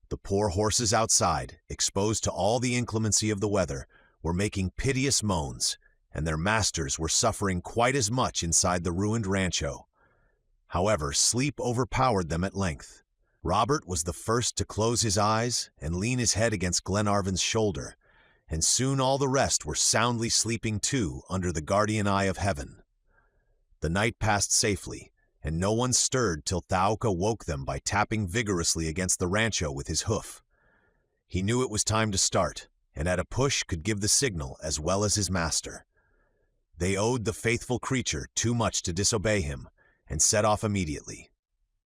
The poor horses outside, exposed to all the inclemency of the weather, were making piteous moans, and their masters were suffering quite as much inside the ruined rancho. However, sleep overpowered them at length. Robert was the first to close his eyes and lean his head against Glenarvan's shoulder, and soon all the rest were soundly sleeping too under the guardian eye of heaven. The night passed safely, and no one stirred till Thaouka woke them by tapping vigorously against the rancho with his hoof. He knew it was time to start, and at a push could give the signal as well as his master. They owed the faithful creature too much to disobey him, and set off immediately.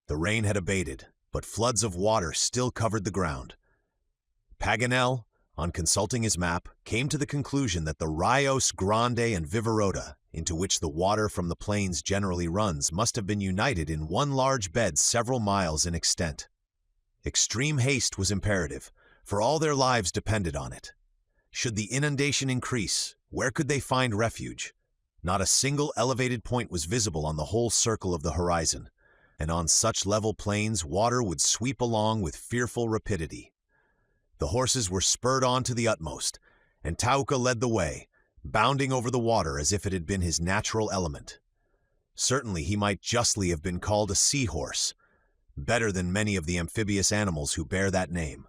The rain had abated, but floods of water still covered the ground. Paganel, on consulting his map, came to the conclusion that the Rios Grande and Vivarota, into which the water from the plains generally runs, must have been united in one large bed several miles in extent. Extreme haste was imperative, for all their lives depended on it. Should the inundation increase, where could they find refuge? Not a single elevated point was visible on the whole circle of the horizon, and on such level plains water would sweep along with fearful rapidity. The horses were spurred on to the utmost, and Thaouka led the way, bounding over the water as if it had been his natural element. Certainly he might justly have been called a seahorse, better than many of the amphibious animals who bear that name.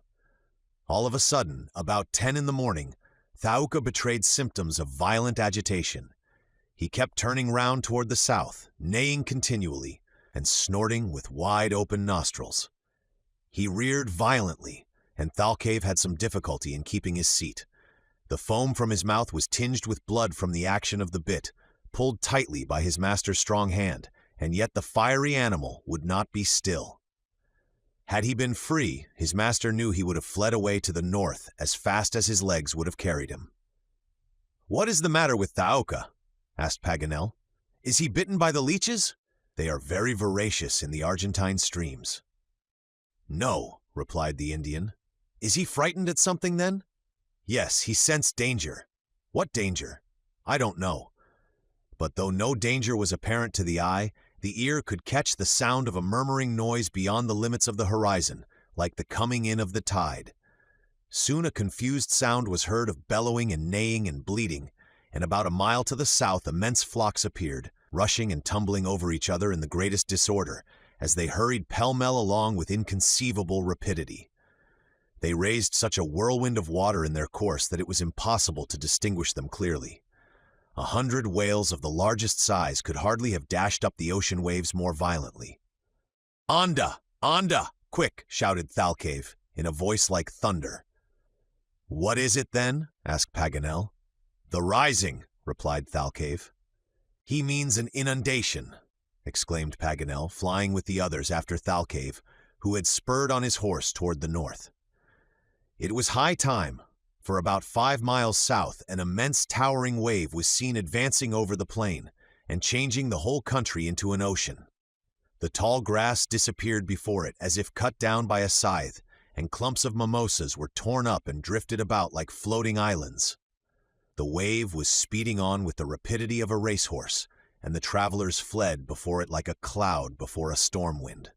All of a sudden, about 10 in the morning, Thaouka betrayed symptoms of violent agitation. He kept turning round toward the south, neighing continually, and snorting with wide-open nostrils. He reared violently, and Thalcave had some difficulty in keeping his seat. The foam from his mouth was tinged with blood from the action of the bit, pulled tightly by his master's strong hand, and yet the fiery animal would not be still. Had he been free, his master knew he would have fled away to the north as fast as his legs would have carried him. "What is the matter with Thaouka?" asked Paganel. "Is he bitten by the leeches? They are very voracious in the Argentine streams." "No," replied the Indian. "Is he frightened at something, then?" "Yes, he sensed danger." "What danger?" "I don't know." But though no danger was apparent to the eye, the ear could catch the sound of a murmuring noise beyond the limits of the horizon, like the coming in of the tide. Soon a confused sound was heard of bellowing and neighing and bleating, and about a mile to the south immense flocks appeared, rushing and tumbling over each other in the greatest disorder, as they hurried pell-mell along with inconceivable rapidity. They raised such a whirlwind of water in their course that it was impossible to distinguish them clearly. 100 whales of the largest size could hardly have dashed up the ocean waves more violently. "Anda! Anda! Quick!" shouted Thalcave, in a voice like thunder. "What is it, then?" asked Paganel. "The rising," replied Thalcave. "He means an inundation," exclaimed Paganel, flying with the others after Thalcave, who had spurred on his horse toward the north. It was high time, for about 5 miles south an immense towering wave was seen advancing over the plain and changing the whole country into an ocean. The tall grass disappeared before it as if cut down by a scythe, and clumps of mimosas were torn up and drifted about like floating islands. The wave was speeding on with the rapidity of a racehorse, and the travelers fled before it like a cloud before a storm wind.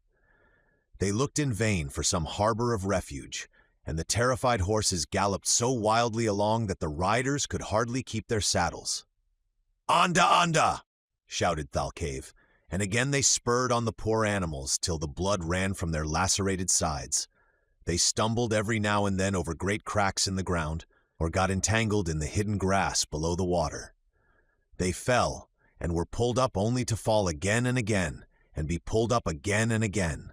They looked in vain for some harbor of refuge, and the terrified horses galloped so wildly along that the riders could hardly keep their saddles. "Anda! Anda!" shouted Thalcave, and again they spurred on the poor animals till the blood ran from their lacerated sides. They stumbled every now and then over great cracks in the ground, or got entangled in the hidden grass below the water. They fell, and were pulled up only to fall again and again, and be pulled up again and again.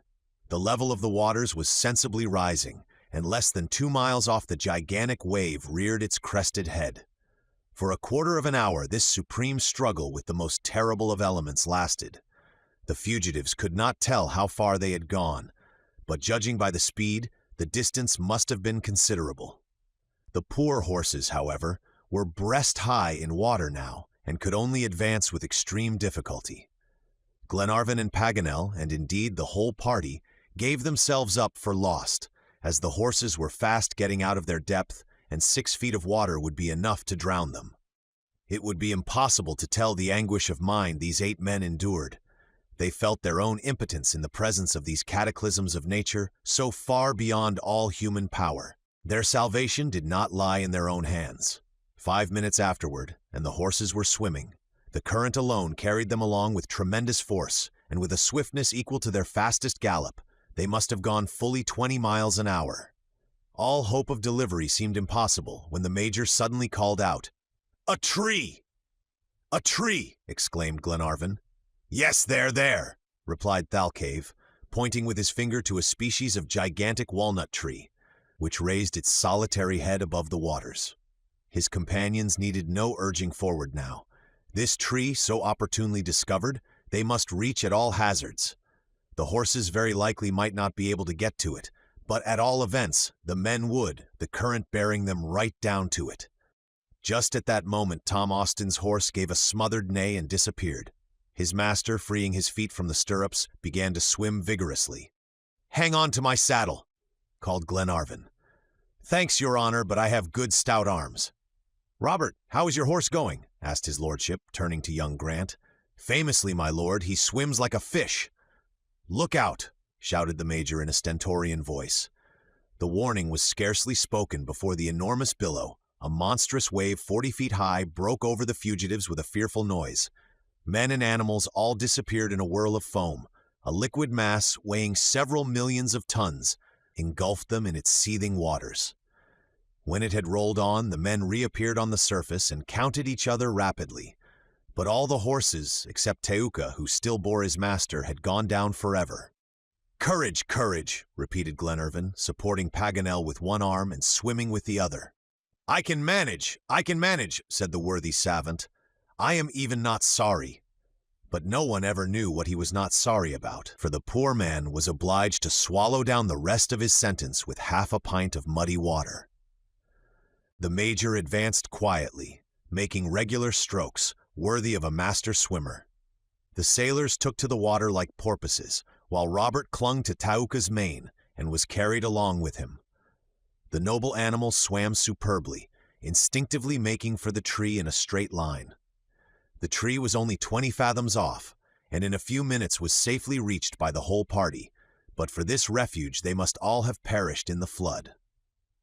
The level of the waters was sensibly rising, and less than 2 miles off the gigantic wave reared its crested head. For a quarter of an hour this supreme struggle with the most terrible of elements lasted. The fugitives could not tell how far they had gone, but judging by the speed, the distance must have been considerable. The poor horses, however, were breast-high in water now, and could only advance with extreme difficulty. Glenarvan and Paganel, and indeed the whole party, gave themselves up for lost, as the horses were fast getting out of their depth, and 6 feet of water would be enough to drown them. It would be impossible to tell the anguish of mind these 8 men endured. They felt their own impotence in the presence of these cataclysms of nature so far beyond all human power. Their salvation did not lie in their own hands. 5 minutes afterward, and the horses were swimming. The current alone carried them along with tremendous force, and with a swiftness equal to their fastest gallop, they must have gone fully 20 miles an hour. All hope of delivery seemed impossible when the Major suddenly called out, "A tree!" "A tree!" exclaimed Glenarvan. "Yes, there," replied Thalcave, pointing with his finger to a species of gigantic walnut tree, which raised its solitary head above the waters. His companions needed no urging forward now. This tree, so opportunely discovered, they must reach at all hazards. The horses very likely might not be able to get to it, but at all events, the men would, the current bearing them right down to it. Just at that moment, Tom Austin's horse gave a smothered neigh and disappeared. His master, freeing his feet from the stirrups, began to swim vigorously. "Hang on to my saddle," called Glenarvan. "Thanks, your honor, but I have good stout arms." "Robert, how is your horse going?" asked his lordship, turning to young Grant. "Famously, my lord, he swims like a fish." "Look out!" shouted the Major in a stentorian voice. The warning was scarcely spoken before the enormous billow, a monstrous wave 40 feet high, broke over the fugitives with a fearful noise. Men and animals all disappeared in a whirl of foam. A liquid mass weighing several millions of tons engulfed them in its seething waters. When it had rolled on, the men reappeared on the surface and counted each other rapidly. But all the horses, except Teuka, who still bore his master, had gone down forever. "Courage, courage," repeated Glenarvan, supporting Paganel with one arm and swimming with the other. I can manage, said the worthy savant. "I am even not sorry." But no one ever knew what he was not sorry about, for the poor man was obliged to swallow down the rest of his sentence with half a pint of muddy water. The Major advanced quietly, making regular strokes, worthy of a master swimmer. The sailors took to the water like porpoises, while Robert clung to Teuka's mane and was carried along with him. The noble animal swam superbly, instinctively making for the tree in a straight line. The tree was only 20 fathoms off, and in a few minutes was safely reached by the whole party, but for this refuge they must all have perished in the flood.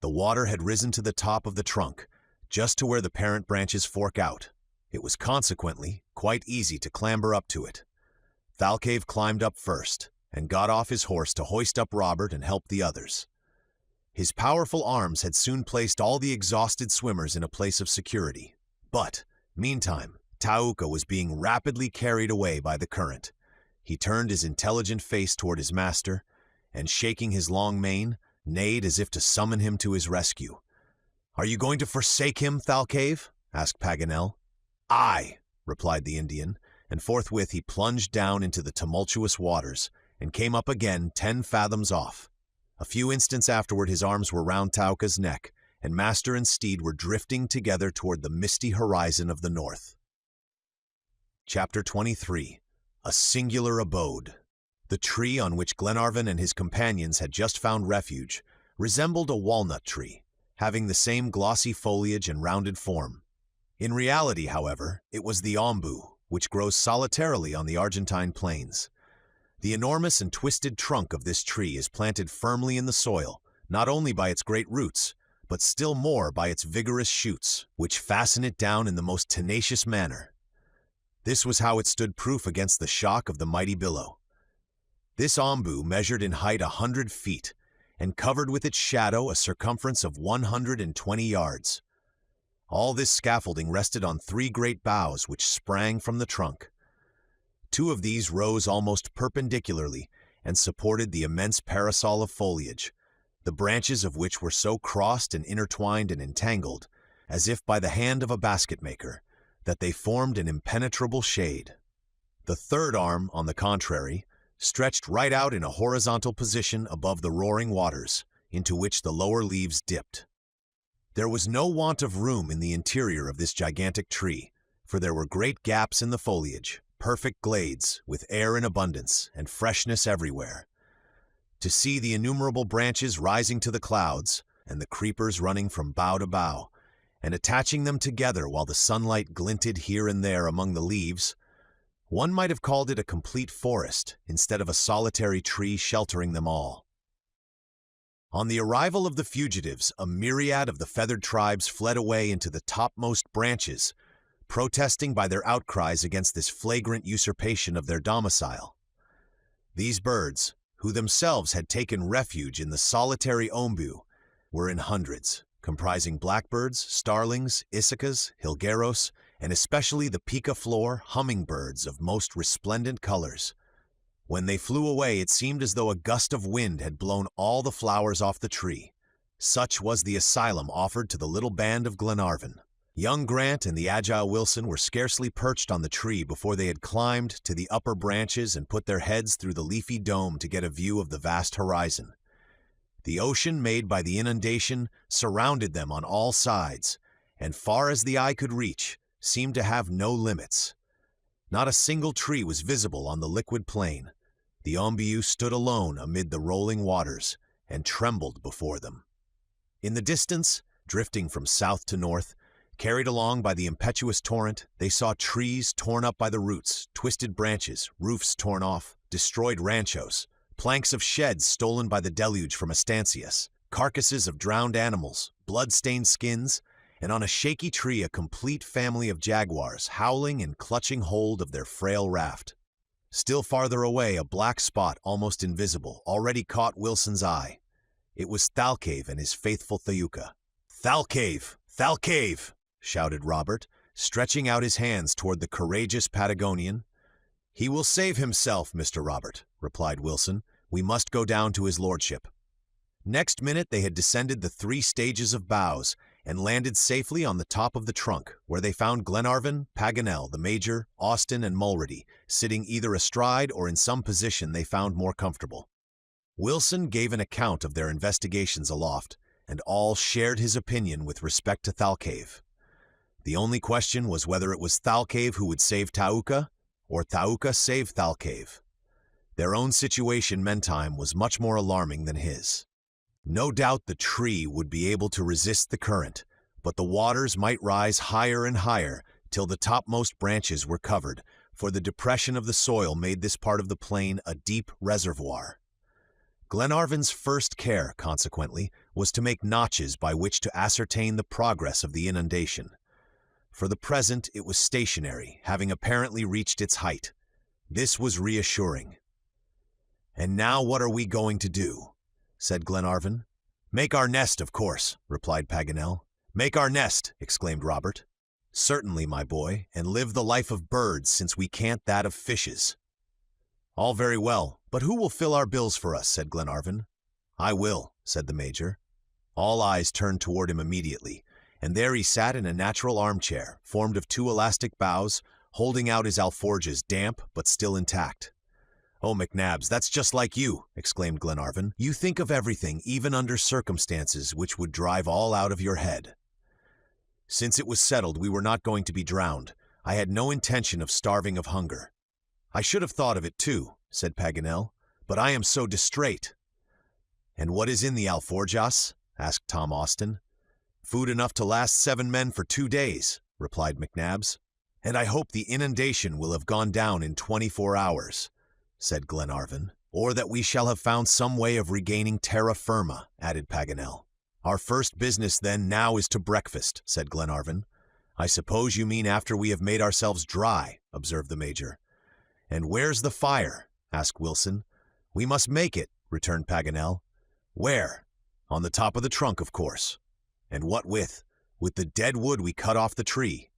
The water had risen to the top of the trunk, just to where the parent branches fork out. It was consequently quite easy to clamber up to it. Thalcave climbed up first, and got off his horse to hoist up Robert and help the others. His powerful arms had soon placed all the exhausted swimmers in a place of security. But, meantime, Teuka was being rapidly carried away by the current. He turned his intelligent face toward his master, and shaking his long mane, neighed as if to summon him to his rescue. "Are you going to forsake him, Thalcave?" asked Paganel. "Aye," replied the Indian, and forthwith he plunged down into the tumultuous waters, and came up again 10 fathoms off. A few instants afterward his arms were round Teuka's neck, and master and steed were drifting together toward the misty horizon of the north. Chapter 23. A Singular Abode. The tree on which Glenarvan and his companions had just found refuge resembled a walnut tree, having the same glossy foliage and rounded form. In reality, however, it was the ombu, which grows solitarily on the Argentine plains. The enormous and twisted trunk of this tree is planted firmly in the soil, not only by its great roots, but still more by its vigorous shoots, which fasten it down in the most tenacious manner. This was how it stood proof against the shock of the mighty billow. This ombu measured in height 100 feet, and covered with its shadow a circumference of 120 yards. All this scaffolding rested on 3 great boughs which sprang from the trunk. 2 of these rose almost perpendicularly and supported the immense parasol of foliage, the branches of which were so crossed and intertwined and entangled, as if by the hand of a basket-maker, that they formed an impenetrable shade. The 3rd arm, on the contrary, stretched right out in a horizontal position above the roaring waters, into which the lower leaves dipped. There was no want of room in the interior of this gigantic tree, for there were great gaps in the foliage, perfect glades, with air in abundance and freshness everywhere. To see the innumerable branches rising to the clouds, and the creepers running from bough to bough, and attaching them together while the sunlight glinted here and there among the leaves, one might have called it a complete forest instead of a solitary tree sheltering them all. On the arrival of the fugitives, a myriad of the feathered tribes fled away into the topmost branches, protesting by their outcries against this flagrant usurpation of their domicile. These birds, who themselves had taken refuge in the solitary ombu, were in hundreds, comprising blackbirds, starlings, isicas, hilgueros, and especially the picaflor hummingbirds of most resplendent colors. When they flew away, it seemed as though a gust of wind had blown all the flowers off the tree. Such was the asylum offered to the little band of Glenarvan. Young Grant and the agile Wilson were scarcely perched on the tree before they had climbed to the upper branches and put their heads through the leafy dome to get a view of the vast horizon. The ocean made by the inundation surrounded them on all sides, and far as the eye could reach, seemed to have no limits. Not a single tree was visible on the liquid plain. The ombu stood alone amid the rolling waters, and trembled before them. In the distance, drifting from south to north, carried along by the impetuous torrent, they saw trees torn up by the roots, twisted branches, roofs torn off, destroyed ranchos, planks of sheds stolen by the deluge from estancias, carcasses of drowned animals, blood-stained skins, and on a shaky tree a complete family of jaguars howling and clutching hold of their frail raft. Still farther away, a black spot, almost invisible, already caught Wilson's eye. It was Thalcave and his faithful Teuka. "Thalcave! Thalcave!" shouted Robert, stretching out his hands toward the courageous Patagonian. "He will save himself, Mr. Robert," replied Wilson. "We must go down to his lordship." Next minute they had descended the 3 stages of bows and landed safely on the top of the trunk, where they found Glenarvan, Paganel, the Major, Austin, and Mulrady, sitting either astride or in some position they found more comfortable. Wilson gave an account of their investigations aloft, and all shared his opinion with respect to Thalcave. The only question was whether it was Thalcave who would save Thaouka, or Thaouka save Thalcave. Their own situation meantime was much more alarming than his. No doubt the tree would be able to resist the current, but the waters might rise higher and higher till the topmost branches were covered, for the depression of the soil made this part of the plain a deep reservoir. Glenarvan's first care, consequently, was to make notches by which to ascertain the progress of the inundation. For the present it was stationary, having apparently reached its height. This was reassuring. "And now what are we going to do?" said Glenarvan. "Make our nest, of course," replied Paganel. "Make our nest!" exclaimed Robert. "Certainly, my boy, and live the life of birds, since we can't that of fishes." "All very well, but who will fill our bills for us?" said Glenarvan. "I will," said the Major. All eyes turned toward him immediately, and there he sat in a natural armchair, formed of 2 elastic boughs, holding out his alforges damp but still intact. "Oh, McNabbs, that's just like you!" exclaimed Glenarvan. "You think of everything, even under circumstances which would drive all out of your head." "Since it was settled we were not going to be drowned, I had no intention of starving of hunger." "I should have thought of it too," said Paganel, "but I am so distrait." "And what is in the alforjas?" asked Tom Austin. "Food enough to last 7 men for 2 days," replied McNabbs. "And I hope the inundation will have gone down in 24 hours, said Glenarvan. "Or that we shall have found some way of regaining terra firma," added Paganel. "Our first business, then, now is to breakfast," said Glenarvan. "I suppose you mean after we have made ourselves dry," observed the Major. "And where's the fire?" asked Wilson. "We must make it," returned Paganel. "Where?" "On the top of the trunk, of course." "And what with?" "With the dead wood we cut off the tree."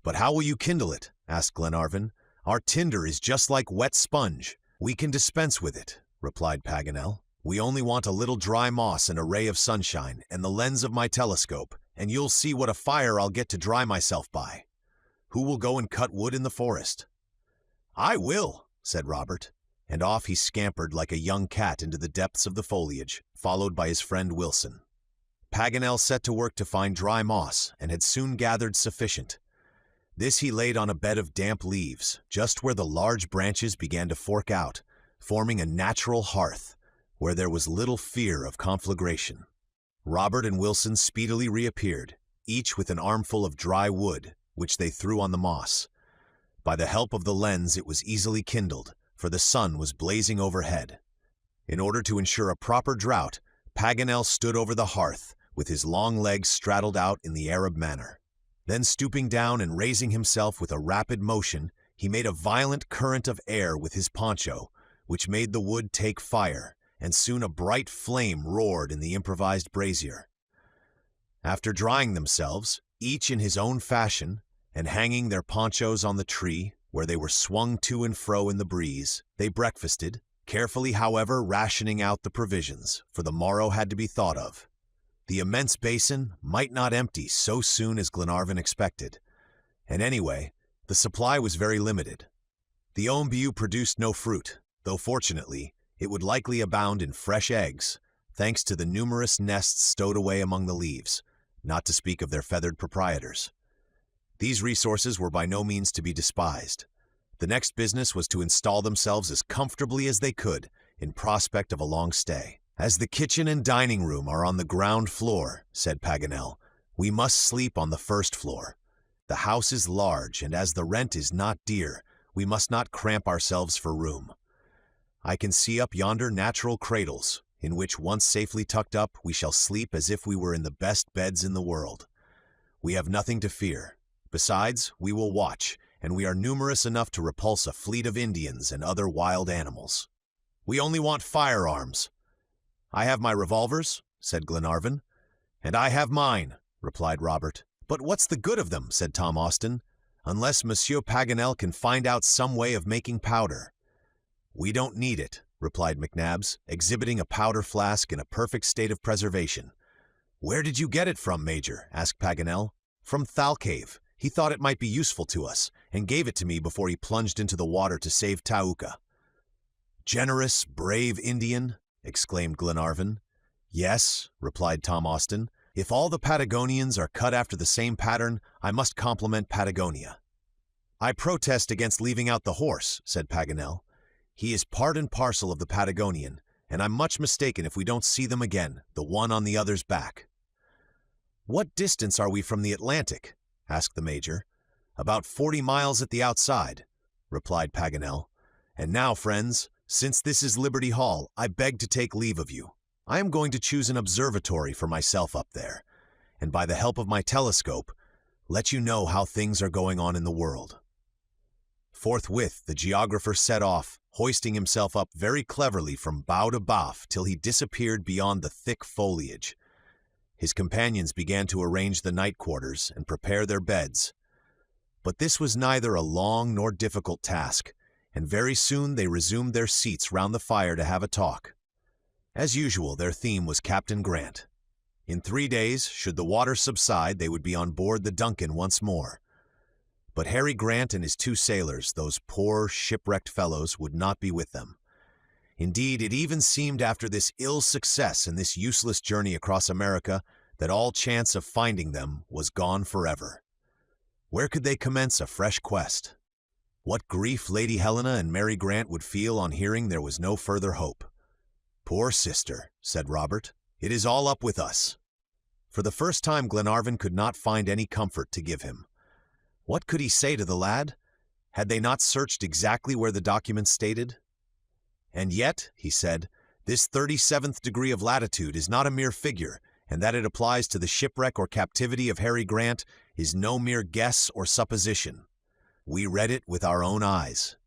"But how will you kindle it?" asked Glenarvan. "Our tinder is just like wet sponge." "We can dispense with it," replied Paganel. "We only want a little dry moss and a ray of sunshine, and the lens of my telescope, and you'll see what a fire I'll get to dry myself by. Who will go and cut wood in the forest?" "I will," said Robert, and off he scampered like a young cat into the depths of the foliage, followed by his friend Wilson. Paganel set to work to find dry moss, and had soon gathered sufficient. This he laid on a bed of damp leaves, just where the large branches began to fork out, forming a natural hearth, where there was little fear of conflagration. Robert and Wilson speedily reappeared, each with an armful of dry wood, which they threw on the moss. By the help of the lens it was easily kindled, for the sun was blazing overhead. In order to ensure a proper draught, Paganel stood over the hearth, with his long legs straddled out in the Arab manner. Then stooping down and raising himself with a rapid motion, he made a violent current of air with his poncho, which made the wood take fire, and soon a bright flame roared in the improvised brazier. After drying themselves, each in his own fashion, and hanging their ponchos on the tree, where they were swung to and fro in the breeze, they breakfasted, carefully however rationing out the provisions, for the morrow had to be thought of. The immense basin might not empty so soon as Glenarvan expected, and anyway, the supply was very limited. The ombu produced no fruit, though fortunately, it would likely abound in fresh eggs, thanks to the numerous nests stowed away among the leaves, not to speak of their feathered proprietors. These resources were by no means to be despised. The next business was to install themselves as comfortably as they could, in prospect of a long stay. "As the kitchen and dining room are on the ground floor," said Paganel, "we must sleep on the first floor. The house is large, and as the rent is not dear, we must not cramp ourselves for room. I can see up yonder natural cradles, in which, once safely tucked up, we shall sleep as if we were in the best beds in the world. We have nothing to fear. Besides, we will watch, and we are numerous enough to repulse a fleet of Indians and other wild animals. We only want firearms." "I have my revolvers," said Glenarvan, "And I have mine," replied Robert. "But what's the good of them?" said Tom Austin, "unless Monsieur Paganel can find out some way of making powder." "We don't need it," replied McNabbs, exhibiting a powder flask in a perfect state of preservation. "Where did you get it from, Major?" asked Paganel. "From Thalcave. He thought it might be useful to us, and gave it to me before he plunged into the water to save Tauka." "Generous, brave Indian!" exclaimed Glenarvan. "Yes," replied Tom Austin. "If all the Patagonians are cut after the same pattern, I must compliment Patagonia." "I protest against leaving out the horse," said Paganel. "He is part and parcel of the Patagonian, and I'm much mistaken if we don't see them again, the one on the other's back." "What distance are we from the Atlantic?" asked the Major. "About 40 miles at the outside," replied Paganel. "And now, friends, since this is Liberty Hall, I beg to take leave of you. I am going to choose an observatory for myself up there, and by the help of my telescope, let you know how things are going on in the world." Forthwith, the geographer set off, hoisting himself up very cleverly from bow to bough till he disappeared beyond the thick foliage. His companions began to arrange the night quarters and prepare their beds. But this was neither a long nor difficult task, and very soon they resumed their seats round the fire to have a talk. As usual, their theme was Captain Grant. In 3 days, should the water subside, they would be on board the Duncan once more. But Harry Grant and his 2 sailors, those poor, shipwrecked fellows, would not be with them. Indeed, it even seemed after this ill success in this useless journey across America that all chance of finding them was gone forever. Where could they commence a fresh quest? What grief Lady Helena and Mary Grant would feel on hearing there was no further hope. "Poor sister," said Robert, "it is all up with us." For the first time Glenarvan could not find any comfort to give him. What could he say to the lad? Had they not searched exactly where the documents stated? "And yet," he said, "this 37th degree of latitude is not a mere figure, and that it applies to the shipwreck or captivity of Harry Grant is no mere guess or supposition. We read it with our own eyes."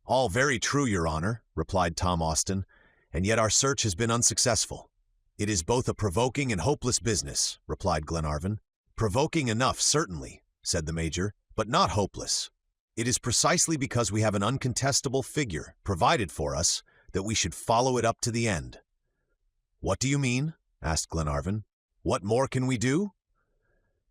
"All very true, your honor," replied Tom Austin, "and yet our search has been unsuccessful." "It is both a provoking and hopeless business," replied Glenarvan. "Provoking enough, certainly," said the Major, "but not hopeless. It is precisely because we have an uncontestable figure provided for us that we should follow it up to the end." "What do you mean?" asked Glenarvan. "What more can we do?"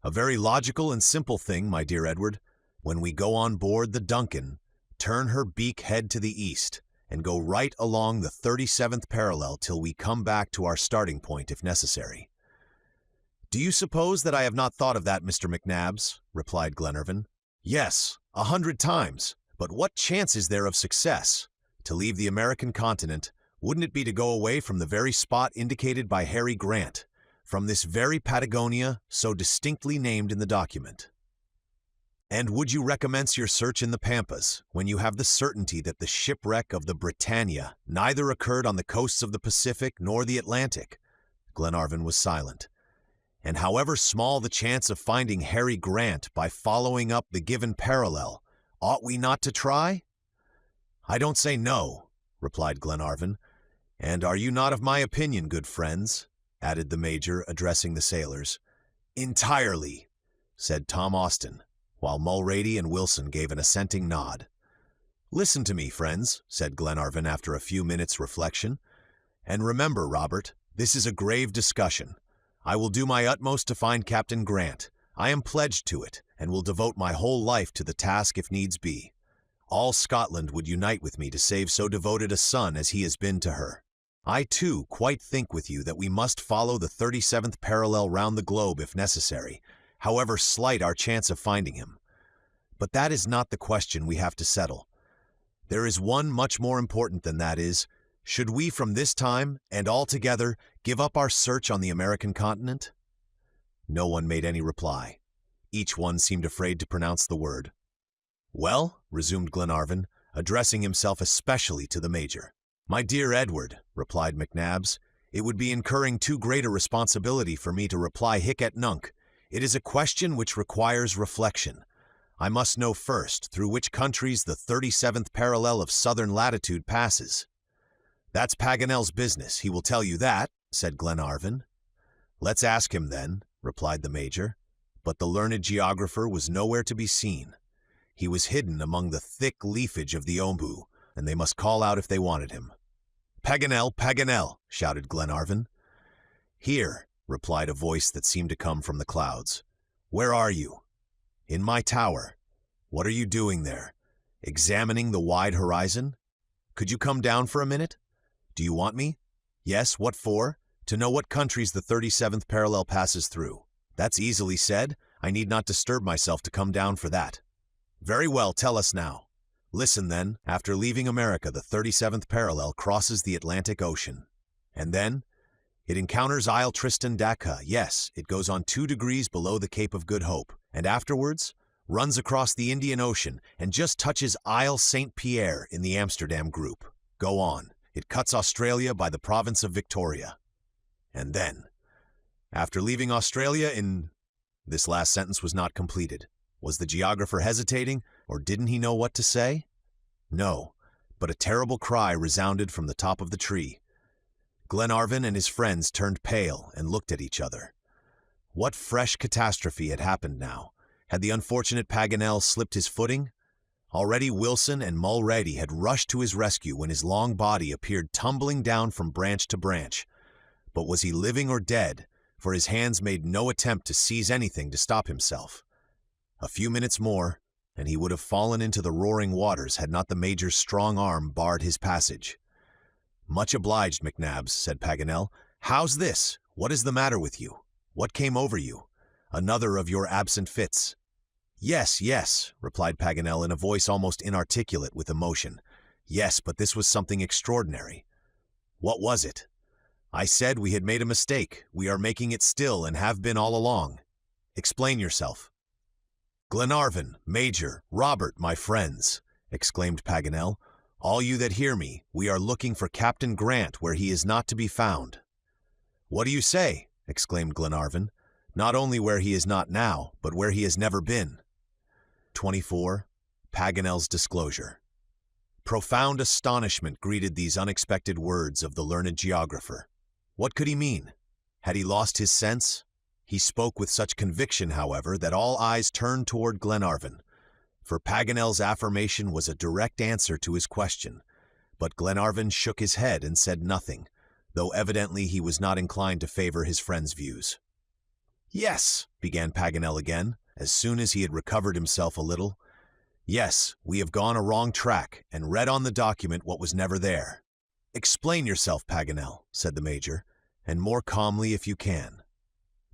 "A very logical and simple thing, my dear Edward. When we go on board the Duncan, turn her beak head to the east, and go right along the 37th parallel till we come back to our starting point if necessary." "Do you suppose that I have not thought of that, Mr. McNabbs?" replied Glenarvan. "Yes, 100 times. But what chance is there of success? To leave the American continent, wouldn't it be to go away from the very spot indicated by Harry Grant, from this very Patagonia so distinctly named in the document? And would you recommence your search in the Pampas, when you have the certainty that the shipwreck of the Britannia neither occurred on the coasts of the Pacific nor the Atlantic?" Glenarvan was silent. "And however small the chance of finding Harry Grant by following up the given parallel, ought we not to try?" "I don't say no," replied Glenarvan. "And are you not of my opinion, good friends?" added the Major, addressing the sailors. "Entirely," said Tom Austin, while Mulrady and Wilson gave an assenting nod. "Listen to me, friends," said Glenarvan after a few minutes' reflection. "And remember, Robert, this is a grave discussion. I will do my utmost to find Captain Grant. I am pledged to it, and will devote my whole life to the task if needs be. All Scotland would unite with me to save so devoted a son as he has been to her. I, too, quite think with you that we must follow the 37th parallel round the globe if necessary, however slight our chance of finding him. But that is not the question we have to settle. There is one much more important than that is, should we from this time, and altogether, give up our search on the American continent?" No one made any reply. Each one seemed afraid to pronounce the word. "Well," resumed Glenarvan, addressing himself especially to the Major. "My dear Edward," replied McNabbs, "it would be incurring too great a responsibility for me to reply hic et nunc. It is a question which requires reflection. I must know first through which countries the 37th parallel of southern latitude passes." "That's Paganel's business, he will tell you that," said Glenarvan. "Let's ask him then," replied the major. But the learned geographer was nowhere to be seen. He was hidden among the thick leafage of the ombu, and they must call out if they wanted him. "Paganel, Paganel!" shouted Glenarvan. "Here," replied a voice that seemed to come from the clouds. "Where are you?" "In my tower." "What are you doing there? Examining the wide horizon? Could you come down for a minute? Do you want me? Yes, what for? To know what countries the 37th parallel passes through. That's easily said. I need not disturb myself to come down for that. Very well, tell us now. Listen then, after leaving America, the 37th parallel crosses the Atlantic Ocean. And then, it encounters Isle Tristan d'Acunha. Yes, it goes on 2 degrees below the Cape of Good Hope, and afterwards runs across the Indian Ocean and just touches Isle St. Pierre in the Amsterdam group. Go on. It cuts Australia by the province of Victoria. And then, after leaving Australia in... This last sentence was not completed. Was the geographer hesitating, or didn't he know what to say? No, but a terrible cry resounded from the top of the tree. Glenarvan and his friends turned pale and looked at each other. What fresh catastrophe had happened now? Had the unfortunate Paganel slipped his footing? Already Wilson and Mulrady had rushed to his rescue when his long body appeared tumbling down from branch to branch. But was he living or dead? For his hands made no attempt to seize anything to stop himself. A few minutes more, and he would have fallen into the roaring waters had not the major's strong arm barred his passage. "Much obliged, McNabbs," said Paganel. "How's this? What is the matter with you? What came over you? Another of your absent fits?" "Yes, yes," replied Paganel in a voice almost inarticulate with emotion. "Yes, but this was something extraordinary." "What was it?" "I said we had made a mistake. We are making it still and have been all along." "Explain yourself." "Glenarvan, Major, Robert, my friends," exclaimed Paganel, "all you that hear me, we are looking for Captain Grant where he is not to be found." "What do you say?" exclaimed Glenarvan. "Not only where he is not now, but where he has never been." 24. Paganel's disclosure. Profound astonishment greeted these unexpected words of the learned geographer. What could he mean? Had he lost his sense? He spoke with such conviction, however, that all eyes turned toward Glenarvan, for Paganel's affirmation was a direct answer to his question. But Glenarvan shook his head and said nothing, though evidently he was not inclined to favor his friend's views. "Yes," began Paganel again, as soon as he had recovered himself a little. "Yes, we have gone a wrong track, and read on the document what was never there." "Explain yourself, Paganel," said the Major, "and more calmly if you can."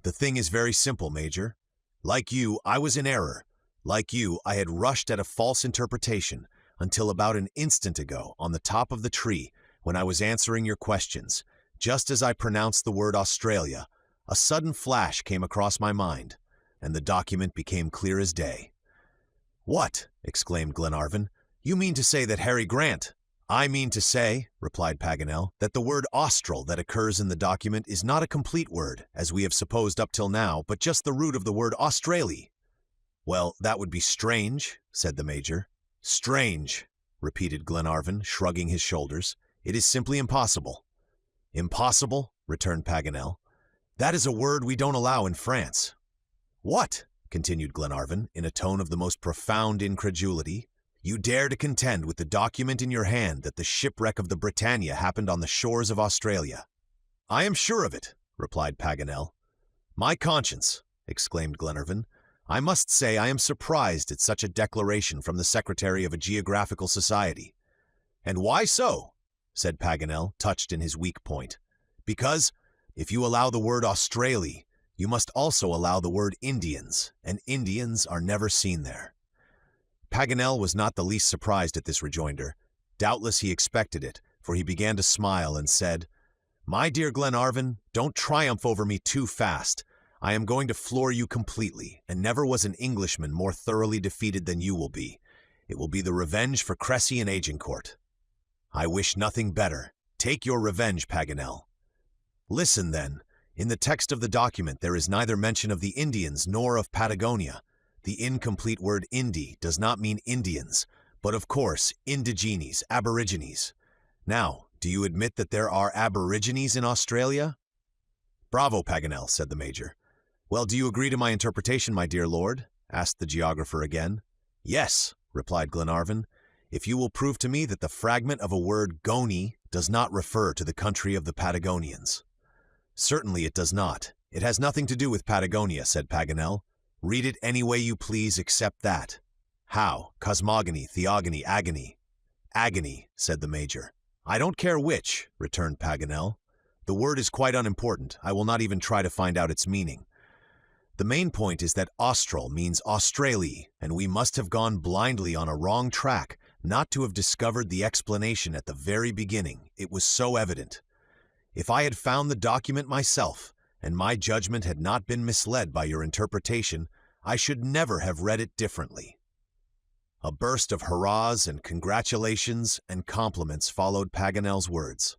"The thing is very simple, Major. Like you, I was in error. Like you, I had rushed at a false interpretation, until about an instant ago, on the top of the tree, when I was answering your questions, just as I pronounced the word Australia, a sudden flash came across my mind, and the document became clear as day." "What?" exclaimed Glenarvan. "You mean to say that Harry Grant—" "I mean to say," replied Paganel, "that the word austral that occurs in the document is not a complete word, as we have supposed up till now, but just the root of the word Australia." "Well, that would be strange," said the Major. "Strange," repeated Glenarvan, shrugging his shoulders. "It is simply impossible." "Impossible?" returned Paganel. "That is a word we don't allow in France." "What?" continued Glenarvan, in a tone of the most profound incredulity. "You dare to contend with the document in your hand that the shipwreck of the Britannia happened on the shores of Australia?" "I am sure of it," replied Paganel. "My conscience!" exclaimed Glenarvan. "I must say I am surprised at such a declaration from the Secretary of a Geographical Society." "And why so?" said Paganel, touched in his weak point. "Because, if you allow the word Australia, you must also allow the word Indians, and Indians are never seen there." Paganel was not the least surprised at this rejoinder. Doubtless he expected it, for he began to smile and said, "My dear Glenarvan, don't triumph over me too fast. I am going to floor you completely, and never was an Englishman more thoroughly defeated than you will be. It will be the revenge for Cressy and Agincourt." "I wish nothing better. Take your revenge, Paganel." "Listen, then. In the text of the document there is neither mention of the Indians nor of Patagonia. The incomplete word Indi does not mean Indians, but of course indigenes, aborigines. Now, do you admit that there are aborigines in Australia?" "Bravo, Paganel," said the Major. "Well, do you agree to my interpretation, my dear lord?" asked the geographer again. "Yes," replied Glenarvan, "if you will prove to me that the fragment of a word Goni does not refer to the country of the Patagonians." "Certainly it does not. It has nothing to do with Patagonia," said Paganel. "Read it any way you please except that." "How? Cosmogony, theogony, agony." "Agony," said the Major. "I don't care which," returned Paganel. "The word is quite unimportant. I will not even try to find out its meaning. The main point is that Austral means Australia, and we must have gone blindly on a wrong track not to have discovered the explanation at the very beginning. It was so evident. If I had found the document myself, and my judgment had not been misled by your interpretation, I should never have read it differently." A burst of hurrahs and congratulations and compliments followed Paganel's words.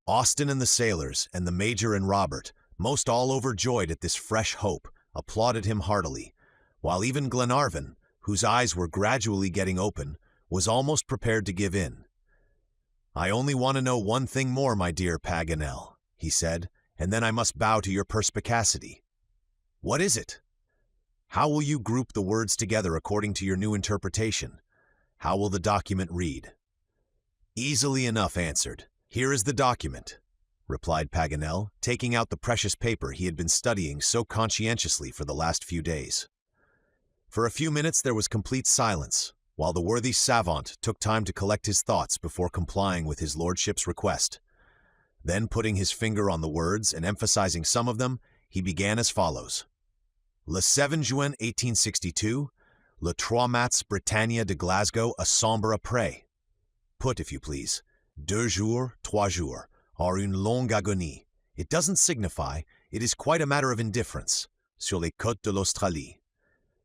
Austin and the sailors, and the Major and Robert, most all overjoyed at this fresh hope, applauded him heartily, while even Glenarvan, whose eyes were gradually getting open, was almost prepared to give in. "I only want to know one thing more, my dear Paganel," he said, "and then I must bow to your perspicacity." "What is it?" "How will you group the words together according to your new interpretation? How will the document read?" "Easily enough answered. Here is the document," replied Paganel, taking out the precious paper he had been studying so conscientiously for the last few days. For a few minutes there was complete silence, while the worthy savant took time to collect his thoughts before complying with his lordship's request. Then, putting his finger on the words and emphasizing some of them, he began as follows. "Le 7 juin 1862, le 3 mats Britannia de Glasgow a sombre après." Put, if you please, 2 jours, 3 jours, or une longue agonie. It doesn't signify, it is quite a matter of indifference. Sur les côtes de l'Australie.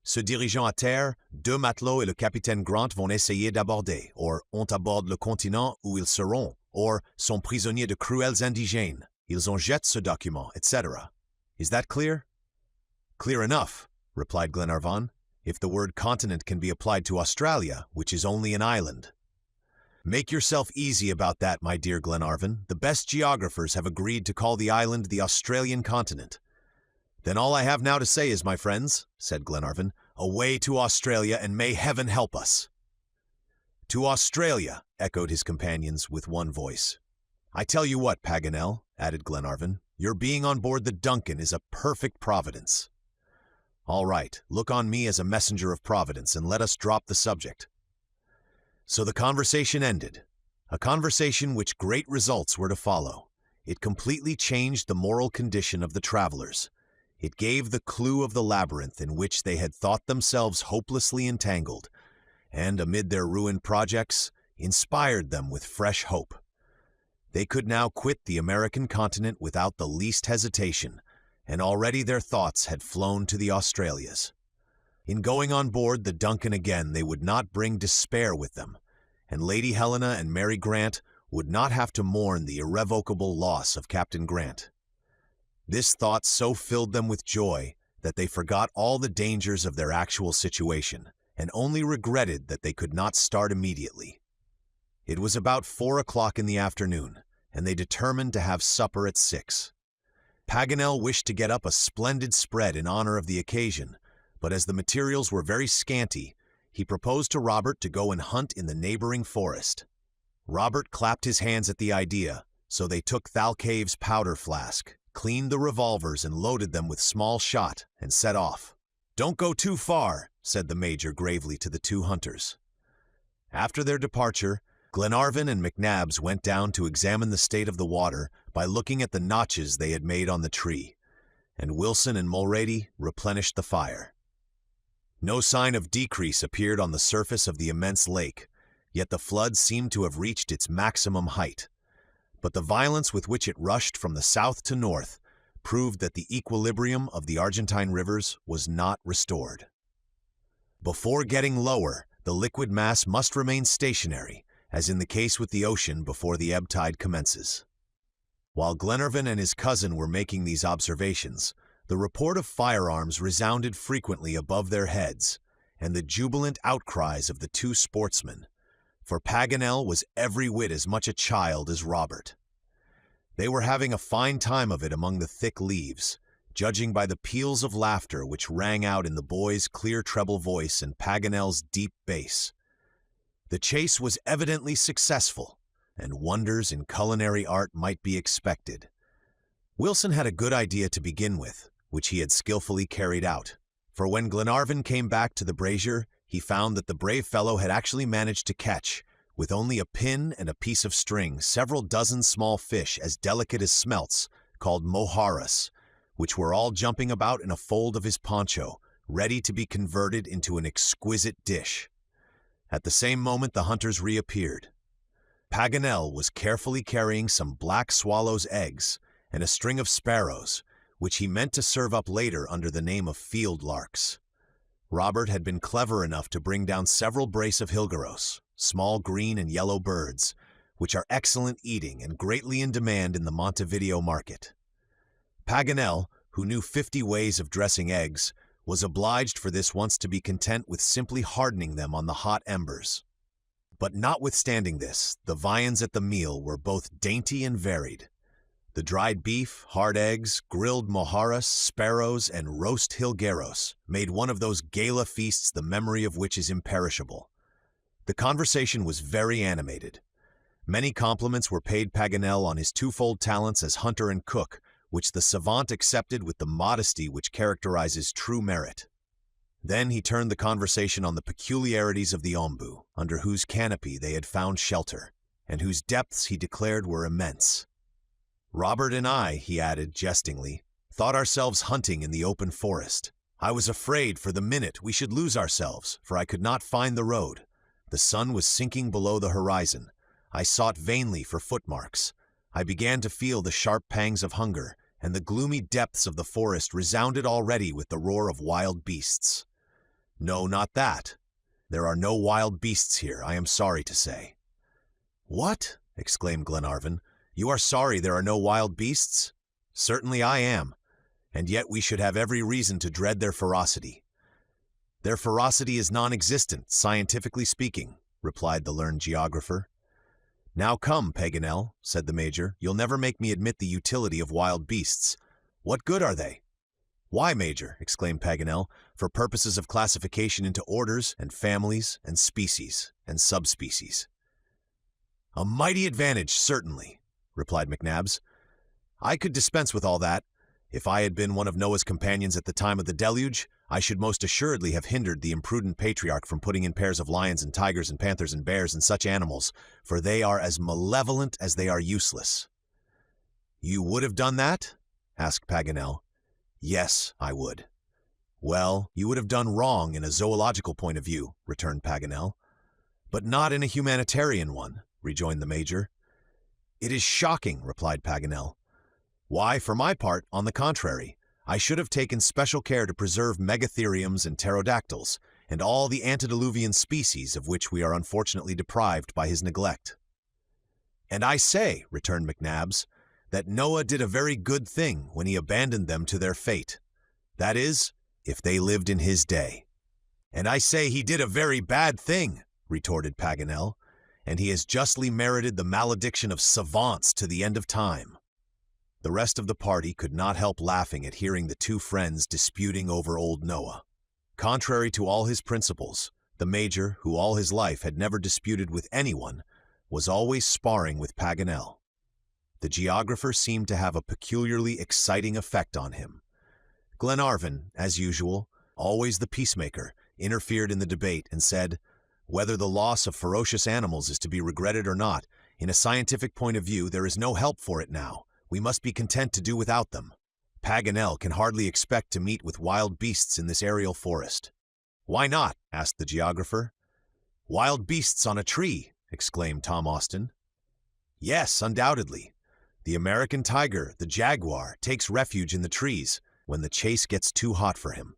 Se dirigeant à terre, 2 matelots et le capitaine Grant vont essayer d'aborder, or ont aborde le continent où ils seront, or sont prisonniers de cruels indigènes. Ils ont jeté ce document, etc. Is that clear? "Clear enough," replied Glenarvan, "if the word continent can be applied to Australia, which is only an island." "Make yourself easy about that, my dear Glenarvan. The best geographers have agreed to call the island the Australian continent." "Then all I have now to say is, my friends," said Glenarvan, "away to Australia, and may Heaven help us." "To Australia," echoed his companions with one voice. "I tell you what, Paganel," added Glenarvan, "your being on board the Duncan is a perfect providence." "All right, look on me as a messenger of Providence, and let us drop the subject." So the conversation ended, a conversation which great results were to follow. It completely changed the moral condition of the travelers. It gave the clue of the labyrinth in which they had thought themselves hopelessly entangled, and, amid their ruined projects, inspired them with fresh hope. They could now quit the American continent without the least hesitation, and already their thoughts had flown to the Australias. In going on board the Duncan again, they would not bring despair with them, and Lady Helena and Mary Grant would not have to mourn the irrevocable loss of Captain Grant. This thought so filled them with joy that they forgot all the dangers of their actual situation, and only regretted that they could not start immediately. It was about 4 o'clock in the afternoon, and they determined to have supper at 6. Paganel wished to get up a splendid spread in honor of the occasion, but as the materials were very scanty, he proposed to Robert to go and hunt in the neighboring forest. Robert clapped his hands at the idea, so they took Thalcave's powder flask, cleaned the revolvers and loaded them with small shot, and set off. "Don't go too far," said the Major gravely to the 2 hunters. After their departure, Glenarvan and McNabbs went down to examine the state of the water by looking at the notches they had made on the tree, and Wilson and Mulrady replenished the fire. No sign of decrease appeared on the surface of the immense lake, yet the flood seemed to have reached its maximum height. But the violence with which it rushed from the south to north proved that the equilibrium of the Argentine rivers was not restored. Before getting lower, the liquid mass must remain stationary, as in the case with the ocean before the ebb tide commences. While Glenarvan and his cousin were making these observations, the report of firearms resounded frequently above their heads, and the jubilant outcries of the 2 sportsmen, for Paganel was every whit as much a child as Robert. They were having a fine time of it among the thick leaves, judging by the peals of laughter which rang out in the boy's clear treble voice and Paganel's deep bass. The chase was evidently successful, and wonders in culinary art might be expected. Wilson had a good idea to begin with, which he had skillfully carried out. For when Glenarvan came back to the brazier, he found that the brave fellow had actually managed to catch, with only a pin and a piece of string, several dozen small fish as delicate as smelts, called moharas, which were all jumping about in a fold of his poncho, ready to be converted into an exquisite dish. At the same moment the hunters reappeared. Paganel was carefully carrying some black swallow's eggs and a string of sparrows, which he meant to serve up later under the name of field larks. Robert had been clever enough to bring down several brace of hilgaros, small green and yellow birds, which are excellent eating and greatly in demand in the Montevideo market. Paganel, who knew 50 ways of dressing eggs, was obliged for this once to be content with simply hardening them on the hot embers. But notwithstanding this, the viands at the meal were both dainty and varied. The dried beef, hard eggs, grilled mojaras, sparrows, and roast jilgueros made one of those gala feasts the memory of which is imperishable. The conversation was very animated. Many compliments were paid Paganel on his twofold talents as hunter and cook, which the savant accepted with the modesty which characterizes true merit. Then he turned the conversation on the peculiarities of the ombu, under whose canopy they had found shelter, and whose depths he declared were immense. Robert and I, he added jestingly, thought ourselves hunting in the open forest. I was afraid for the minute we should lose ourselves, for I could not find the road. The sun was sinking below the horizon. I sought vainly for footmarks. I began to feel the sharp pangs of hunger, and the gloomy depths of the forest resounded already with the roar of wild beasts. No, not that. There are no wild beasts here, I am sorry to say. What? Exclaimed Glenarvan. You are sorry there are no wild beasts? Certainly I am, and yet we should have every reason to dread their ferocity. Their ferocity is non-existent, scientifically speaking, replied the learned geographer. Now come, Paganel, said the Major, you'll never make me admit the utility of wild beasts. What good are they? Why, Major, exclaimed Paganel, for purposes of classification into orders and families and species and subspecies. A mighty advantage, certainly, replied McNabbs. I could dispense with all that. If I had been one of Noah's companions at the time of the deluge, I should most assuredly have hindered the imprudent patriarch from putting in pairs of lions and tigers and panthers and bears and such animals, for they are as malevolent as they are useless. You would have done that? Asked Paganel. Yes, I would. Well, you would have done wrong in a zoological point of view, returned Paganel. But not in a humanitarian one, rejoined the Major. It is shocking, replied Paganel. Why, for my part, on the contrary, I should have taken special care to preserve megatheriums and pterodactyls, and all the antediluvian species of which we are unfortunately deprived by his neglect. And I say, returned McNabbs, that Noah did a very good thing when he abandoned them to their fate. That is, if they lived in his day. And I say he did a very bad thing, retorted Paganel, and he has justly merited the malediction of savants to the end of time. The rest of the party could not help laughing at hearing the two friends disputing over old Noah. Contrary to all his principles, the Major, who all his life had never disputed with anyone, was always sparring with Paganel. The geographer seemed to have a peculiarly exciting effect on him. Glenarvan, as usual, always the peacemaker, interfered in the debate and said, whether the loss of ferocious animals is to be regretted or not, in a scientific point of view there is no help for it now. We must be content to do without them. Paganel can hardly expect to meet with wild beasts in this aerial forest. Why not? Asked the geographer. Wild beasts on a tree, exclaimed Tom Austin. Yes, undoubtedly. The American tiger, the jaguar, takes refuge in the trees when the chase gets too hot for him.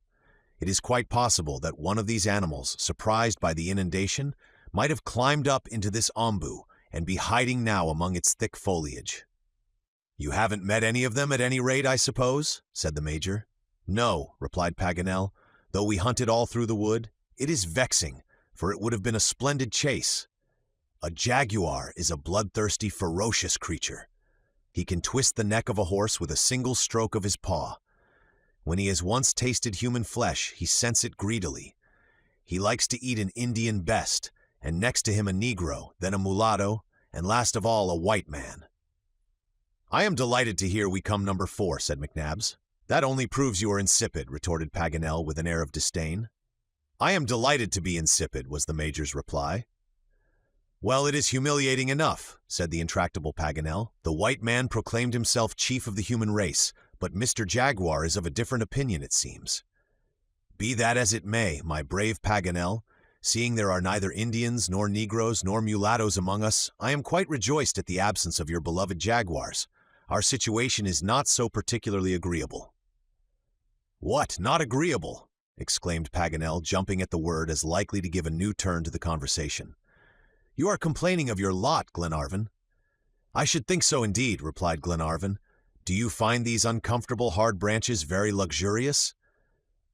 It is quite possible that one of these animals, surprised by the inundation, might have climbed up into this ombu and be hiding now among its thick foliage. You haven't met any of them at any rate, I suppose? Said the Major. No, replied Paganel, though we hunted all through the wood. It is vexing, for it would have been a splendid chase. A jaguar is a bloodthirsty, ferocious creature. He can twist the neck of a horse with a single stroke of his paw. When he has once tasted human flesh, he scents it greedily. He likes to eat an Indian best, and next to him a Negro, then a mulatto, and last of all a white man. I am delighted to hear we come number 4, said McNabbs. That only proves you are insipid, retorted Paganel with an air of disdain. I am delighted to be insipid, was the Major's reply. Well, it is humiliating enough, said the intractable Paganel. The white man proclaimed himself chief of the human race, but Mr. Jaguar is of a different opinion, it seems. Be that as it may, my brave Paganel, seeing there are neither Indians, nor Negroes, nor mulattoes among us, I am quite rejoiced at the absence of your beloved Jaguars. Our situation is not so particularly agreeable. What, not agreeable? Exclaimed Paganel, jumping at the word as likely to give a new turn to the conversation. You are complaining of your lot, Glenarvan. I should think so indeed, replied Glenarvan. Do you find these uncomfortable hard branches very luxurious?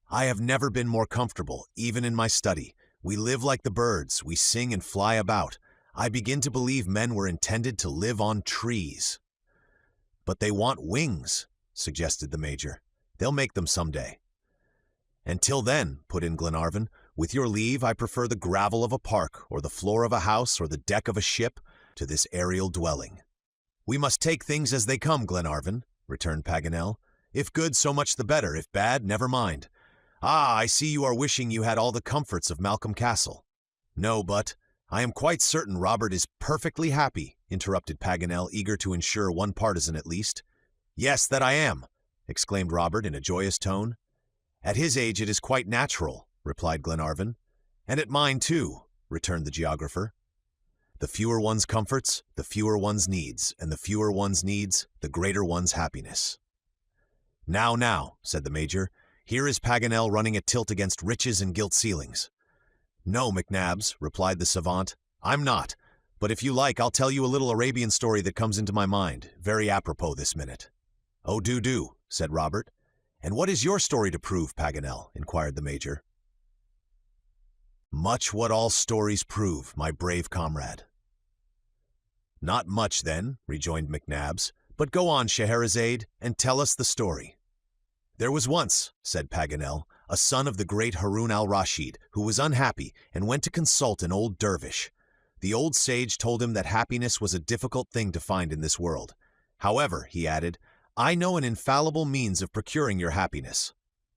I have never been more comfortable, even in my study. We live like the birds, we sing and fly about. I begin to believe men were intended to live on trees. But they want wings, suggested the Major. They'll make them someday. Until then, put in Glenarvan, with your leave, I prefer the gravel of a park, or the floor of a house, or the deck of a ship, to this aerial dwelling. We must take things as they come, Glenarvan, returned Paganel. If good, so much the better. If bad, never mind. Ah, I see you are wishing you had all the comforts of Malcolm Castle. No, but I am quite certain Robert is perfectly happy, interrupted Paganel, eager to ensure one partisan at least. Yes, that I am, exclaimed Robert in a joyous tone. At his age it is quite natural, replied Glenarvan. And at mine too, returned the geographer. The fewer one's comforts, the fewer one's needs, and the fewer one's needs, the greater one's happiness. Now, said the Major, here is Paganel running a tilt against riches and gilt ceilings. No, McNabbs, replied the savant, I'm not, but if you like I'll tell you a little Arabian story that comes into my mind, very apropos this minute. Oh, do, said Robert. And what is your story to prove, Paganel? Inquired the Major. Much what all stories prove, my brave comrade. Not much, then, rejoined McNabbs, but go on, Scheherazade, and tell us the story. There was once, said Paganel, a son of the great Harun al-Rashid, who was unhappy and went to consult an old dervish. The old sage told him that happiness was a difficult thing to find in this world. However, he added, I know an infallible means of procuring your happiness.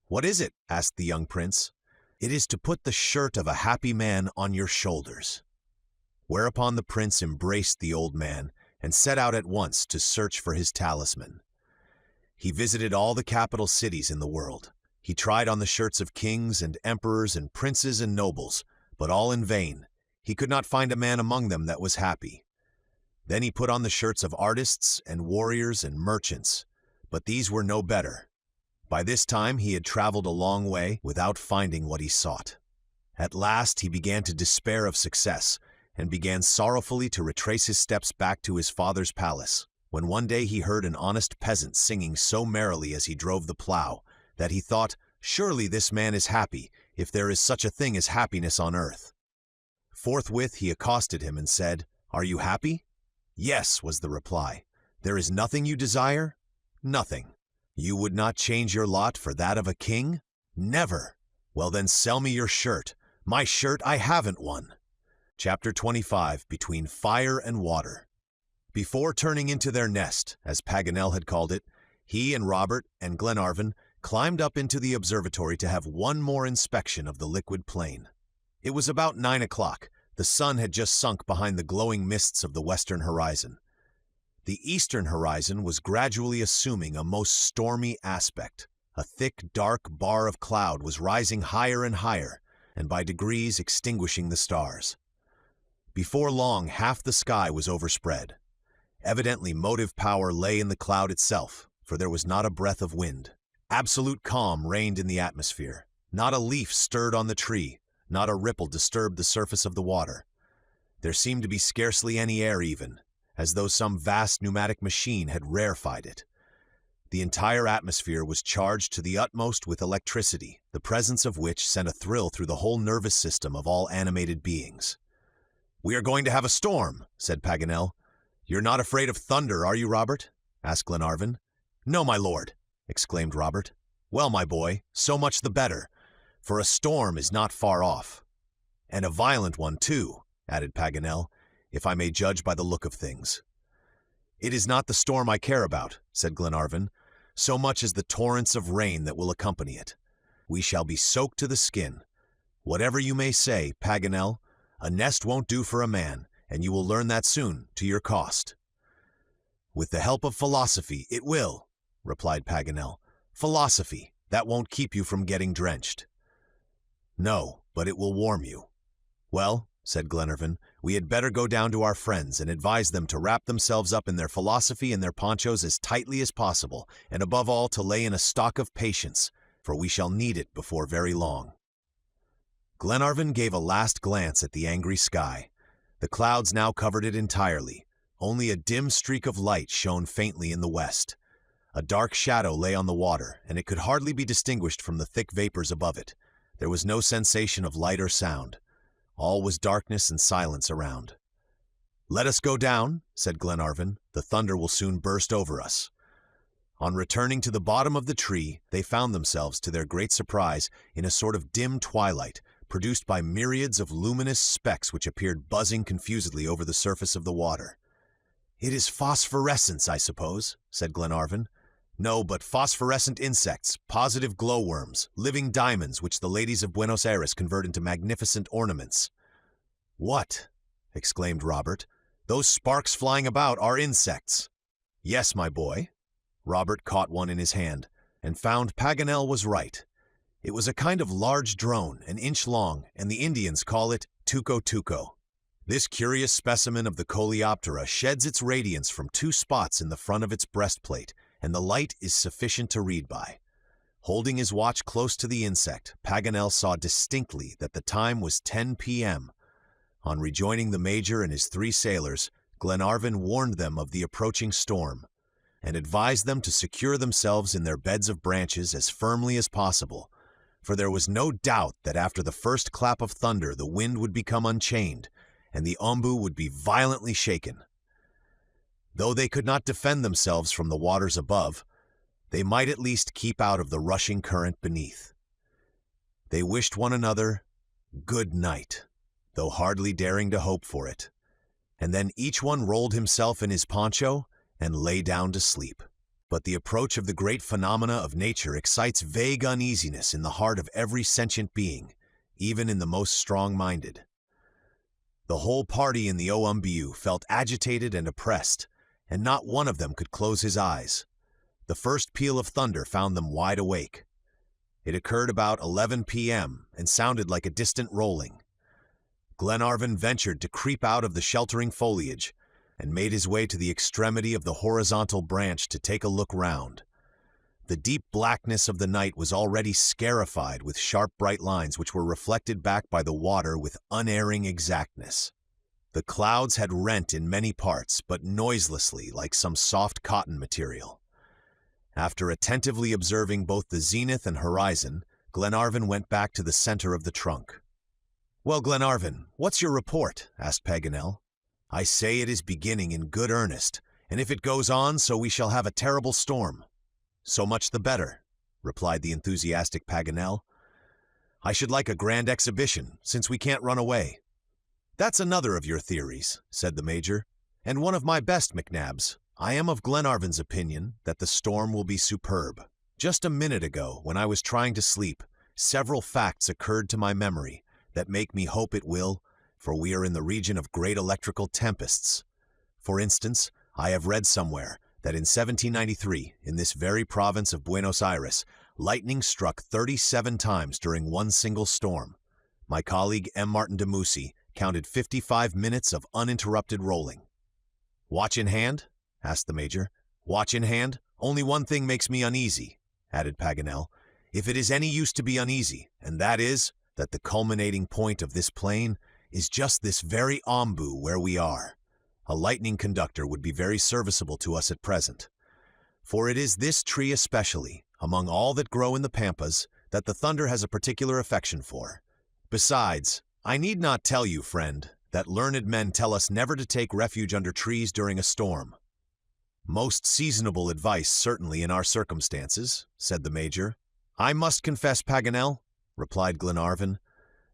What is it? Asked the young prince. It is to put the shirt of a happy man on your shoulders. Whereupon the prince embraced the old man and set out at once to search for his talisman. He visited all the capital cities in the world. He tried on the shirts of kings and emperors and princes and nobles, but all in vain. He could not find a man among them that was happy. Then he put on the shirts of artists and warriors and merchants, but these were no better. By this time he had traveled a long way without finding what he sought. At last he began to despair of success, and began sorrowfully to retrace his steps back to his father's palace, when one day he heard an honest peasant singing so merrily as he drove the plow, that he thought, surely this man is happy, if there is such a thing as happiness on earth. Forthwith he accosted him and said, Are you happy? Yes, was the reply. There is nothing you desire? Nothing. You would not change your lot for that of a king? Never. Well then sell me your shirt. My shirt, I haven't one. Chapter 25, Between Fire and Water. Before turning into their nest, as Paganel had called it, he and Robert and Glenarvan climbed up into the observatory to have one more inspection of the liquid plain. It was about 9 o'clock. The sun had just sunk behind the glowing mists of the western horizon. The eastern horizon was gradually assuming a most stormy aspect. A thick, dark bar of cloud was rising higher and higher, and by degrees extinguishing the stars. Before long, half the sky was overspread. Evidently, motive power lay in the cloud itself, for there was not a breath of wind. Absolute calm reigned in the atmosphere. Not a leaf stirred on the tree, not a ripple disturbed the surface of the water. There seemed to be scarcely any air even, as though some vast pneumatic machine had rarefied it. The entire atmosphere was charged to the utmost with electricity, the presence of which sent a thrill through the whole nervous system of all animated beings. "We are going to have a storm," said Paganel. "You're not afraid of thunder, are you, Robert?" asked Glenarvan. "No, my lord," exclaimed Robert. "Well, my boy, so much the better, for a storm is not far off." "And a violent one, too," added Paganel, "if I may judge by the look of things." "It is not the storm I care about," said Glenarvan, "so much as the torrents of rain that will accompany it. We shall be soaked to the skin. Whatever you may say, Paganel, a nest won't do for a man, and you will learn that soon, to your cost." "With the help of philosophy, it will," replied Paganel. "Philosophy, that won't keep you from getting drenched." "No, but it will warm you." "Well," said Glenarvan, "we had better go down to our friends and advise them to wrap themselves up in their philosophy and their ponchos as tightly as possible, and above all to lay in a stock of patience, for we shall need it before very long." Glenarvan gave a last glance at the angry sky. The clouds now covered it entirely. Only a dim streak of light shone faintly in the west. A dark shadow lay on the water, and it could hardly be distinguished from the thick vapors above it. There was no sensation of light or sound. All was darkness and silence around. "Let us go down," said Glenarvan. "The thunder will soon burst over us." On returning to the bottom of the tree, they found themselves, to their great surprise, in a sort of dim twilight, produced by myriads of luminous specks which appeared buzzing confusedly over the surface of the water. "It is phosphorescence, I suppose," said Glenarvan. "No, but phosphorescent insects, positive glowworms, living diamonds which the ladies of Buenos Aires convert into magnificent ornaments." "What?" exclaimed Robert. "Those sparks flying about are insects." "Yes, my boy." Robert caught one in his hand, and found Paganel was right. It was a kind of large drone, an inch long, and the Indians call it tuco tuco. This curious specimen of the Coleoptera sheds its radiance from two spots in the front of its breastplate, and the light is sufficient to read by. Holding his watch close to the insect, Paganel saw distinctly that the time was 10 p.m. On rejoining the Major and his 3 sailors, Glenarvan warned them of the approaching storm, and advised them to secure themselves in their beds of branches as firmly as possible, for there was no doubt that after the first clap of thunder the wind would become unchained, and the ombu would be violently shaken. Though they could not defend themselves from the waters above, they might at least keep out of the rushing current beneath. They wished one another good night, though hardly daring to hope for it, and then each one rolled himself in his poncho and lay down to sleep. But the approach of the great phenomena of nature excites vague uneasiness in the heart of every sentient being, even in the most strong-minded. The whole party in the OMBU felt agitated and oppressed, and not one of them could close his eyes. The first peal of thunder found them wide awake. It occurred about 11 p.m. and sounded like a distant rolling. Glenarvan ventured to creep out of the sheltering foliage, and made his way to the extremity of the horizontal branch to take a look round. The deep blackness of the night was already scarified with sharp bright lines which were reflected back by the water with unerring exactness. The clouds had rent in many parts, but noiselessly, like some soft cotton material. After attentively observing both the zenith and horizon, Glenarvan went back to the center of the trunk. "Well, Glenarvan, what's your report?" asked Paganel. "I say it is beginning in good earnest, and if it goes on so we shall have a terrible storm." "So much the better," replied the enthusiastic Paganel. "I should like a grand exhibition, since we can't run away." "That's another of your theories," said the Major, "and one of my best, McNabbs. I am of Glenarvan's opinion that the storm will be superb. Just a minute ago, when I was trying to sleep, several facts occurred to my memory that make me hope it will, for we are in the region of great electrical tempests. For instance, I have read somewhere that in 1793, in this very province of Buenos Aires, lightning struck 37 times during one single storm. My colleague M. Martin de Musi counted 55 minutes of uninterrupted rolling." "Watch in hand?" asked the Major. "Watch in hand? Only one thing makes me uneasy," added Paganel, "if it is any use to be uneasy, and that is, that the culminating point of this plain is just this very ombu where we are. A lightning conductor would be very serviceable to us at present. For it is this tree especially, among all that grow in the pampas, that the thunder has a particular affection for. Besides, I need not tell you, friend, that learned men tell us never to take refuge under trees during a storm." "Most seasonable advice, certainly, in our circumstances," said the Major. "I must confess, Paganel," replied Glenarvan,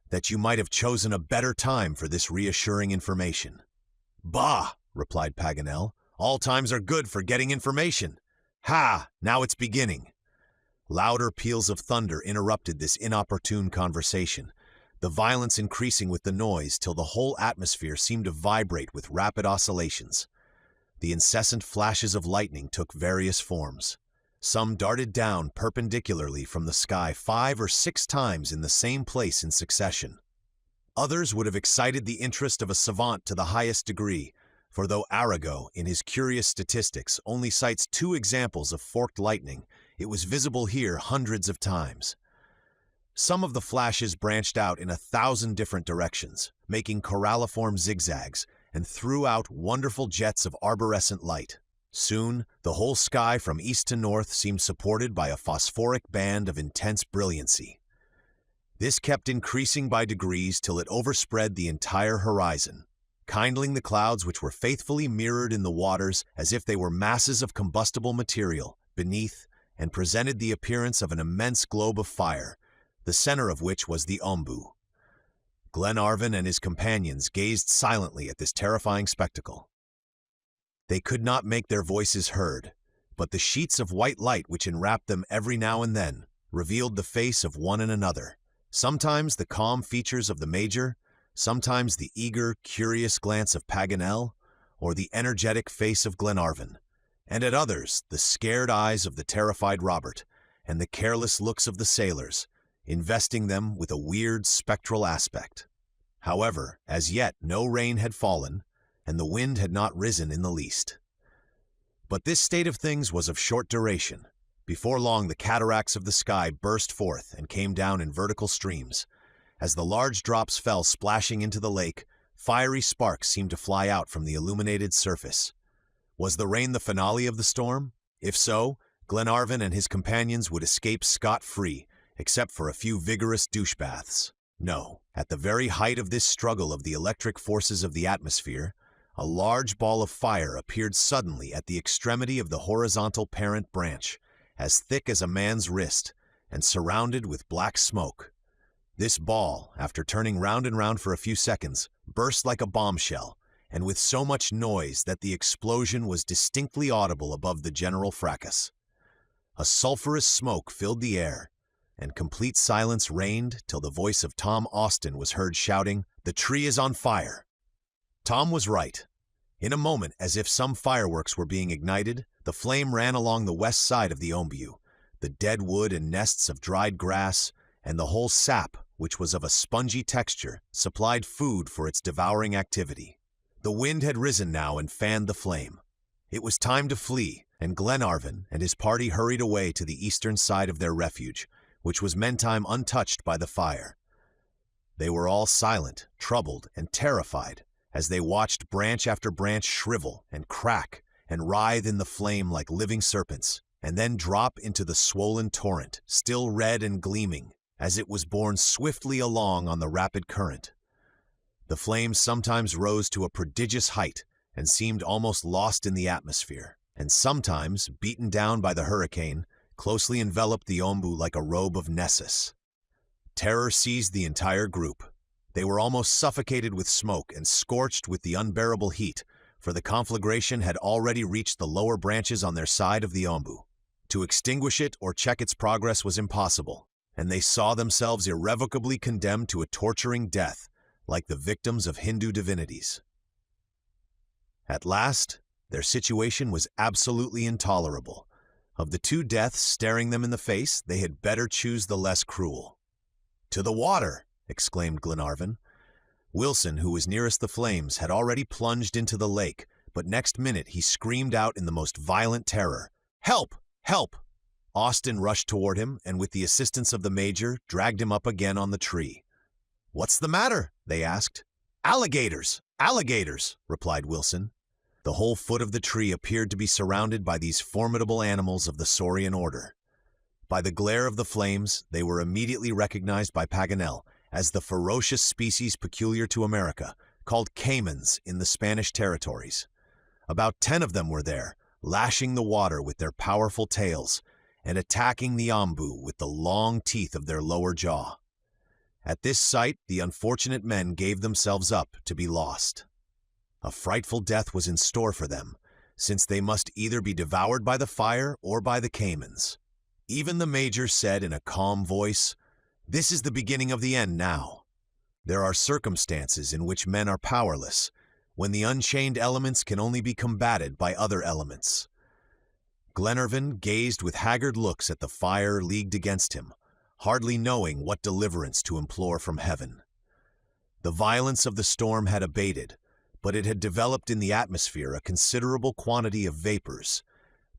"that you might have chosen a better time for this reassuring information." "Bah!" replied Paganel. "All times are good for getting information. Ha! Now it's beginning." Louder peals of thunder interrupted this inopportune conversation, the violence increasing with the noise till the whole atmosphere seemed to vibrate with rapid oscillations. The incessant flashes of lightning took various forms. Some darted down perpendicularly from the sky 5 or 6 times in the same place in succession. Others would have excited the interest of a savant to the highest degree, for though Arago, in his curious statistics, only cites 2 examples of forked lightning, it was visible here hundreds of times. Some of the flashes branched out in 1,000 different directions, making coralliform zigzags, and threw out wonderful jets of arborescent light. Soon, the whole sky from east to north seemed supported by a phosphoric band of intense brilliancy. This kept increasing by degrees till it overspread the entire horizon, kindling the clouds which were faithfully mirrored in the waters as if they were masses of combustible material beneath, and presented the appearance of an immense globe of fire, the center of which was the Ombu. Glenarvan and his companions gazed silently at this terrifying spectacle. They could not make their voices heard, but the sheets of white light which enwrapped them every now and then revealed the face of one and another, sometimes the calm features of the Major, sometimes the eager, curious glance of Paganel, or the energetic face of Glenarvan, and at others the scared eyes of the terrified Robert, and the careless looks of the sailors, investing them with a weird spectral aspect. However, as yet no rain had fallen, and the wind had not risen in the least. But this state of things was of short duration. Before long the cataracts of the sky burst forth and came down in vertical streams. As the large drops fell splashing into the lake, fiery sparks seemed to fly out from the illuminated surface. Was the rain the finale of the storm? If so, Glenarvan and his companions would escape scot-free, except for a few vigorous douche baths. No, at the very height of this struggle of the electric forces of the atmosphere, a large ball of fire appeared suddenly at the extremity of the horizontal parent branch, as thick as a man's wrist, and surrounded with black smoke. This ball, after turning round and round for a few seconds, burst like a bombshell, and with so much noise that the explosion was distinctly audible above the general fracas. A sulphurous smoke filled the air, and complete silence reigned till the voice of Tom Austin was heard shouting, "The tree is on fire!" Tom was right. In a moment, as if some fireworks were being ignited, the flame ran along the west side of the Ombu. The dead wood and nests of dried grass, and the whole sap, which was of a spongy texture, supplied food for its devouring activity. The wind had risen now and fanned the flame. It was time to flee, and Glenarvan and his party hurried away to the eastern side of their refuge, which was meantime untouched by the fire. They were all silent, troubled, and terrified, as they watched branch after branch shrivel and crack and writhe in the flame like living serpents, and then drop into the swollen torrent, still red and gleaming, as it was borne swiftly along on the rapid current. The flames sometimes rose to a prodigious height and seemed almost lost in the atmosphere, and sometimes, beaten down by the hurricane, closely enveloped the Ombu like a robe of Nessus. Terror seized the entire group. They were almost suffocated with smoke and scorched with the unbearable heat, for the conflagration had already reached the lower branches on their side of the Ombu. To extinguish it or check its progress was impossible, and they saw themselves irrevocably condemned to a torturing death, like the victims of Hindu divinities. At last, their situation was absolutely intolerable. Of the 2 deaths staring them in the face, they had better choose the less cruel. "To the water!" exclaimed Glenarvan. Wilson, who was nearest the flames, had already plunged into the lake, but next minute he screamed out in the most violent terror, "Help! Help!" Austin rushed toward him, and with the assistance of the Major, dragged him up again on the tree. "What's the matter?" they asked. "Alligators! Alligators!" replied Wilson. The whole foot of the tree appeared to be surrounded by these formidable animals of the saurian order. By the glare of the flames, they were immediately recognized by Paganel as the ferocious species peculiar to America, called caimans in the Spanish territories. About 10 of them were there, lashing the water with their powerful tails and attacking the ombu with the long teeth of their lower jaw. At this sight, the unfortunate men gave themselves up to be lost. A frightful death was in store for them, since they must either be devoured by the fire or by the caimans. Even the major said in a calm voice, "This is the beginning of the end now." There are circumstances in which men are powerless, when the unchained elements can only be combated by other elements. Glenarvan gazed with haggard looks at the fire leagued against him, hardly knowing what deliverance to implore from heaven. The violence of the storm had abated, but it had developed in the atmosphere a considerable quantity of vapors,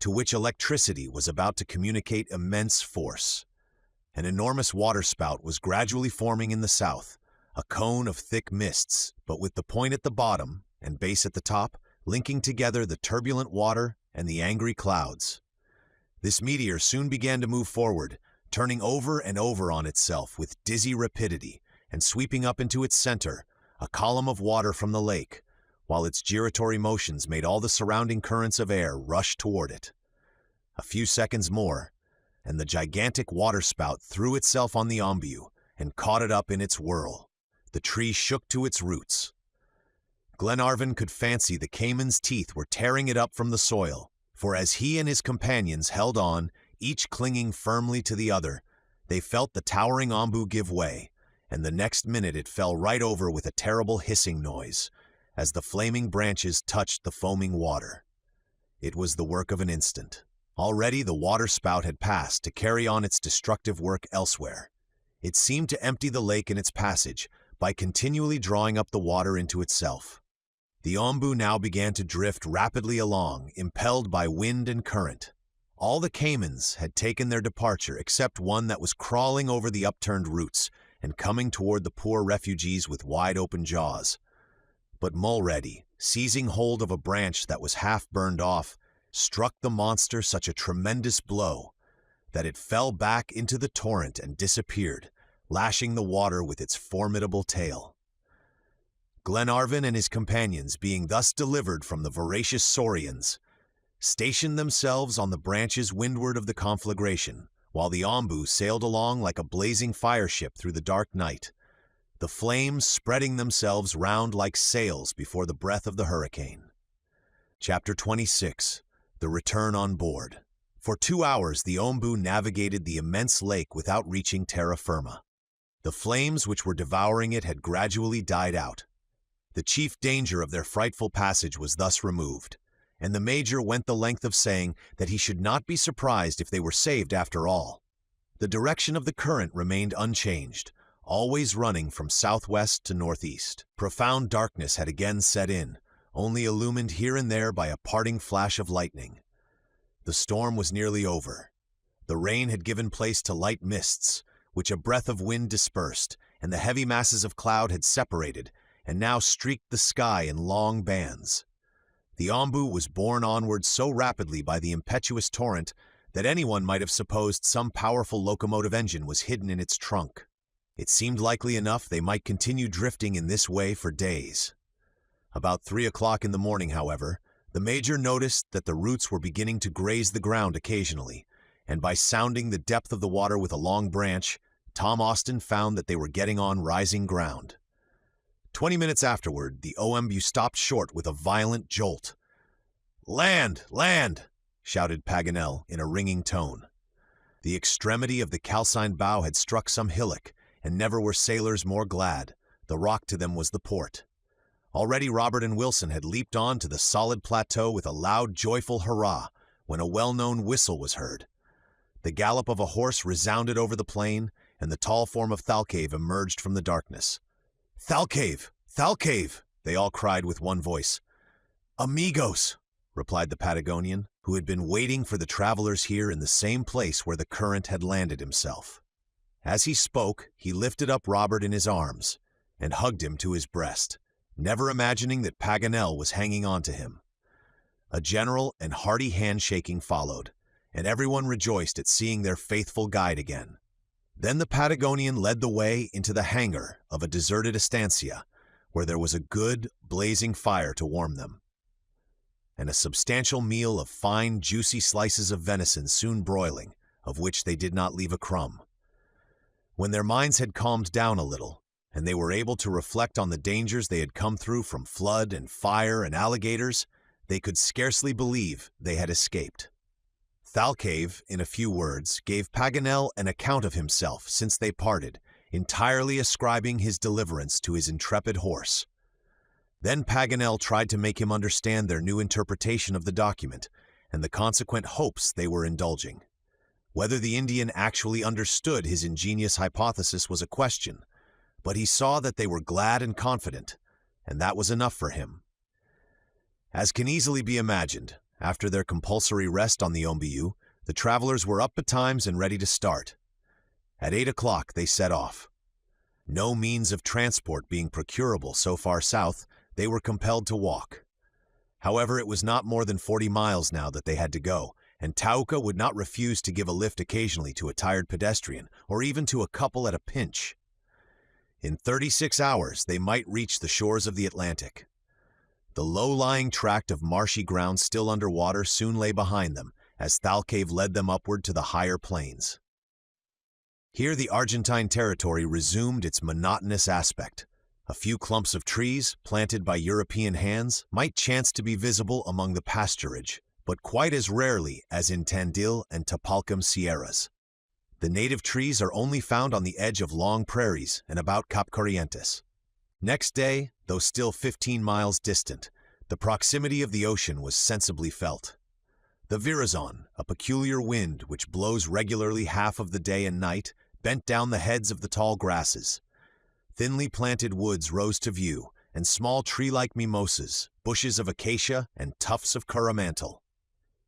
to which electricity was about to communicate immense force. An enormous waterspout was gradually forming in the south, a cone of thick mists, but with the point at the bottom and base at the top, linking together the turbulent water and the angry clouds. This meteor soon began to move forward, turning over and over on itself with dizzy rapidity, and sweeping up into its center, a column of water from the lake, while its giratory motions made all the surrounding currents of air rush toward it. A few seconds more, and the gigantic waterspout threw itself on the ombu and caught it up in its whirl. The tree shook to its roots. Glenarvan could fancy the caiman's teeth were tearing it up from the soil, for as he and his companions held on, each clinging firmly to the other, they felt the towering ombu give way, and the next minute it fell right over with a terrible hissing noise, as the flaming branches touched the foaming water. It was the work of an instant. Already the waterspout had passed to carry on its destructive work elsewhere. It seemed to empty the lake in its passage by continually drawing up the water into itself. The ombu now began to drift rapidly along, impelled by wind and current. All the caimans had taken their departure except one that was crawling over the upturned roots and coming toward the poor refugees with wide-open jaws. But Mulready, seizing hold of a branch that was half burned off, struck the monster such a tremendous blow that it fell back into the torrent and disappeared, lashing the water with its formidable tail. Glenarvan and his companions, being thus delivered from the voracious saurians, stationed themselves on the branches windward of the conflagration, while the ombu sailed along like a blazing fireship through the dark night, the flames spreading themselves round like sails before the breath of the hurricane. Chapter 26. The Return on Board. For 2 hours the ombu navigated the immense lake without reaching terra firma. The flames which were devouring it had gradually died out. The chief danger of their frightful passage was thus removed, and the major went the length of saying that he should not be surprised if they were saved after all. The direction of the current remained unchanged, always running from southwest to northeast. Profound darkness had again set in, only illumined here and there by a parting flash of lightning. The storm was nearly over. The rain had given place to light mists, which a breath of wind dispersed, and the heavy masses of cloud had separated and now streaked the sky in long bands. The ombu was borne onward so rapidly by the impetuous torrent that anyone might have supposed some powerful locomotive engine was hidden in its trunk. It seemed likely enough they might continue drifting in this way for days. About 3 o'clock in the morning, however, the major noticed that the roots were beginning to graze the ground occasionally, and by sounding the depth of the water with a long branch, Tom Austin found that they were getting on rising ground. 20 minutes afterward, the ombu stopped short with a violent jolt. "Land! Land!" shouted Paganel in a ringing tone. The extremity of the calcined bow had struck some hillock, and never were sailors more glad. The rock to them was the port. Already Robert and Wilson had leaped on to the solid plateau with a loud, joyful hurrah, when a well-known whistle was heard. The gallop of a horse resounded over the plain, and the tall form of Thalcave emerged from the darkness. "Thalcave! Thalcave!" they all cried with one voice. "Amigos!" replied the Patagonian, who had been waiting for the travelers here in the same place where the current had landed himself. As he spoke, he lifted up Robert in his arms and hugged him to his breast, never imagining that Paganel was hanging on to him. A general and hearty handshaking followed, and everyone rejoiced at seeing their faithful guide again. Then the Patagonian led the way into the hangar of a deserted estancia, where there was a good, blazing fire to warm them. and a substantial meal of fine, juicy slices of venison soon broiling, of which they did not leave a crumb. When their minds had calmed down a little, and they were able to reflect on the dangers they had come through from flood and fire and alligators, they could scarcely believe they had escaped. Thalcave, in a few words, gave Paganel an account of himself since they parted, entirely ascribing his deliverance to his intrepid horse. Then Paganel tried to make him understand their new interpretation of the document and the consequent hopes they were indulging. Whether the Indian actually understood his ingenious hypothesis was a question, but he saw that they were glad and confident, and that was enough for him. As can easily be imagined, after their compulsory rest on the Ombiu, the travelers were up betimes and ready to start. At 8 o'clock they set off. No means of transport being procurable so far south, they were compelled to walk. However, it was not more than 40 miles now that they had to go, and Tauka would not refuse to give a lift occasionally to a tired pedestrian, or even to a couple at a pinch. In 36 hours, they might reach the shores of the Atlantic. The low-lying tract of marshy ground still under water soon lay behind them, as Thalcave led them upward to the higher plains. Here the Argentine territory resumed its monotonous aspect. A few clumps of trees, planted by European hands, might chance to be visible among the pasturage, but quite as rarely as in Tandil and Tapalcam Sierras. The native trees are only found on the edge of long prairies and about Cap Corrientes. Next day, though still 15 miles distant, the proximity of the ocean was sensibly felt. The virazon, a peculiar wind which blows regularly half of the day and night, bent down the heads of the tall grasses. Thinly planted woods rose to view, and small tree-like mimosas, bushes of acacia, and tufts of coromantel.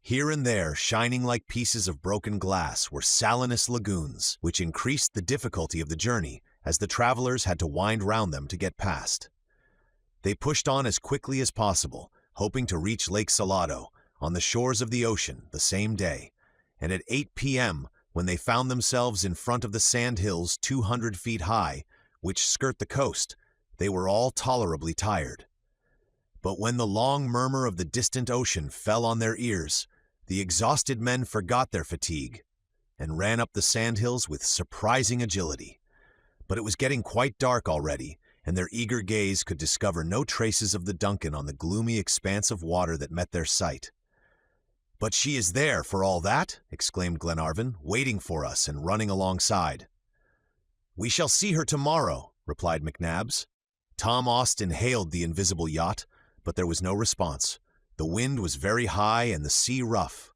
Here and there, shining like pieces of broken glass, were salinous lagoons, which increased the difficulty of the journey, as the travelers had to wind round them to get past. They pushed on as quickly as possible, hoping to reach Lake Salado, on the shores of the ocean, the same day, and at 8 p.m., when they found themselves in front of the sand hills 200 feet high, which skirt the coast, they were all tolerably tired. But when the long murmur of the distant ocean fell on their ears, the exhausted men forgot their fatigue and ran up the sandhills with surprising agility. But it was getting quite dark already, and their eager gaze could discover no traces of the Duncan on the gloomy expanse of water that met their sight. "But she is there, for all that," exclaimed Glenarvan, "waiting for us and running alongside." "We shall see her tomorrow," replied McNabbs. Tom Austin hailed the invisible yacht, but there was no response. The wind was very high and the sea rough.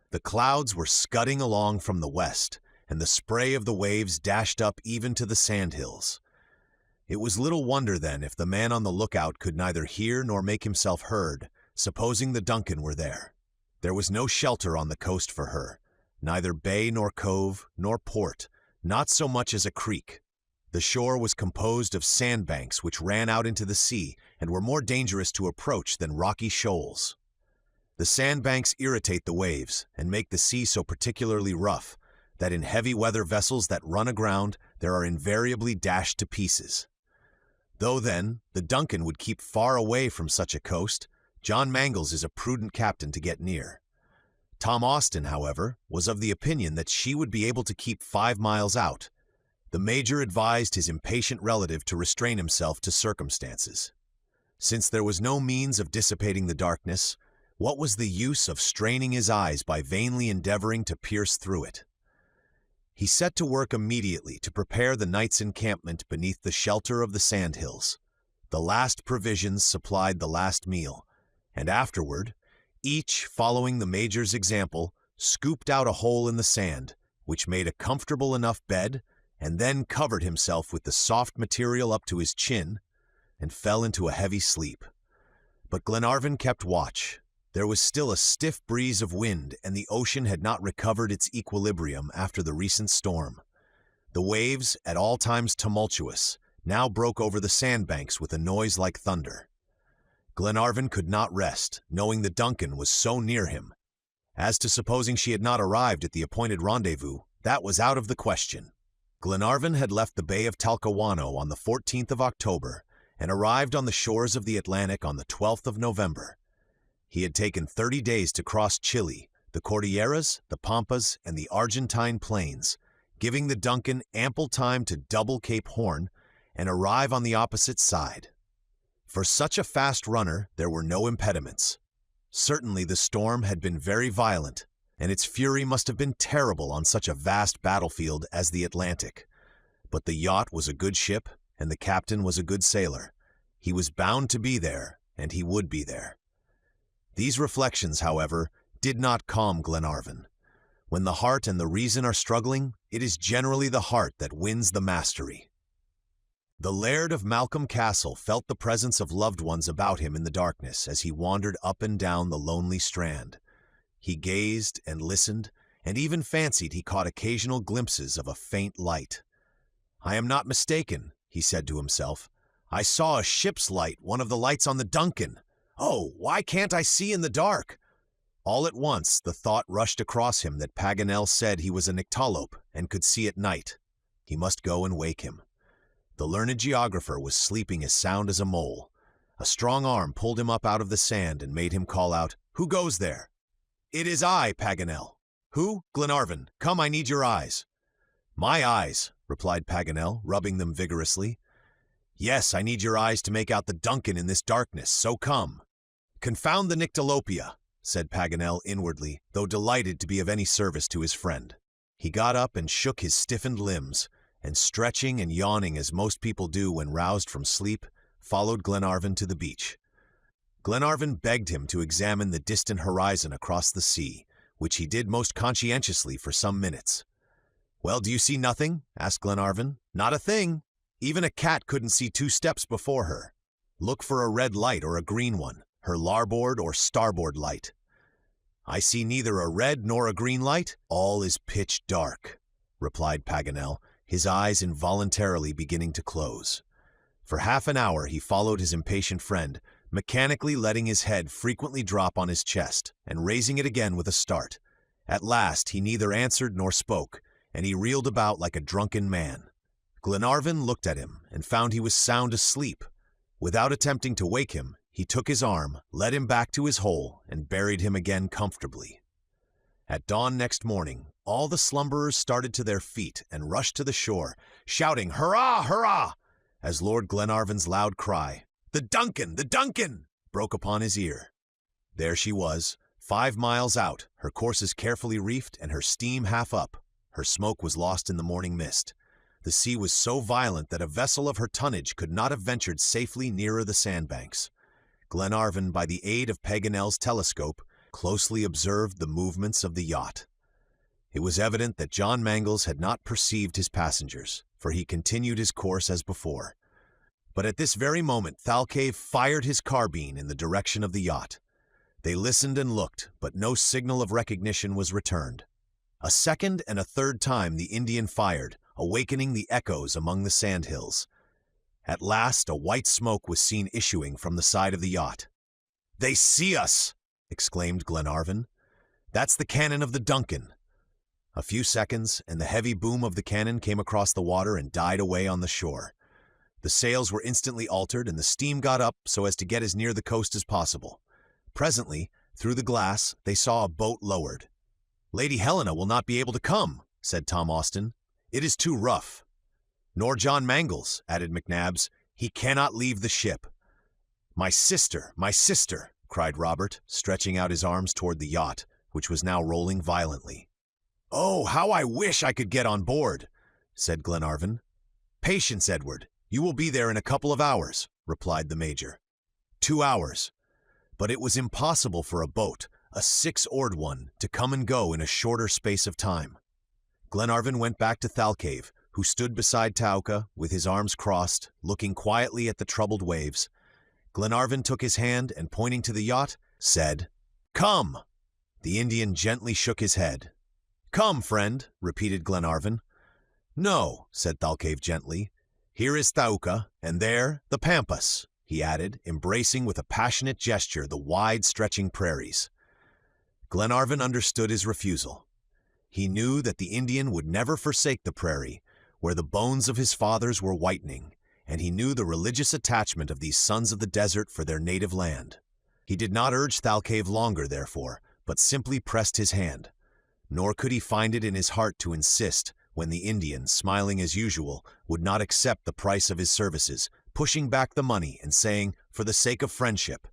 The clouds were scudding along from the west, and the spray of the waves dashed up even to the sandhills. It was little wonder, then, if the man on the lookout could neither hear nor make himself heard, supposing the Duncan were there. There was no shelter on the coast for her, neither bay nor cove nor port, not so much as a creek. The shore was composed of sandbanks which ran out into the sea and were more dangerous to approach than rocky shoals. The sandbanks irritate the waves and make the sea so particularly rough that in heavy weather vessels that run aground there are invariably dashed to pieces. Though then, the Duncan would keep far away from such a coast, John Mangles is a prudent captain to get near. Tom Austin, however, was of the opinion that she would be able to keep 5 miles out. The Major advised his impatient relative to restrain himself to circumstances. Since there was no means of dissipating the darkness, what was the use of straining his eyes by vainly endeavoring to pierce through it? He set to work immediately to prepare the night's encampment beneath the shelter of the sandhills. The last provisions supplied the last meal, and afterward, each, following the Major's example, scooped out a hole in the sand, which made a comfortable enough bed, and then covered himself with the soft material up to his chin, and fell into a heavy sleep. But Glenarvan kept watch. There was still a stiff breeze of wind, and the ocean had not recovered its equilibrium after the recent storm. The waves, at all times tumultuous, now broke over the sandbanks with a noise like thunder. Glenarvan could not rest, knowing the Duncan was so near him. As to supposing she had not arrived at the appointed rendezvous, that was out of the question. Glenarvan had left the Bay of Talcahuano on the 14th of October and arrived on the shores of the Atlantic on the 12th of November. He had taken 30 days to cross Chile, the Cordilleras, the Pampas, and the Argentine plains, giving the Duncan ample time to double Cape Horn and arrive on the opposite side. For such a fast runner, there were no impediments. Certainly the storm had been very violent, and its fury must have been terrible on such a vast battlefield as the Atlantic. But the yacht was a good ship, and the captain was a good sailor. He was bound to be there, and he would be there. These reflections, however, did not calm Glenarvan. When the heart and the reason are struggling, it is generally the heart that wins the mastery. The Laird of Malcolm Castle felt the presence of loved ones about him in the darkness as he wandered up and down the lonely strand. He gazed and listened, and even fancied he caught occasional glimpses of a faint light. "I am not mistaken," he said to himself. "I saw a ship's light, one of the lights on the Duncan. Oh, why can't I see in the dark?" All at once the thought rushed across him that Paganel said he was a nyctalope and could see at night. He must go and wake him. The learned geographer was sleeping as sound as a mole. A strong arm pulled him up out of the sand and made him call out, "Who goes there?" "It is I, Paganel." "Who?" "Glenarvan. Come, I need your eyes." "My eyes," replied Paganel, rubbing them vigorously. "Yes, I need your eyes to make out the Duncan in this darkness, so come." "Confound the nyctalopia," said Paganel inwardly, though delighted to be of any service to his friend. He got up and shook his stiffened limbs, and stretching and yawning as most people do when roused from sleep, followed Glenarvan to the beach. Glenarvan begged him to examine the distant horizon across the sea, which he did most conscientiously for some minutes. "Well, do you see nothing?" asked Glenarvan. "Not a thing. Even a cat couldn't see 2 steps before her. Look for a red light or a green one, her larboard or starboard light." "I see neither a red nor a green light. All is pitch dark," replied Paganel, his eyes involuntarily beginning to close. For half an hour he followed his impatient friend, mechanically letting his head frequently drop on his chest, and raising it again with a start. At last he neither answered nor spoke, and he reeled about like a drunken man. Glenarvan looked at him, and found he was sound asleep. Without attempting to wake him, he took his arm, led him back to his hole, and buried him again comfortably. At dawn next morning, all the slumberers started to their feet and rushed to the shore, shouting, "Hurrah! Hurrah!" as Lord Glenarvan's loud cry, "The Duncan! The Duncan!" broke upon his ear. There she was, 5 miles out, her courses carefully reefed and her steam half up. Her smoke was lost in the morning mist. The sea was so violent that a vessel of her tonnage could not have ventured safely nearer the sandbanks. Glenarvan, by the aid of Paganel's telescope, closely observed the movements of the yacht. It was evident that John Mangles had not perceived his passengers, for he continued his course as before. But at this very moment Thalcave fired his carbine in the direction of the yacht. They listened and looked, but no signal of recognition was returned. A second and a third time the Indian fired, awakening the echoes among the sandhills. At last a white smoke was seen issuing from the side of the yacht. "They see us!" exclaimed Glenarvan. "That's the cannon of the Duncan." A few seconds, and the heavy boom of the cannon came across the water and died away on the shore. The sails were instantly altered, and the steam got up so as to get as near the coast as possible. Presently, through the glass, they saw a boat lowered. "Lady Helena will not be able to come," said Tom Austin. "It is too rough." "Nor John Mangles," added McNabbs. "He cannot leave the ship." My sister, cried Robert, stretching out his arms toward the yacht, which was now rolling violently. "Oh, how I wish I could get on board," said Glenarvan. "Patience, Edward. You will be there in a couple of hours," replied the Major. 2 hours. But it was impossible for a boat, a 6-oared one, to come and go in a shorter space of time. Glenarvan went back to Thalcave, who stood beside Tauca, with his arms crossed, looking quietly at the troubled waves. Glenarvan took his hand and, pointing to the yacht, said, "Come!" The Indian gently shook his head. "Come, friend," repeated Glenarvan. "No," said Thalcave gently. "Here is Tauca, and there the Pampas," he added, embracing with a passionate gesture the wide-stretching prairies. Glenarvan understood his refusal. He knew that the Indian would never forsake the prairie, where the bones of his fathers were whitening, and he knew the religious attachment of these sons of the desert for their native land. He did not urge Thalcave longer, therefore, but simply pressed his hand. Nor could he find it in his heart to insist when the Indian, smiling as usual, would not accept the price of his services, pushing back the money and saying, "For the sake of friendship."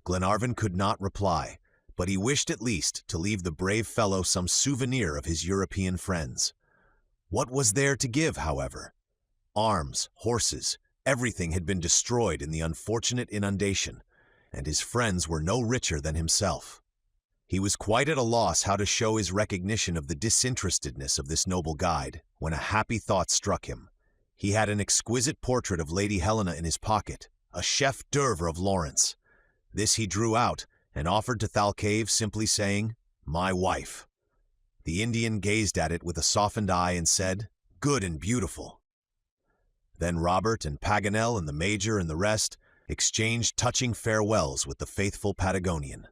Glenarvan could not reply, but he wished at least to leave the brave fellow some souvenir of his European friends. What was there to give, however? Arms, horses, everything had been destroyed in the unfortunate inundation, and his friends were no richer than himself. He was quite at a loss how to show his recognition of the disinterestedness of this noble guide, when a happy thought struck him. He had an exquisite portrait of Lady Helena in his pocket, a chef d'oeuvre of Lawrence. This he drew out and offered to Thalcave, simply saying, "My wife." The Indian gazed at it with a softened eye and said, "Good and beautiful." Then Robert and Paganel and the Major and the rest exchanged touching farewells with the faithful Patagonian.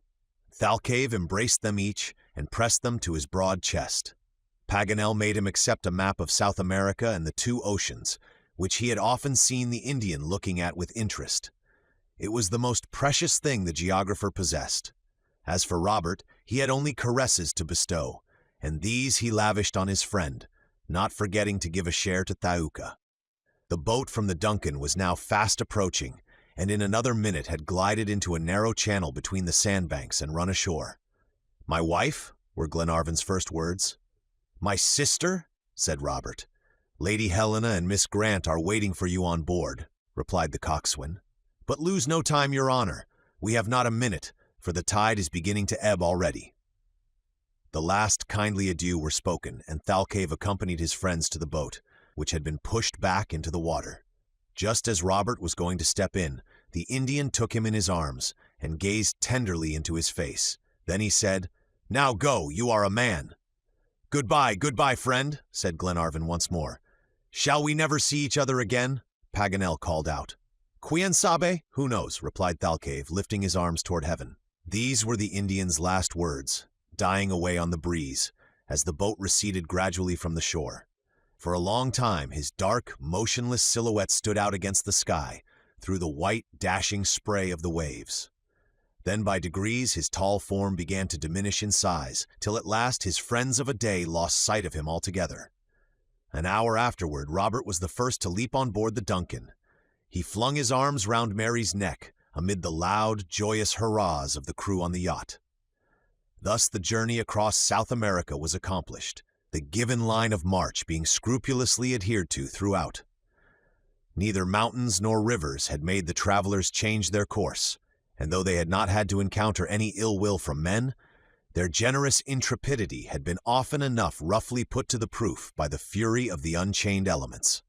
Thalcave embraced them each and pressed them to his broad chest. Paganel made him accept a map of South America and the two oceans, which he had often seen the Indian looking at with interest. It was the most precious thing the geographer possessed. As for Robert, he had only caresses to bestow, and these he lavished on his friend, not forgetting to give a share to Thaouka. The boat from the Duncan was now fast approaching, and in another minute had glided into a narrow channel between the sandbanks and run ashore. "My wife?" were Glenarvan's first words. "My sister?" said Robert. "Lady Helena and Miss Grant are waiting for you on board," replied the coxswain. "But lose no time, your honor. We have not a minute, for the tide is beginning to ebb already." The last kindly adieu were spoken, and Thalcave accompanied his friends to the boat, which had been pushed back into the water. Just as Robert was going to step in, the Indian took him in his arms and gazed tenderly into his face. Then he said, "Now go, you are a man." "Goodbye, goodbye, friend," said Glenarvan once more. "Shall we never see each other again?" Paganel called out. "Quien sabe? Who knows?" replied Thalcave, lifting his arms toward heaven. These were the Indian's last words, dying away on the breeze, as the boat receded gradually from the shore. For a long time his dark, motionless silhouette stood out against the sky, through the white, dashing spray of the waves. Then by degrees his tall form began to diminish in size, till at last his friends of a day lost sight of him altogether. An hour afterward Robert was the first to leap on board the Duncan. He flung his arms round Mary's neck, amid the loud, joyous hurrahs of the crew on the yacht. Thus the journey across South America was accomplished, the given line of march being scrupulously adhered to throughout. Neither mountains nor rivers had made the travelers change their course, and though they had not had to encounter any ill will from men, their generous intrepidity had been often enough roughly put to the proof by the fury of the unchained elements.